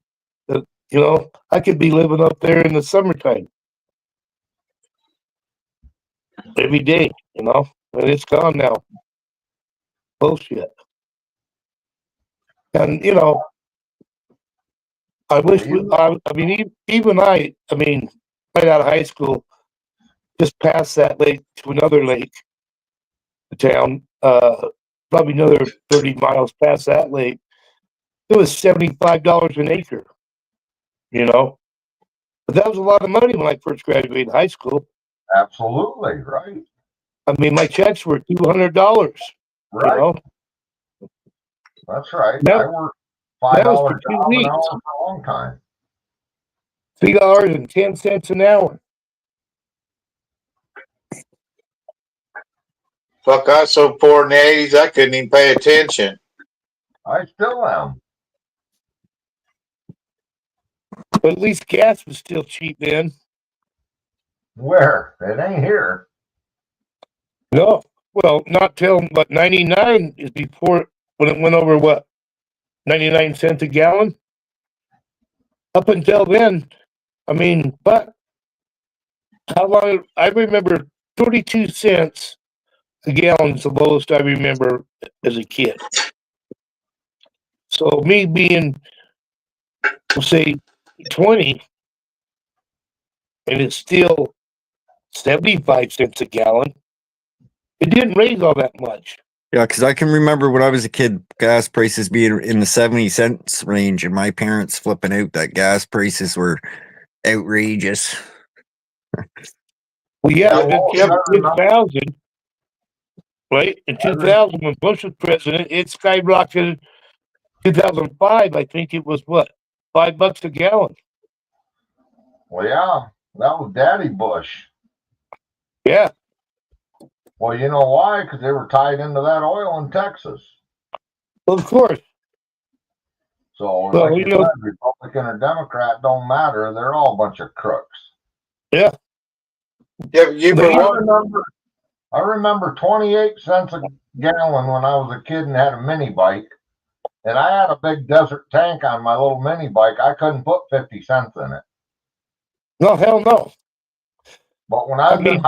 You know, I could be living up there in the summertime every day. You know, and it's gone now. Bullshit. And you know, I wish I mean, even I mean, right out of high school, just past that lake to another lake, town, probably another 30 miles past that lake. It was $75 an acre, you know, but that was a lot of money when I first graduated high school. absolutely right. I mean, my checks were $200. Right. You know, That's right. That- I worked that was $5 for 2 job an weeks. hour for a long time. $3.10 an hour. Fuck, I was so poor in the 80s, I couldn't even pay attention. I still am. But at least gas was still cheap then. Where? It ain't here. No, well, not till but 99 is before when it went over what 99 cents a gallon. Up until then, I mean, but how long? I remember 32 cents a gallon is the lowest I remember as a kid. So me being, say, 20, and it's still 75 cents a gallon. It didn't raise all that much. Yeah, because I can remember when I was a kid, gas prices being in the 70 cents range, and my parents flipping out that gas prices were outrageous. Well, yeah, Yeah, in 2000, right? In 2000, when Bush was president, it skyrocketed. 2005, I think it was what, $5 a gallon. Well, yeah, that was Daddy Bush. Yeah. Well, you know why? Because they were tied into that oil in Texas. Well, of course. So, Well, like you you know- said, Republican or Democrat don't matter. They're all a bunch of crooks. Yeah. Yeah, you I remember 28 cents a gallon when I was a kid and had a mini bike. And I had a big desert tank on my little mini bike. I couldn't put 50 cents in it. No, hell no. But when I was in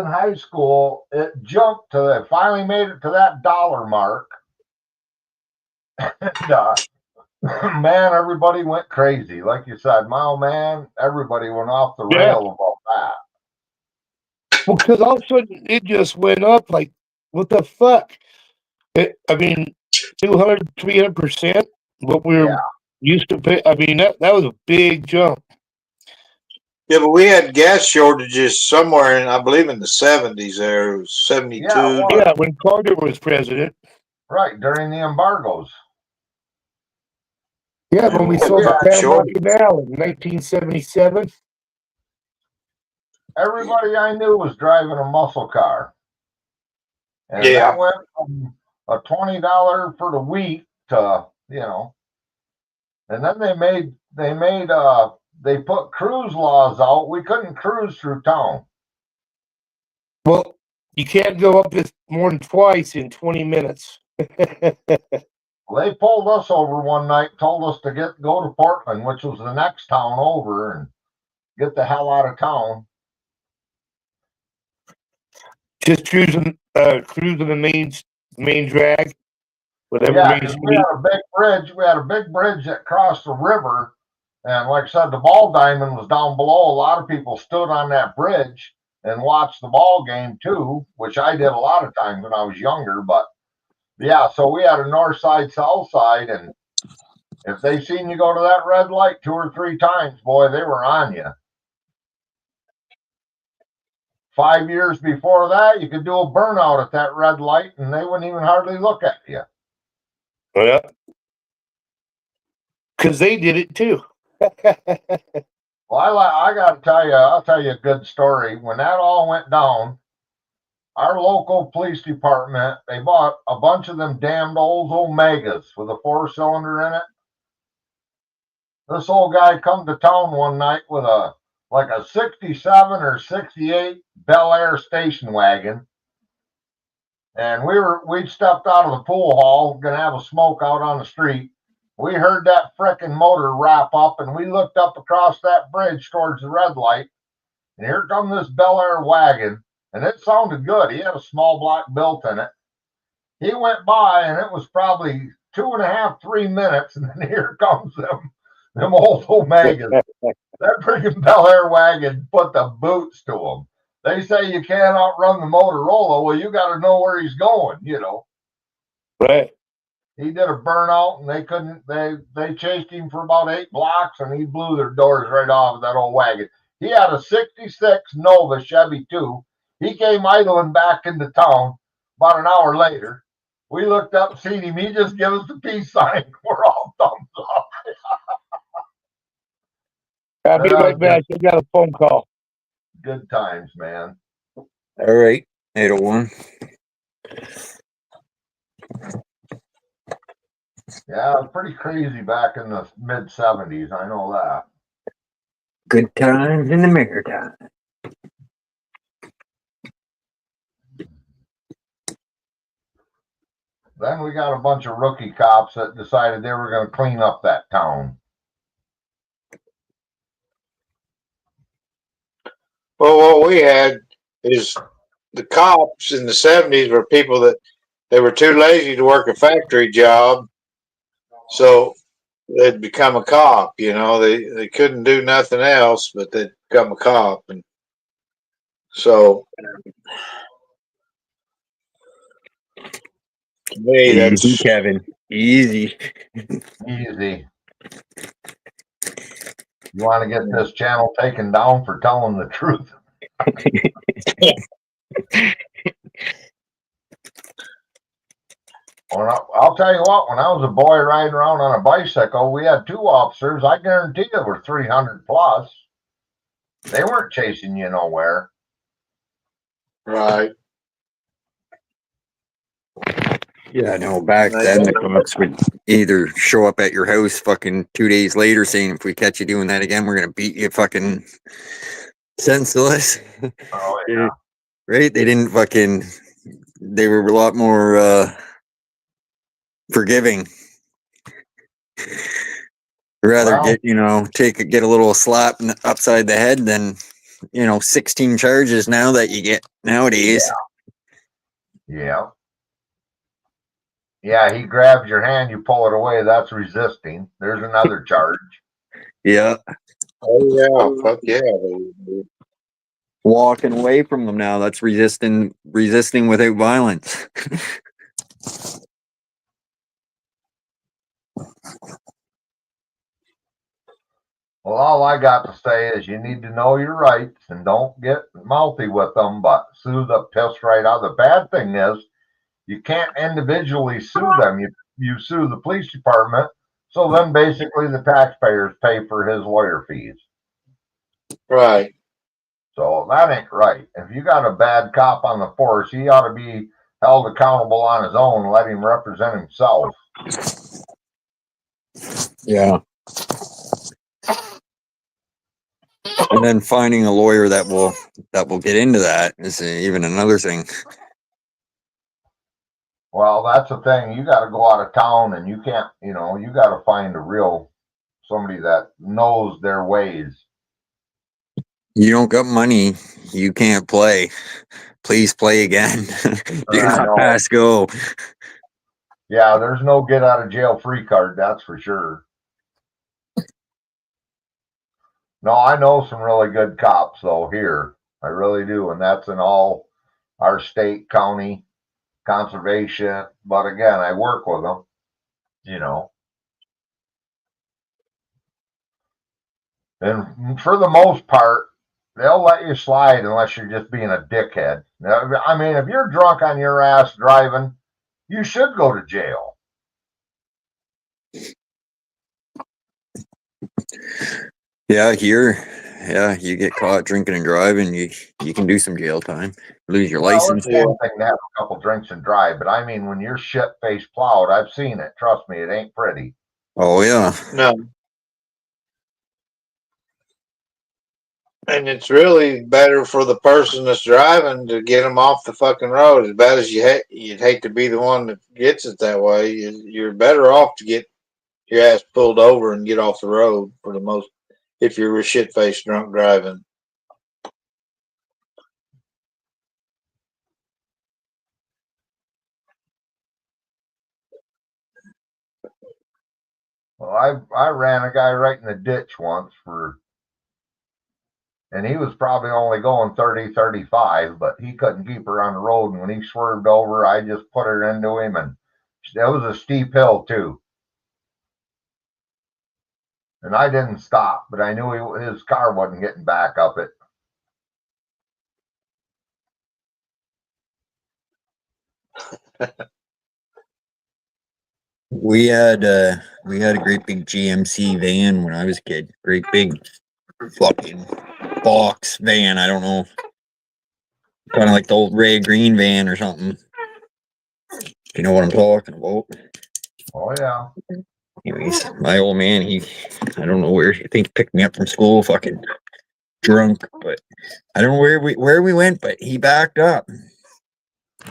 high school, it jumped to it finally made it to that dollar mark. And man, everybody went crazy. Like you said, my man, everybody went off the Yeah. rail about that. Well, because all of a sudden it just went up like, what the fuck? I mean, 200, 300%, what we were used to pay. I mean, that was a big jump. Yeah, but we had gas shortages somewhere in, I believe, in the 70s. There, it was 72. Yeah, when Carter was president. Right, during the embargoes. Yeah, when we Yeah, sold the yeah, Panama sure. Canal in 1977. Everybody I knew was driving a muscle car. And Yeah. that went from a $20 for the week to, you know, and then they put cruise laws out. We couldn't cruise through town. Well, you can't go up this more than twice in 20 minutes. They pulled us over one night, told us to go to Portland, which was the next town over, and get the hell out of town. Just cruising the main drag, whatever Yeah, main 'cause we street. had a big bridge. We had a big bridge that crossed the river, and like I said, the ball diamond was down below. A lot of people stood on that bridge and watched the ball game too, which I did a lot of times when I was younger. But yeah, so we had a north side, south side, and if they seen you go to that red light 2 or 3 times, boy, they were on you. 5 years before that, you could do a burnout at that red light, and they wouldn't even hardly look at you. Yeah. Because they did it too. Well, I got to tell you, I'll tell you a good story. When that all went down, our local police department, they bought a bunch of them damned old Omegas with a 4-cylinder in it. This old guy come to town one night with a 67 or 68 Bel Air station wagon. And we'd stepped out of the pool hall, gonna have a smoke out on the street. We heard that frickin' motor wrap up, and we looked up across that bridge towards the red light, and here come this Bel Air wagon, and it sounded good. He had a small block built in it. He went by, and it was probably 2.5, 3 minutes, and then here comes them old Omegas. That freaking Bel Air wagon put the boots to him. They say you can't outrun the Motorola. Well, you got to know where he's going, you know. Right. He did a burnout, and they couldn't. They chased him for about 8 blocks, and he blew their doors right off of that old wagon. He had a '66 Nova Chevy too. He came idling back into town about an hour later. We looked up, seen him. He just gave us the peace sign. We're all thumbs up. I'll be right back. I got a phone call. Good times, man. All right, 801. Yeah, pretty crazy back in the mid '70s. I know that. Good times in the Maritime. Then we got a bunch of rookie cops that decided they were going to clean up that town. Well, what we had is the cops in the 70s were people that they were too lazy to work a factory job, so they'd become a cop. You know, they couldn't do nothing else, but they'd become a cop, and so to me, that's Easy, Kevin. Easy. Easy. You want to get this channel taken down for telling the truth? I'll tell you what, when I was a boy riding around on a bicycle, we had 2 officers. I guarantee you were 300 plus. They weren't chasing you nowhere. right. Yeah, no, back then the cops would either show up at your house fucking 2 days later saying, if we catch you doing that again, we're going to beat you fucking senseless. Oh, yeah. Right? They didn't fucking, they were a lot more forgiving. Rather Well, get, get a little slap upside the head than, 16 charges now that you get nowadays. Yeah. Yeah, he grabs your hand, you pull it away. That's resisting. There's another charge. Yeah. Oh yeah, fuck yeah. Walking away from them now, that's resisting without violence. Well, all I got to say is you need to know your rights and don't get mouthy with them, but sue the piss right out. The bad thing is you can't individually sue them. You sue the police department, so then basically the taxpayers pay for his lawyer fees. Right. So that ain't right. If you got a bad cop on the force, he ought to be held accountable on his own and let him represent himself. Yeah. And then finding a lawyer that will get into that is even another thing. Well, that's the thing. You got to go out of town, and you can't. You got to find somebody that knows their ways. You don't got money, you can't play. Please play again. Do not pass go. Yeah, there's no get out of jail free card. That's for sure. No, I know some really good cops though here. I really do, and that's in all our state, county, conservation. But again, I work with them. And for the most part, they'll let you slide unless you're just being a dickhead. Now, I mean, if you're drunk on your ass driving, you should go to jail. Yeah, here yeah, you get caught drinking and driving, you can do some jail time, lose your Well, license. it's one thing to have a couple drinks and drive, but I mean, when you're shit face plowed, I've seen it. Trust me, it ain't pretty. Oh yeah. No. And it's really better for the person that's driving to get them off the fucking road. As bad as you'd hate to be the one that gets it that way. You're better off to get your ass pulled over and get off the road for the most. If you're a shit-faced drunk driving. Well, I ran a guy right in the ditch once and he was probably only going 30, 35, but he couldn't keep her on the road. And when he swerved over, I just put her into him, and that was a steep hill too. And I didn't stop, but I knew his car wasn't getting back up it. We had a great big GMC van when I was a kid. Great big fucking box van. I don't know, kind of like the old Ray Green van or something. You know what I'm talking about? Oh yeah. Anyways, my old man, I don't know where. I think he picked me up from school, fucking drunk, but I don't know where we went, but he backed up.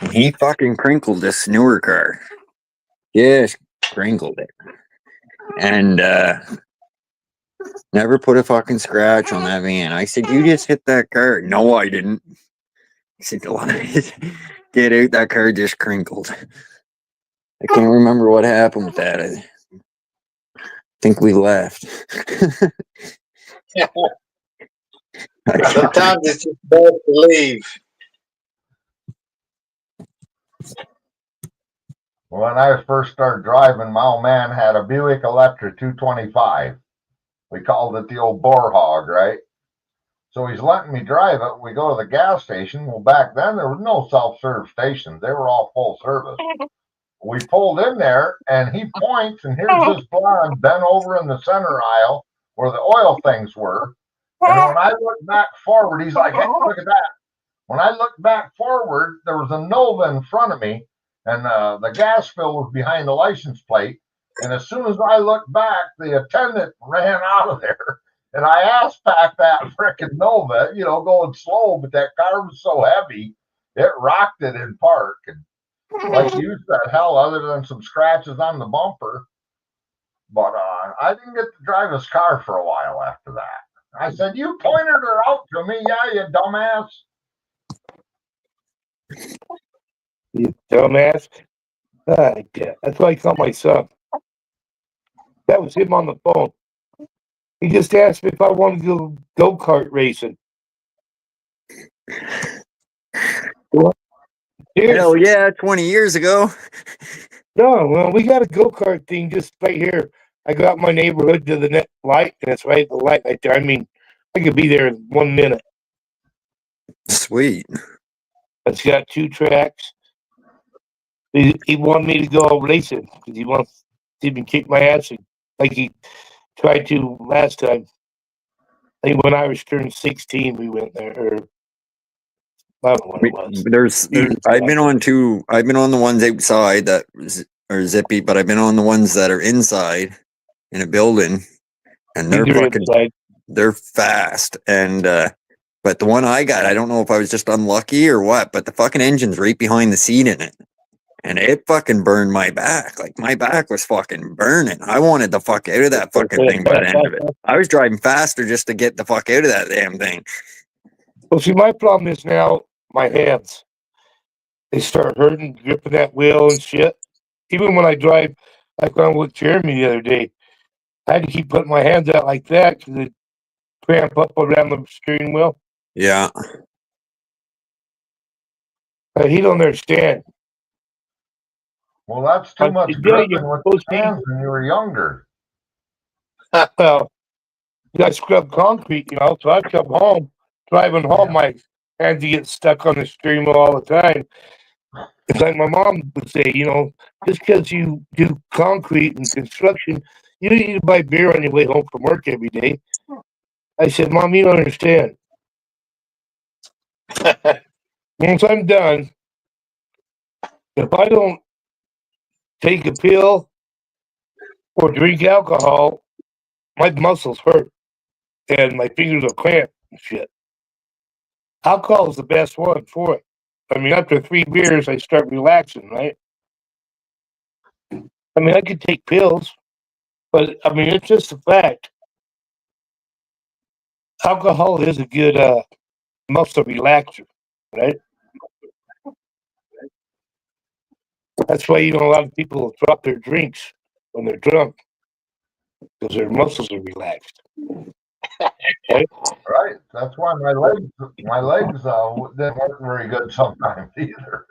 And he fucking crinkled this newer car. Yes, crinkled it. And never put a fucking scratch on that van. I said, you just hit that car. No, I didn't. I said, get out, that car just crinkled. I can't remember what happened with that. I think we left. Sometimes it's just best to leave. When I first started driving, my old man had a Buick Electra 225. We called it the old boar hog, right? So he's letting me drive it. We go to the gas station. Well, back then there was no self-serve stations. They were all full service. We pulled in there and he points, and here's this blonde bent over in the center aisle where the oil things were. And when I looked back forward, he's like, hey, look at that. When I looked back forward, there was a Nova in front of me, and the gas fill was behind the license plate. And as soon as I looked back, the attendant ran out of there. And I ass packed that frickin' Nova, going slow, but that car was so heavy, it rocked it in park. And like you said, hell, other than some scratches on the bumper. But I didn't get to drive his car for a while after that. I said, you pointed her out to me, yeah, you dumbass. You dumbass. Yeah. That's why I call my son. That was him on the phone. He just asked me if I wanted to go-kart racing. What? Hell yeah, 20 years ago. No, well, we got a go-kart thing just right here. I go out my neighborhood to the net light, and it's right at the light right there. I mean, I could be there in 1 minute. Sweet. It's got 2 tracks. He wanted me to go racing because he wants to even kick my ass like he tried to last time. I think when I was turned 16, we went there. Or I don't know what it was. I've been on the ones outside that are zippy, but I've been on the ones that are inside in a building, and they're fast. And but the one I got, I don't know if I was just unlucky or what, but the fucking engine's right behind the seat in it. And it fucking burned my back. Like, my back was fucking burning. I wanted the fuck out of that fucking thing by the end of it. I was driving faster just to get the fuck out of that damn thing. Well, see, my problem is now my hands. They start hurting, gripping that wheel and shit. Even when I drive, like when I was with Jeremy the other day, I had to keep putting my hands out like that because it cramp up around the steering wheel. Yeah. He don't understand. Well, that's too much gripping with the hands when you were younger. Well, you got scrub concrete, so I come home, driving home, my hands get stuck on the steering wheel all the time. It's like my mom would say, just because you do concrete and construction, you don't need to buy beer on your way home from work every day. I said, Mom, you don't understand. Once I'm done, if I don't take a pill or drink alcohol, my muscles hurt and my fingers will cramp and shit. Alcohol is the best one for it. I mean, after 3 beers, I start relaxing, right? I mean, I could take pills, but I mean, it's just a fact. Alcohol is a good muscle relaxer, right? That's why a lot of people drop their drinks when they're drunk because their muscles are relaxed. Right? Right. That's why my legs didn't work very good sometimes either.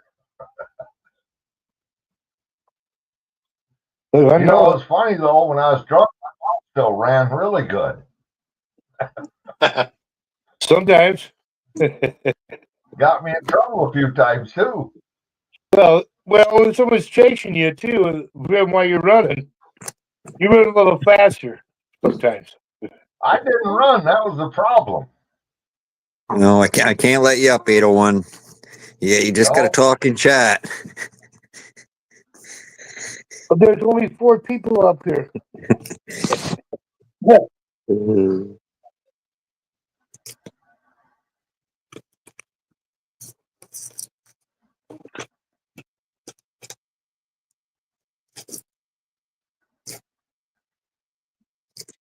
I You know, it's funny though, when I was drunk, my mouth still ran really good. Sometimes. Got me in trouble a few times too. Well, when someone's chasing you too, while you're running, you run a little faster sometimes. I didn't run. That was the problem. No, I can't let you up, 801. Yeah, you just gotta talk and chat. But there's only 4 people up here.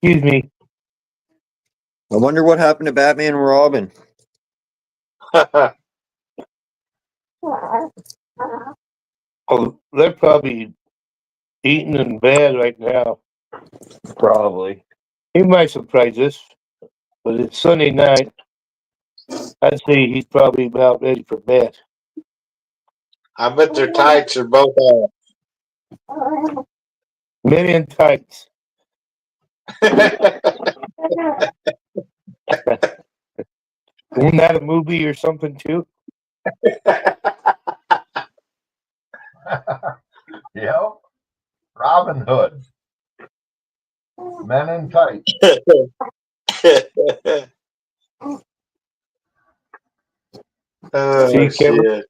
Excuse me. I wonder what happened to Batman and Robin. Oh, they're probably eating in bed right now. Probably. He might surprise us, but it's Sunday night. I'd say he's probably about ready for bed. I bet their tights are both off. Men in tights. Wasn't that a movie or something too? Yep. Robin Hood. Men in tights. See, Kevin,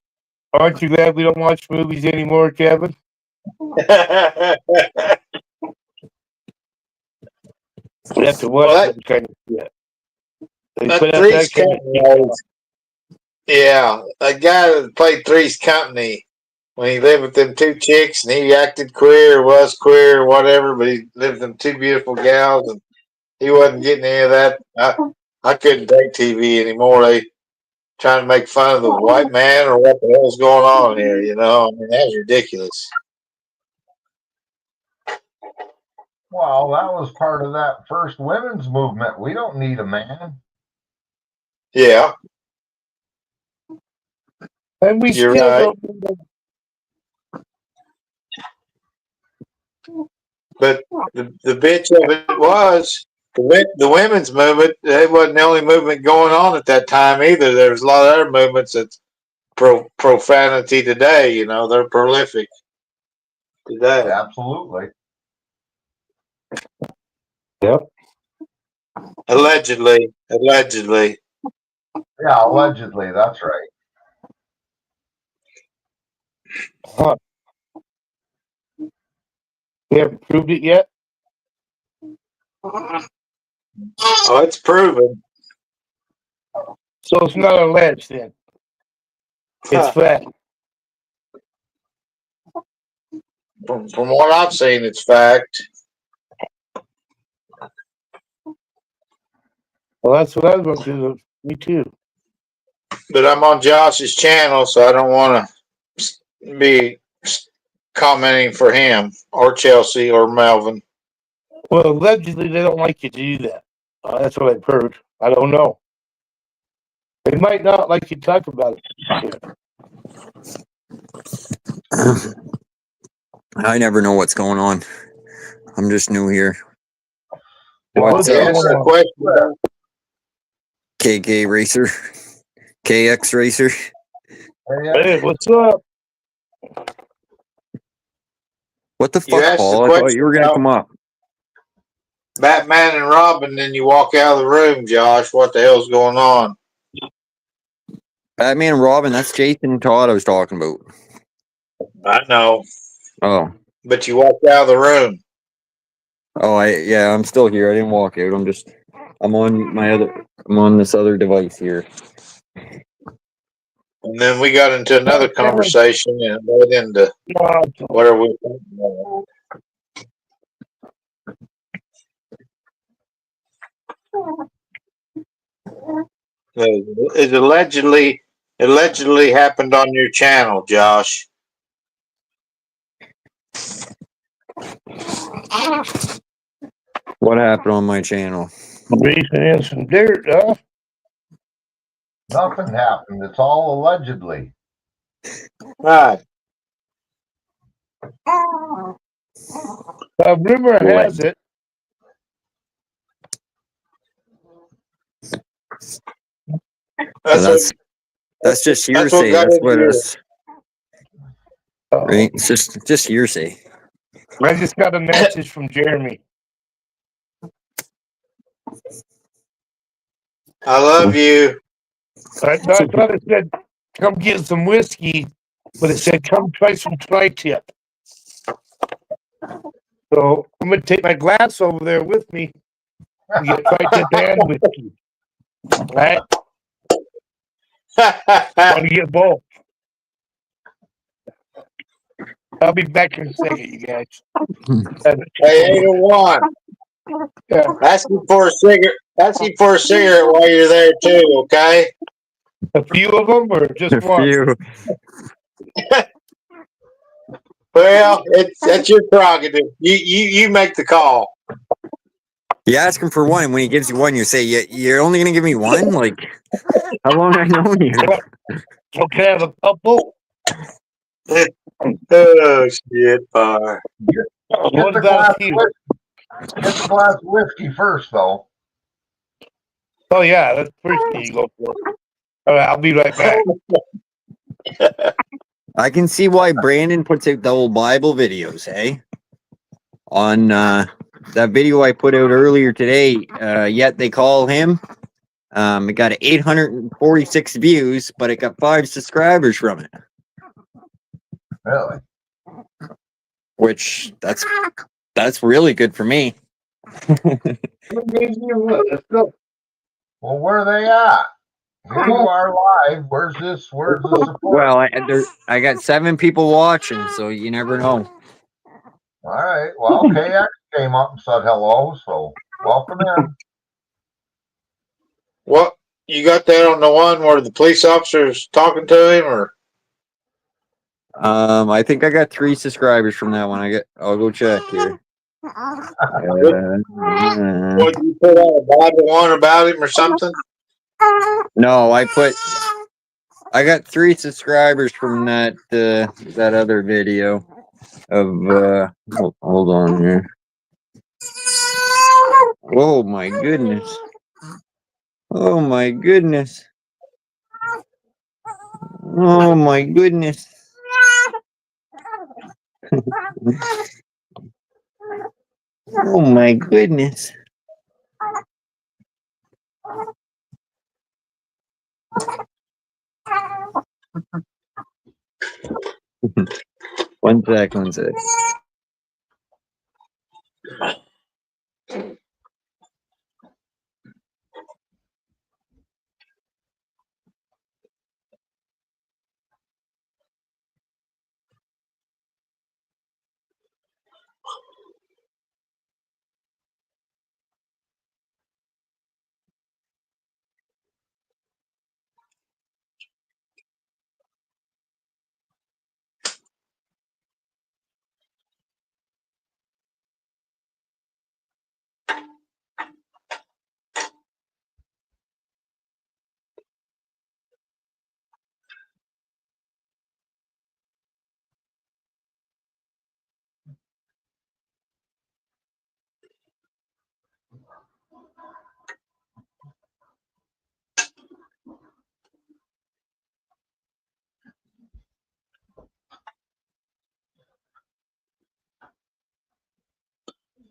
aren't you glad we don't watch movies anymore, Kevin? We have to watch that kind of shit. They That put out Three's that kind of Company shit. always- Yeah, that guy that played Three's Company, when he lived with them 2 chicks and he acted queer, was queer, or whatever, but he lived with them 2 beautiful gals and he wasn't getting any of that. I couldn't take TV anymore. They trying to make fun of the white man or what the hell's going on here, I mean, that was ridiculous. Well, that was part of that first women's movement. We don't need a man. Yeah. And we You're still right. But the bitch of it was the women's movement. It wasn't the only movement going on at that time either. There was a lot of other movements that's profanity today. They're prolific today. Absolutely. Yep. Allegedly. Yeah, allegedly. That's right. Huh. We haven't proved it yet? Oh, it's proven. So it's not alleged then. It's fact. From what I've seen, it's fact. Well, that's what I was going to do. Me too. But I'm on Josh's channel, so I don't want to be commenting for him or Chelsea or Melvin. Well, allegedly, they don't like you to do that. That's what I've heard. I don't know. They might not like you to talk about it. I never know what's going on. I'm just new here. What's the question? KK Racer? KX Racer? Hey, what's up? What the You fuck, asked the Paul? I thought question you were going to about- come up. Batman and Robin, then you walk out of the room, Josh. What the hell's going on? Batman and Robin, that's Jason Todd I was talking about. I know, Oh. but you walked out of the room. Oh, I'm still here. I didn't walk out. I'm on this other device here. And then we got into another conversation and led into what are we talking about? It allegedly happened on your channel, Josh. What happened on my channel? Racing in some dirt, huh? Nothing happened. It's all allegedly. Right. Rumor has it. That's just hearsay. That's what us. Right? It's just hearsay. I just got a message from Jeremy. I love you. I thought it said, come get some whiskey, but it said, come try some tri-tip. So I'm going to take my glass over there with me and get tri-tip and whiskey. Right? Want to get both. I'll be back in a second, you guys. Hey, 801. Yeah. Ask him for a cigarette. Ask him for a cigarette while you're there too, okay? A few of them or just one? Few. Well, that's your prerogative. You make the call. You ask him for one, and when he gives you one, you say, "You're only gonna give me one?" Like, how long have I known you? So can I have a couple? Oh shit, bar. Get the glass of whiskey first, though. Oh yeah, that's the first thing you go for. All right, I'll be right back. I can see why Brandon puts out the old Bible videos, hey? On that video I put out earlier today, yet they call him. It got 846 views, but it got 5 subscribers from it. Really? Which that's really good for me. Well, where are they at? Here you are live. Where's the support? Well, I got 7 people watching, so you never know. All right. Well, KX came up and said hello, so welcome in. What, you got that on the one where the police officer's talking to him, or? I think I got 3 subscribers from that one. I'll go check here. What, you put out a Bible one about him or something? No, I got 3 subscribers from that other video of hold on here. Oh my goodness. Oh my goodness. Oh my goodness. Oh my goodness. One sec.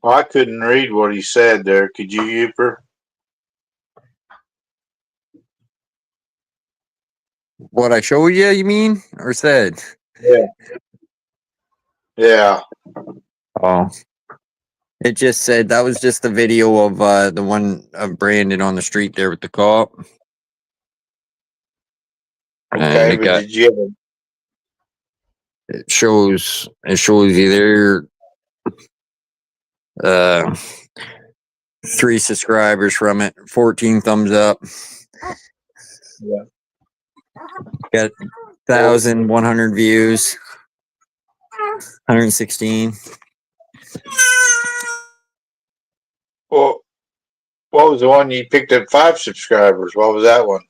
Well, I couldn't read what he said there. Could you, Uper? What I showed you, you mean, or said? Yeah. Yeah. Oh, it just said that was just the video of the one of Brandon on the street there with the cop. Okay, it but got, did you ever? it shows you there 3 subscribers from it, 14 thumbs up. Yeah. Got 1,100 views, 116. Well, what was the one you picked up 5 subscribers? What was that one?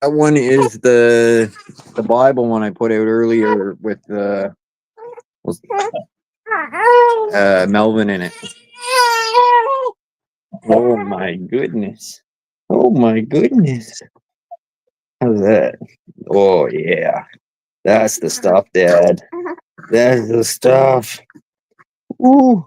That one is the Bible one I put out earlier with Melvin in it. Oh my goodness. Oh my goodness. How's that? Oh yeah. That's the stuff, Dad. That's the stuff. Ooh.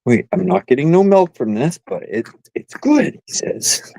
Wait, I'm not getting no milk from this, but it's good, he says.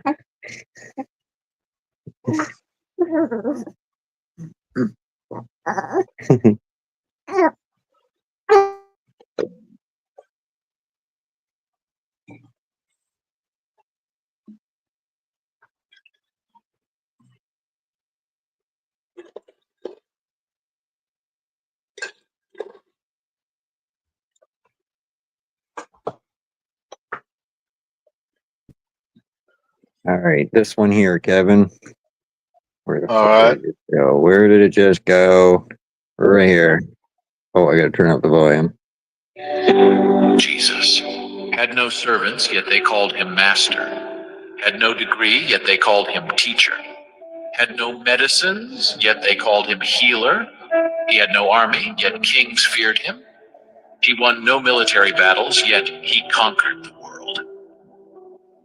All right, this one here, Kevin. Where the All fuck right. did it go? Where did it just go? Right here. Oh, I gotta turn up the volume. Jesus had no servants, yet they called him master. Had no degree, yet they called him teacher. Had no medicines, yet they called him healer. He had no army, yet kings feared him. He won no military battles, yet he conquered the world.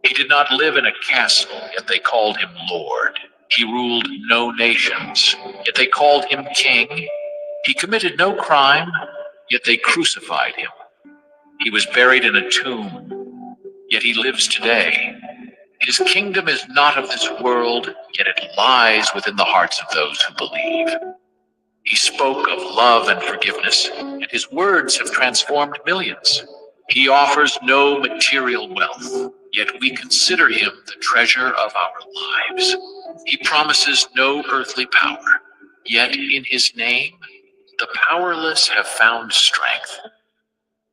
He did not live in a castle, yet they called him Lord. He ruled no nations, yet they called him king. He committed no crime, yet they crucified him. He was buried in a tomb, yet he lives today. His kingdom is not of this world, yet it lies within the hearts of those who believe. He spoke of love and forgiveness, and his words have transformed millions. He offers no material wealth, yet we consider him the treasure of our lives. He promises no earthly power, yet in his name, the powerless have found strength.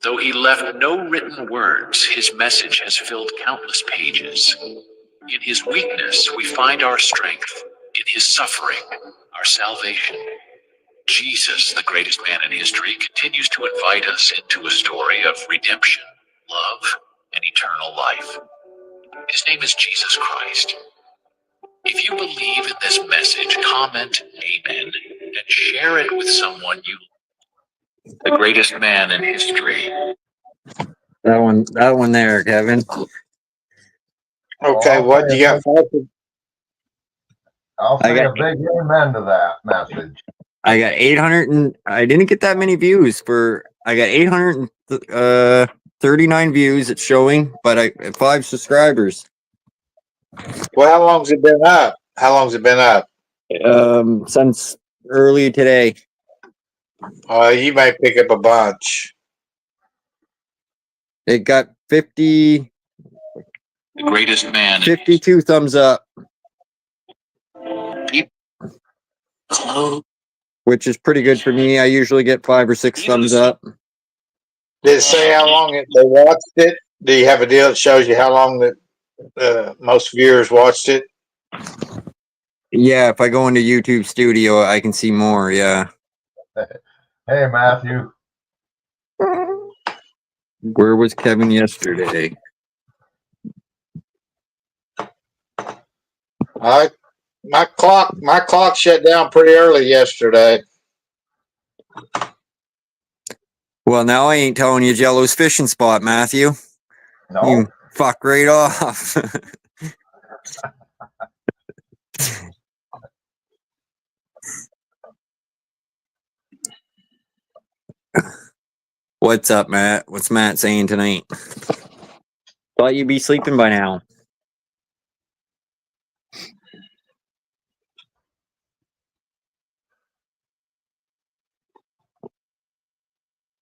Though he left no written words, his message has filled countless pages. In his weakness, we find our strength. In his suffering, our salvation. Jesus, the greatest man in history, continues to invite us into a story of redemption, love, and eternal life. His name is Jesus Christ. If you believe in this message, comment amen and share it with someone you love. The greatest man in history. That one there, Kevin. Okay, what you got? I'll I say got- a big amen to that message. I got 800 and I didn't get that many views I got 839 views it's showing, but I 5 subscribers. Well, how long's it been up? How long's it been up? Since early today. You may pick up a bunch. It got 50 The greatest man. 52 thumbs up. Which is pretty good for me. I usually get 5 or 6 thumbs up. Did it say how long they watched it? Do you have a deal that shows you how long that most viewers watched it? Yeah, if I go into YouTube Studio, I can see more. Yeah. Hey, Matthew. Where was Kevin yesterday? My clock shut down pretty early yesterday. Well, now I ain't telling you Jello's fishing spot, Matthew. No. You fuck right off. What's up, Matt? What's Matt saying tonight? Thought you'd be sleeping by now.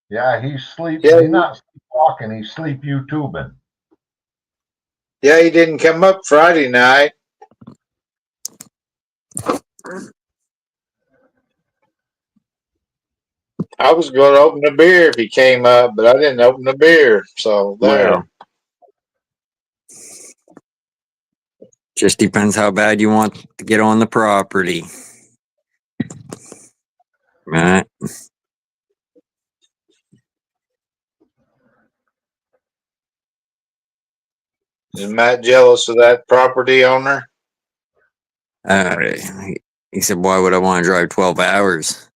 Yeah, he's sleep. Yeah. He's not sleepwalking. He's sleep YouTubing. Yeah, he didn't come up Friday night. I was going to open a beer if he came up, but I didn't open a beer. So there. Wow. Just depends how bad you want to get on the property. Matt. Is Matt jealous of that property owner? He said, why would I want to drive 12 hours?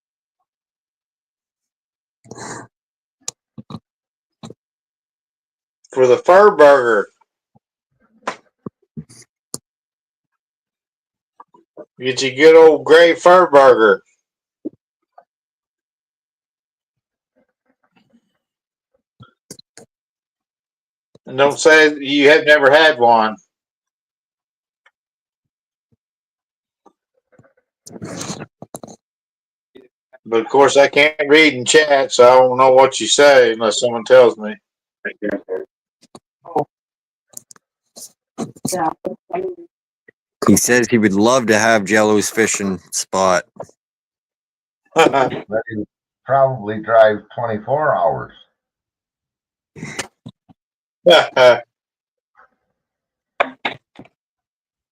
For the fur burger. Get your good old gray fur burger. And don't say you have never had one. But of course, I can't read in chat, so I don't know what you say unless someone tells me. He says he would love to have Jello's fishing spot. But he probably drive 24 hours. Oh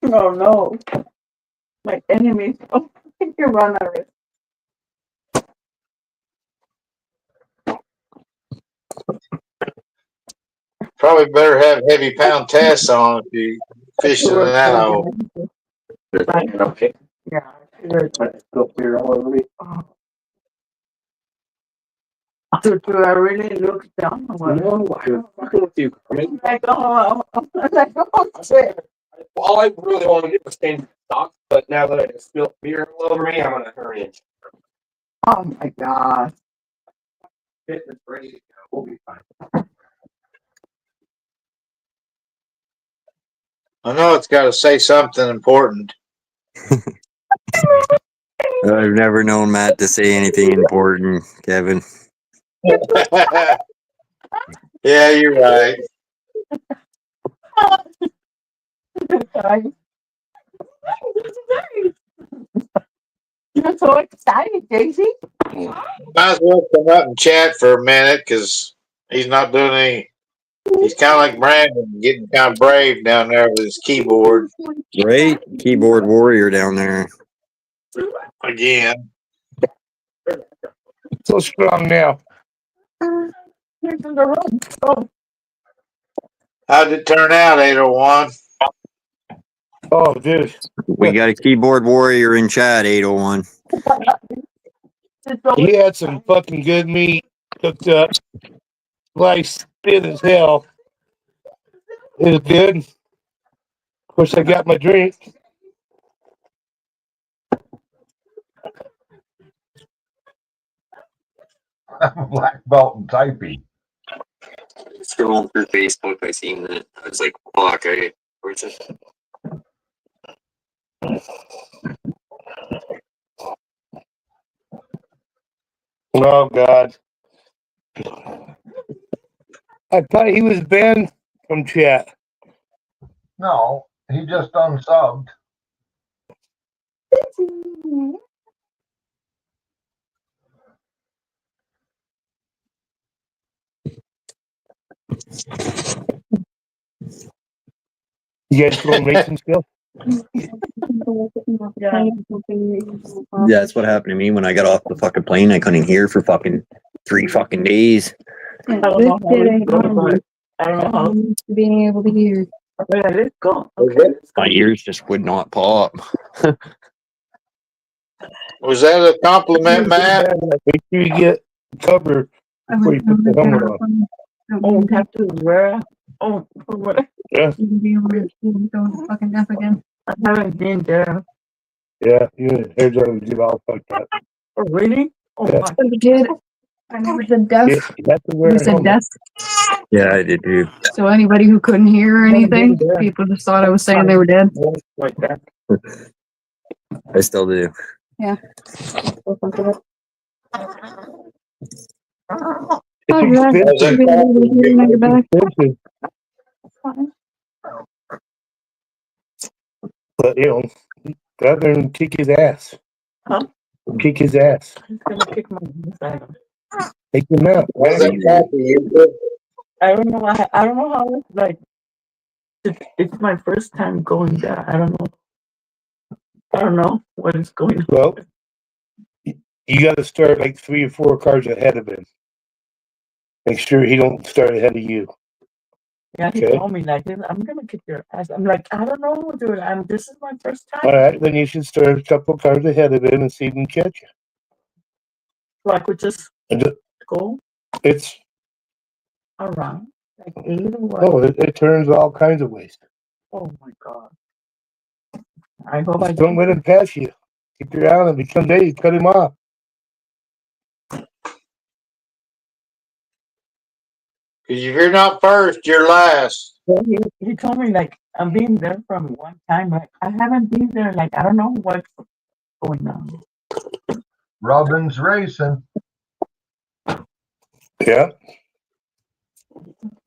no. My enemies. Oh, you run out of it. Probably better have heavy pound tests on if you fishing in that hole. Okay. Yeah. Go clear all over me. Do I really look down or what? No, I'm fucking with you, Carmen. Like, oh, shit. All I really want to do is change stock, but now that I just spilled beer all over me, I'm gonna hurry and Oh my god. get this ready to go. We'll be fine. I know it's got to say something important. I've never known Matt to say anything important, Kevin. Yeah, you're right. You're so excited, Daisy. Might as well come up and chat for a minute because he's not doing any. He's kind of like Brandon, getting kind of brave down there with his keyboard. Right? Keyboard warrior down there. Again. So strong now. How'd it turn out, 801? Oh, dude. We got a keyboard warrior in chat, 801. He had some fucking good meat cooked up. Sliced thin as hell. It was good. Of course, I got my drink. I'm a black belt in typing. Scrolling through Facebook, I seen that. I was like, fuck, where's it? Oh, God. I thought he was banned from chat. No, he just unsubbed. You guys going racing still? Yeah, that's what happened to me when I got off the fucking plane. I couldn't hear for fucking 3 fucking days. I don't know how. Being able to hear. Let's go. Okay. My ears just would not pop. Was that a compliment, Matt? Make sure you get cover before you put the helmet on. Oh, have to wear. Oh, for what? Yeah. You can be able to go fucking deaf again. I haven't been there. Yeah, your hair's already get all fucked up. Oh, really? Oh, Yeah. my. I never said death. You said death. Yeah, I did too. So anybody who couldn't hear or anything, people just thought I was saying they were dead. Like that. I still do. Yeah. But you know, go out there and kick his ass. Huh? Kick his ass. He's gonna kick my ass. Take him out. I don't know. I don't know how. Like, it's my first time going there. I don't know. I don't know what is going on. Well, you got to start like 3 or 4 cars ahead of him. Make sure he don't start ahead of you. Yeah, he Okay. told me like this. I'm gonna kick your ass. I'm like, I don't know, dude. This is my first time. All right, then you should start a couple cars ahead of him and see if he can catch you. So I could just And go it's around like 8 or what? oh, it turns all kinds of ways. Oh my god. I hope I Just don't let him pass you. Keep your eye on him. He comes there, you cut him off. Because if you're not first, you're last. Yeah, he told me like I'm being there from one time. Like I haven't been there. Like I don't know what's going on. Robin's racing. Yeah.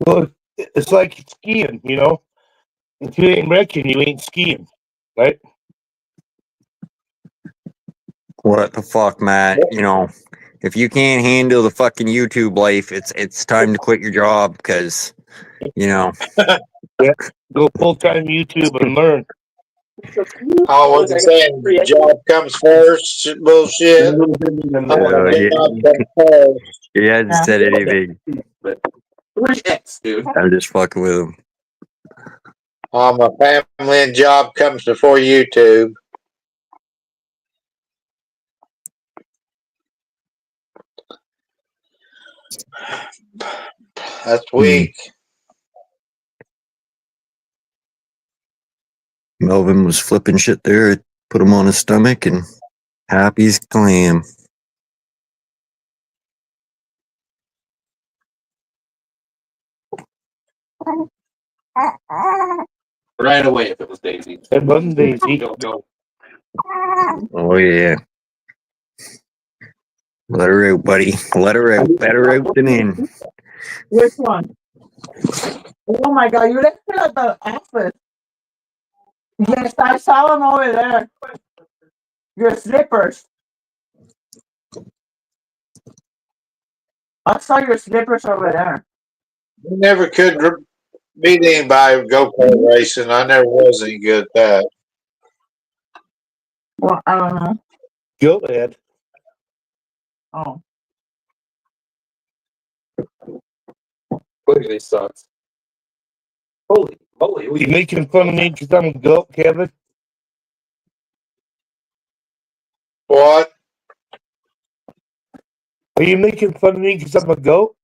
Well, it's like skiing, you know. If you ain't wrecking, you ain't skiing, right? What the fuck, Matt? You know, if you can't handle the fucking YouTube life, it's time to quit your job because, you know. Yeah. Go full-time YouTube and learn. I wasn't saying the job comes first. Bullshit. He hasn't said anything. Where's X, dude? I'm just fucking with him. My family and job comes before YouTube. That's weak. Melvin was flipping shit there. Put him on his stomach and happy as clam. Right away if it was Daisy. It wasn't Daisy. Go. Oh yeah. Let her out, buddy. Let her out. Better out than in. Which one? Oh my god, you left it at the office. Yes, I saw them over there. Your slippers. I saw your slippers over there. You never could beat anybody with go-kart racing. I never was any good at that. Well, I don't know. Go ahead. Oh. Clearly sucks. Holy moly. You making fun of me because I'm a goat, Kevin? What? Are you making fun of me because I'm a goat?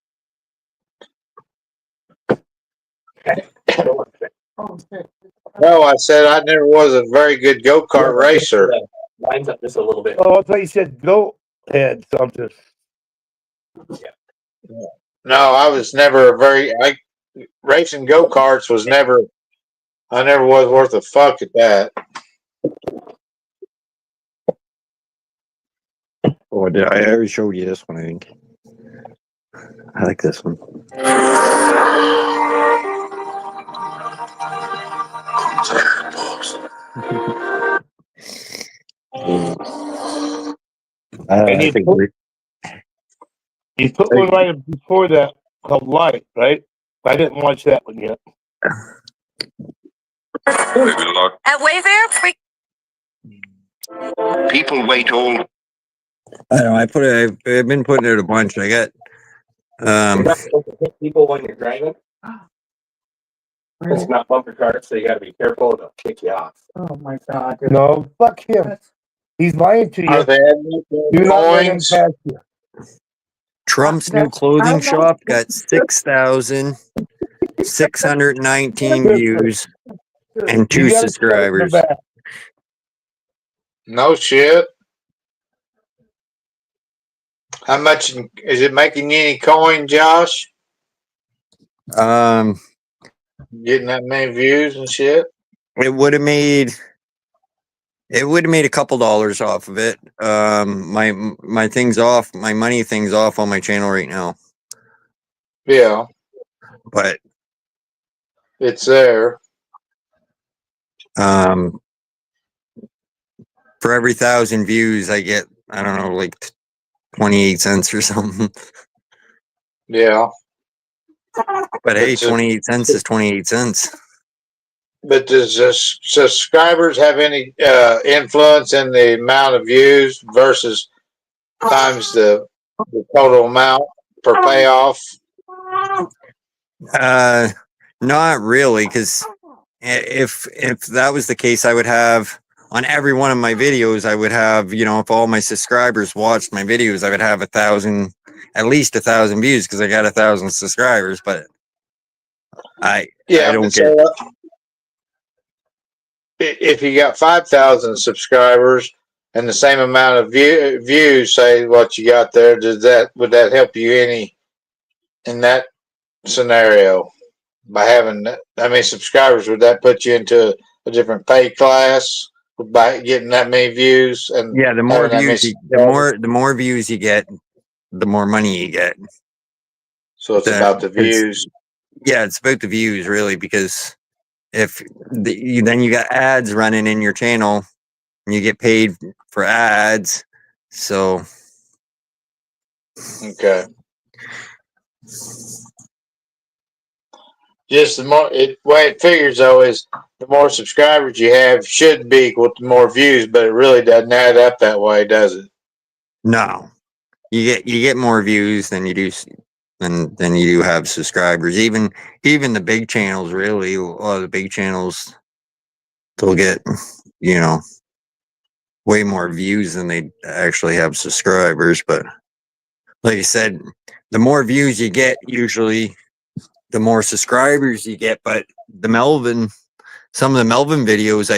Oh, shit. No, I said I never was a very good go-kart racer. Lines up just a little bit. Oh, I thought you said goat head something. No, I was never racing go-karts was never, I never was worth a fuck at that. Oh, I already showed you this one, I think. I like this one. And you put one right before that called Light, right? I didn't watch that one yet. At Wayfair, People wait all. I don't know. I've been putting it a bunch. I got You're not supposed to hit people when you're driving. It's not bumper cars, so you gotta be careful. They'll kick you off. Oh my god. No, fuck him. He's lying to you. Are they You're not letting him pass you. Trump's new clothing shop got 6,619 views and 2 subscribers. No shit. How much is it making you any coin, Josh? Um, Getting that many views and shit? it would have made a couple dollars off of it. My money thing's off on my channel right now, Yeah, but it's there. for every 1,000 views, I get, I don't know, like 28 cents or something. Yeah. But hey, It's a- 28 cents is 28 cents. But does the subscribers have any influence in the amount of views versus times the total amount per payoff? Not really, because if that was the case, I would have on every one of my videos, I would have, if all my subscribers watched my videos, I would have at least 1,000 views because I got 1,000 subscribers. But I don't get. If you got 5,000 subscribers and the same amount of views, say what you got there, would that help you any in that scenario? By having that many subscribers, would that put you into a different pay class by getting that many views? And Yeah, the more views, subscribers? the more views you get, the more money you get. So it's about the views. Yeah, it's about the views really, because then you got ads running in your channel, and you get paid for ads. So okay. Just the way it figures though is the more subscribers you have should be equal to more views, but it really doesn't add up that way, does it? no, you get more views than you do have subscribers. Even the big channels, really, a lot of the big channels, they'll get way more views than they actually have subscribers. But like I said, the more views you get, usually the more subscribers you get. But some of the Melvin videos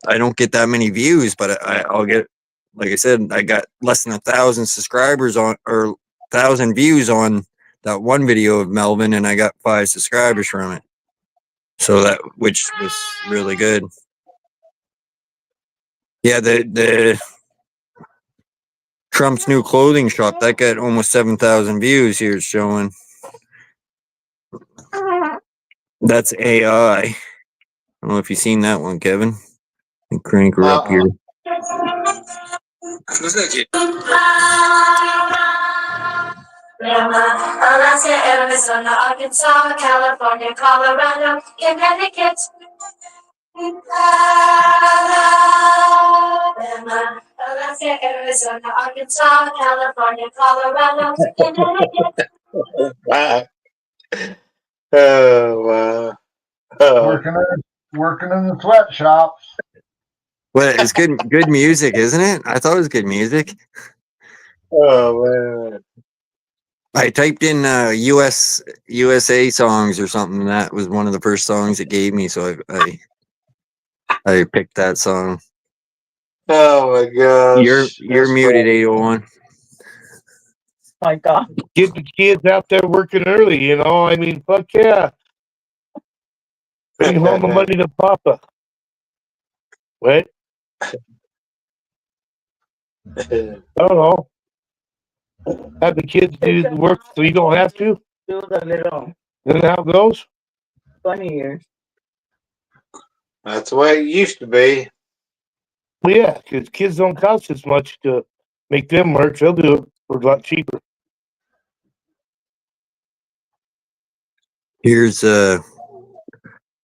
I don't get that many views, but I'll get, like I said, I got less than 1,000 subscribers or 1,000 views on that one video of Melvin, and I got 5 subscribers from it. So which was really good. Yeah, the Trump's new clothing shop that got almost 7,000 views. Here it's showing. That's AI. I don't know if you've seen that one, Kevin. And crank her up here. Alaska, Arizona, Arkansas, California, Colorado, Connecticut. Alabama, Alaska, Arizona, Arkansas, California, Colorado, Connecticut. Wow. Oh wow. Oh. Working in the sweatshops. Well, it's good music, isn't it? I thought it was good music. Oh man. I typed in USA songs or something, and that was one of the first songs it gave me, so I picked that song. Oh my gosh. You're muted, 801. My God. Get the kids out there working early, I mean, fuck yeah. Bring home the money to Papa. What? I don't know. Have the kids do the work so you don't have to? Do the little Isn't that how it goes? funny years. That's the way it used to be. Well, yeah, because kids don't cost as much to make them work. They'll do it for a lot cheaper. Here's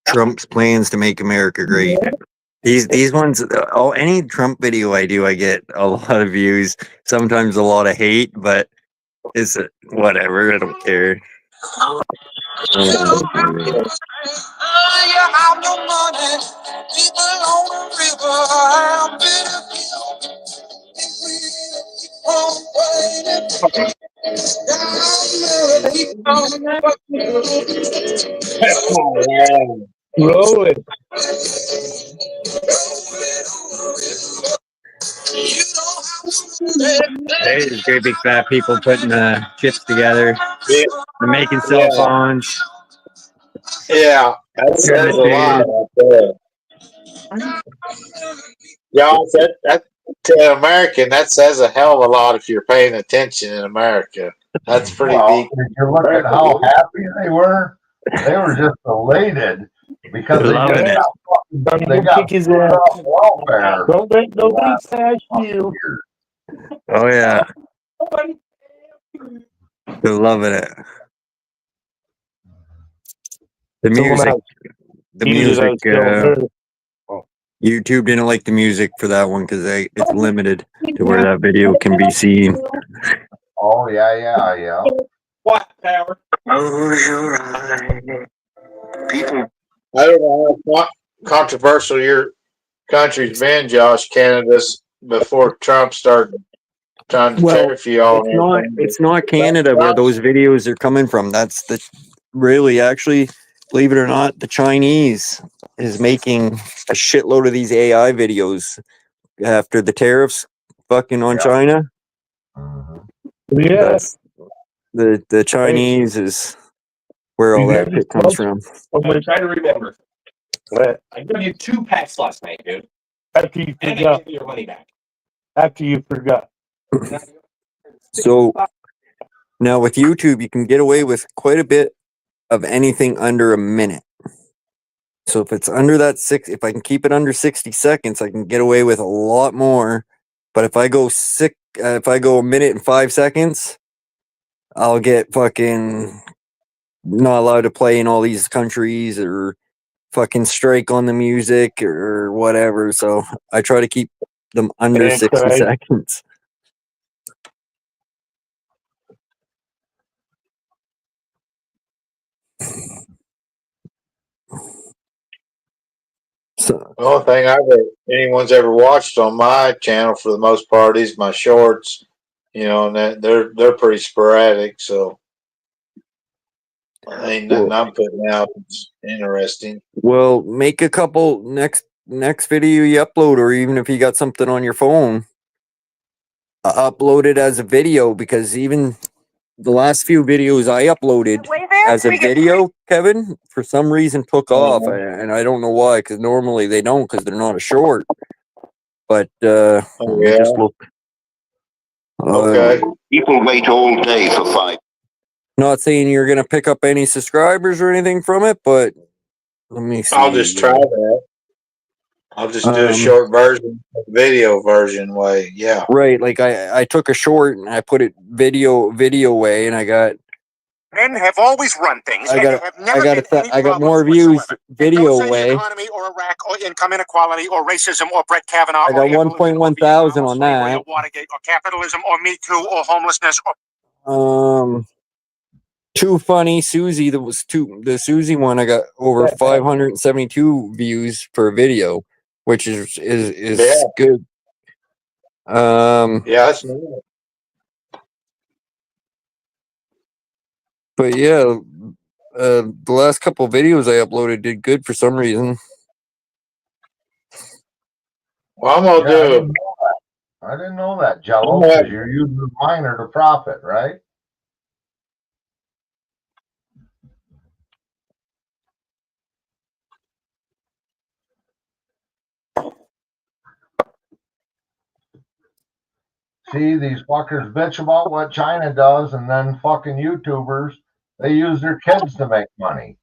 Trump's plans to make America great. These ones, any Trump video I do, I get a lot of views. Sometimes a lot of hate, but it's whatever. I don't care. Rolling. There's great big fat people putting chips together. Yeah. They're making cell phones. Yeah, that says a lot out there. Y'all, that to an American, that says a hell of a lot if you're paying attention in America. That's pretty Well, deep. if you look at how happy they were just elated because They're loving it. they got his ass. welfare. Don't let nobody trash you. Oh yeah, they're loving it. The music, YouTube didn't like the music for that one because it's limited to where that video can be seen. Oh yeah. What power? People, I don't know how controversial your country's been, Josh, Canada's, before Trump started trying to tariff you all. It's not Canada where those videos are coming from. That's really, actually, believe it or not, the Chinese is making a shitload of these AI videos after the tariffs fucking on China. Yes. The Chinese is where all that shit comes from. I'm gonna try to remember. I gave you 2 packs last night, dude. After you And I forgot. gave you your money back. After you forgot. So now with YouTube, you can get away with quite a bit of anything under a minute. So if it's under that if I can keep it under 60 seconds, I can get away with a lot more. But if I go a minute and 5 seconds, I'll get fucking not allowed to play in all these countries or fucking strike on the music or whatever. So I try to keep them under 60 seconds. So The only thing anyone's ever watched on my channel for the most part is my shorts, and that they're pretty sporadic, so ain't nothing I'm putting out that's interesting. well, make a couple next video you upload, or even if you got something on your phone, upload it as a video, because even the last few videos I uploaded as a video, Kevin, for some reason took off, and I don't know why, because normally they don't, because they're not a short. But let me just look. Okay. People wait all day for 5. Not saying you're gonna pick up any subscribers or anything from it, but let me see. I'll just try that. I'll just do a short version, video version way. Yeah. Right, like I took a short and I put it video way, and I got Men have always run things. I got more views video way. Economy or Iraq or income inequality or racism or Brett Kavanaugh. I got 1.1 thousand on that. Watergate or capitalism or Me Too or homelessness or Too funny, Susie. The Susie one. I got over 572 views per video, which is good. Yeah, that's nice. But yeah, the last couple of videos I uploaded did good for some reason. Well, I'm gonna do. I didn't know that, Jello, because you're using the miner to profit, right? See, these fuckers bitch about what China does, and then fucking YouTubers, they use their kids to make money.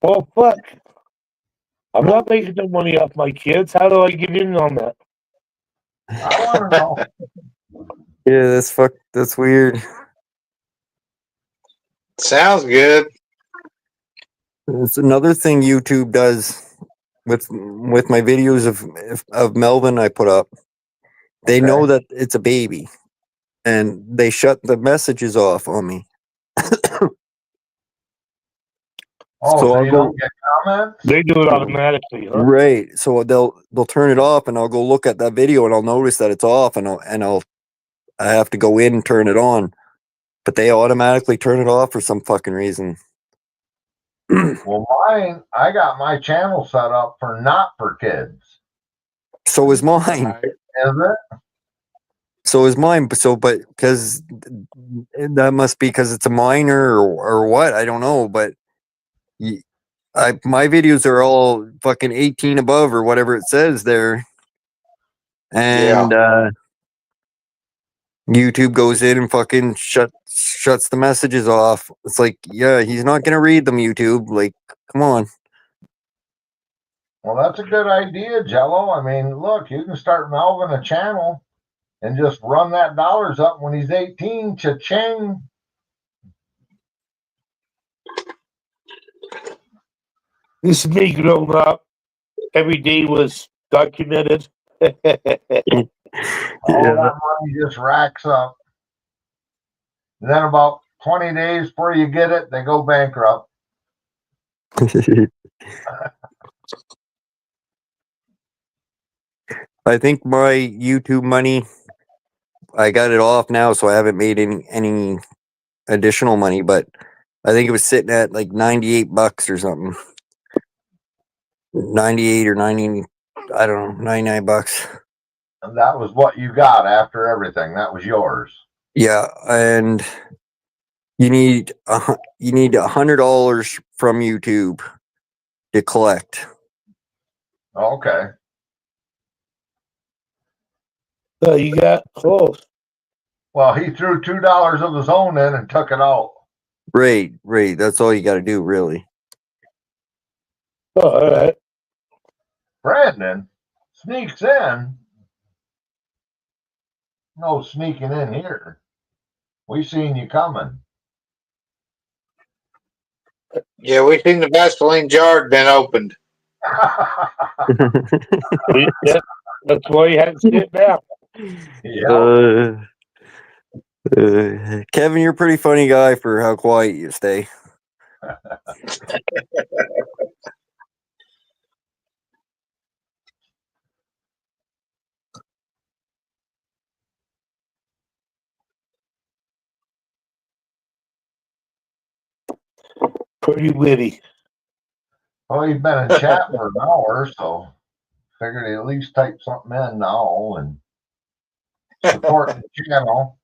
Well, fuck. I'm not making no money off my kids. How do I get in on that? I want to know. Yeah, that's weird. Sounds good. It's another thing YouTube does with my videos of Melvin I put up. They know that it's a baby, and they shut the messages off on me. So you don't get comments? They do it automatically, huh? Right. So they'll turn it off, and I'll go look at that video, and I'll notice that it's off, and I have to go in and turn it on. But they automatically turn it off for some fucking reason. Well, mine, I got my channel set up for not for kids. So is mine. Is it? So is mine. So, but because that must be because it's a minor or what? I don't know. But my videos are all fucking 18 above or whatever it says there, and YouTube goes in and fucking shuts the messages off. It's like, yeah, he's not gonna read them. YouTube, like, come on. Well, that's a good idea, Jello. I mean, look, you can start Melvin a channel and just run that dollars up when he's 18. Cha-ching. This is me growing up. Every day was documented. All that money just racks up. And then about 20 days before you get it, they go bankrupt. I think my YouTube money, I got it off now, so I haven't made any additional money, but I think it was sitting at like $98 or something. 98 or 90, I don't know, $99. And that was what you got after everything. That was yours. Yeah, and you need $100 from YouTube to collect. Okay. You got close. Well, he threw $2 of his own in and took it out. Right. That's all you got to do, really. Oh, all right. Brandon sneaks in. No sneaking in here. We seen you coming. Yeah, we seen the Vaseline jar had been opened. Yeah, that's why you had to sit down. Kevin, you're a pretty funny guy for how quiet you stay. Pretty witty. Oh, he's been in chat for an hour, so figured he'd at least type something in now and support the channel.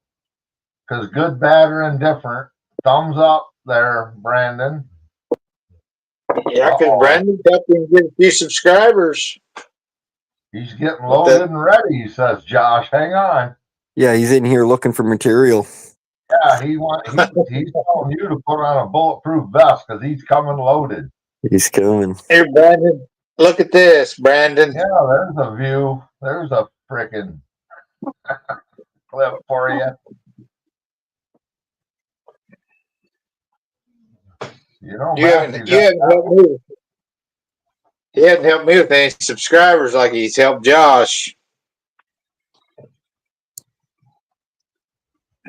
Because good, bad, or indifferent. Thumbs up there, Brandon. Yeah, because Brandon got to get a few subscribers. He's getting loaded and ready, says Josh. Hang on. Yeah, he's in here looking for material. Yeah, he's telling you to put on a bulletproof vest because he's coming loaded. He's coming. Here, Brandon. Look at this, Brandon. Yeah, there's a view. There's a freaking clip for you. You know, You haven't helped me with any subscribers like he's helped Josh.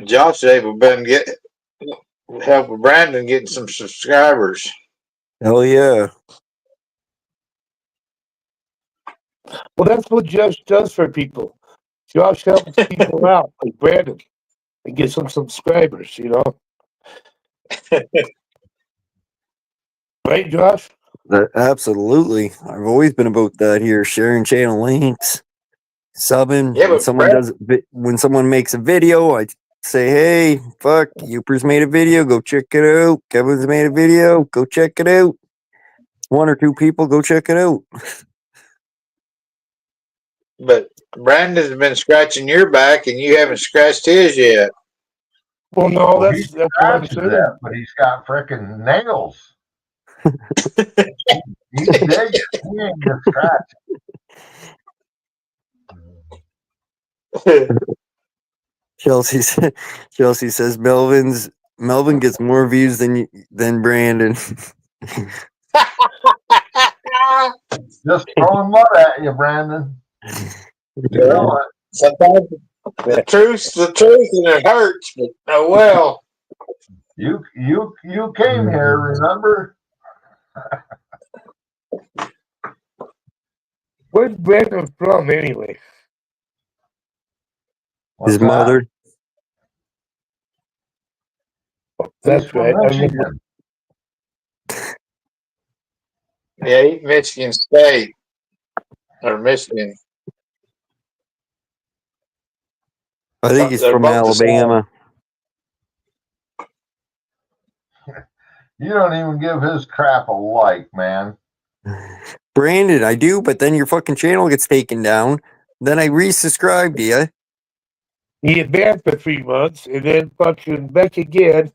Josh is able to help Brandon getting some subscribers. Hell yeah. Well, that's what Josh does for people. Josh helps people out, like Brandon, and gets some subscribers, you know? Right, Josh? Absolutely. I've always been about that here, sharing channel links, subbing. Yeah, when someone makes a video, I say, hey, fuck, Youpers made a video, go check it out. Kevin's made a video, go check it out. One or two people, go check it out. But Brandon's been scratching your back and you haven't scratched his yet. Well, no, He that's what I'm scratches saying. that, but he's got freaking nails. He's digging. He ain't just scratching. Chelsea says Melvin gets more views than Brandon. Just throwing mud at you, Brandon. You know it. Sometimes the truth, and it hurts, but oh well. You came here, remember? Where's Brandon from, anyway? His mother. That's right. Yeah, he's Michigan State or Michigan. I think he's They're from both the same. Alabama. You don't even give his crap a like, man. Brandon, I do, but then your fucking channel gets taken down. Then I resubscribe to you. He get banned for 3 months and then fucking back again.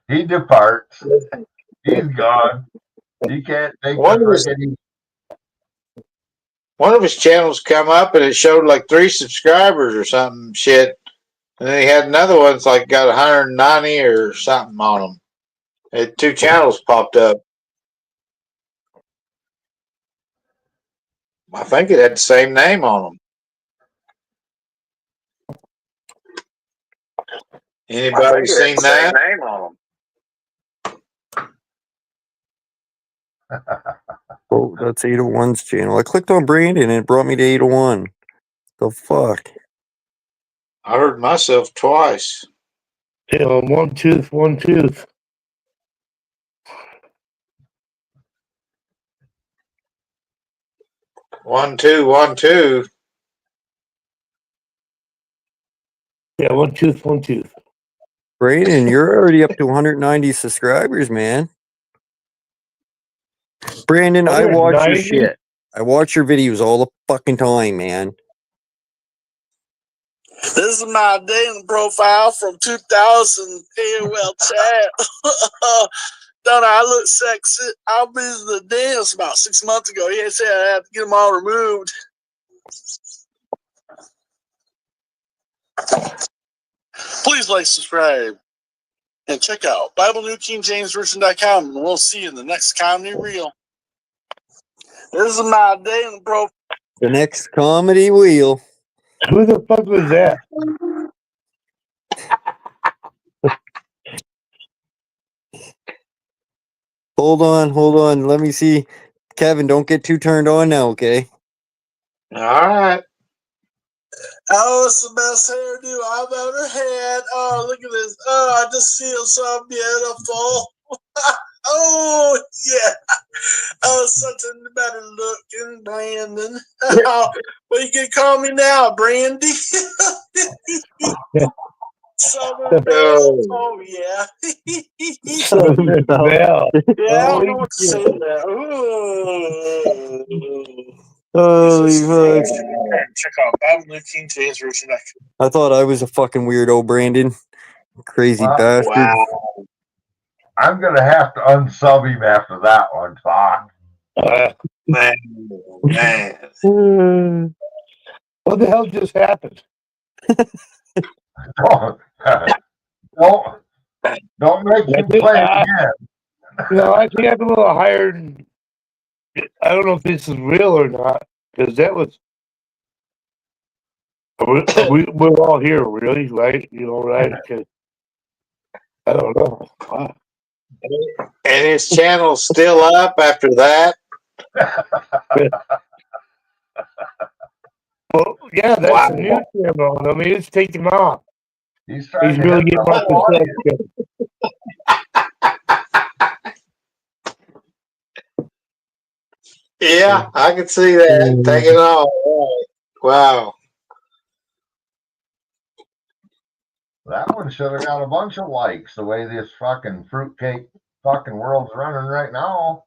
He departs. He's gone. He can't take One the of his- friggin' One of his channels come up and it showed like 3 subscribers or something shit. And then he had another one that's like got 190 or something on them. It 2 channels popped up. I think it had the same name on them. Anybody seen that? Name on Oh, that's 801's channel. I clicked on Brandon and it brought me to 801. The fuck? I heard myself twice. You know, one tooth, one tooth. One, two, 1, 2. Yeah, one tooth, one tooth. Brandon, you're already up to 190 subscribers, man. Brandon, I watch your 190? shit. I watch your videos all the fucking time, man. This is my dating profile from 2000 AOL chat. Don't I look sexy? I visited the dentist about 6 months ago. He said I had to get them all removed. Please like, subscribe, and check out BibleNewKingJamesVersion.com, and we'll see you in the next comedy reel. This is my dating profile. The next comedy wheel. Who the fuck was that? Hold on. Let me see. Kevin, don't get too turned on now, okay? All right. Oh, it's the best hairdo I've ever had. Oh, look at this. Oh, I just feel so beautiful. Oh, yeah. Oh, such a better looking Brandon. Oh, well, you can call me now, Brandy. Southern Belle. Oh, yeah. Southern Belle. Yeah, I don't know Holy what to say to that. Ooh. Holy fuck. Check out BibleNewKingJamesVersion.com. I thought I was a fucking weirdo, Brandon. Crazy bastard. Wow. I'm gonna have to unsub him after that one, fuck. Man. What the hell just happened? Don't make him play again. I think I'm a little higher. I don't know if this is real or not, because that was. We're all here, really, right? You know, right? 'Cause I don't know. Wow. And his channel's still up after that. Well, yeah, that's Wow. a new channel. I mean, it's taking off. He's really getting off the Yeah, I can see that. Take it off. Wow. That one should have got a bunch of likes the way this fucking fruitcake fucking world's running right now.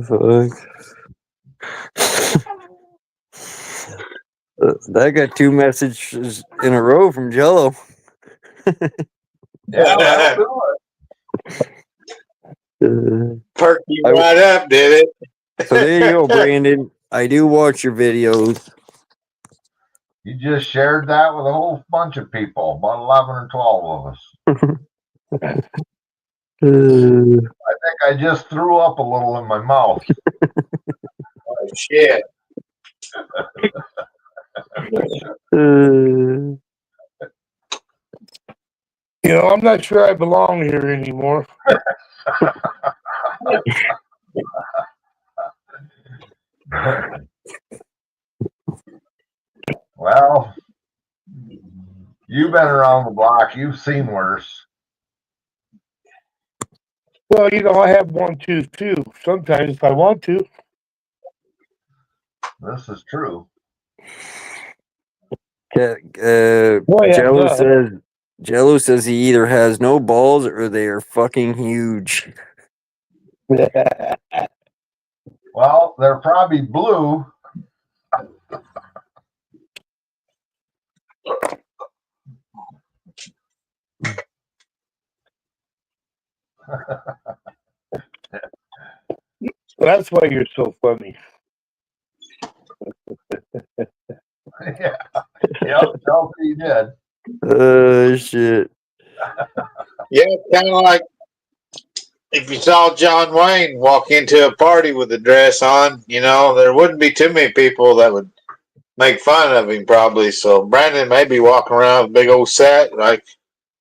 Fuck. That got 2 messages in a row from Jello. Yeah, Perked you right up, did it? So there you go, Brandon. I do watch your videos. you just shared that with a whole bunch of people, about 11 or 12 of us. I think I just threw up a little in my mouth. Oh, shit. You know, I'm not sure I belong here anymore. Well, you been around the block. You've seen worse. Well, I have one tooth too. Sometimes if I want to. This is true. Yeah, Well, yeah, Jello says he either has no balls or they are fucking huge. Well, they're probably blue. That's why you're so funny. Yeah. Yep, Chelsea did. Shit. Yeah, kind of like if you saw John Wayne walk into a party with a dress on, there wouldn't be too many people that would make fun of him probably. So Brandon may be walking around with a big old set, like,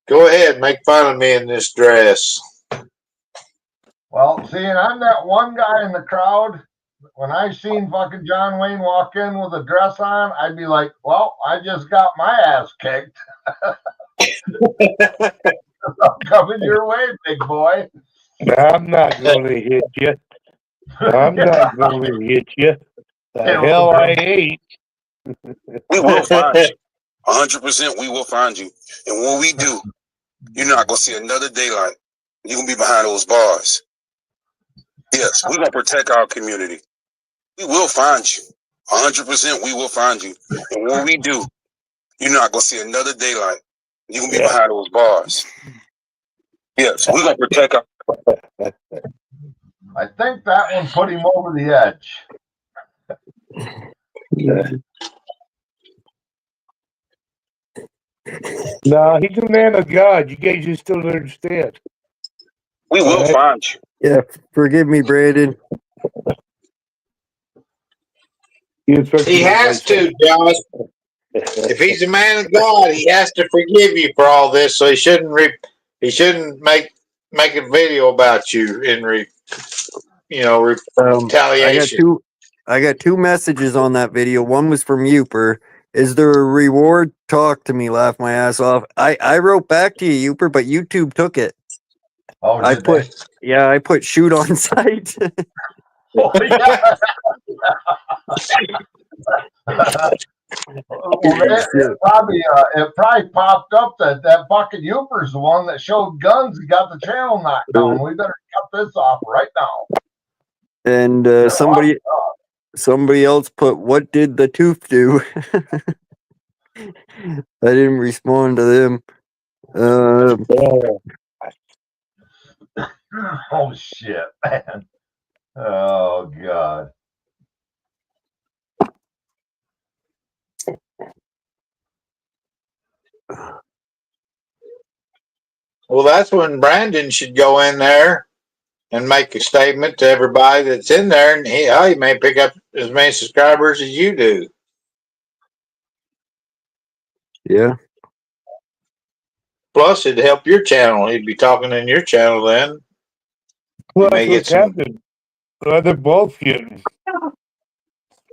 go ahead, make fun of me in this dress. Well, see, and I'm that one guy in the crowd. When I seen fucking John Wayne walk in with a dress on, I'd be like, well, I just got my ass kicked. I'm coming your way, big boy. I'm not going to hit you. I'm not going to hit you. The hell I ain't. We will find you. 100% we will find you. And when we do, you're not going to see another daylight. You're going to be behind those bars. Yes, we're going to protect our community. We will find you. 100% we will find you. And when we do, you're not going to see another daylight. You're going to be behind those bars. Yes, we're going to protect our... I think that one put him over the edge. No, he's a man of God. You guys just don't understand. We will find you. Yeah, forgive me, Brandon. He has to, Josh. If he's a man of God, he has to forgive you for all this. So he shouldn't make a video about you in retaliation. I got two messages on that video. One was from Uper. Is there a reward? Talk to me. Laugh my ass off. I wrote back to you, Uper, but YouTube took it. Oh, I put shoot on sight. Oh, yeah. It probably popped up that bucket Uper's the one that showed guns and got the channel knocked down. We better cut this off right now. And somebody else put, what did the tooth do? I didn't respond to them. Oh shit, man. Oh god. Well, that's when Brandon should go in there and make a statement to everybody that's in there, and he may pick up as many subscribers as you do. Yeah. Plus, it'd help your channel. He'd be talking in your channel then. Well, that's what's happened. Well, they're both getting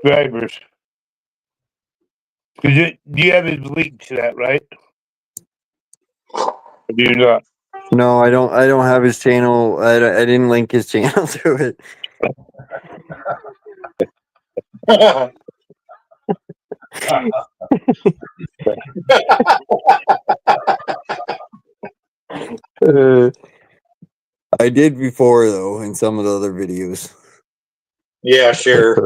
subscribers. Do you have his link to that, right? Or do you not? No, I don't have his channel. I didn't link his channel to it. I did before though in some of the other videos. Yeah, sure.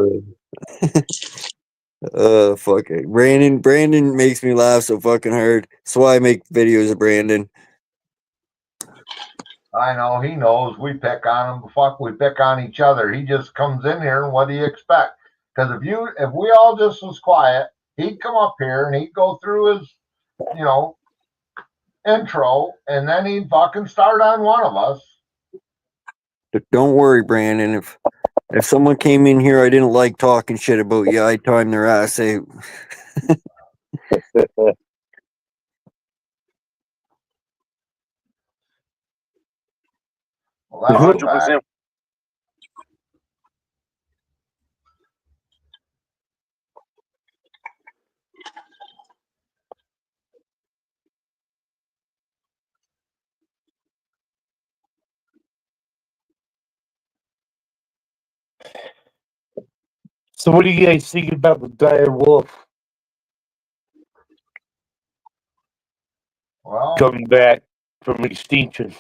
Fuck it. Brandon makes me laugh so fucking hard. That's why I make videos of Brandon. I know, he knows. We pick on him. Fuck, we pick on each other. He just comes in here, and what do you expect? Because if we all just was quiet, he'd come up here and he'd go through his, intro, and then he'd fucking start on one of us. Don't worry, Brandon. If someone came in here I didn't like talking shit about you, I'd time their ass out. Well, that's 100%. So what do you guys think about the dire wolf Well, coming back from extinction?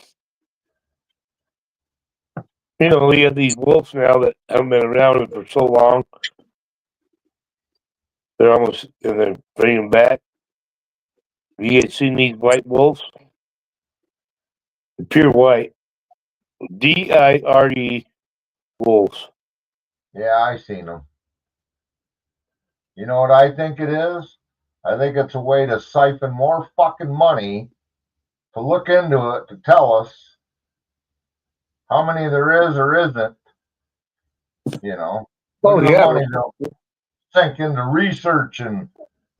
You know, we have these wolves now that haven't been around for so long. They're almost, and they're bringing them back. Have you guys seen these white wolves? They're pure white. DIRE wolves. yeah, I seen them. You know what I think it is? I think it's a way to siphon more fucking money to look into it to tell us how many there is or isn't. You know, Oh, look at yeah. the money they'll sink into research, and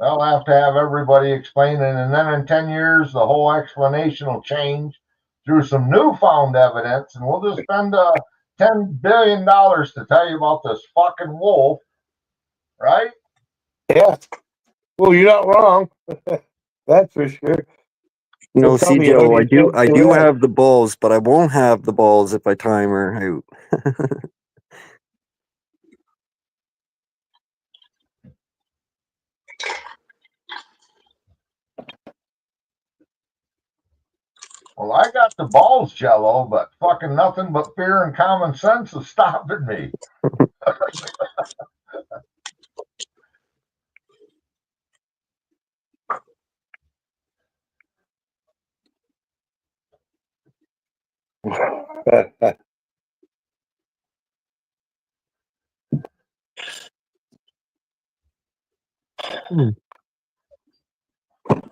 they'll have to have everybody explaining, and then in 10 years the whole explanation will change through some newfound evidence, and we'll just spend $10 billion to tell you about this fucking wolf, right? Yeah. Well, you're not wrong. That's for sure. No, So tell see, me, how Joe, many I kids do you have? have the balls, but I won't have the balls if I time her out. Well, I got the balls, Jello, but fucking nothing but fear and common sense is stopping me.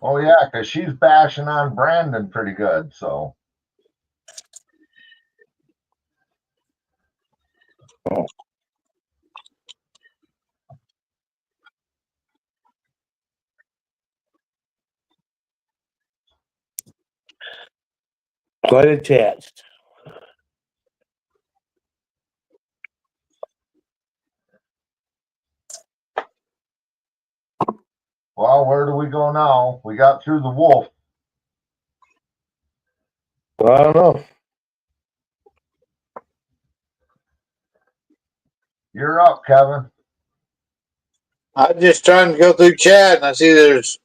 Oh yeah, because she's bashing on Brandon pretty good, so. Quite attached. Well, where do we go now? We got through the wolf. I don't know. You're up, Kevin. I'm just trying to go through chat, and I see there's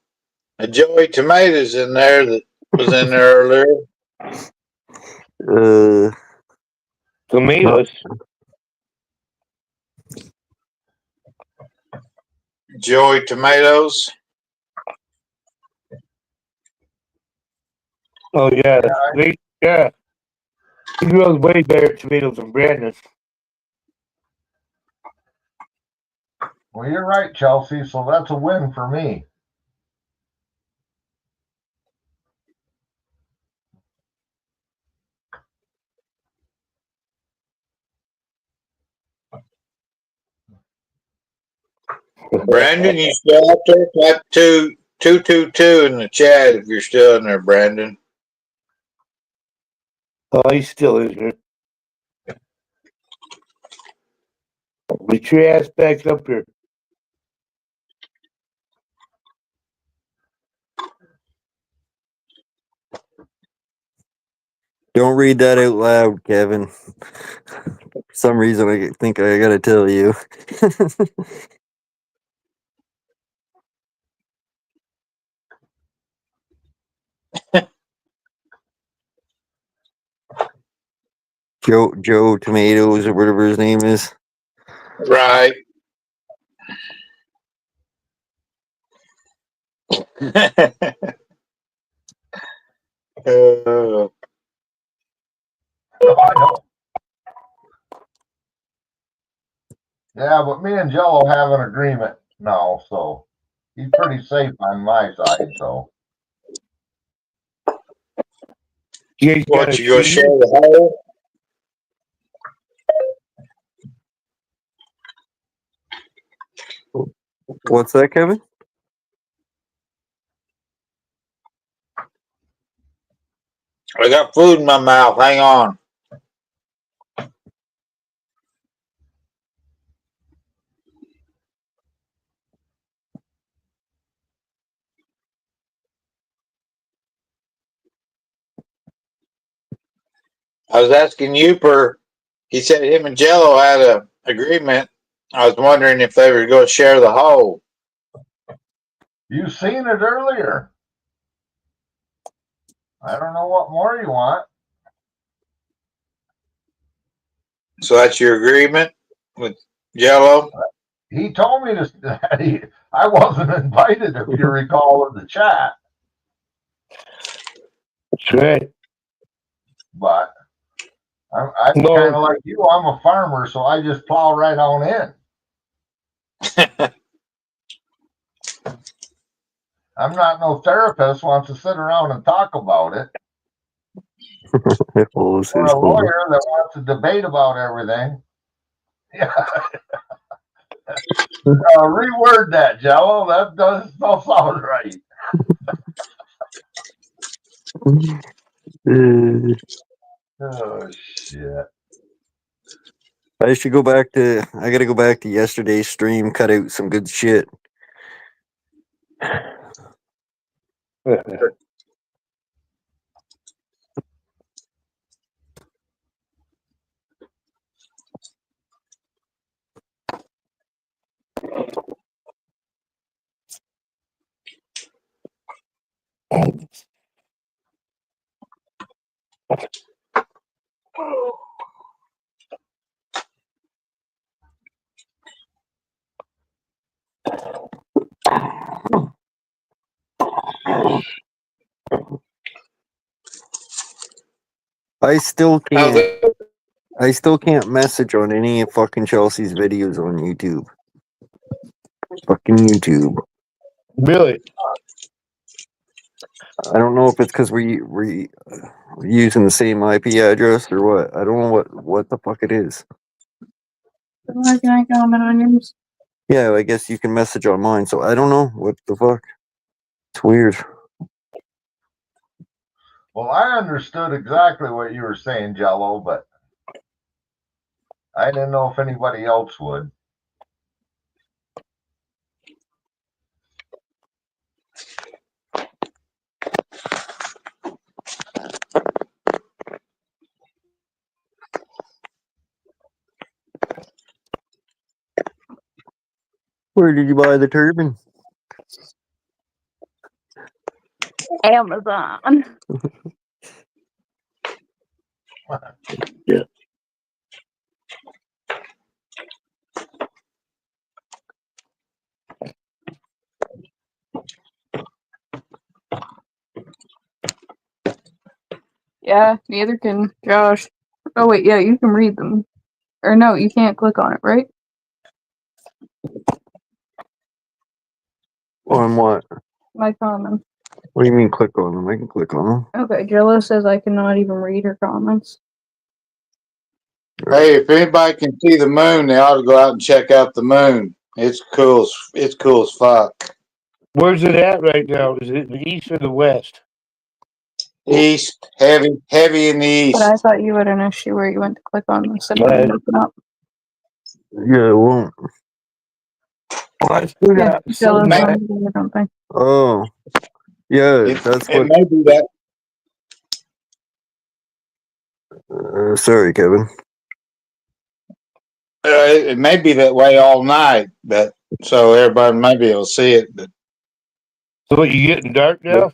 a Joey Tomatoes in there that was in there earlier. Tomatoes. Joey Tomatoes. Oh yeah, yeah. He grows way better tomatoes than Brandon. Well, you're right, Chelsea, so that's a win for me. Brandon, you still out there? Type 222 in the chat if you're still in there, Brandon. Oh, he still is here. Get your ass back up here. Don't read that out loud, Kevin. For some reason, I think I gotta tell you. Joe Tomatoes or whatever his name is. Right. I know. Yeah, but me and Jello have an agreement now, so he's pretty safe on my side. So What, you gonna share the hole? What's that, Kevin? I got food in my mouth. Hang on. I was asking Youper. He said him and Jello had a agreement I was wondering if they were going to share the hole. You seen it earlier. I don't know what more you want. So that's your agreement with Jello? He told me to. I wasn't invited, if you recall, in the chat. That's right. But I'm kind of like you. I'm a farmer, so I just plow right on in. I'm not no therapist wants to sit around and talk about it. Or a lawyer that wants to debate about everything. Yeah. Reword that, Jello. That doesn't sound right. Oh shit. I should go back to. I gotta go back to yesterday's stream. Cut out some good shit. I still can't. I still can't message on any of fucking Chelsea's videos on YouTube. Fucking YouTube. Really? I don't know if it's because we're using the same IP address or what. I don't know what the fuck it is. Can I comment on yours? Yeah, I guess you can message on mine. So I don't know what the fuck. It's weird. Well, I understood exactly what you were saying, Jello, but I didn't know if anybody else would. Where did you buy the turban? Amazon. Yeah. Yeah, neither can Josh. Oh wait, yeah, you can read them. Or no, you can't click on it, right? On what? My comments. What do you mean click on them? I can click on them. Okay, Jello says I cannot even read her comments. Hey, if anybody can see the moon, they ought to go out and check out the moon. It's cool. It's cool as fuck. Where's it at right now? Is it the east or the west? East, heavy in the east. But I thought you had an issue where you went to click on this and it Right. wouldn't open up. Yeah, it won't. Yeah, Jello's on it or something. Oh. Yeah, that's It what. may be that. Sorry, Kevin. It may be that way all night, but so everybody may be able to see it. But So what, you getting dark now?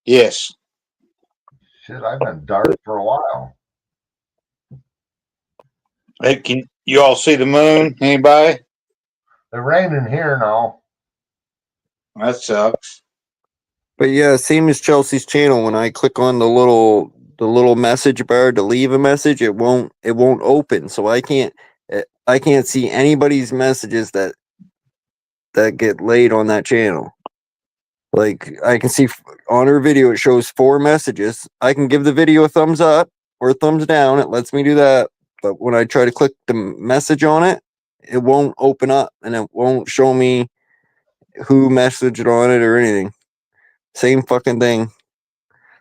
yes, Shit, I've been dark for a while. hey, can you all see the moon? Anybody? It's raining here now. That sucks. But yeah, same as Chelsea's channel. When I click on the little message bar to leave a message, it won't open. So I can't see anybody's messages that get laid on that channel. Like I can see on her video, it shows 4 messages. I can give the video a thumbs up or a thumbs down. It lets me do that. But when I try to click the message on it, it won't open up and it won't show me who messaged on it or anything. Same fucking thing.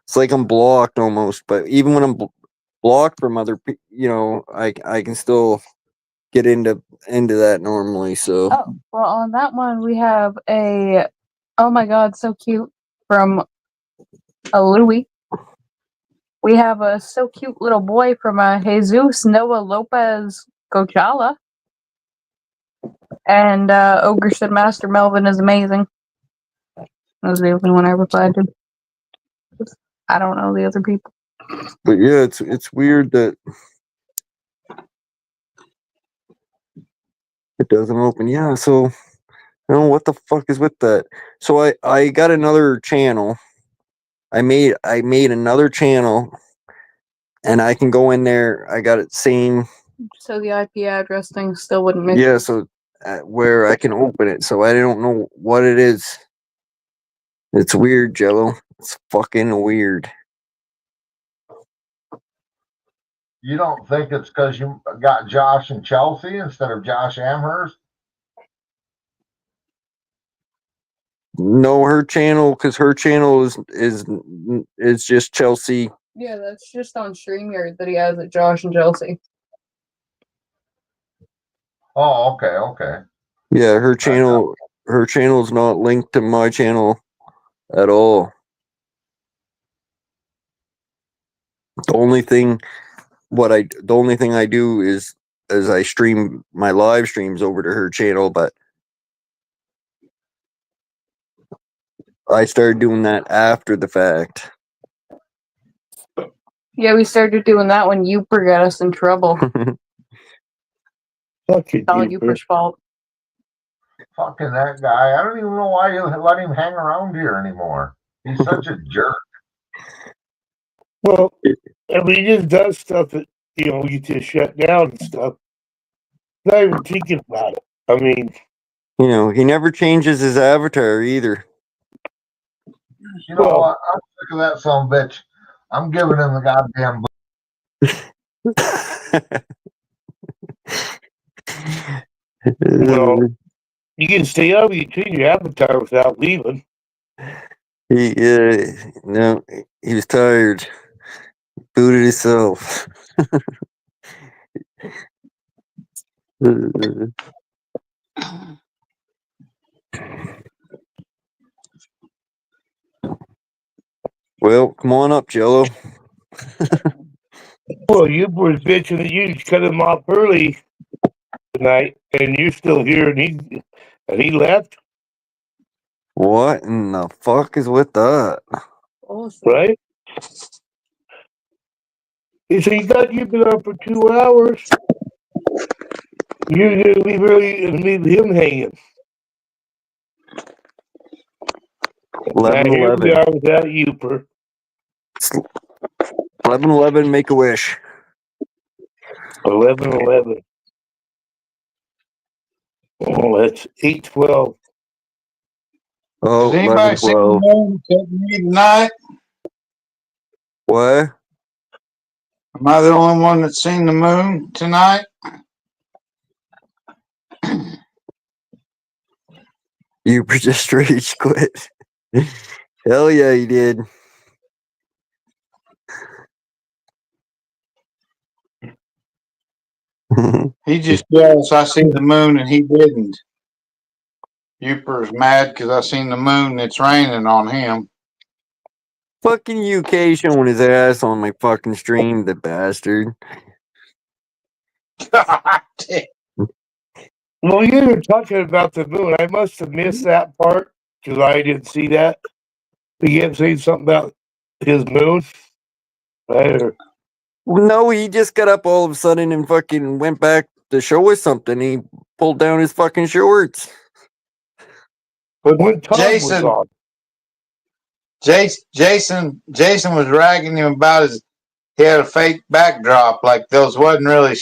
It's like I'm blocked almost. But even when I'm blocked from other people, I can still get into that normally. So Oh, well, on that one, we have a, oh my god, so cute, from a Louis. We have a so cute little boy from Jesus Noah Lopez Cochala. And Ogre said Master Melvin is amazing. That was the only one I replied to. I don't know the other people. But yeah, it's weird that it doesn't open. Yeah, so I don't know what the fuck is with that. So I got another channel. I made another channel, and I can go in there. I got it same. So the IP address thing still wouldn't make Yeah, sense. so where I can open it. So I don't know what it is. It's weird, Jello. It's fucking weird. You don't think it's because you got Josh and Chelsea instead of Josh Amherst? No, her channel, because her channel is just Chelsea. Yeah, that's just on StreamYard that he has it, Josh and Chelsea. Oh, okay. Yeah, her channel's not linked to my channel at all. The only thing I do is I stream my live streams over to her channel, but I started doing that after the fact. Yeah, we started doing that when Youper got us in trouble. Fuck it, All Youper. Youper's fault. Fucking that guy. I don't even know why you let him hang around here anymore. He's such a jerk. Well, I mean, he just does stuff that, you just shut down and stuff. Not even thinking about it. I mean, He never changes his avatar either. You know what? I'm sick of that son of a bitch. I'm giving him the goddamn well, you can stay up, you can change your avatar without leaving. He was tired. Booted himself. Well, come on up, Jello. Well, you were bitching that you cut him off early tonight, and you're still here, and he left, What in the fuck is with that? right? He said, "You thought you've been up for 2 hours. You're gonna leave early and leave him hanging." 11, Now, here we are without Youper. 11, make a wish. 11. Oh, that's 8:12. Oh, Has anybody 11, seen 12. the moon except me tonight? What? Am I the only one that's seen the moon tonight? You just rage quit. Hell yeah, you did. He just jealous I seen the moon and he didn't. Youper's mad because I seen the moon and it's raining on him. Fucking UK showing his ass on my fucking stream, the bastard. Well, you were talking about the moon. I must have missed that part because I didn't see that. He kept saying something about his moon. No, he just got up all of a sudden and fucking went back to show us something. He pulled down his fucking shorts. But when Tom Jason, was on, Jason was ragging him about he had a fake backdrop, like those wasn't really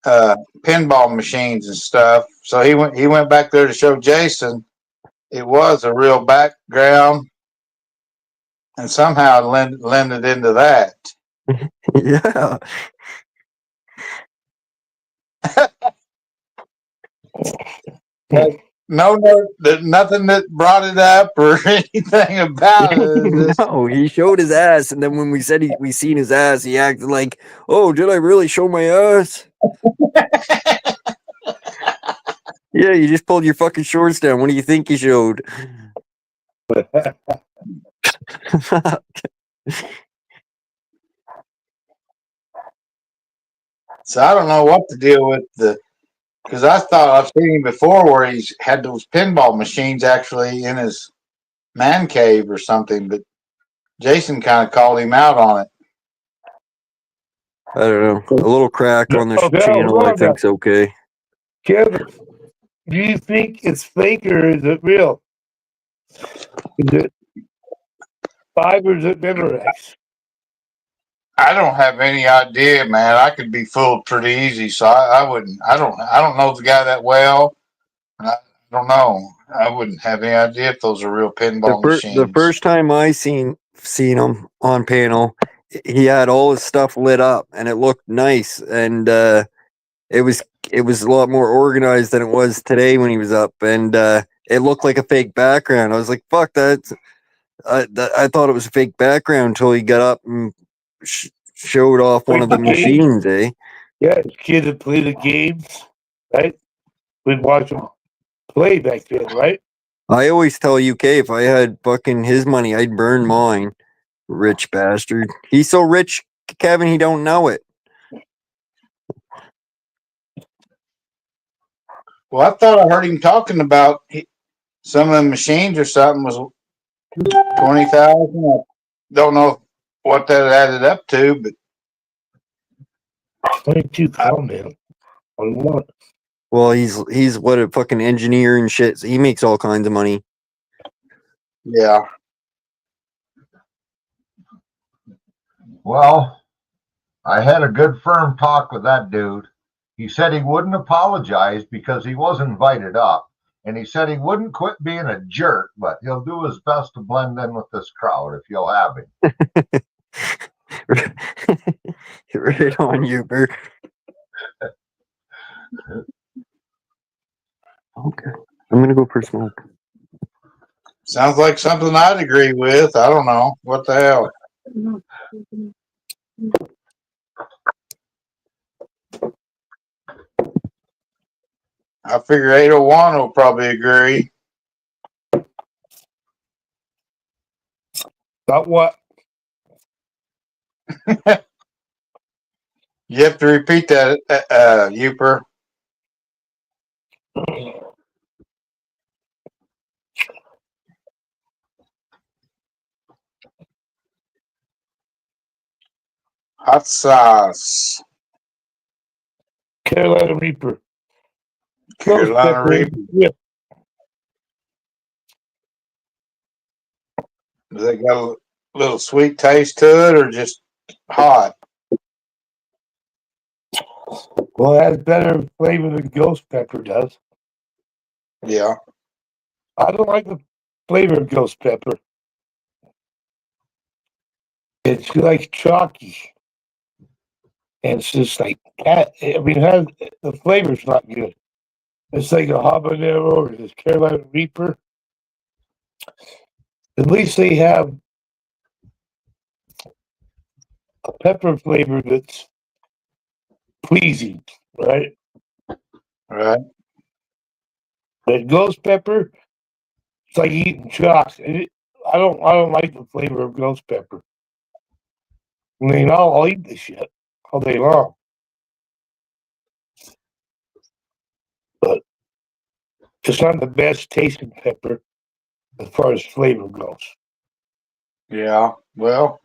pinball machines and stuff. So he went back there to show Jason it was a real background, and somehow lended into that. Yeah. Nothing that brought it up or anything about it. No, he showed his ass, and then when we said we seen his ass, he acted like, "Oh, did I really show my ass?" Yeah, you just pulled your fucking shorts down. What do you think you showed? So I don't know what to deal with Because I thought I've seen him before where he's had those pinball machines actually in his man cave or something, but Jason kind of called him out on it. I don't know. A little crack on the Okay, channel, hold I on now. think's okay. Kevin, do you think it's fake or is it real? Is it 5 or is it Memorex? I don't have any idea, man. I could be fooled pretty easy, so I wouldn't. I don't know the guy that well. I don't know. I wouldn't have any idea if those are real pinball The machines. first time I seen him on panel, he had all his stuff lit up and it looked nice, and it was a lot more organized than it was today when he was up, and it looked like a fake background. I was like, "Fuck that!" I thought it was a fake background until he got up and showed off one of the machines, eh? Yeah, kids that play the games, right? We'd watch them play back then, right? I always tell UK if I had fucking his money, I'd burn mine. Rich bastard. He's so rich, Kevin, he don't know it. Well, I thought I heard him talking about some of the machines or something was 20,000. Don't know what that added up to, but 22 comment on what? Well, he's what a fucking engineer and shit. So he makes all kinds of money. Yeah. Well, I had a good firm talk with that dude. He said he wouldn't apologize because he was invited up. And he said he wouldn't quit being a jerk, but he'll do his best to blend in with this crowd if you'll have him. Right on you, Bert. Okay. I'm gonna go for a smoke. Sounds like something I'd agree with. I don't know. What the hell? I figure 801 will probably agree. About what? You have to repeat that, Uper. Hot sauce. Carolina Reaper. Carolina Reaper. Yeah. Does it got a little sweet taste to it or just hot? Well, it has better flavor than ghost pepper does. Yeah. I don't like the flavor of ghost pepper. It's like chalky. And it's just like that. I mean, the flavor's not good. It's like a habanero or this Carolina Reaper. At least they have a pepper flavor that's pleasing, right? Right. That ghost pepper, it's like eating chalk. I don't like the flavor of ghost pepper. I mean, I'll eat this shit all day long. But it's not the best tasting pepper as far as flavor goes. Yeah. Well,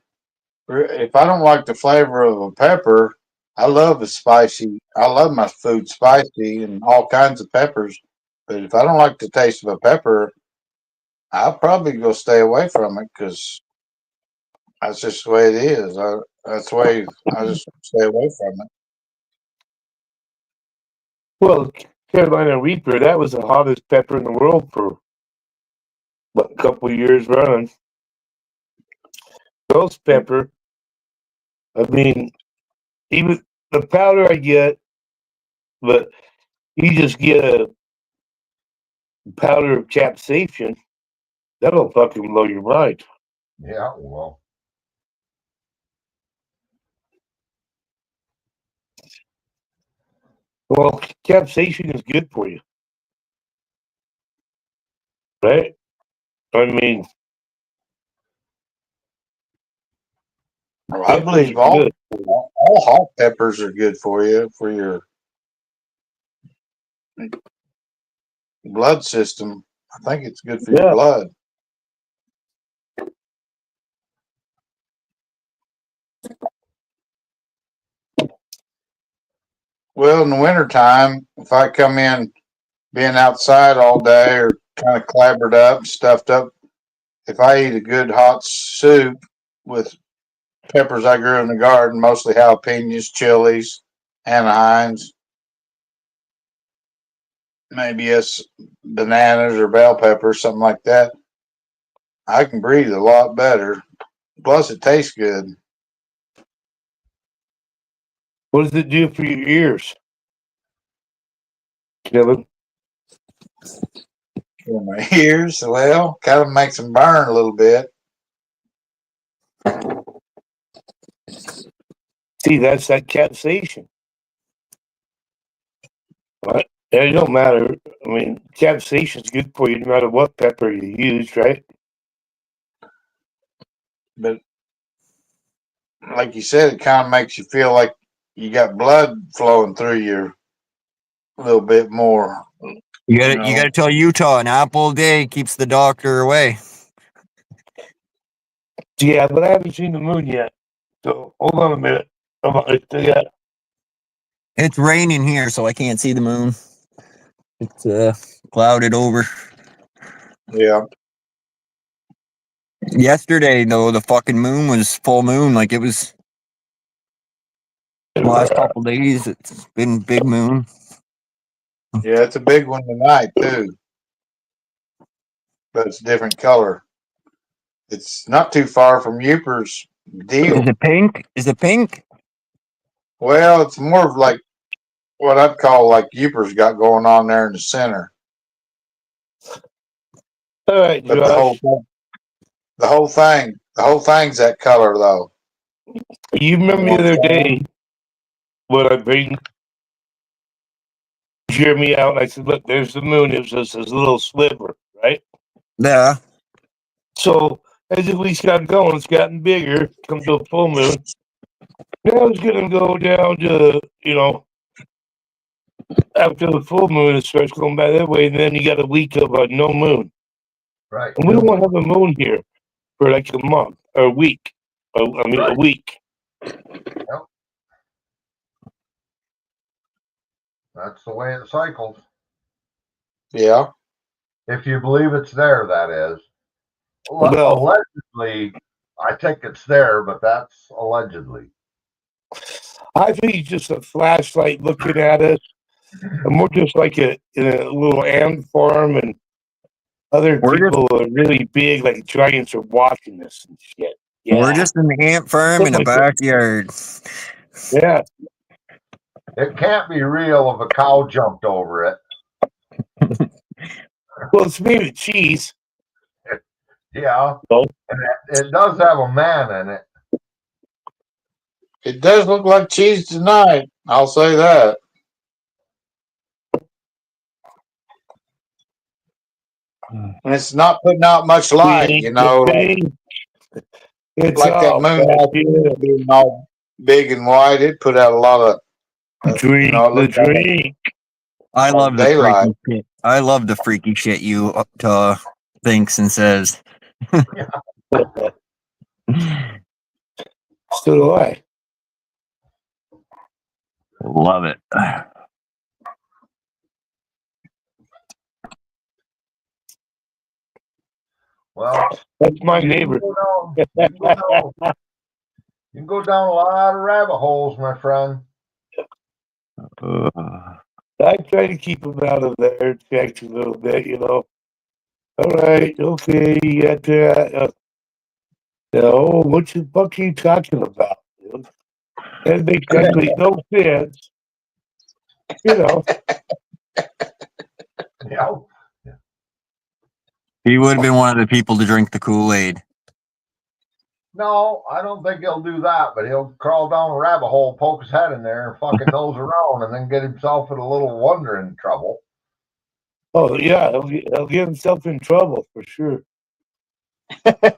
if I don't like the flavor of a pepper, I love my food spicy and all kinds of peppers. But if I don't like the taste of a pepper, I'll probably go stay away from it because that's just the way it is. That's the way I just stay away from it. Well, Carolina Reaper, that was the hottest pepper in the world for a couple of years running. Ghost pepper, I mean, even the powder I get, but you just get a powder of capsaicin, that'll fucking blow your mind. Yeah, well. Well, capsaicin is good for you. Right? I mean, I believe all hot peppers are good for you, for your blood system. I think it's good for your Yeah. blood. Well, in the wintertime, if I come in being outside all day or kind of clabbered up, stuffed up, if I eat a good hot soup with peppers I grew in the garden, mostly jalapenos, chilies, anaheims, maybe it's bananas or bell peppers, something like that, I can breathe a lot better. Plus, it tastes good. What does it do for your ears, Kevin? For my ears, well, kind of makes them burn a little bit. See, that's that capsaicin. What? It don't matter. I mean, capsaicin's good for you no matter what pepper you use, right? But like you said, it kind of makes you feel like you got blood flowing through you a little bit more. You got to tell Utah an apple a day keeps the doctor away. Yeah, but I haven't seen the moon yet. So hold on a minute. It's raining here, so I can't see the moon. It's clouded over. Yeah. Yesterday, though, the fucking moon was full moon. Like it was the last couple days. It's been big moon. Yeah, it's a big one tonight too, but it's a different color. It's not too far from Euper's deal. Is it pink? Is it pink? Well, it's more of like what I'd call like Euper's got going on there in the center. All right, But Josh. the whole thing's that color though. You remember the other day when I bring Jeremy out and I said, look, there's the moon. It was just this little sliver, right? Yeah. So as the week's gotten going, it's gotten bigger, come to a full moon. Now it's gonna go down to, after the full moon, it starts going back that way, and then you got a week of no moon. Right. And we don't want to have a moon here for like a month or a week. A week. Yep. That's the way it cycles. Yeah. If you believe it's there, that is. Well, allegedly, I think it's there, but that's allegedly. I think it's just a flashlight looking at us, and we're just like in a little ant farm, and other people are really big, like giants, are watching us and shit. Yeah. We're just in the ant farm in a backyard. Yeah. It can't be real if a cow jumped over it. Well, it's made of cheese. Yeah. No. And it does have a man in it. It does look like cheese tonight. I'll say that. And it's not putting out much light, It's like that all moon back out there being all big and white. It put out a lot of drink. I love the daylight. freaky shit. I love the freaky shit you thinks and says. So do I. Love it. Well, that's my neighbor. You can go down a lot of rabbit holes, my friend. I try to keep him out of there, check a little bit, All right, okay, you got that. No, what the fuck are you talking about? That makes actually no sense. Yeah. He would have been one of the people to drink the Kool-Aid. No, I don't think he'll do that, but he'll crawl down a rabbit hole, poke his head in there, and fucking nose around, and then get himself in a little wandering trouble. Oh, yeah, he'll get himself in trouble for sure. But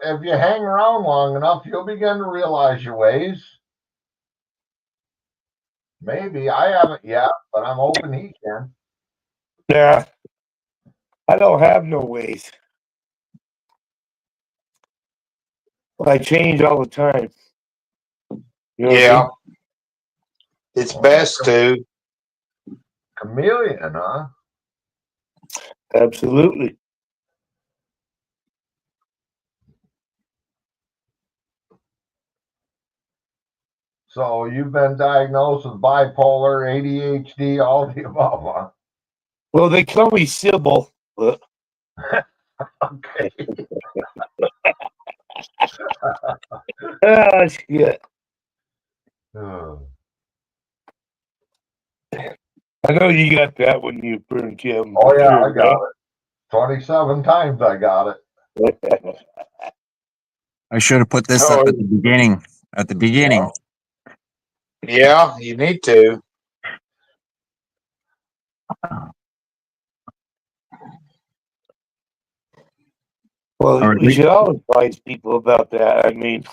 if you hang around long enough, you'll begin to realize your ways. Maybe I haven't yet, but I'm hoping he can. Yeah, I don't have no ways. I change all the time. You know what I Yeah. mean? It's best to. Chameleon, huh? Absolutely. So you've been diagnosed with bipolar, ADHD, all the above, huh? Well, they call me Sybil. But Okay. ah, shit. I know you got that when you burn Jim. Oh yeah, Sure, I got it. 27 times I got it. I should have put this Oh, up at the beginning. At the beginning. yeah, you need to. Well, All right, we should always advise people about that. I mean,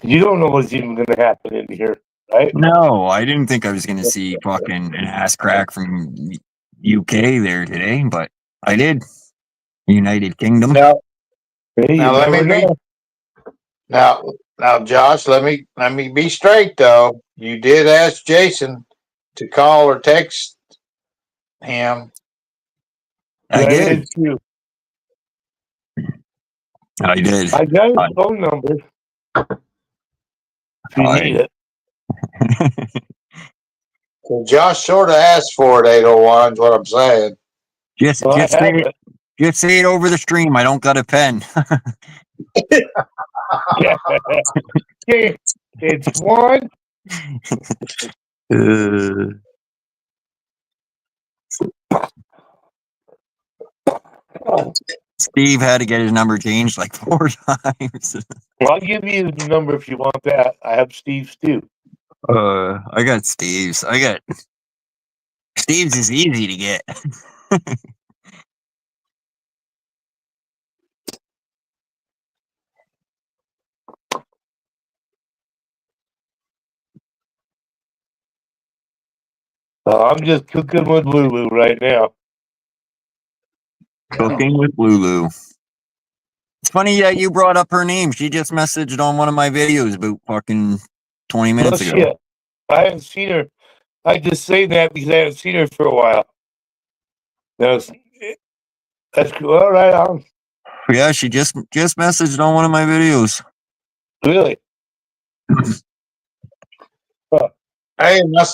you don't know what's even going to happen in here, right? No, I didn't think I was going to see fucking an ass crack from UK there today, but I did. United Kingdom. Now, Hey, now you let me never be. know. Now, Josh, let me be straight though. You did ask Jason to call or text him. I That did. is true. I did. I got his phone number. If you need it. So Josh sort of asked for it, 801 is what I'm saying. Just Well, I say have it. it. Just say it over the stream. I don't got a pen. Okay, it's one. Steve had to get his number changed like 4 times. Well, I'll give you the number if you want that. I have Steve's too. I got Steve's. Steve's is easy to get. I'm just cooking with Lulu right now. Cooking with Lulu. It's funny that you brought up her name. She just messaged on one of my videos about fucking 20 Well, minutes ago. shit. I haven't seen her. I just say that because I haven't seen her for a while. That's cool. All right, on. Yeah, she just messaged on one of my videos. Really? Hey, and I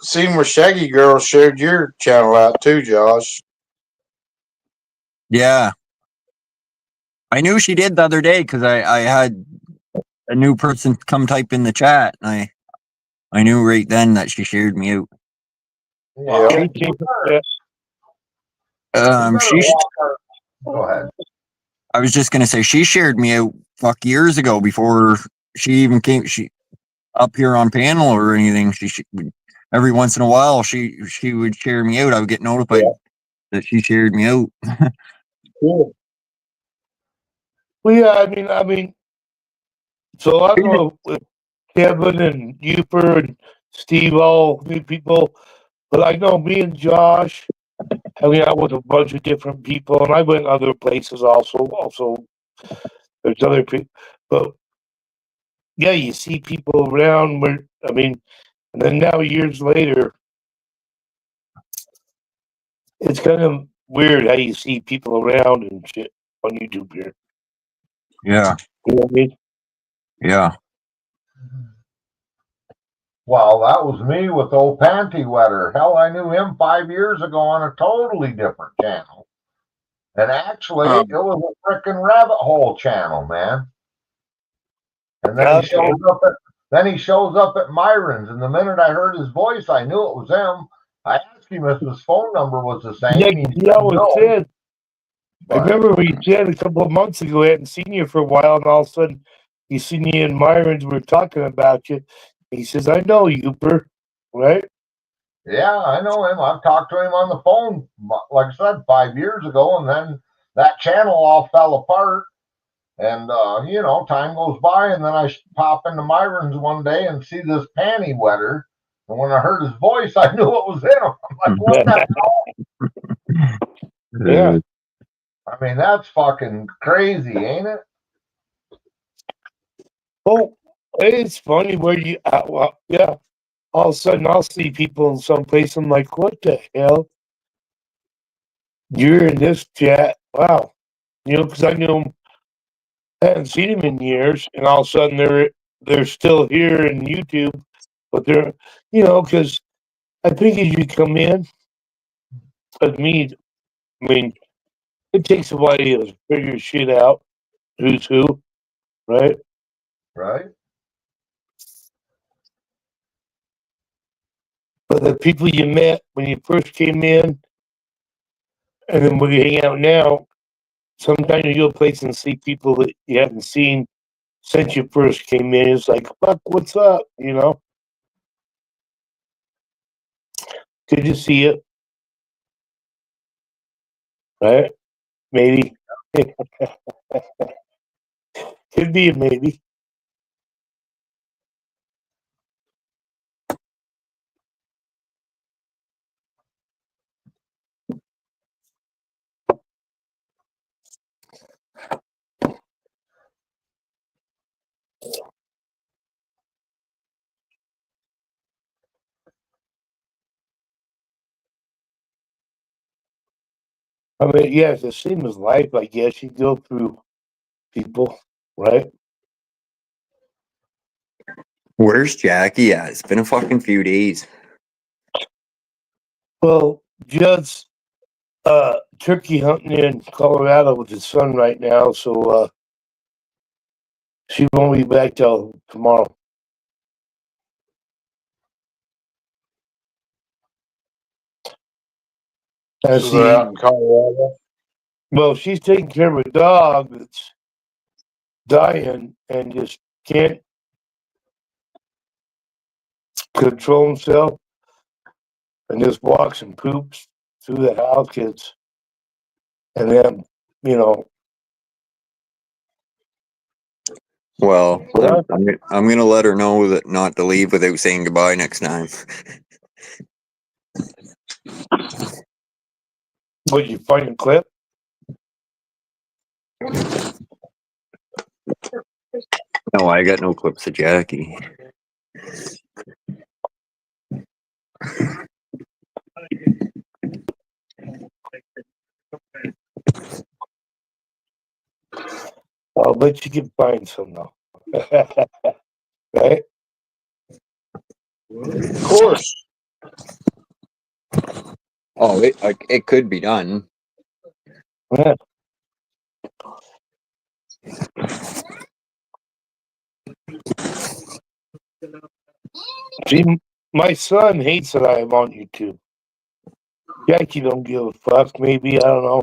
seen where Shaggy Girl shared your channel out too, Josh. Yeah. I knew she did the other day because I had a new person come type in the chat. And I knew right then that she shared me out. Yeah. She. Go ahead. I was just gonna say she shared me out years ago before she even came. She up here on panel or anything. She every once in a while she would share me out. I would get notified that she shared me out. Cool. Well, yeah, I mean, so I don't know if Kevin and Uper and Steve, all new people, but I know me and Josh hanging out with a bunch of different people, and I went other places also. Also, there's other people, but yeah, you see people around where, and then now years later, it's kind of weird how you see people around and shit on YouTube here. Yeah. You know what I mean? Yeah. Well, that was me with old Panty Wetter. Hell, I knew him 5 years ago on a totally different channel. And actually, it was a frickin' rabbit hole channel, man. And then he shows up at Myron's, and the minute I heard his voice, I knew it was him. I asked him if his phone number was the same. Yeah, he always said. I remember we chatted a couple of months ago. I hadn't seen you for a while, and all of a sudden, he seen me and Myron's. We were talking about you. He says, "I know you, right?" Yeah, I know him. I've talked to him on the phone, like I said, 5 years ago, and then that channel all fell apart. And, time goes by, and then I pop into Myron's one day and see this panty wetter. And when I heard his voice, I knew it was him. I'm like, what the hell? Yeah. I mean, that's fucking crazy, ain't it? Oh, it's funny where you, well, yeah. All of a sudden, I'll see people in some place. I'm like, what the hell? You're in this chat. Wow. Because I knew them, I hadn't seen them in years, and all of a sudden they're still here in YouTube, but they're, because I think as you come in, with me, I mean, it takes a while to figure shit out, who's who, right? Right. But the people you met when you first came in, and then when you hang out now, sometimes you go to a place and see people that you haven't seen since you first came in. It's like, fuck, what's up? Good to see you. Right? Maybe. Could be a maybe. I mean, yeah, it's the same as life, I guess. You go through people, right? Where's Jackie at? It's been a fucking few days. Well, Judd's turkey hunting in Colorado with his son right now, so she won't be back till tomorrow. So they're out in Colorado. Well, she's taking care of a dog that's dying and just can't control himself and just walks and poops through the house, kids. And then, Well, I'm gonna let her know that not to leave without saying goodbye next time. Would you find a clip? No, I got no clips of Jackie. I'll bet you can find some though. Right? Of course. Oh, it could be done. Yeah. See, my son hates that I'm on YouTube. Jackie don't give a fuck. Maybe, I don't know.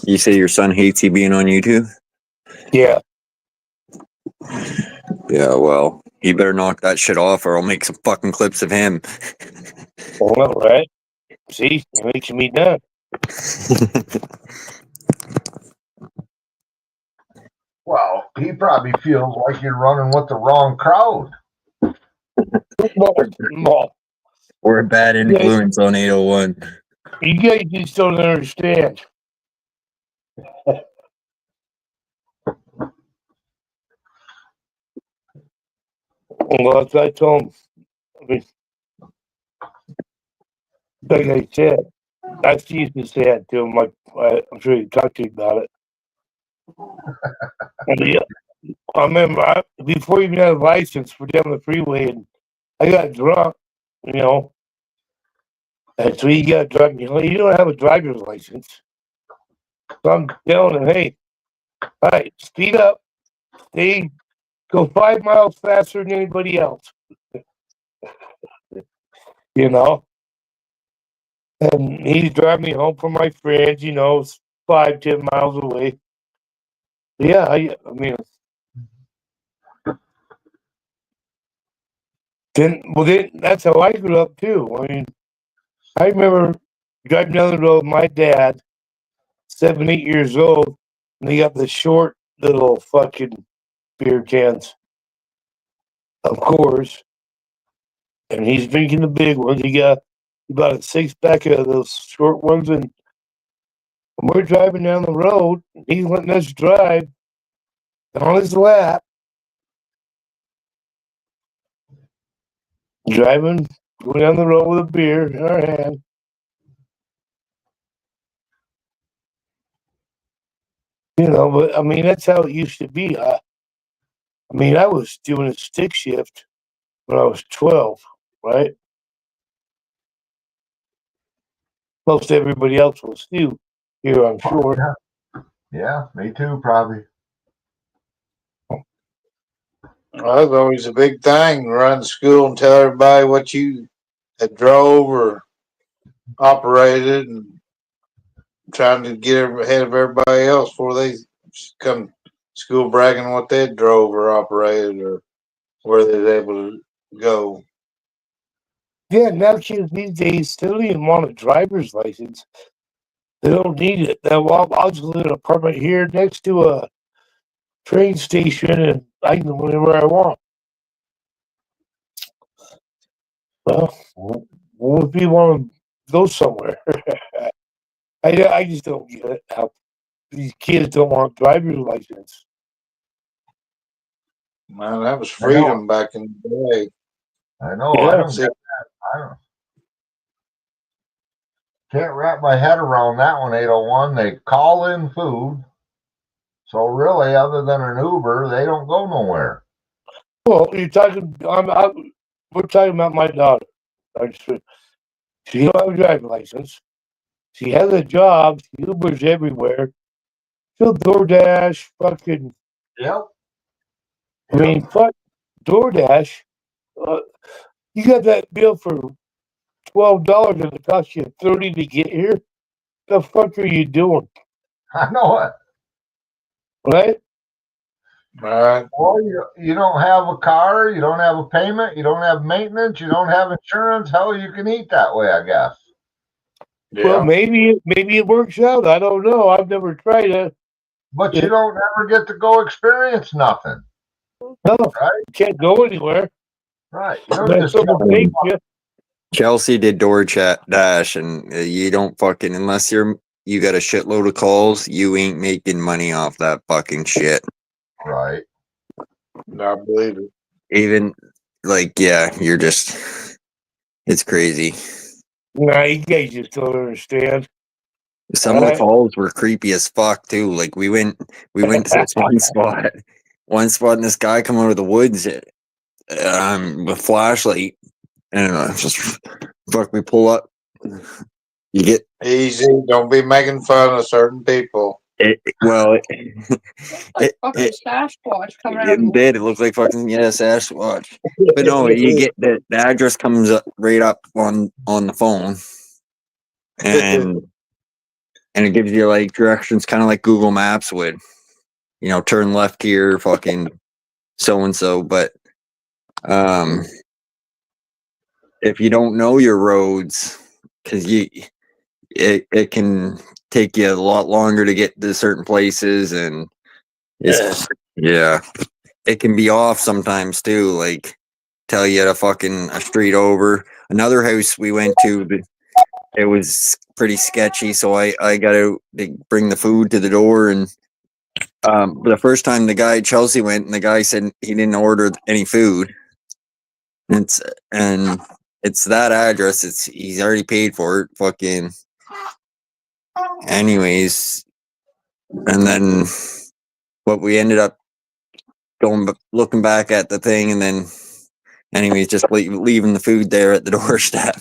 You say your son hates you being on YouTube? Yeah. Yeah, well, he better knock that shit off or I'll make some fucking clips of him. Well, right? See, it makes me done. Well, he probably feels like you're running with the wrong crowd. We're a bad influence on 801. You guys just don't understand. Well, as I told him, I mean, like I said, I used to say that to him. Like, I'm sure he talked to you about it. And yeah, I remember before he even had a license, we're down the freeway and I got drunk, And so he got drunk. You don't have a driver's license. So I'm telling him, hey, all right, speed up. Go 5 miles faster than anybody else. And he's driving me home from my friends, 5-10 miles away. Yeah, I mean, then that's how I grew up too. I mean, I remember driving down the road, my dad, 7, 8 years old, and they got the short little fucking beer cans, of course, and he's drinking the big ones. He got about a 6-pack of those short ones, and we're driving down the road. He's letting us drive on his lap, driving, going down the road with a beer in our hand. You know, but I mean, that's how it used to be. I mean, I was doing a stick shift when I was 12, right? Most everybody else was too here, I'm sure. Yeah, me too, probably. Well, that's always a big thing. Run to school and tell everybody what you had drove or operated, and trying to get ahead of everybody else before they come to school bragging what they drove or operated or where they was able to go. Yeah, now kids these days they don't even want a driver's license. They don't need it. I'll just live in an apartment here next to a train station, and I can go whenever I want. Well, what if you want to go somewhere? I just don't get it. How these kids don't want a driver's license. Man, that was freedom back in the day. I know. Yeah, I don't get that. Can't wrap my head around that one, 801. They call in food. So really, other than an Uber, they don't go nowhere. Well, you're talking. We're talking about my daughter. She don't have a driving license. She has a job. She Ubers everywhere. She'll DoorDash. Fucking. Yep. I mean, fuck DoorDash. You got that bill for $12 and it costs you $30 to get here. The fuck are you doing? I know it. Right? Right. Well, you don't have a car, you don't have a payment, you don't have maintenance, you don't have insurance. Hell, you can eat that way, I guess. Well, maybe it works out. I don't know. I've never tried it. But you don't ever get to go experience nothing. No, right? You can't go anywhere. Right. You don't Unless just someone takes you. Chelsea did DoorDash, and you don't fucking unless you got a shitload of calls, you ain't making money off that fucking shit. Right. I believe it. Even like, yeah, you're just it's crazy. Nah, you guys just don't understand. Some of the calls were creepy as fuck too. Like we went to this one spot, and this guy come out of the woods with flashlight, and just fuck. We pull up. You get easy. Don't be making fun of certain people. Fucking Sasquatch coming out. It did. It looked like fucking Sasquatch. But no, you get the address comes up right up on the phone, and it gives you like directions, kind of like Google Maps would. You know, turn left here, fucking so and so. But if you don't know your roads, because it can take you a lot longer to get to certain places, and it can be off sometimes too. Like tell you to fucking a street over. Another house we went to, it was pretty sketchy, so I got to bring the food to the door, and the first time Chelsea went, and the guy said he didn't order any food. It's that address. He's already paid for it. Fucking. Anyways, and then what we ended up looking back at the thing, and then anyways, just leaving the food there at the doorstep.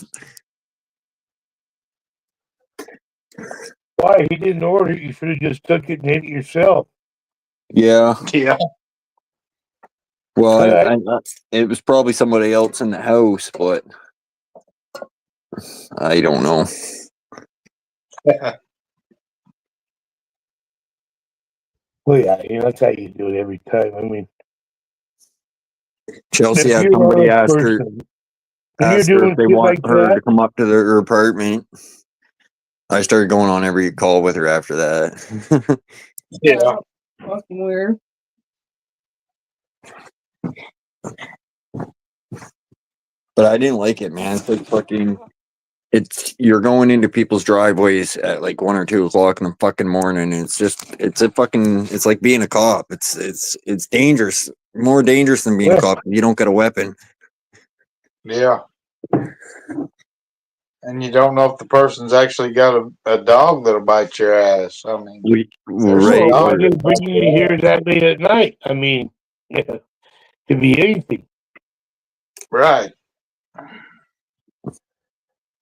Why? He didn't order it. You should have just took it and ate it yourself. Yeah. Yeah. Well, it was probably somebody else in the house, but I don't know. Well, yeah, that's how you do it every time. I mean, Chelsea had somebody ask her if they want her to come up to their apartment. I started going on every call with her after that. Yeah. Fucking weird. But I didn't like it, man. It's like fucking. You're going into people's driveways at like 1 or 2 o'clock in the fucking morning. And it's like being a cop. It's dangerous, more dangerous than being a cop. You don't get a weapon. Yeah. And you don't know if the person's actually got a dog that'll bite your ass. I mean, there's Right. some Well, dogs why that did bring you here that late at night? I mean, it could be anything. right.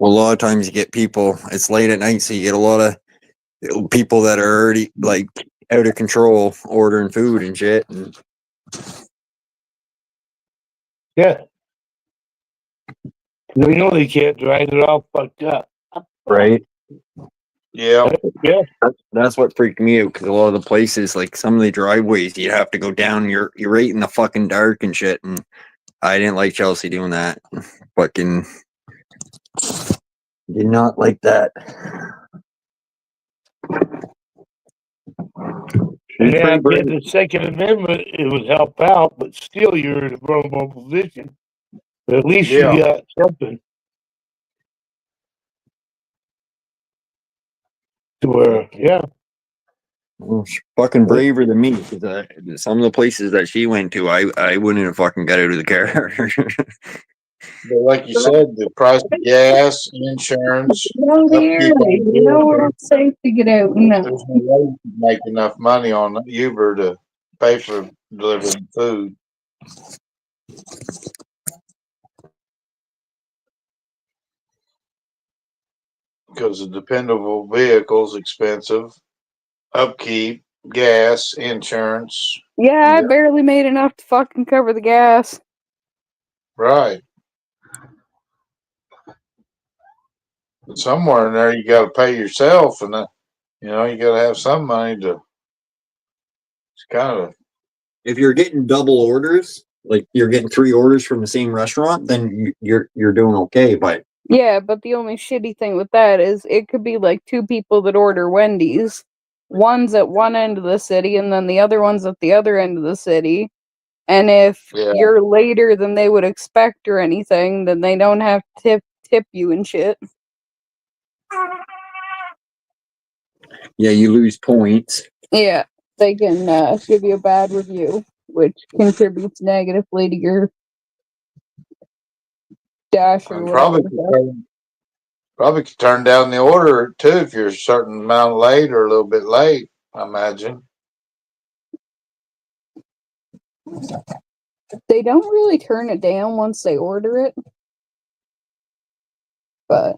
Well, a lot of times you get people. It's late at night, so you get a lot of people that are already like out of control, ordering food and shit. And Yeah. They know they can't drive. They're all fucked up. right. Yeah. Yeah. That's what freaked me out because a lot of the places, like some of the driveways, you have to go down. You're right in the fucking dark and shit. And I didn't like Chelsea doing that. Fucking did not like that. Yeah, if you had the Second Amendment, it would help out, but still you're in a vulnerable position. But at least Yeah. you got something to where, yeah. Well, she's fucking braver than me because some of the places that she went to, I wouldn't have fucking got out of the car. But like you said, the price of gas, insurance, No, here, you know where it's safe to get out. No. there's no way you can make enough money on Uber to pay for delivering food. Because a dependable vehicle is expensive, upkeep, gas, insurance. Yeah, I barely made enough to fucking cover the gas. Right. But somewhere in there, you got to pay yourself, and you got to have some money to. It's kind of. If you're getting double orders, like you're getting 3 orders from the same restaurant, then you're doing okay. But Yeah, but the only shitty thing with that is it could be like 2 people that order Wendy's. One's at one end of the city and then the other one's at the other end of the city. And if you're later than they would expect or anything, then they don't have to tip you and shit. yeah, you lose points. Yeah, they can give you a bad review, which contributes negatively to your dash or And whatever. probably could turn down the order too if you're a certain amount late or a little bit late. I imagine. They don't really turn it down once they order it. But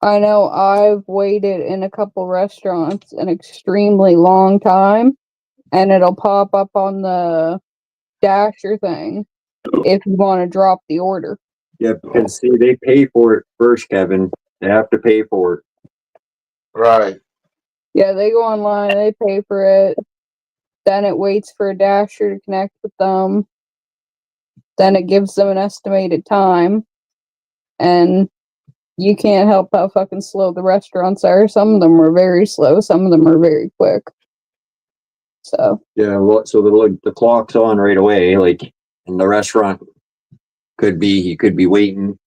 I know I've waited in a couple restaurants an extremely long time, and it'll pop up on the dasher thing if you want to drop the order. Yeah, because see, they pay for it first, Kevin. They have to pay for it. Right. Yeah, they go online, they pay for it. Then it waits for a dasher to connect with them. Then it gives them an estimated time. And you can't help how fucking slow the restaurants are. Some of them are very slow, some of them are very quick. So Yeah, well, so the clock's on right away. Like in the restaurant, he could be waiting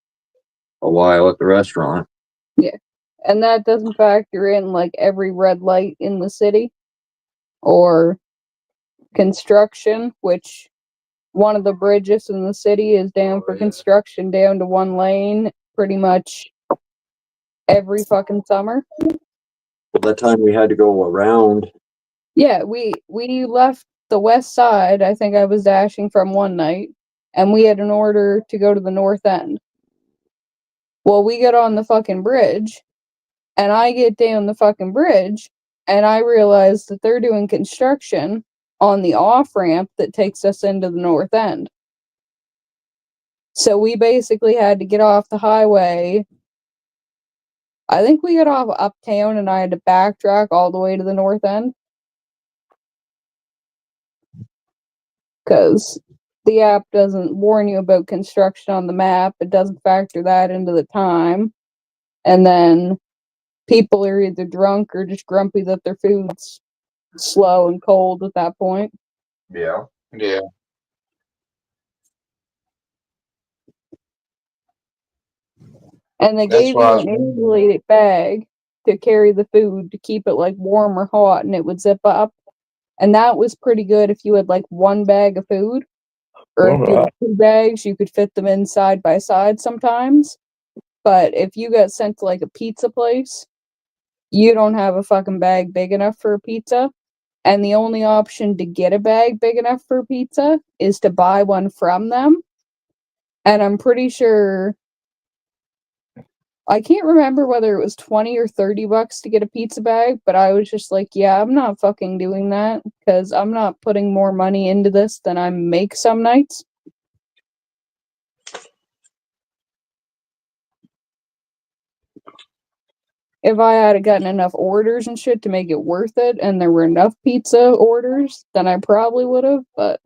a while at the restaurant. yeah. And that doesn't factor in like every red light in the city or construction, which one of the bridges in the city is down for construction down to 1 lane pretty much every fucking summer. That time we had to go around. Yeah, we left the west side. I think I was dashing from one night, and we had an order to go to the north end. Well, we get on the fucking bridge, and I get down the fucking bridge, and I realize that they're doing construction on the off-ramp that takes us into the north end. So we basically had to get off the highway. I think we got off uptown, and I had to backtrack all the way to the north end. Because the app doesn't warn you about construction on the map. It doesn't factor that into the time. And then people are either drunk or just grumpy that their food's slow and cold at that point. Yeah. Yeah. And they That's gave why I you was an wondering. insulated bag to carry the food to keep it like warm or hot, and it would zip up. And that was pretty good if you had like one bag of food, or if you had 2 bags, you could fit them in side by side sometimes. But if you got sent to like a pizza place, you don't have a fucking bag big enough for a pizza. And the only option to get a bag big enough for a pizza is to buy one from them. And I'm pretty sure, I can't remember whether it was 20 or 30 bucks to get a pizza bag, but I was just like, yeah, I'm not fucking doing that because I'm not putting more money into this than I make some nights. If I had gotten enough orders and shit to make it worth it and there were enough pizza orders, then I probably would have, but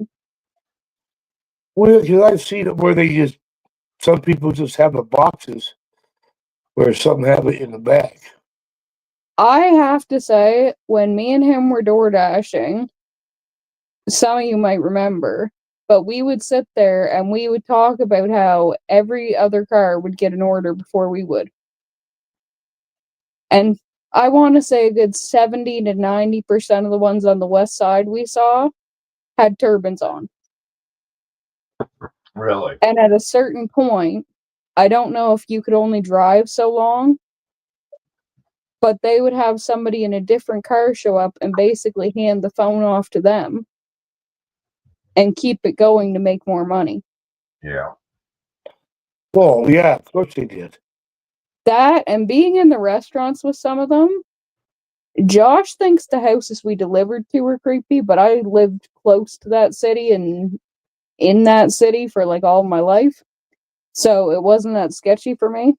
Well, because I've seen it where they just, some people just have the boxes where some have it in the bag. I have to say, when me and him were door dashing, some of you might remember, but we would sit there and we would talk about how every other car would get an order before we would. And I want to say a good 70 to 90% of the ones on the west side we saw had turbines on. Really? And at a certain point, I don't know if you could only drive so long, but they would have somebody in a different car show up and basically hand the phone off to them and keep it going to make more money. Yeah. Well, yeah, of course they did. That and being in the restaurants with some of them, Josh thinks the houses we delivered to were creepy, but I lived close to that city and in that city for like all my life. So it wasn't that sketchy for me.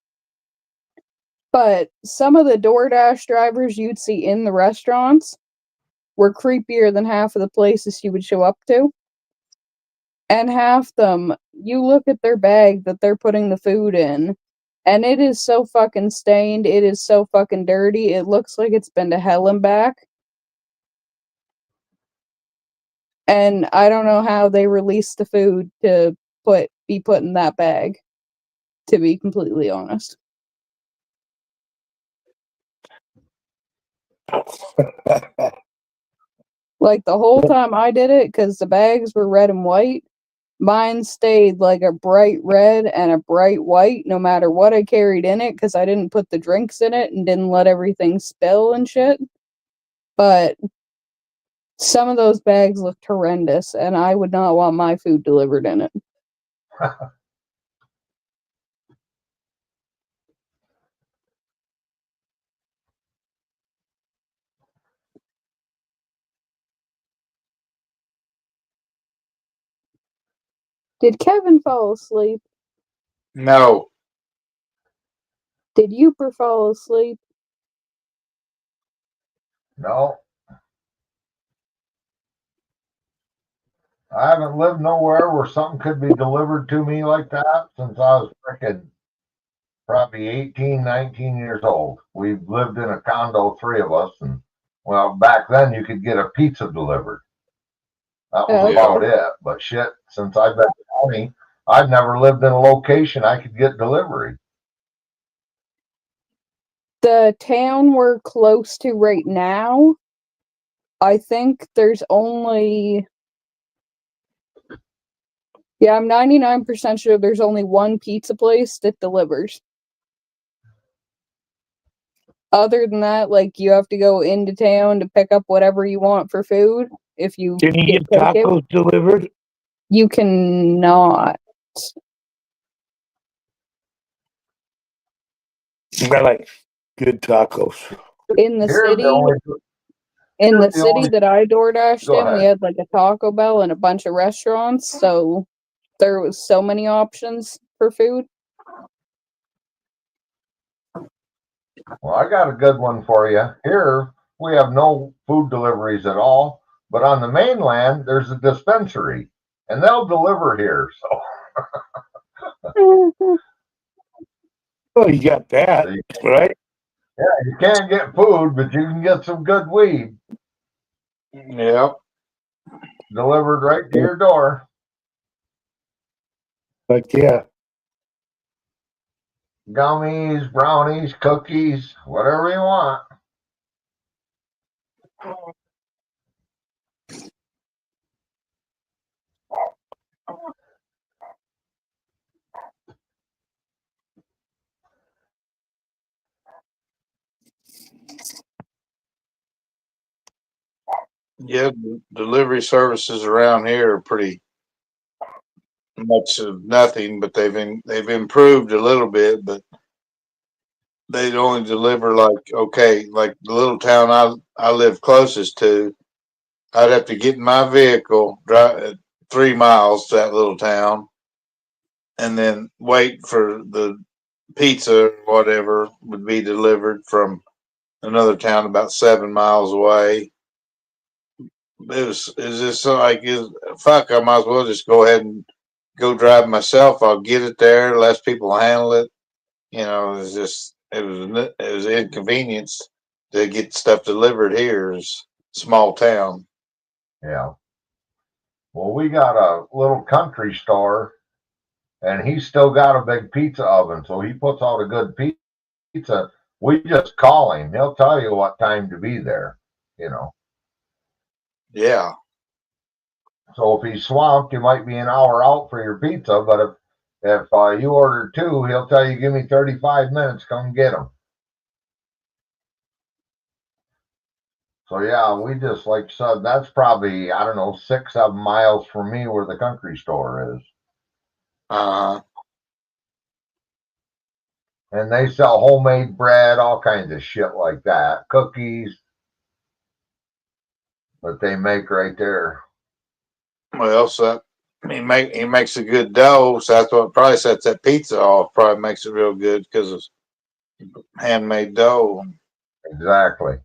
But some of the DoorDash drivers you'd see in the restaurants were creepier than half of the places you would show up to. And half them, you look at their bag that they're putting the food in, and it is so fucking stained. It is so fucking dirty. It looks like it's been to hell and back. And I don't know how they released the food to be put in that bag, to be completely honest. Like the whole time I did it, because the bags were red and white, mine stayed like a bright red and a bright white no matter what I carried in it, because I didn't put the drinks in it and didn't let everything spill and shit. But some of those bags looked horrendous, and I would not want my food delivered in it. Did Kevin fall asleep? No. Did Youper fall asleep? No. I haven't lived nowhere where something could be delivered to me like that since I was freaking probably 18, 19 years old. We've lived in a condo, 3 of us, and well, back then you could get a pizza delivered. That was about it. But shit, since I've been 20, I've never lived in a location I could get delivery. The town we're close to right now, I think there's only... Yeah, I'm 99% sure there's only one pizza place that delivers. Other than that, like, you have to go into town to pick up whatever you want for food. If you Can you get tacos delivered? You cannot. I like good tacos. In the Here, city, the only- in here's the the city only- that I door dashed Go in, we ahead. had like a Taco Bell and a bunch of restaurants, so there was so many options for food. Well, I got a good one for you. Here, we have no food deliveries at all, but on the mainland, there's a dispensary, and they'll deliver here. So Oh, you got that, right? Yeah, you can't get food, but you can get some good weed Yeah. delivered right to your door. But yeah. Gummies, brownies, cookies, whatever you want. Yeah, delivery services around here are pretty much of nothing, but they've improved a little bit, but they only deliver like like the little town I live closest to. I'd have to get in my vehicle, drive 3 miles to that little town, and then wait for the pizza or whatever would be delivered from another town about 7 miles away. It's just so like fuck. I might as well just go ahead and go drive myself. I'll get it there. Less people handle it. You know, it's just it was an inconvenience to get stuff delivered here. Is small town. Yeah. Well, we got a little country store, and he's still got a big pizza oven, so he puts out a good pizza. We just call him; he'll tell you what time to be there. You know. Yeah. So if he's swamped, you might be an hour out for your pizza. But if you order 2, he'll tell you, "Give me 35 minutes, come get them." So yeah, we just like said that's probably I don't know 6, 7 miles from me where the country store is. And they sell homemade bread, all kinds of shit like that, cookies that they make right there. Well, so he makes a good dough, so that's what probably sets that pizza off. Probably makes it real good because it's handmade dough. Exactly.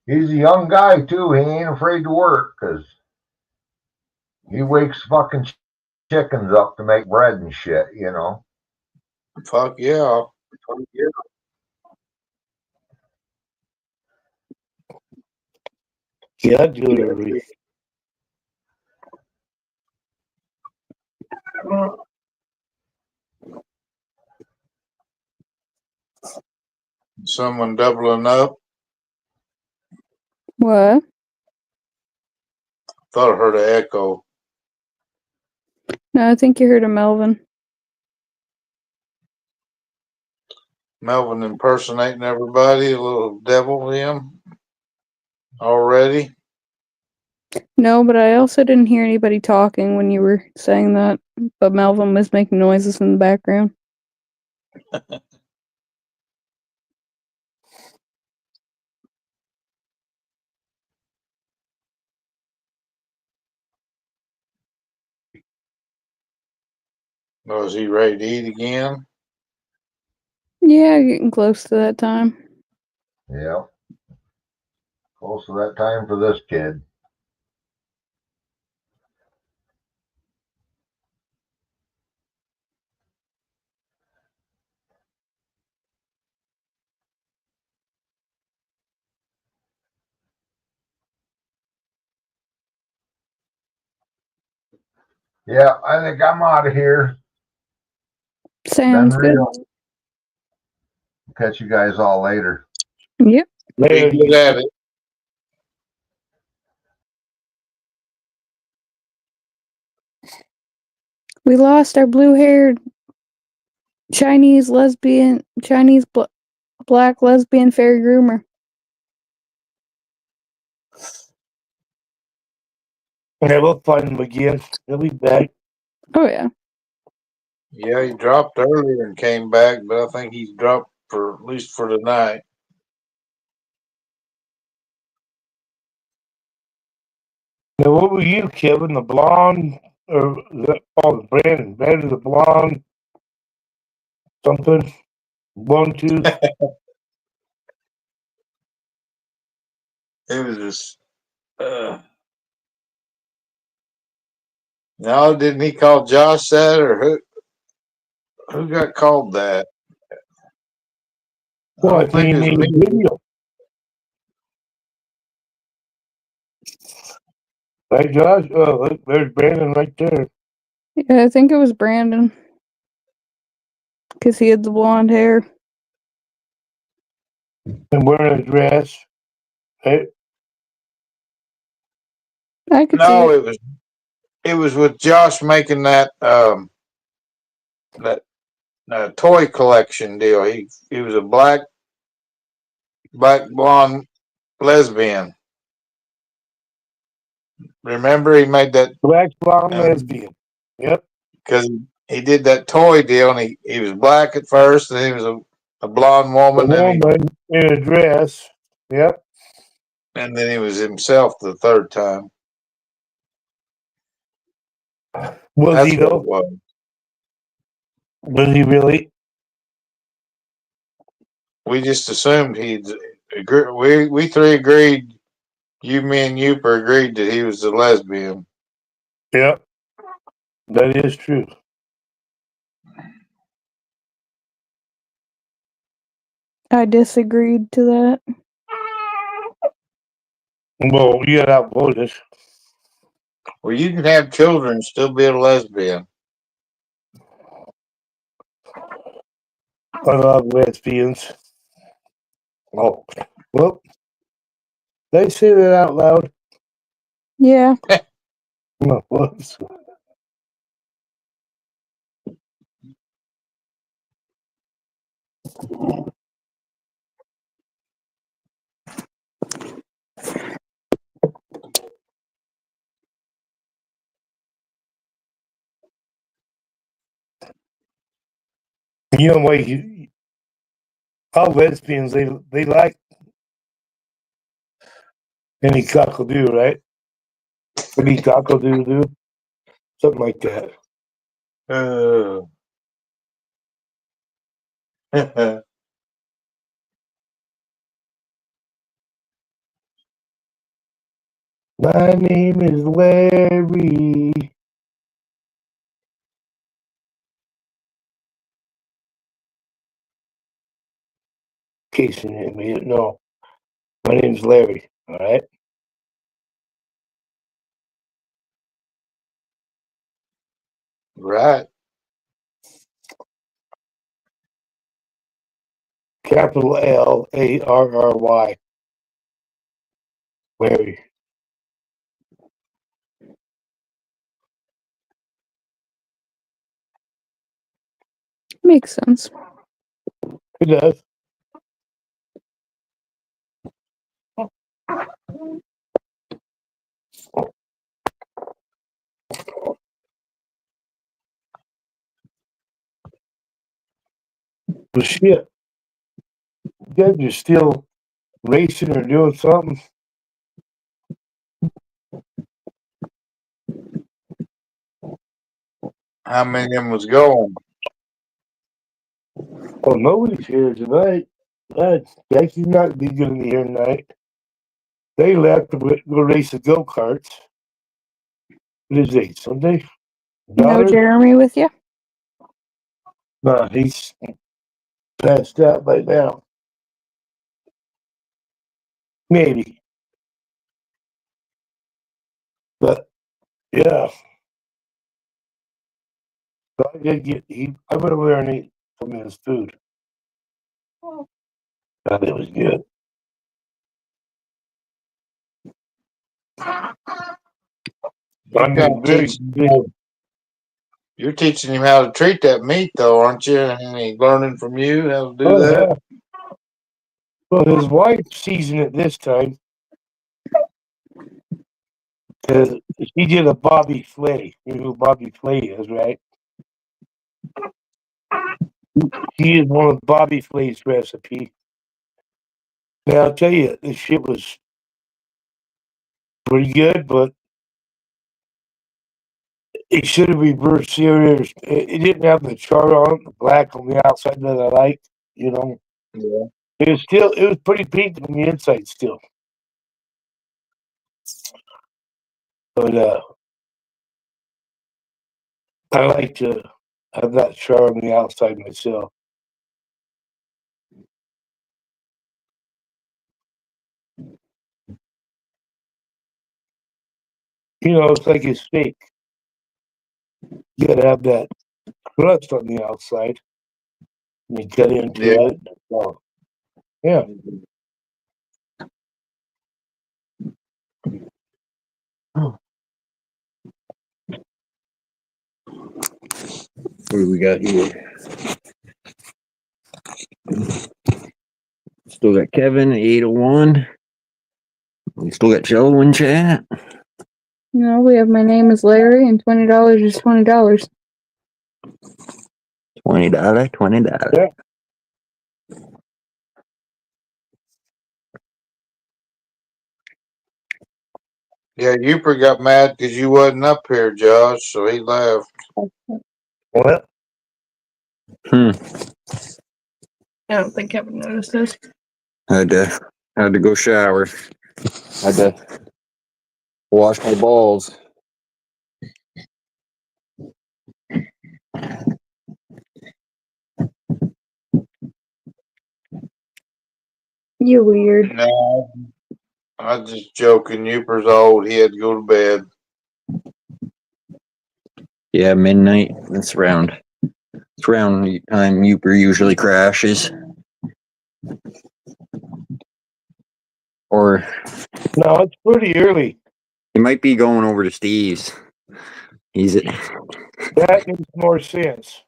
He's a young guy too. He ain't afraid to work because he wakes fucking chickens up to make bread and shit. You know. Fuck yeah. Yeah, I do it every. Someone doubling up. What? Thought I heard an echo. No, I think you heard of Melvin. Melvin impersonating everybody, a little devil him already. No, but I also didn't hear anybody talking when you were saying that. But Melvin was making noises in the background. Oh, is he ready to eat again? Yeah, getting close to that time. Yeah. Close to that time for this kid. Yeah, I think I'm out of here. Sounds good. Catch you guys all later. Yep. Later, get at it. We lost our blue-haired Chinese black lesbian fairy groomer. Yeah, we'll find him again. He'll be back. Oh yeah. Yeah, he dropped earlier and came back, but I think he's dropped for at least for tonight. Now, what were you, Kevin? The blonde? Or Brandon? Brandon the blonde? Something? 1, 2? It was just, No, didn't he call Josh that, or who got called that? Well, I don't think he it was made me. a video. Right, Josh? Oh, look, there's Brandon right there. Yeah, I think it was Brandon. Because he had the blonde hair. And wearing a dress. Right? I could No, see it was with Josh making that toy collection deal. He was a black blonde lesbian. Remember, he made that black blonde lesbian. Yep. Because he did that toy deal, and he was black at first, and he was a blonde A woman, woman in a dress. Yep. and then he was himself the third time. Was That's he what though? it was. Was he really? We just assumed he'd agree. We three agreed. You, me, and Youper agreed that he was a lesbian. Yep. That is true. I disagreed to that. Well, you got outvoted. Well, you can have children and still be a lesbian. I love lesbians. Oh, well, they say that out loud. Yeah. No, whoops. You know what? All lesbians, they like any cockle-doo, right? Any cockle-doo-doo? Something like that. My name is Larry. In case you didn't know, my name's Larry. All right. Right. Capital Larry. Larry. Makes sense. It does. But shit, you guys are still racing or doing something. How many of them was going? Oh, nobody's here tonight. Jackie's not going to be here tonight. They left to go race the go-karts. What is it, Sunday? No Daughter? Jeremy with you? No, he's passed out right now. Maybe. But, yeah. So I did I went over there and ate some of his food. Thought it was good. You're teaching him how to treat that meat, though, aren't you? And he's learning from you how to do Oh, that. yeah. Well, his wife seasoned it this time. Because she did a Bobby Flay. You know who Bobby Flay is, right? He is one of Bobby Flay's recipe. Now, I'll tell you, this shit was pretty good, but it should have reversed series. It didn't have the chart on it, the black on the outside that I like, you know. Yeah. It was pretty pink on the inside still. But I like to have that shower on the outside myself. You know, it's like a steak. You gotta have that crust on the outside. And you cut into Yeah. it. So, yeah. What do we got here? Still got Kevin, 801. We still got Joe in chat. No, we have my name is Larry and $20 is $20. $20. Yeah. Yeah, Uper got mad because you wasn't up here, Josh, so he left. What? Hmm. I don't think Kevin noticed this. Had to go shower. Had to wash my balls. You weird. No, I'm just joking. Uper's old. He had to go to bed. Yeah, midnight. It's around the time Uper usually crashes. Or No, it's pretty early. he might be going over to Steve's. He's at That makes more sense.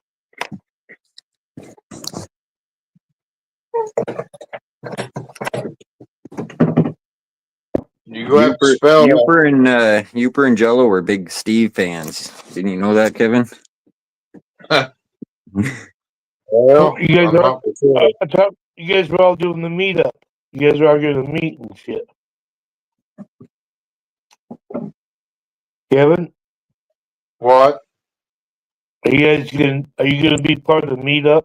You go have to spell that. Uper and Jello were big Steve fans. Didn't you know that, Kevin? Well, You guys I'm are, not for sure. I thought you guys were all doing the meetup. You guys are all going to meet and shit. Kevin, What? are you gonna be part of the meetup?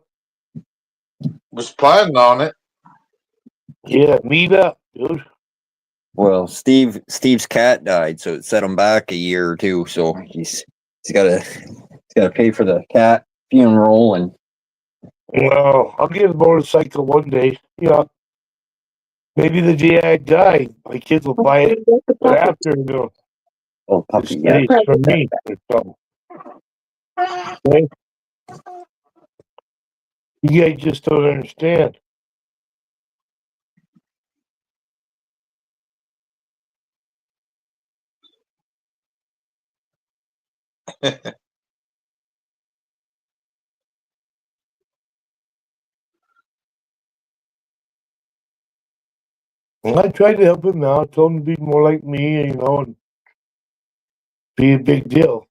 Was planning on it. Yeah, meetup, dude. Well, Steve's cat died, so it set him back a year or two. So he's gotta pay for the cat funeral and Well, I'll get a motorcycle one day. Yeah. Maybe the day I die, my kids will buy it after the puppy. Yeah. states for me or something. Okay? You guys just don't understand. Well, I tried to help him out, told him to be more like me, you know, and be a big deal.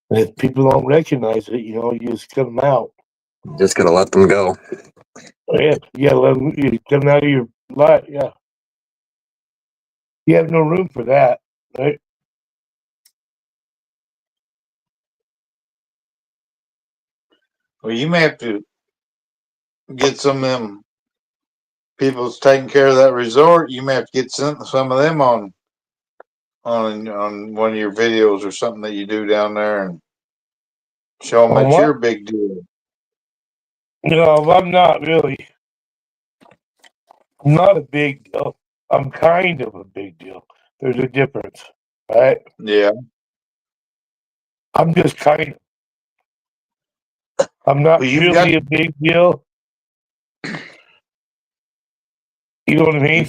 And if people don't recognize it, you know, you just cut them out. just gotta let them go. Yeah, let them, you come out of your life. Yeah, you have no room for that, right? Well, you may have to get some of them people that's taking care of that resort. You may have to get some of them on one of your videos or something that you do down there and show them On that what? you're a big deal. No, I'm not really. I'm not a big deal. I'm kind of a big deal. There's a difference, right? Yeah. I'm just kind of. I'm not Well, you've really got- a big deal. You know what I mean?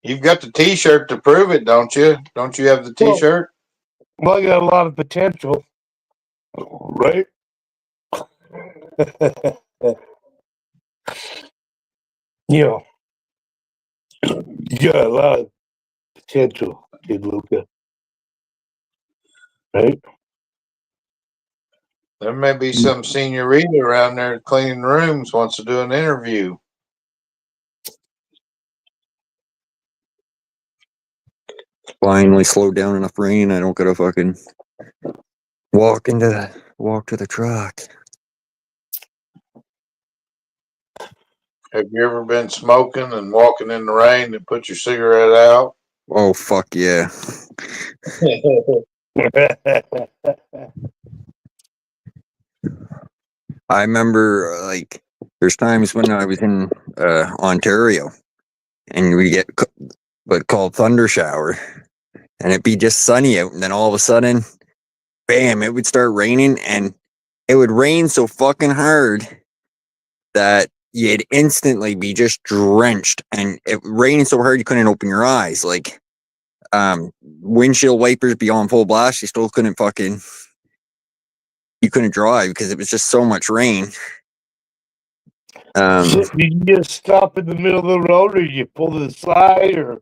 You've got the T-shirt to prove it, don't you? Don't you have the T-shirt? Well, I got a lot of potential, right? You know, you got a lot of potential, kid Luca. Right? There may be some senorita around there cleaning rooms wants to do an interview. Finally slowed down enough rain. I don't gotta fucking walk to the truck. Have you ever been smoking and walking in the rain and put your cigarette out? Oh fuck yeah. I remember like there's times when I was in Ontario and we get what called thunder shower and it'd be just sunny out and then all of a sudden bam it would start raining and it would rain so fucking hard that you'd instantly be just drenched and it rained so hard you couldn't open your eyes. Like windshield wipers be on full blast, you still couldn't you couldn't drive because it was just so much rain. So did you just stop in the middle of the road, or you pull to the side, or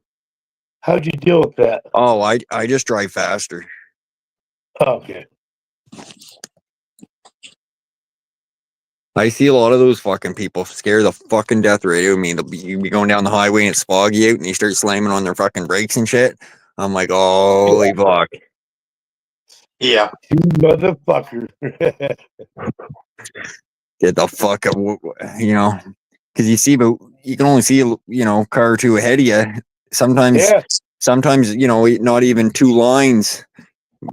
how'd you deal with that? Oh, I just drive faster. Okay. I see a lot of those fucking people scare the fucking death right out of me. You be going down the highway and it's foggy out and they start slamming on their fucking brakes and shit. I'm like, holy fuck. Yeah. You motherfucker. Get the fuck up, you know, because you can only see, car or two ahead of you. Sometimes, not even two lines,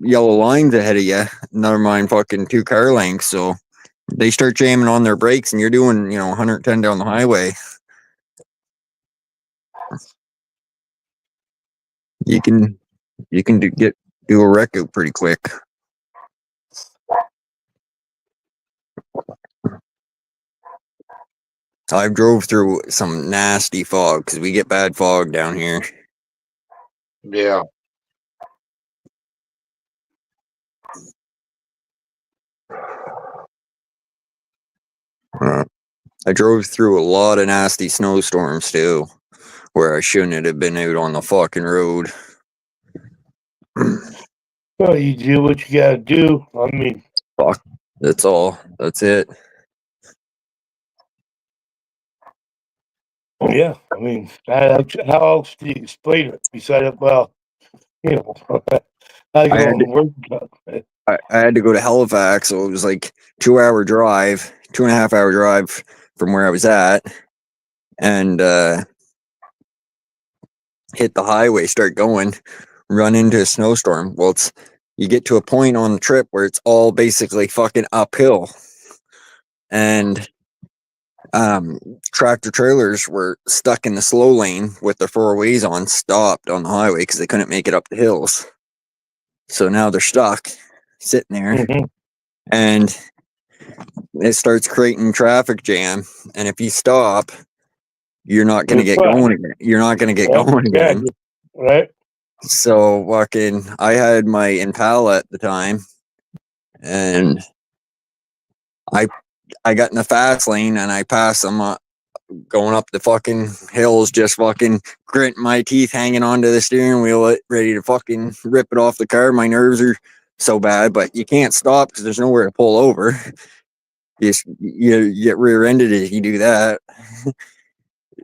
yellow lines ahead of you, never mind fucking 2 car lengths. So they start jamming on their brakes and you're doing, 110 down the highway. You can do a wreck out pretty quick. I drove through some nasty fog because we get bad fog down here. Yeah. I drove through a lot of nasty snowstorms too, where I shouldn't have been out on the fucking road. Well, you do what you gotta do. I mean, fuck. That's all. That's it. Yeah, I mean, how else do you explain it besides, well, I had to go to Halifax, so it was like 2-hour drive, 2.5-hour drive from where I was at, and hit the highway, start going, run into a snowstorm. Well, you get to a point on the trip where it's all basically fucking uphill, and tractor trailers were stuck in the slow lane with their 4 ways on, stopped on the highway because they couldn't make it up the hills. So now they're stuck sitting there, and it starts creating traffic jam. And if you stop, you're not going to get going again. You're not going to get going again. Right. So I had my Impala at the time, and I got in the fast lane and I passed them going up the fucking hills, just fucking gritting my teeth, hanging onto the steering wheel, ready to fucking rip it off the car. My nerves are so bad, but you can't stop because there's nowhere to pull over. You get rear-ended if you do that.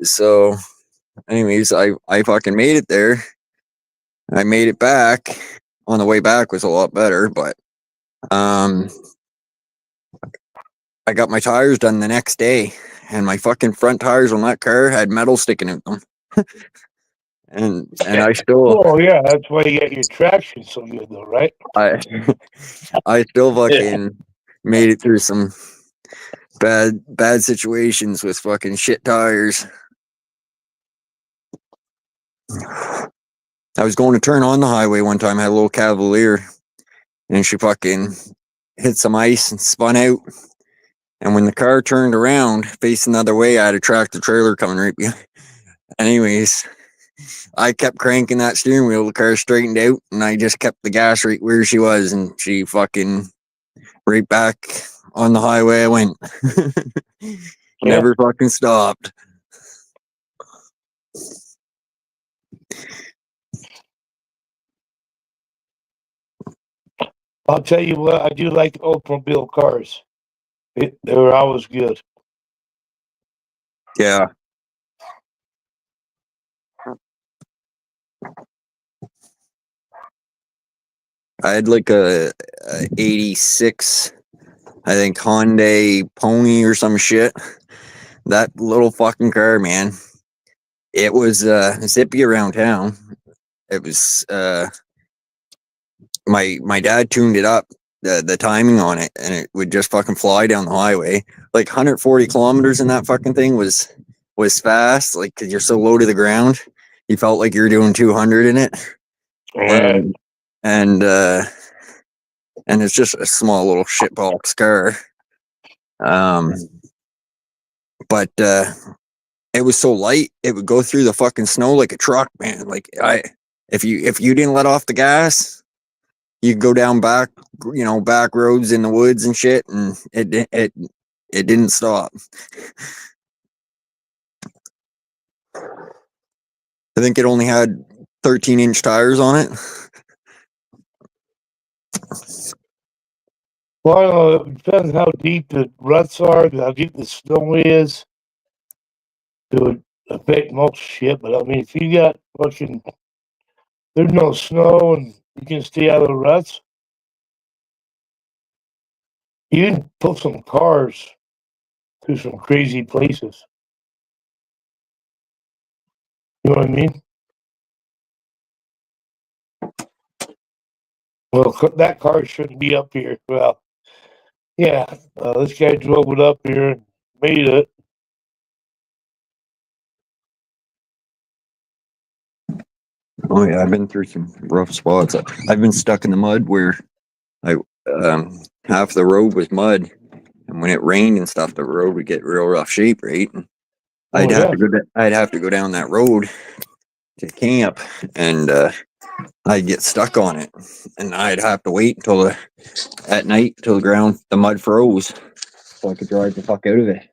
So anyways, I fucking made it there. I made it back. On the way back was a lot better, but I got my tires done the next day, and my fucking front tires on that car had metal sticking out them. and I still. Oh yeah, that's why you get your traction so good, though, right? I still fucking made it through some bad situations with fucking shit tires. I was going to turn on the highway one time, had a little Cavalier, and she fucking hit some ice and spun out. And when the car turned around, facing the other way, I had a tractor trailer coming right behind. Anyways, I kept cranking that steering wheel, the car straightened out, and I just kept the gas right where she was, and she fucking right back on the highway I went. Never fucking stopped. I'll tell you what, I do like Oldsmobile cars. They were always good. Yeah. I had like a 86, I think, Hyundai Pony or some shit. That little fucking car, man. It was zippy around town. It was my dad tuned it up, the timing on it, and it would just fucking fly down the highway. Like 140 kilometers in that fucking thing was fast. Like, 'cause you're so low to the ground, you felt like you're doing 200 in it. Right. And it's just a small little shitball car. But it was so light, it would go through the fucking snow like a truck, man. Like, if you didn't let off the gas, you could go down back roads in the woods and shit, and it didn't stop. I think it only had 13-inch tires on it. Well, I don't know, it depends how deep the ruts are, how deep the snow is. It would affect most shit, but I mean, if you got fucking, there's no snow and you can stay out of the ruts, you can put some cars through some crazy places. You know what I mean? Well, that car shouldn't be up here. Well, yeah, this guy drove it up here and made it. Oh yeah, I've been through some rough spots. I've been stuck in the mud where half the road was mud, and when it rained and stuff, the road would get real rough shape, right? And I'd have to go down that road to camp, and I'd get stuck on it, and I'd have to wait until at night till the mud froze, so I could drive the fuck out of it.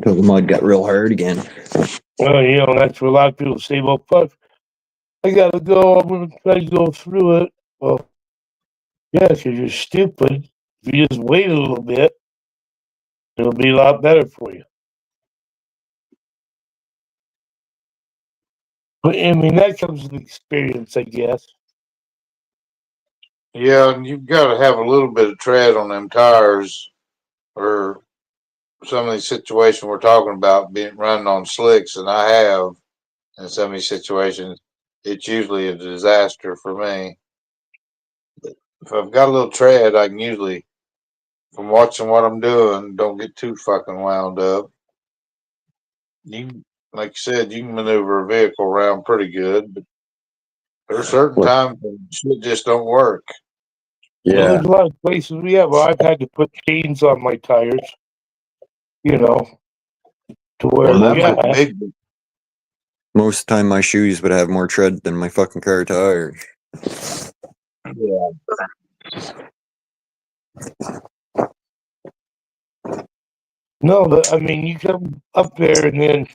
Till the mud got real hard again. Well, you know, that's what a lot of people say, well, fuck, I gotta go, I'm gonna try to go through it. Well, yeah, because you're stupid. If you just wait a little bit, it'll be a lot better for you. But, I mean, that comes with experience, I guess. Yeah, and you've got to have a little bit of tread on them tires, or some of these situations we're talking about being running on slicks, and I have in some of these situations. It's usually a disaster for me. But if I've got a little tread, I can usually, from watching what I'm doing, don't get too fucking wound up. Like you said, you can maneuver a vehicle around pretty good, but there are certain times when shit just don't work. Well, there's a lot of places where I've had to put chains on my tires, you know, to where Most of the time, my shoes would have more tread than my fucking car tires. Yeah. No, but I mean, you come up there and then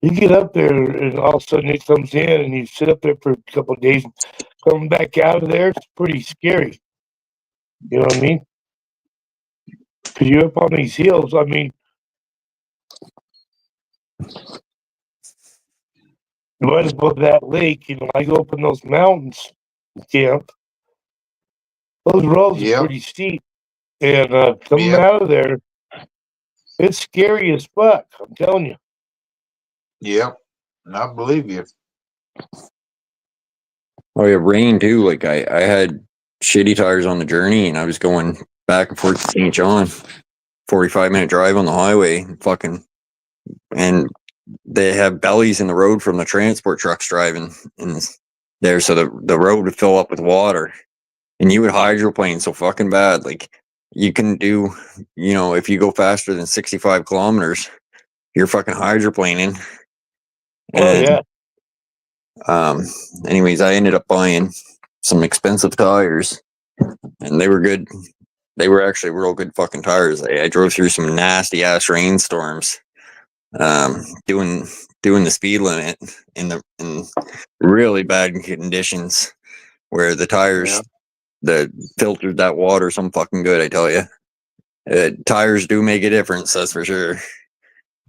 you get up there and all of a sudden it comes in and you sit up there for a couple of days. Coming back out of there, it's pretty scary. You know what I mean? Because you're up on these hills. I mean, right above that lake, you know, I go up in those mountains camp. Those roads are pretty steep. And coming out of there, it's scary as fuck. I'm telling you. Yep, and I believe you. Oh yeah, rain too. Like I had shitty tires on the journey, and I was going back and forth to St. John, 45-minute drive on the highway, and they have bellies in the road from the transport trucks driving in there, so the road would fill up with water, and you would hydroplane so fucking bad. Like you can do, you know, if you go faster than 65 kilometers, you're fucking hydroplaning. And, yeah. Anyways, I ended up buying some expensive tires, and they were good. They were actually real good fucking tires. I drove through some nasty ass rainstorms, doing the speed limit in really bad conditions, where the tires, the filtered that water some fucking good. I tell you, tires do make a difference. That's for sure.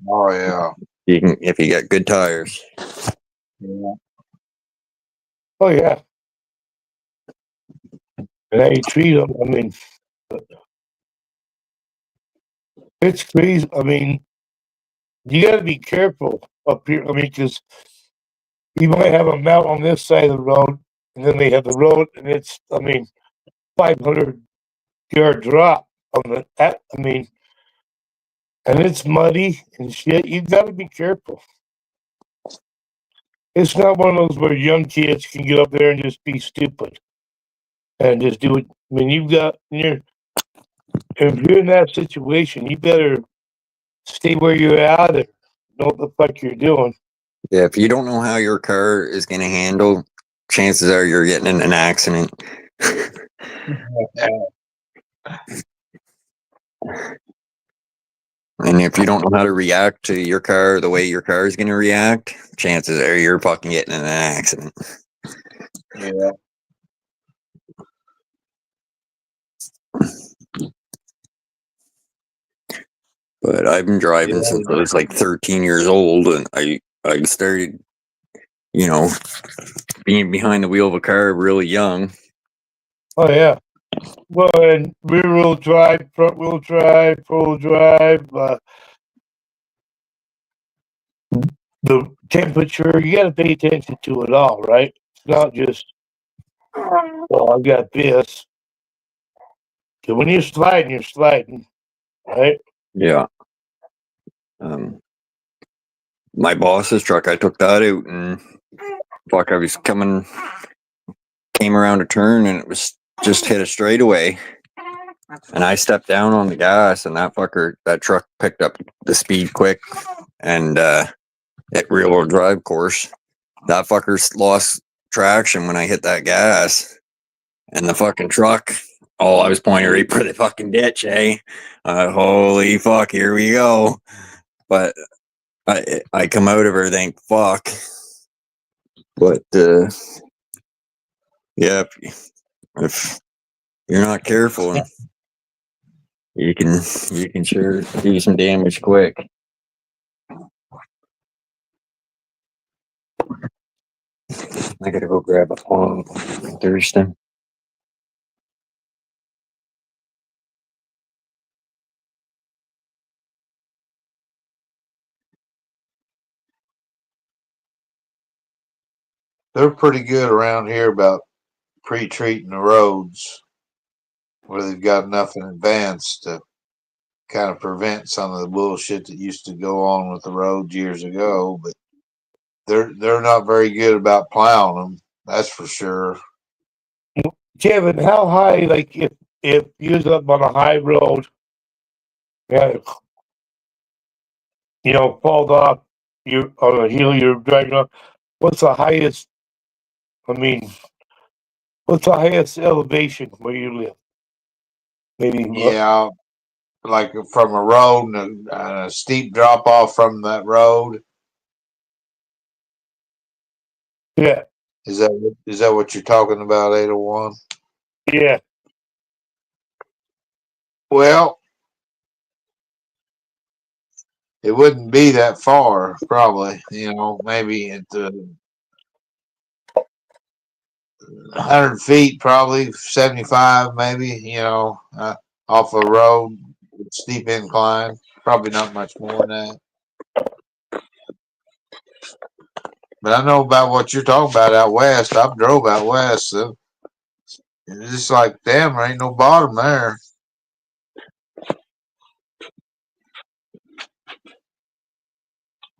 Oh yeah. If you got good tires. Yeah. Oh yeah. And how you treat them, I mean, It's crazy. I mean, you got to be careful up here. I mean, because you might have a mount on this side of the road, and then they have the road, and it's, I mean, 500-yard drop on the. I mean, and it's muddy and shit. You got to be careful. It's not one of those where young kids can get up there and just be stupid and just do it. I mean, if you're in that situation, you better stay where you're at and know what the fuck you're doing. Yeah, if you don't know how your car is going to handle, chances are you're getting in an accident. And if you don't know how to react to your car the way your car is going to react, chances are you're fucking getting in an accident. Yeah. But I've been driving since I was like 13 years old, and I started, you know, being behind the wheel of a car really young. Oh yeah. Well, and rear wheel drive, front wheel drive, 4-wheel drive, the temperature, you got to pay attention to it all, right? It's not just, well, I've got this. So when you're sliding, right? Yeah. My boss's truck, I took that out, and fuck, I was came around a turn, and it was just hit a straightaway, and I stepped down on the gas, and that truck picked up the speed quick, and at rear wheel drive course, that fucker lost traction when I hit that gas, and the fucking truck, I was pointing right for the fucking ditch, eh? Holy fuck, here we go. But I come out of her, thank fuck. But yeah, if you're not careful, you can sure do some damage quick. I gotta go grab a phone. I'm thirsty. They're pretty good around here about pre-treating the roads where they've got enough in advance to kind of prevent some of the bullshit that used to go on with the roads years ago. But they're not very good about plowing them, that's for sure. Kevin, how high, like if you're up on a high road, yeah, you know, fall off, you're on a hill you're driving up, what's the highest, what's the highest elevation where you live? Maybe. Yeah, like from a road and a steep drop off from that road. Yeah. Is that what you're talking about, 801? Yeah. Well, it wouldn't be that far, probably. You know, maybe at the 100 feet, probably 75, maybe. You know, off a road, steep incline. Probably not much more than that. But I know about what you're talking about out west. I've drove out west, so it's just like, damn, there ain't no bottom there.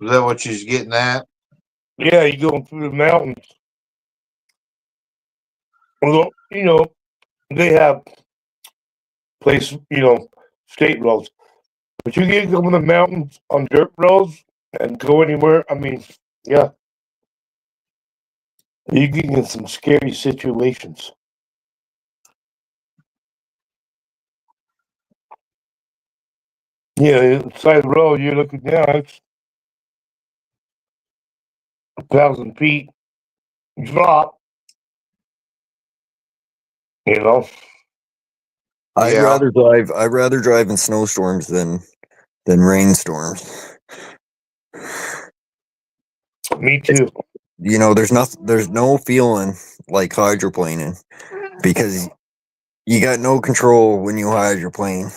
Is that what you're getting at? Yeah, you're going through the mountains. Although, you know, they have places, you know, state roads. But you can go in the mountains on dirt roads and go anywhere. I mean, yeah. You get in some scary situations. Yeah, side of the road, you're looking down, it's 1,000 feet drop. You know? I'd rather drive in snowstorms than rainstorms. Me too. You know, there's no feeling like hydroplaning because you got no control when you hydroplane.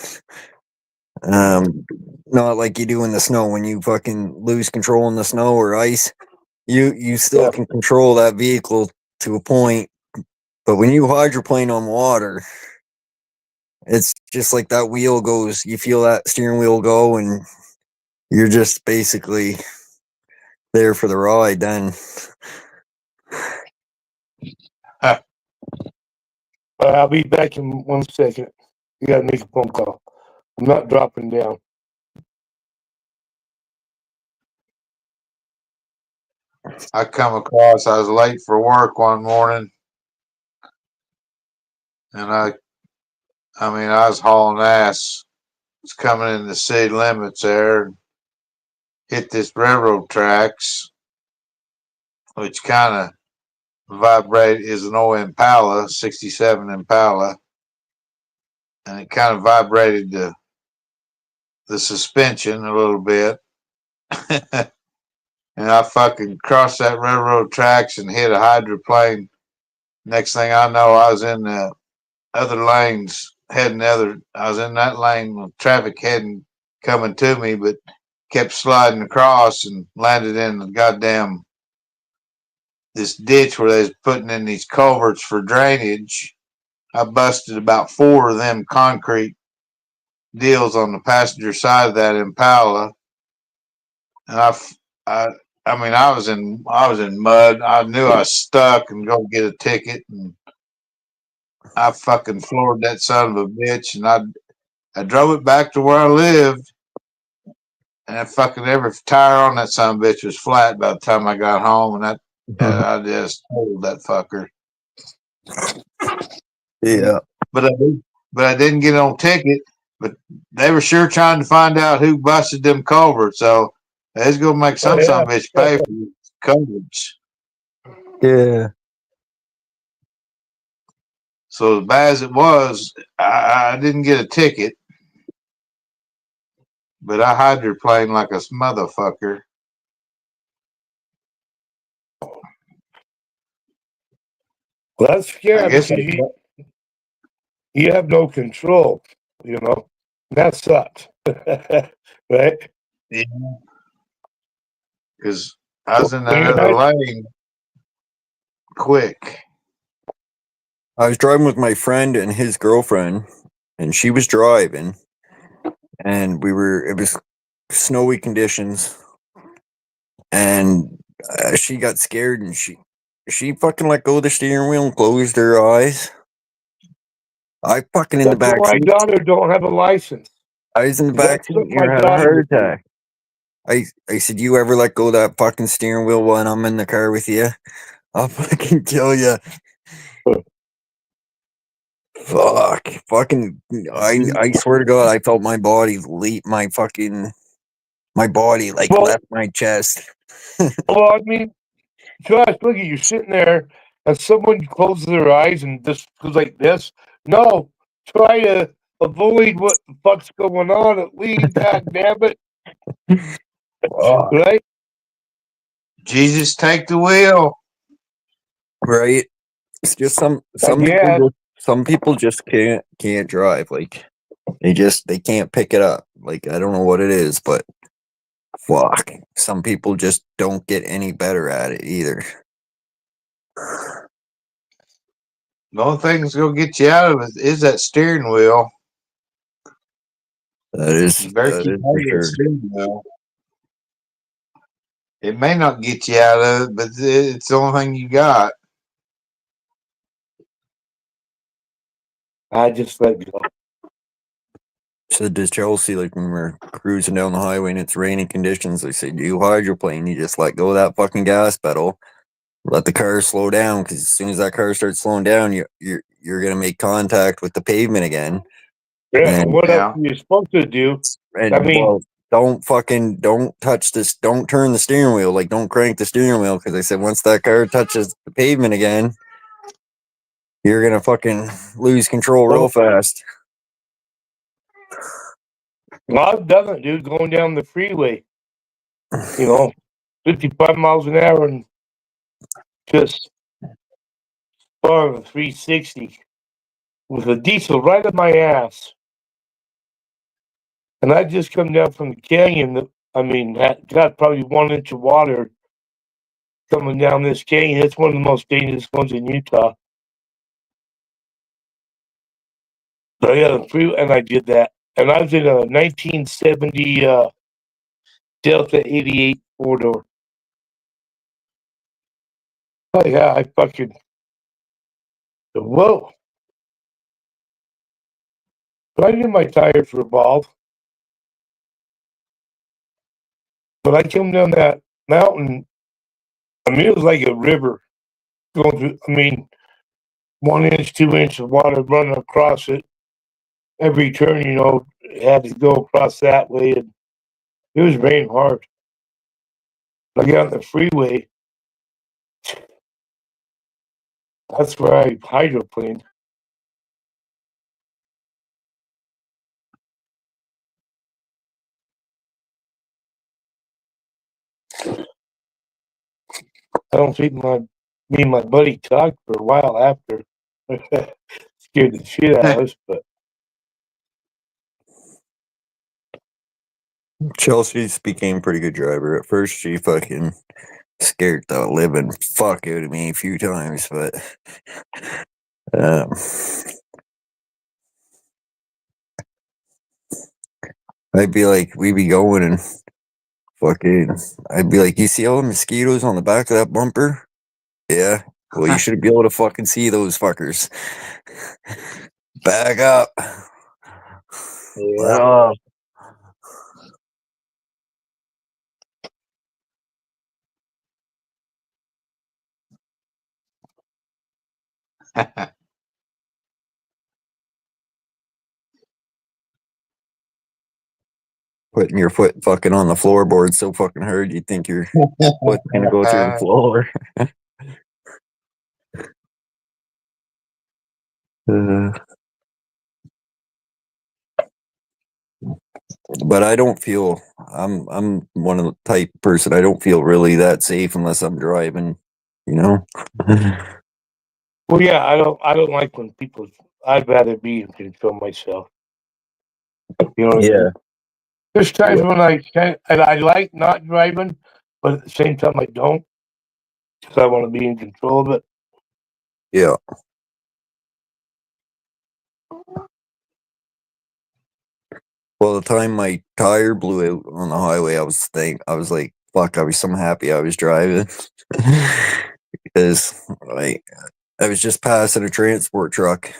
Not like you do in the snow when you fucking lose control in the snow or ice. You still can control that vehicle to a point, but when you hydroplane on water, it's just like that wheel goes. You feel that steering wheel go, and you're just basically there for the ride. Then I'll be back in 1 second. You gotta make a phone call. I'm not dropping down. I come across, I was late for work one morning, and I was hauling ass. It's coming in the city limits there, hit this railroad tracks, which kind of vibrate is an old Impala, 67 Impala, and it kind of vibrated the suspension a little bit. And I fucking crossed that railroad tracks and hit a hydroplane. Next thing I know, I was in the other lanes heading I was in that lane with traffic coming to me, but kept sliding across and landed in the goddamn this ditch where they was putting in these culverts for drainage. I busted about 4 of them concrete deals on the passenger side of that Impala, and I was in mud. I knew I was stuck and go get a ticket, and I fucking floored that son of a bitch, and I drove it back to where I lived, and I fucking every tire on that son of a bitch was flat by the time I got home, and I just totaled that fucker. Yeah. But I didn't get on ticket. But they were sure trying to find out who busted them culverts, so it's gonna make some son of a bitch pay for the culverts. Yeah. So as bad as it was, I didn't get a ticket, but I hydroplaned like a motherfucker. Well, that's scary I guess because you have no control, you know. That sucks. Right? Yeah. Because I was in that other lane quick. I was driving with my friend and his girlfriend, and she was driving, and it was snowy conditions, and she got scared, and she fucking let go of the steering wheel and closed her eyes. I fucking in the back My seat. daughter don't have a license. I was in the back seat and had a heart attack. I said, you ever let go of that fucking steering wheel when I'm in the car with you? I'll fucking kill you. Fuck. Fucking, I swear to God, I felt my body leap, my body like left my chest. Well, I mean, Josh, look at you sitting there, and someone closes their eyes and just goes like this. No, try to avoid what the fuck's going on at least. God damn it! Right? Jesus, take the wheel. Right? It's just some people just can't drive. Like they can't pick it up. Like I don't know what it is, but fuck. Some people just don't get any better at it either. The only thing that's gonna get you out of it is that steering wheel. That is You better keep for holding sure. the steering wheel. It may not get you out of it, but it's the only thing you got. I just let go. Said to Chelsea, like when we're cruising down the highway and it's raining conditions, I said, you hydroplane, you just let go of that fucking gas pedal, let the car slow down, because as soon as that car starts slowing down, you're gonna make contact with the pavement again. Yeah, what else are you supposed to do? And I mean, well, don't touch this, don't turn the steering wheel, like don't crank the steering wheel, because I said once that car touches the pavement again, you're gonna fucking lose control real fast. well, I've done it, dude, going down the freeway. 55 miles an hour and just spun a 360 with a diesel right up my ass. And I just come down from the canyon. Got probably 1 inch of water coming down this canyon. It's one of the most dangerous ones in Utah. So yeah, the freeway, and I did that. And I was in a 1970 Delta 88 four-door. Oh yeah, I fucking whoa. But I knew my tires were bald. But I came down that mountain. It was like a river going through. 1 inch, 2 inch of water running across it. Every turn, had to go across that way, and it was raining hard. I got on the freeway. That's where I hydroplaned. I don't think me and my buddy talked for a while after. Scared the shit out of us, but Chelsea's became a pretty good driver. At first, she fucking scared the living fuck out of me a few times, but I'd be like, we'd be going and fucking, I'd be like, you see all the mosquitoes on the back of that bumper? Yeah. Well, you should be able to fucking see those fuckers. Back up. yeah. Putting your foot fucking on the floorboard so fucking hard you think your foot's gonna go through the floor. But I don't feel I'm one of the type of person I don't feel really that safe unless I'm driving, you know. Well, yeah, I don't like when people. I'd rather be in control myself. You know what I mean? There's times when I like not driving, but at the same time I don't, because I want to be in control of it. Yeah. Well, the time my tire blew out on the highway, I was like, fuck, I was so happy I was driving. Because I was just passing a transport truck.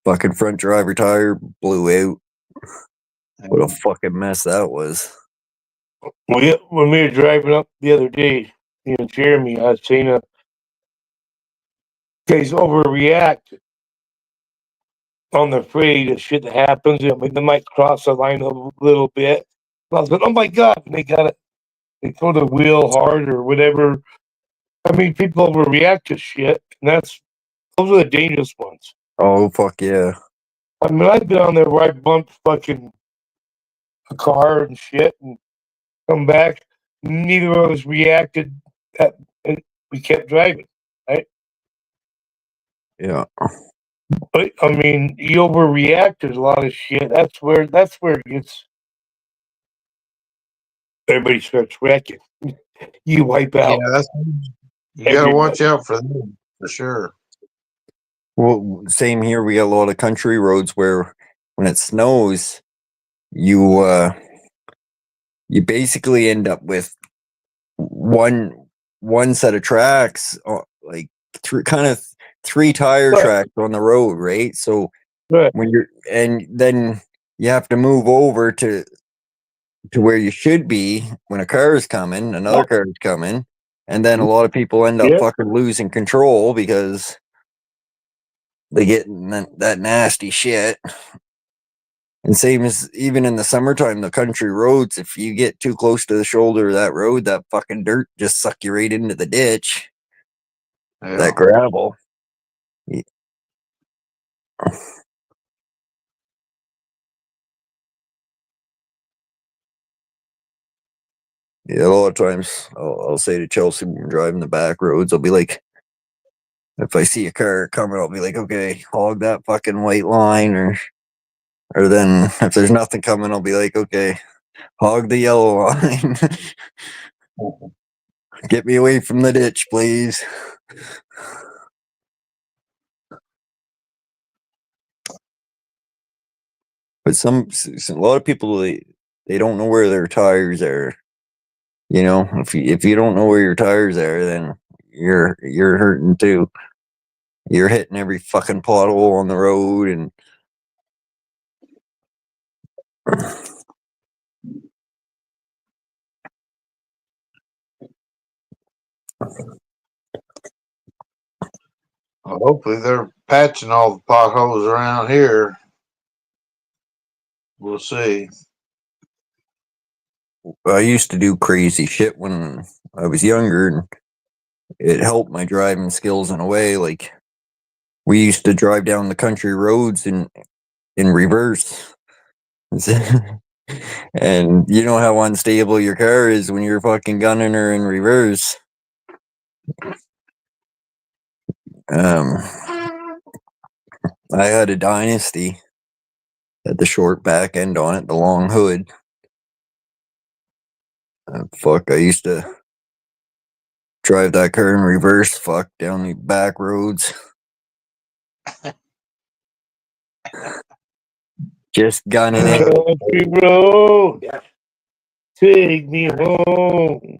Fucking front driver tire blew out. What a fucking mess that was. When we were driving up the other day, Jeremy, I was saying, guys overreact on the freeway to shit that happens. They might cross the line a little bit. And I was like, oh my God, they got it. They throw the wheel hard or whatever. People overreact to shit, and those are the dangerous ones. Oh, fuck yeah. I've been on there where I bumped fucking a car and shit and come back. Neither of us reacted. And we kept driving, right? Yeah. But you overreact to a lot of shit. That's where it gets. Everybody starts wrecking. You wipe out. Yeah, you gotta watch out for them for sure. Well, same here. We got a lot of country roads where when it snows, you basically end up with one set of tracks, like three tire tracks on the road, right? So then you have to move over to where you should be when a car is coming, another car is coming, and then a lot of people end up fucking losing control because they get in that nasty shit. And same as even in the summertime, the country roads, if you get too close to the shoulder of that road, that fucking dirt just suck you right into the ditch. Yeah. That gravel. Yeah. Yeah, a lot of times I'll say to Chelsea when we're driving the back roads, I'll be like, if I see a car coming, I'll be like, okay, hog that fucking white line or Or then if there's nothing coming, I'll be like, okay, hog the yellow line. Get me away from the ditch, please. But a lot of people, they don't know where their tires are. You know, if you don't know where your tires are, then you're hurting too. You're hitting every fucking pothole on the road, and Well, hopefully they're patching all the potholes around here. We'll see. I used to do crazy shit when I was younger, and it helped my driving skills in a way. Like, we used to drive down the country roads in reverse. And you know how unstable your car is when you're fucking gunning her in reverse. I had a Dynasty, had the short back end on it, the long hood. Fuck, I used to drive that car in reverse, fuck, down the back roads. Just gunning it. Country road, take me home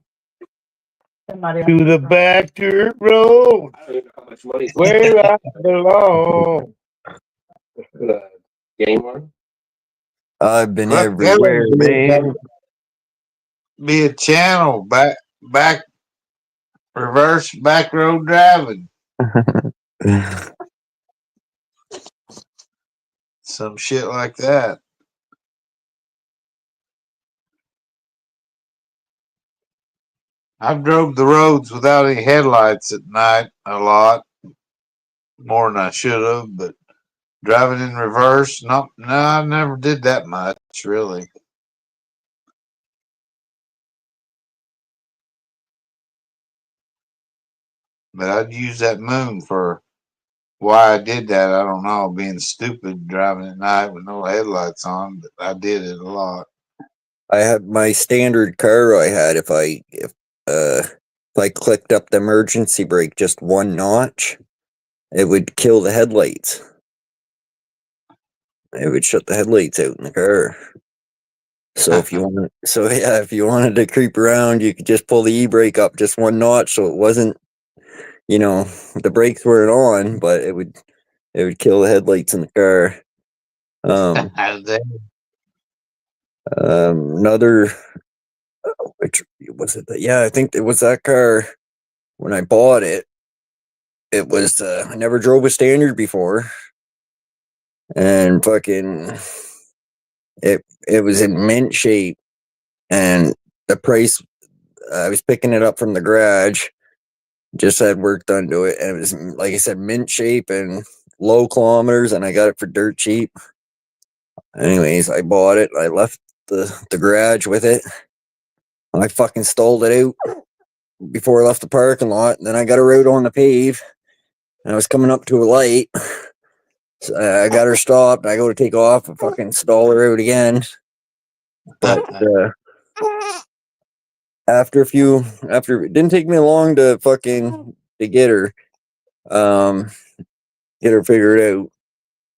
to the back dirt road where I belong. Game one. I've been That everywhere, would man. be a channel, back reverse back road driving. Some shit like that. I've drove the roads without any headlights at night a lot, more than I should have, but driving in reverse, no, I never did that much, really. But I'd use that moon for why I did that. I don't know, being stupid driving at night with no headlights on, but I did it a lot. I had my standard car I had, if I clicked up the emergency brake just one notch, it would kill the headlights. It would shut the headlights out in the car. So if you wanted to creep around, you could just pull the e-brake up just one notch, so it wasn't, the brakes weren't on, but it would kill the headlights in the car. Another, which was it? Yeah, I think it was that car. When I bought it, it was I never drove a standard before, and fucking it was in mint shape, and the price, I was picking it up from the garage, just had work done to it, and it was, like I said, mint shape and low kilometers, and I got it for dirt cheap. Anyways, I bought it. I left the garage with it. I fucking stalled it out before I left the parking lot, and then I got her out on the pave, and I was coming up to a light. So I got her stopped. I go to take off and fucking stall her out again. But after it didn't take me long to get her figured out.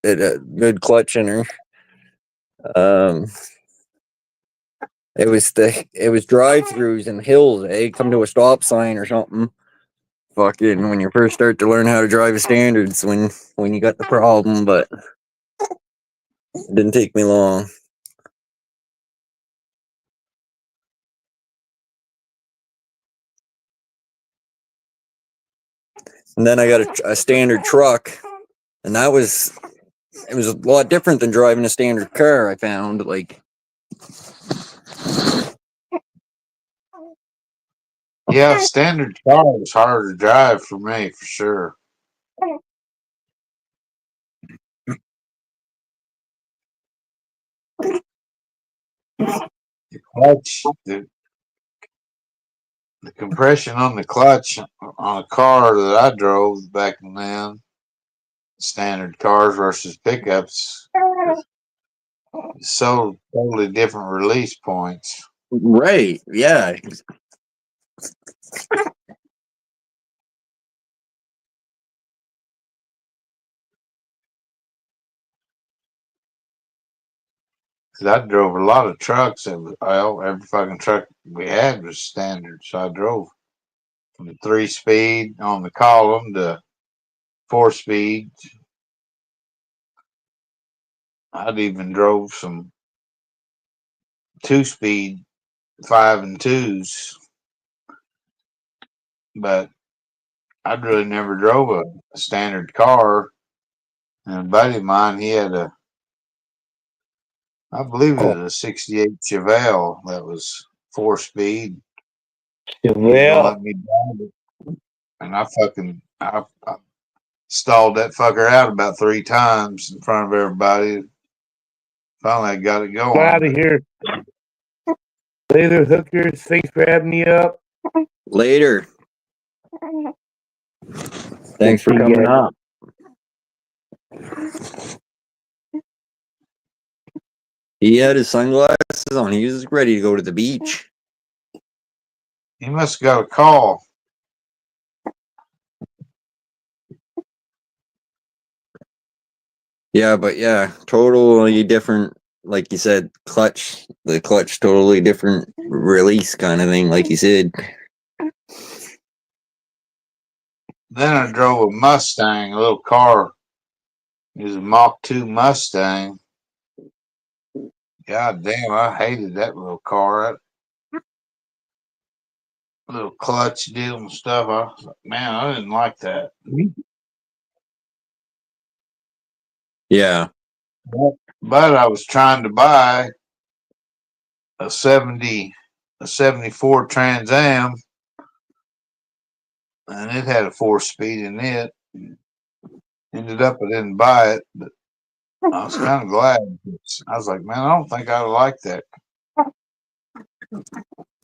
It a good clutch in her. It was drive-throughs and hills. Come to a stop sign or something. Fucking when you first start to learn how to drive a standards, when you got the problem, but it didn't take me long. And then I got a standard truck, and it was a lot different than driving a standard car. I found, like, yeah, standard car is hard to drive for me, for sure. The clutch, the compression on the clutch on a car that I drove back then, standard cars versus pickups, So totally different release points. Right. Yeah. Cause I drove a lot of trucks. Every fucking truck we had was standard. So I drove from the 3-speed on the column to 4-speed. I'd even drove some 2-speed 5 and 2s, but I'd really never drove a standard car. And a buddy of mine, he had I believe it was a 68 Chevelle that was 4-speed. He was gonna Chevelle. let me drive it. And I stalled that fucker out about 3 times in front of everybody. Finally, I got it going. Out of here. Later, hookers. Thanks for having me up. Later. Thanks for coming up. He had his sunglasses on. He was ready to go to the beach. He must have got a call. Yeah, but yeah, totally different. Like you said, the clutch, totally different release kind of thing. Like you said. Then I drove a Mustang, a little car. It was a Mach 2 Mustang. God damn, I hated that little car. That little clutch deal and stuff. I was like, man, I didn't like that. Yeah. But I was trying to buy a 74 Trans Am, and it had a 4-speed in it. Ended up, I didn't buy it, but I was kind of glad. I was like, man, I don't think I like that.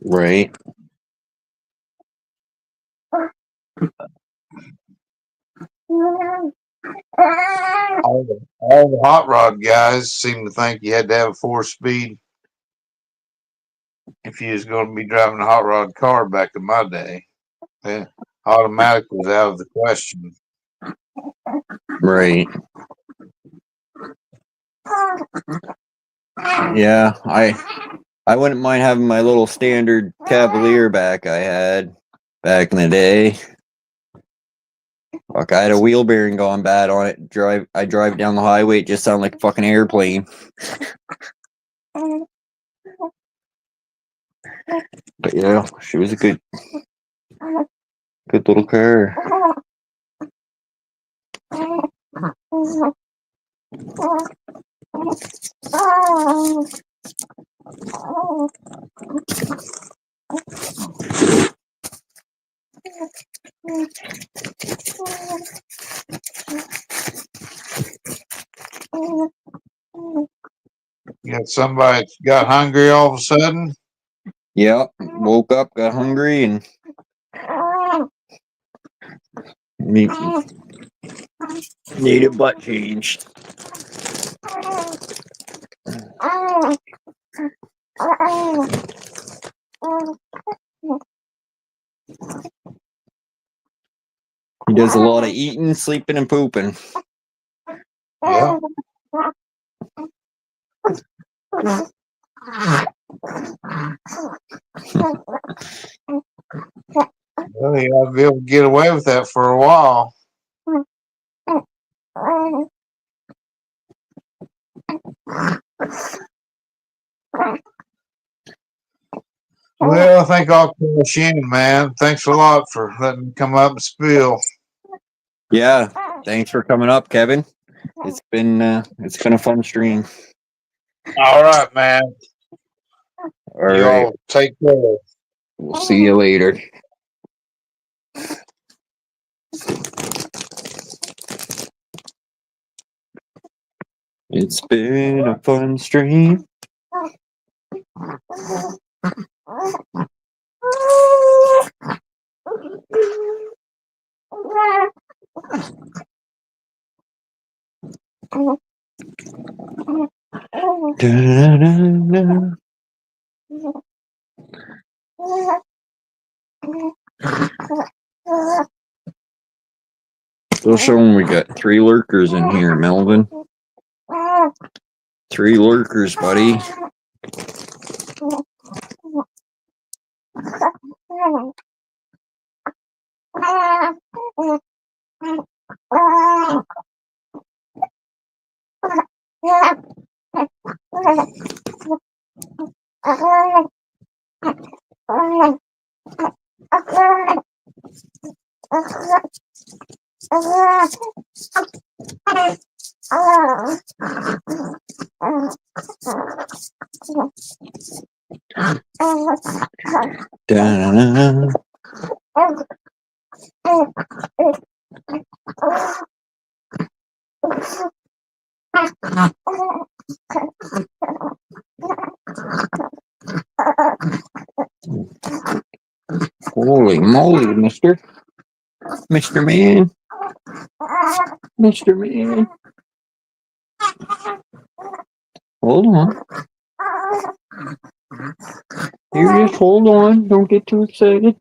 Right. All the hot rod guys seem to think you had to have a 4-speed if you was going to be driving a hot rod car back in my day. Yeah, automatic was out of the question. Right. Yeah, I wouldn't mind having my little standard Cavalier back I had back in the day. Fuck, I had a wheel bearing gone bad on it. I drive down the highway, it just sounded like a fucking airplane. But yeah, she was a good little car. You got somebody that got hungry all of a sudden? Yep, woke up, got hungry, and needed butt changed. He does a lot of eating, sleeping, and pooping. Yeah. Well, you ought to be able to get away with that for a while. Well, I think I'll cash in, man. Thanks a lot for letting me come up and spill. Yeah, thanks for coming up, Kevin. It's been a fun stream. All right, man. All right. Y'all take care. We'll see you later. It's been a fun stream. Da-da-da-da. Still showing we got 3 lurkers in here, Melvin. 3 lurkers, buddy. Da-da-da. Holy moly, mister. Mr. Man. Mr. Man. Hold on. You just hold on. Don't get too excited.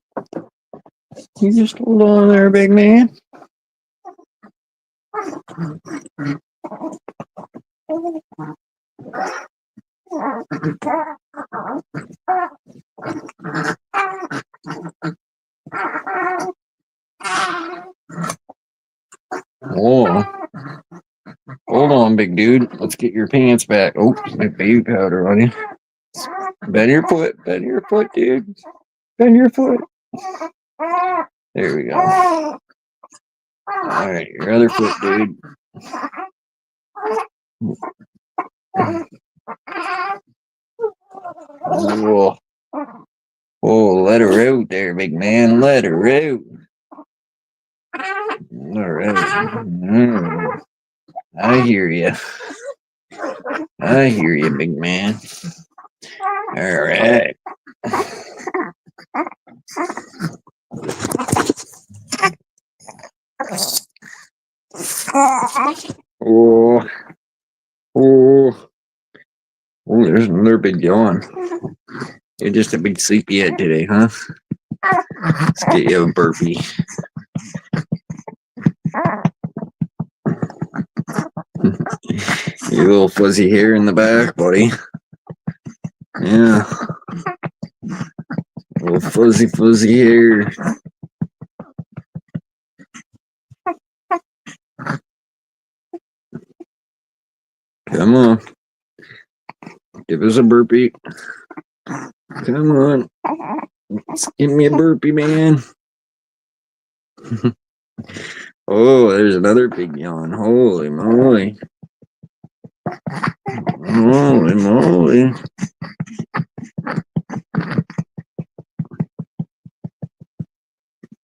You just hold on there, big man. Oh. Hold on, big dude. Let's get your pants back. Oh, my baby powder on you. Bend your foot, dude. Bend your foot. There we go. Alright, your other foot, dude. Whoa. Oh, let her out there, big man. Let her out. Alright. I hear you. I hear you, big man. Alright. Oh. Oh. Oh, there's another big yawn. You're just a big sleepyhead today, huh? Let's get you a burpee. Your little fuzzy hair in the back, buddy. Yeah. Little fuzzy hair. Come on. Give us a burpee. Come on. Give me a burpee, man. Oh, there's another big yawn. Holy moly. Holy moly.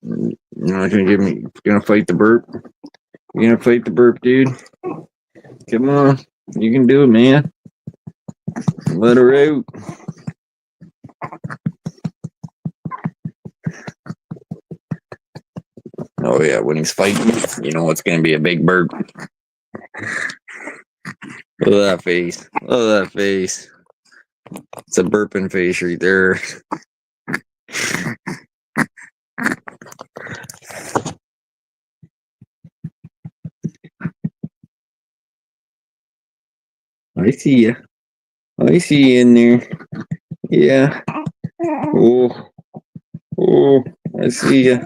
You're not gonna give me, gonna fight the burp? You're gonna fight the burp, dude? Come on. You can do it, man. Let her out. Oh yeah, when he's fighting, you know it's gonna be a big burp. Look at that face. Look at that face. It's a burping face right there. I see ya. I see you in there. Yeah. Oh. Oh, I see ya.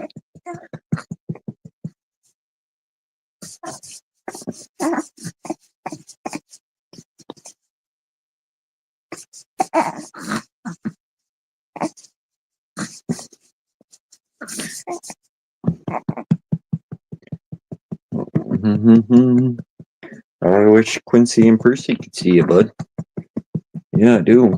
I wish Quincy and Percy could see you, bud. Yeah, I do.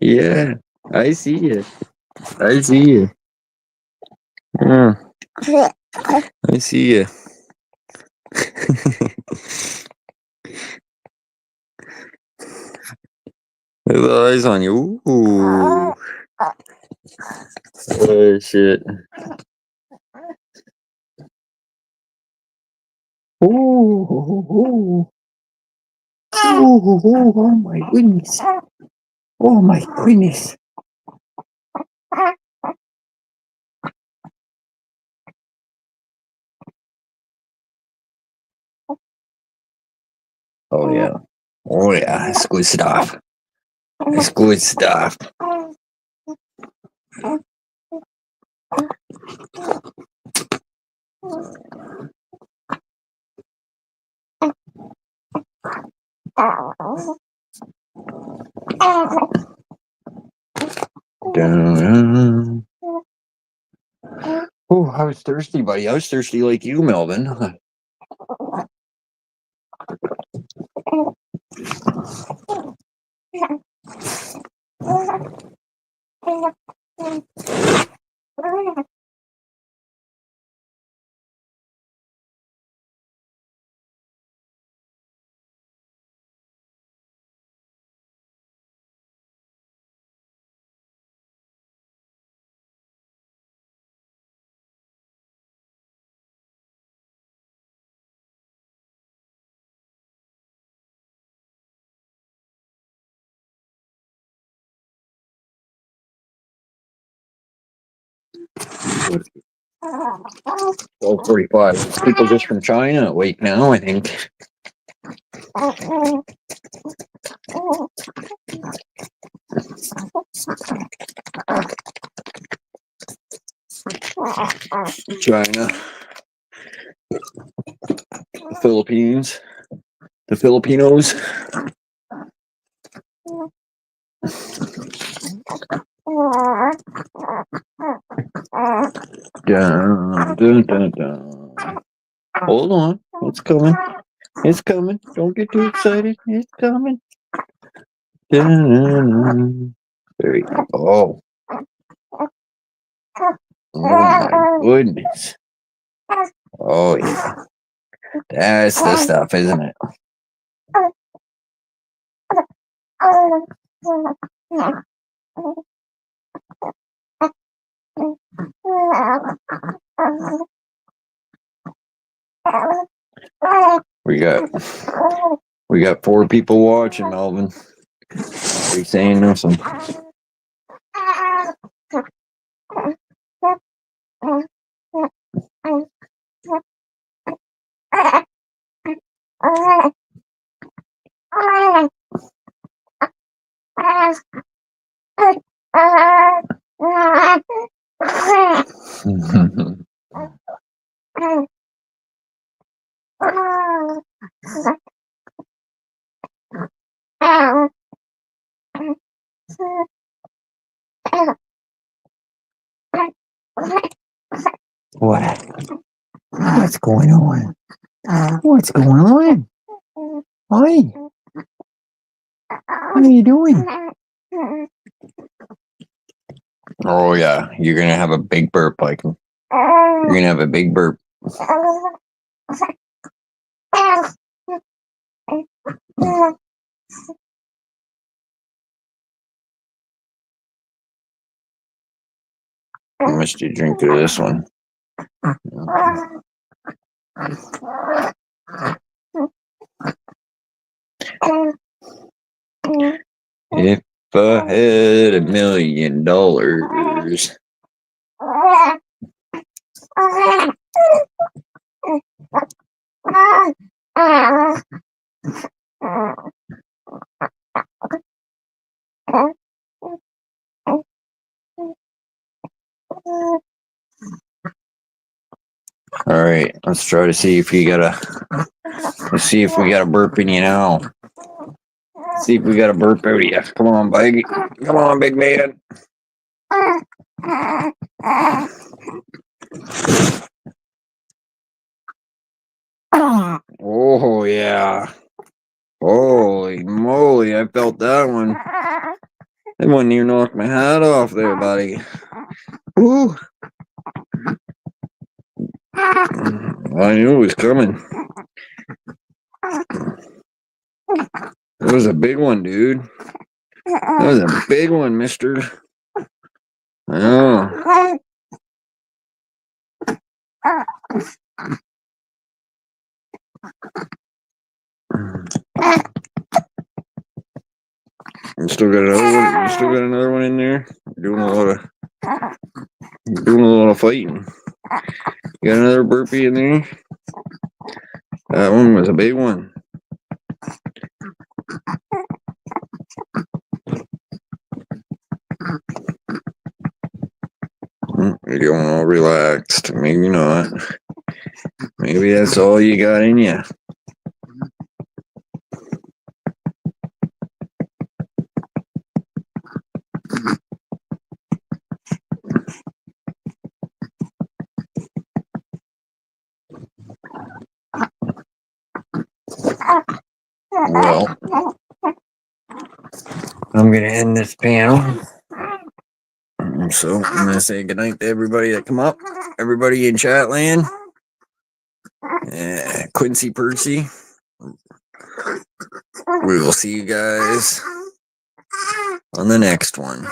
Yeah, I see you. I see you. Yeah. I see you. Look at the eyes on you. Ooh. Oh shit. Ooh. Ooh. Oh my goodness. Oh my goodness. Oh yeah. Oh yeah. It's good stuff. It's good stuff. Dun. Oh, I was thirsty, buddy. I was thirsty like you, Melvin. Oh, 45. People just from China. Wait, now I think. China. The Philippines. The Filipinos. Dun, dun, dun, dun. Hold on. It's coming. It's coming. Don't get too excited. It's coming. Dun, dun, dun. There you go. Oh. Oh my goodness. Oh yeah. That's the stuff, isn't it? We got 4 people watching, Melvin. Are you saying nothing? What? What's going on? What's going on? Hi. What are you doing? Oh yeah, you're gonna have a big burp, like you're gonna have a big burp. How much do you drink of this one? If I had $1 million. All right, let's try to see if you got a. Let's see if we got a burp in you now. See if we got a burp out of you. Come on, big. Come on, big man. Oh yeah. Holy moly, I felt that one. That one near knocked my hat off there, buddy. Woo. I knew it was coming. It was a big one, dude. That was a big one, mister. Oh. And still got another one. Still got another one in there. Doing a lot of fighting. Got another burpee in there. That one was a big one. You're going all relaxed. Maybe not. Maybe that's all you got in you. Well, I'm gonna end this panel. So I'm gonna say goodnight to everybody that come up, everybody in chat land. Quincy Percy. We will see you guys on the next one.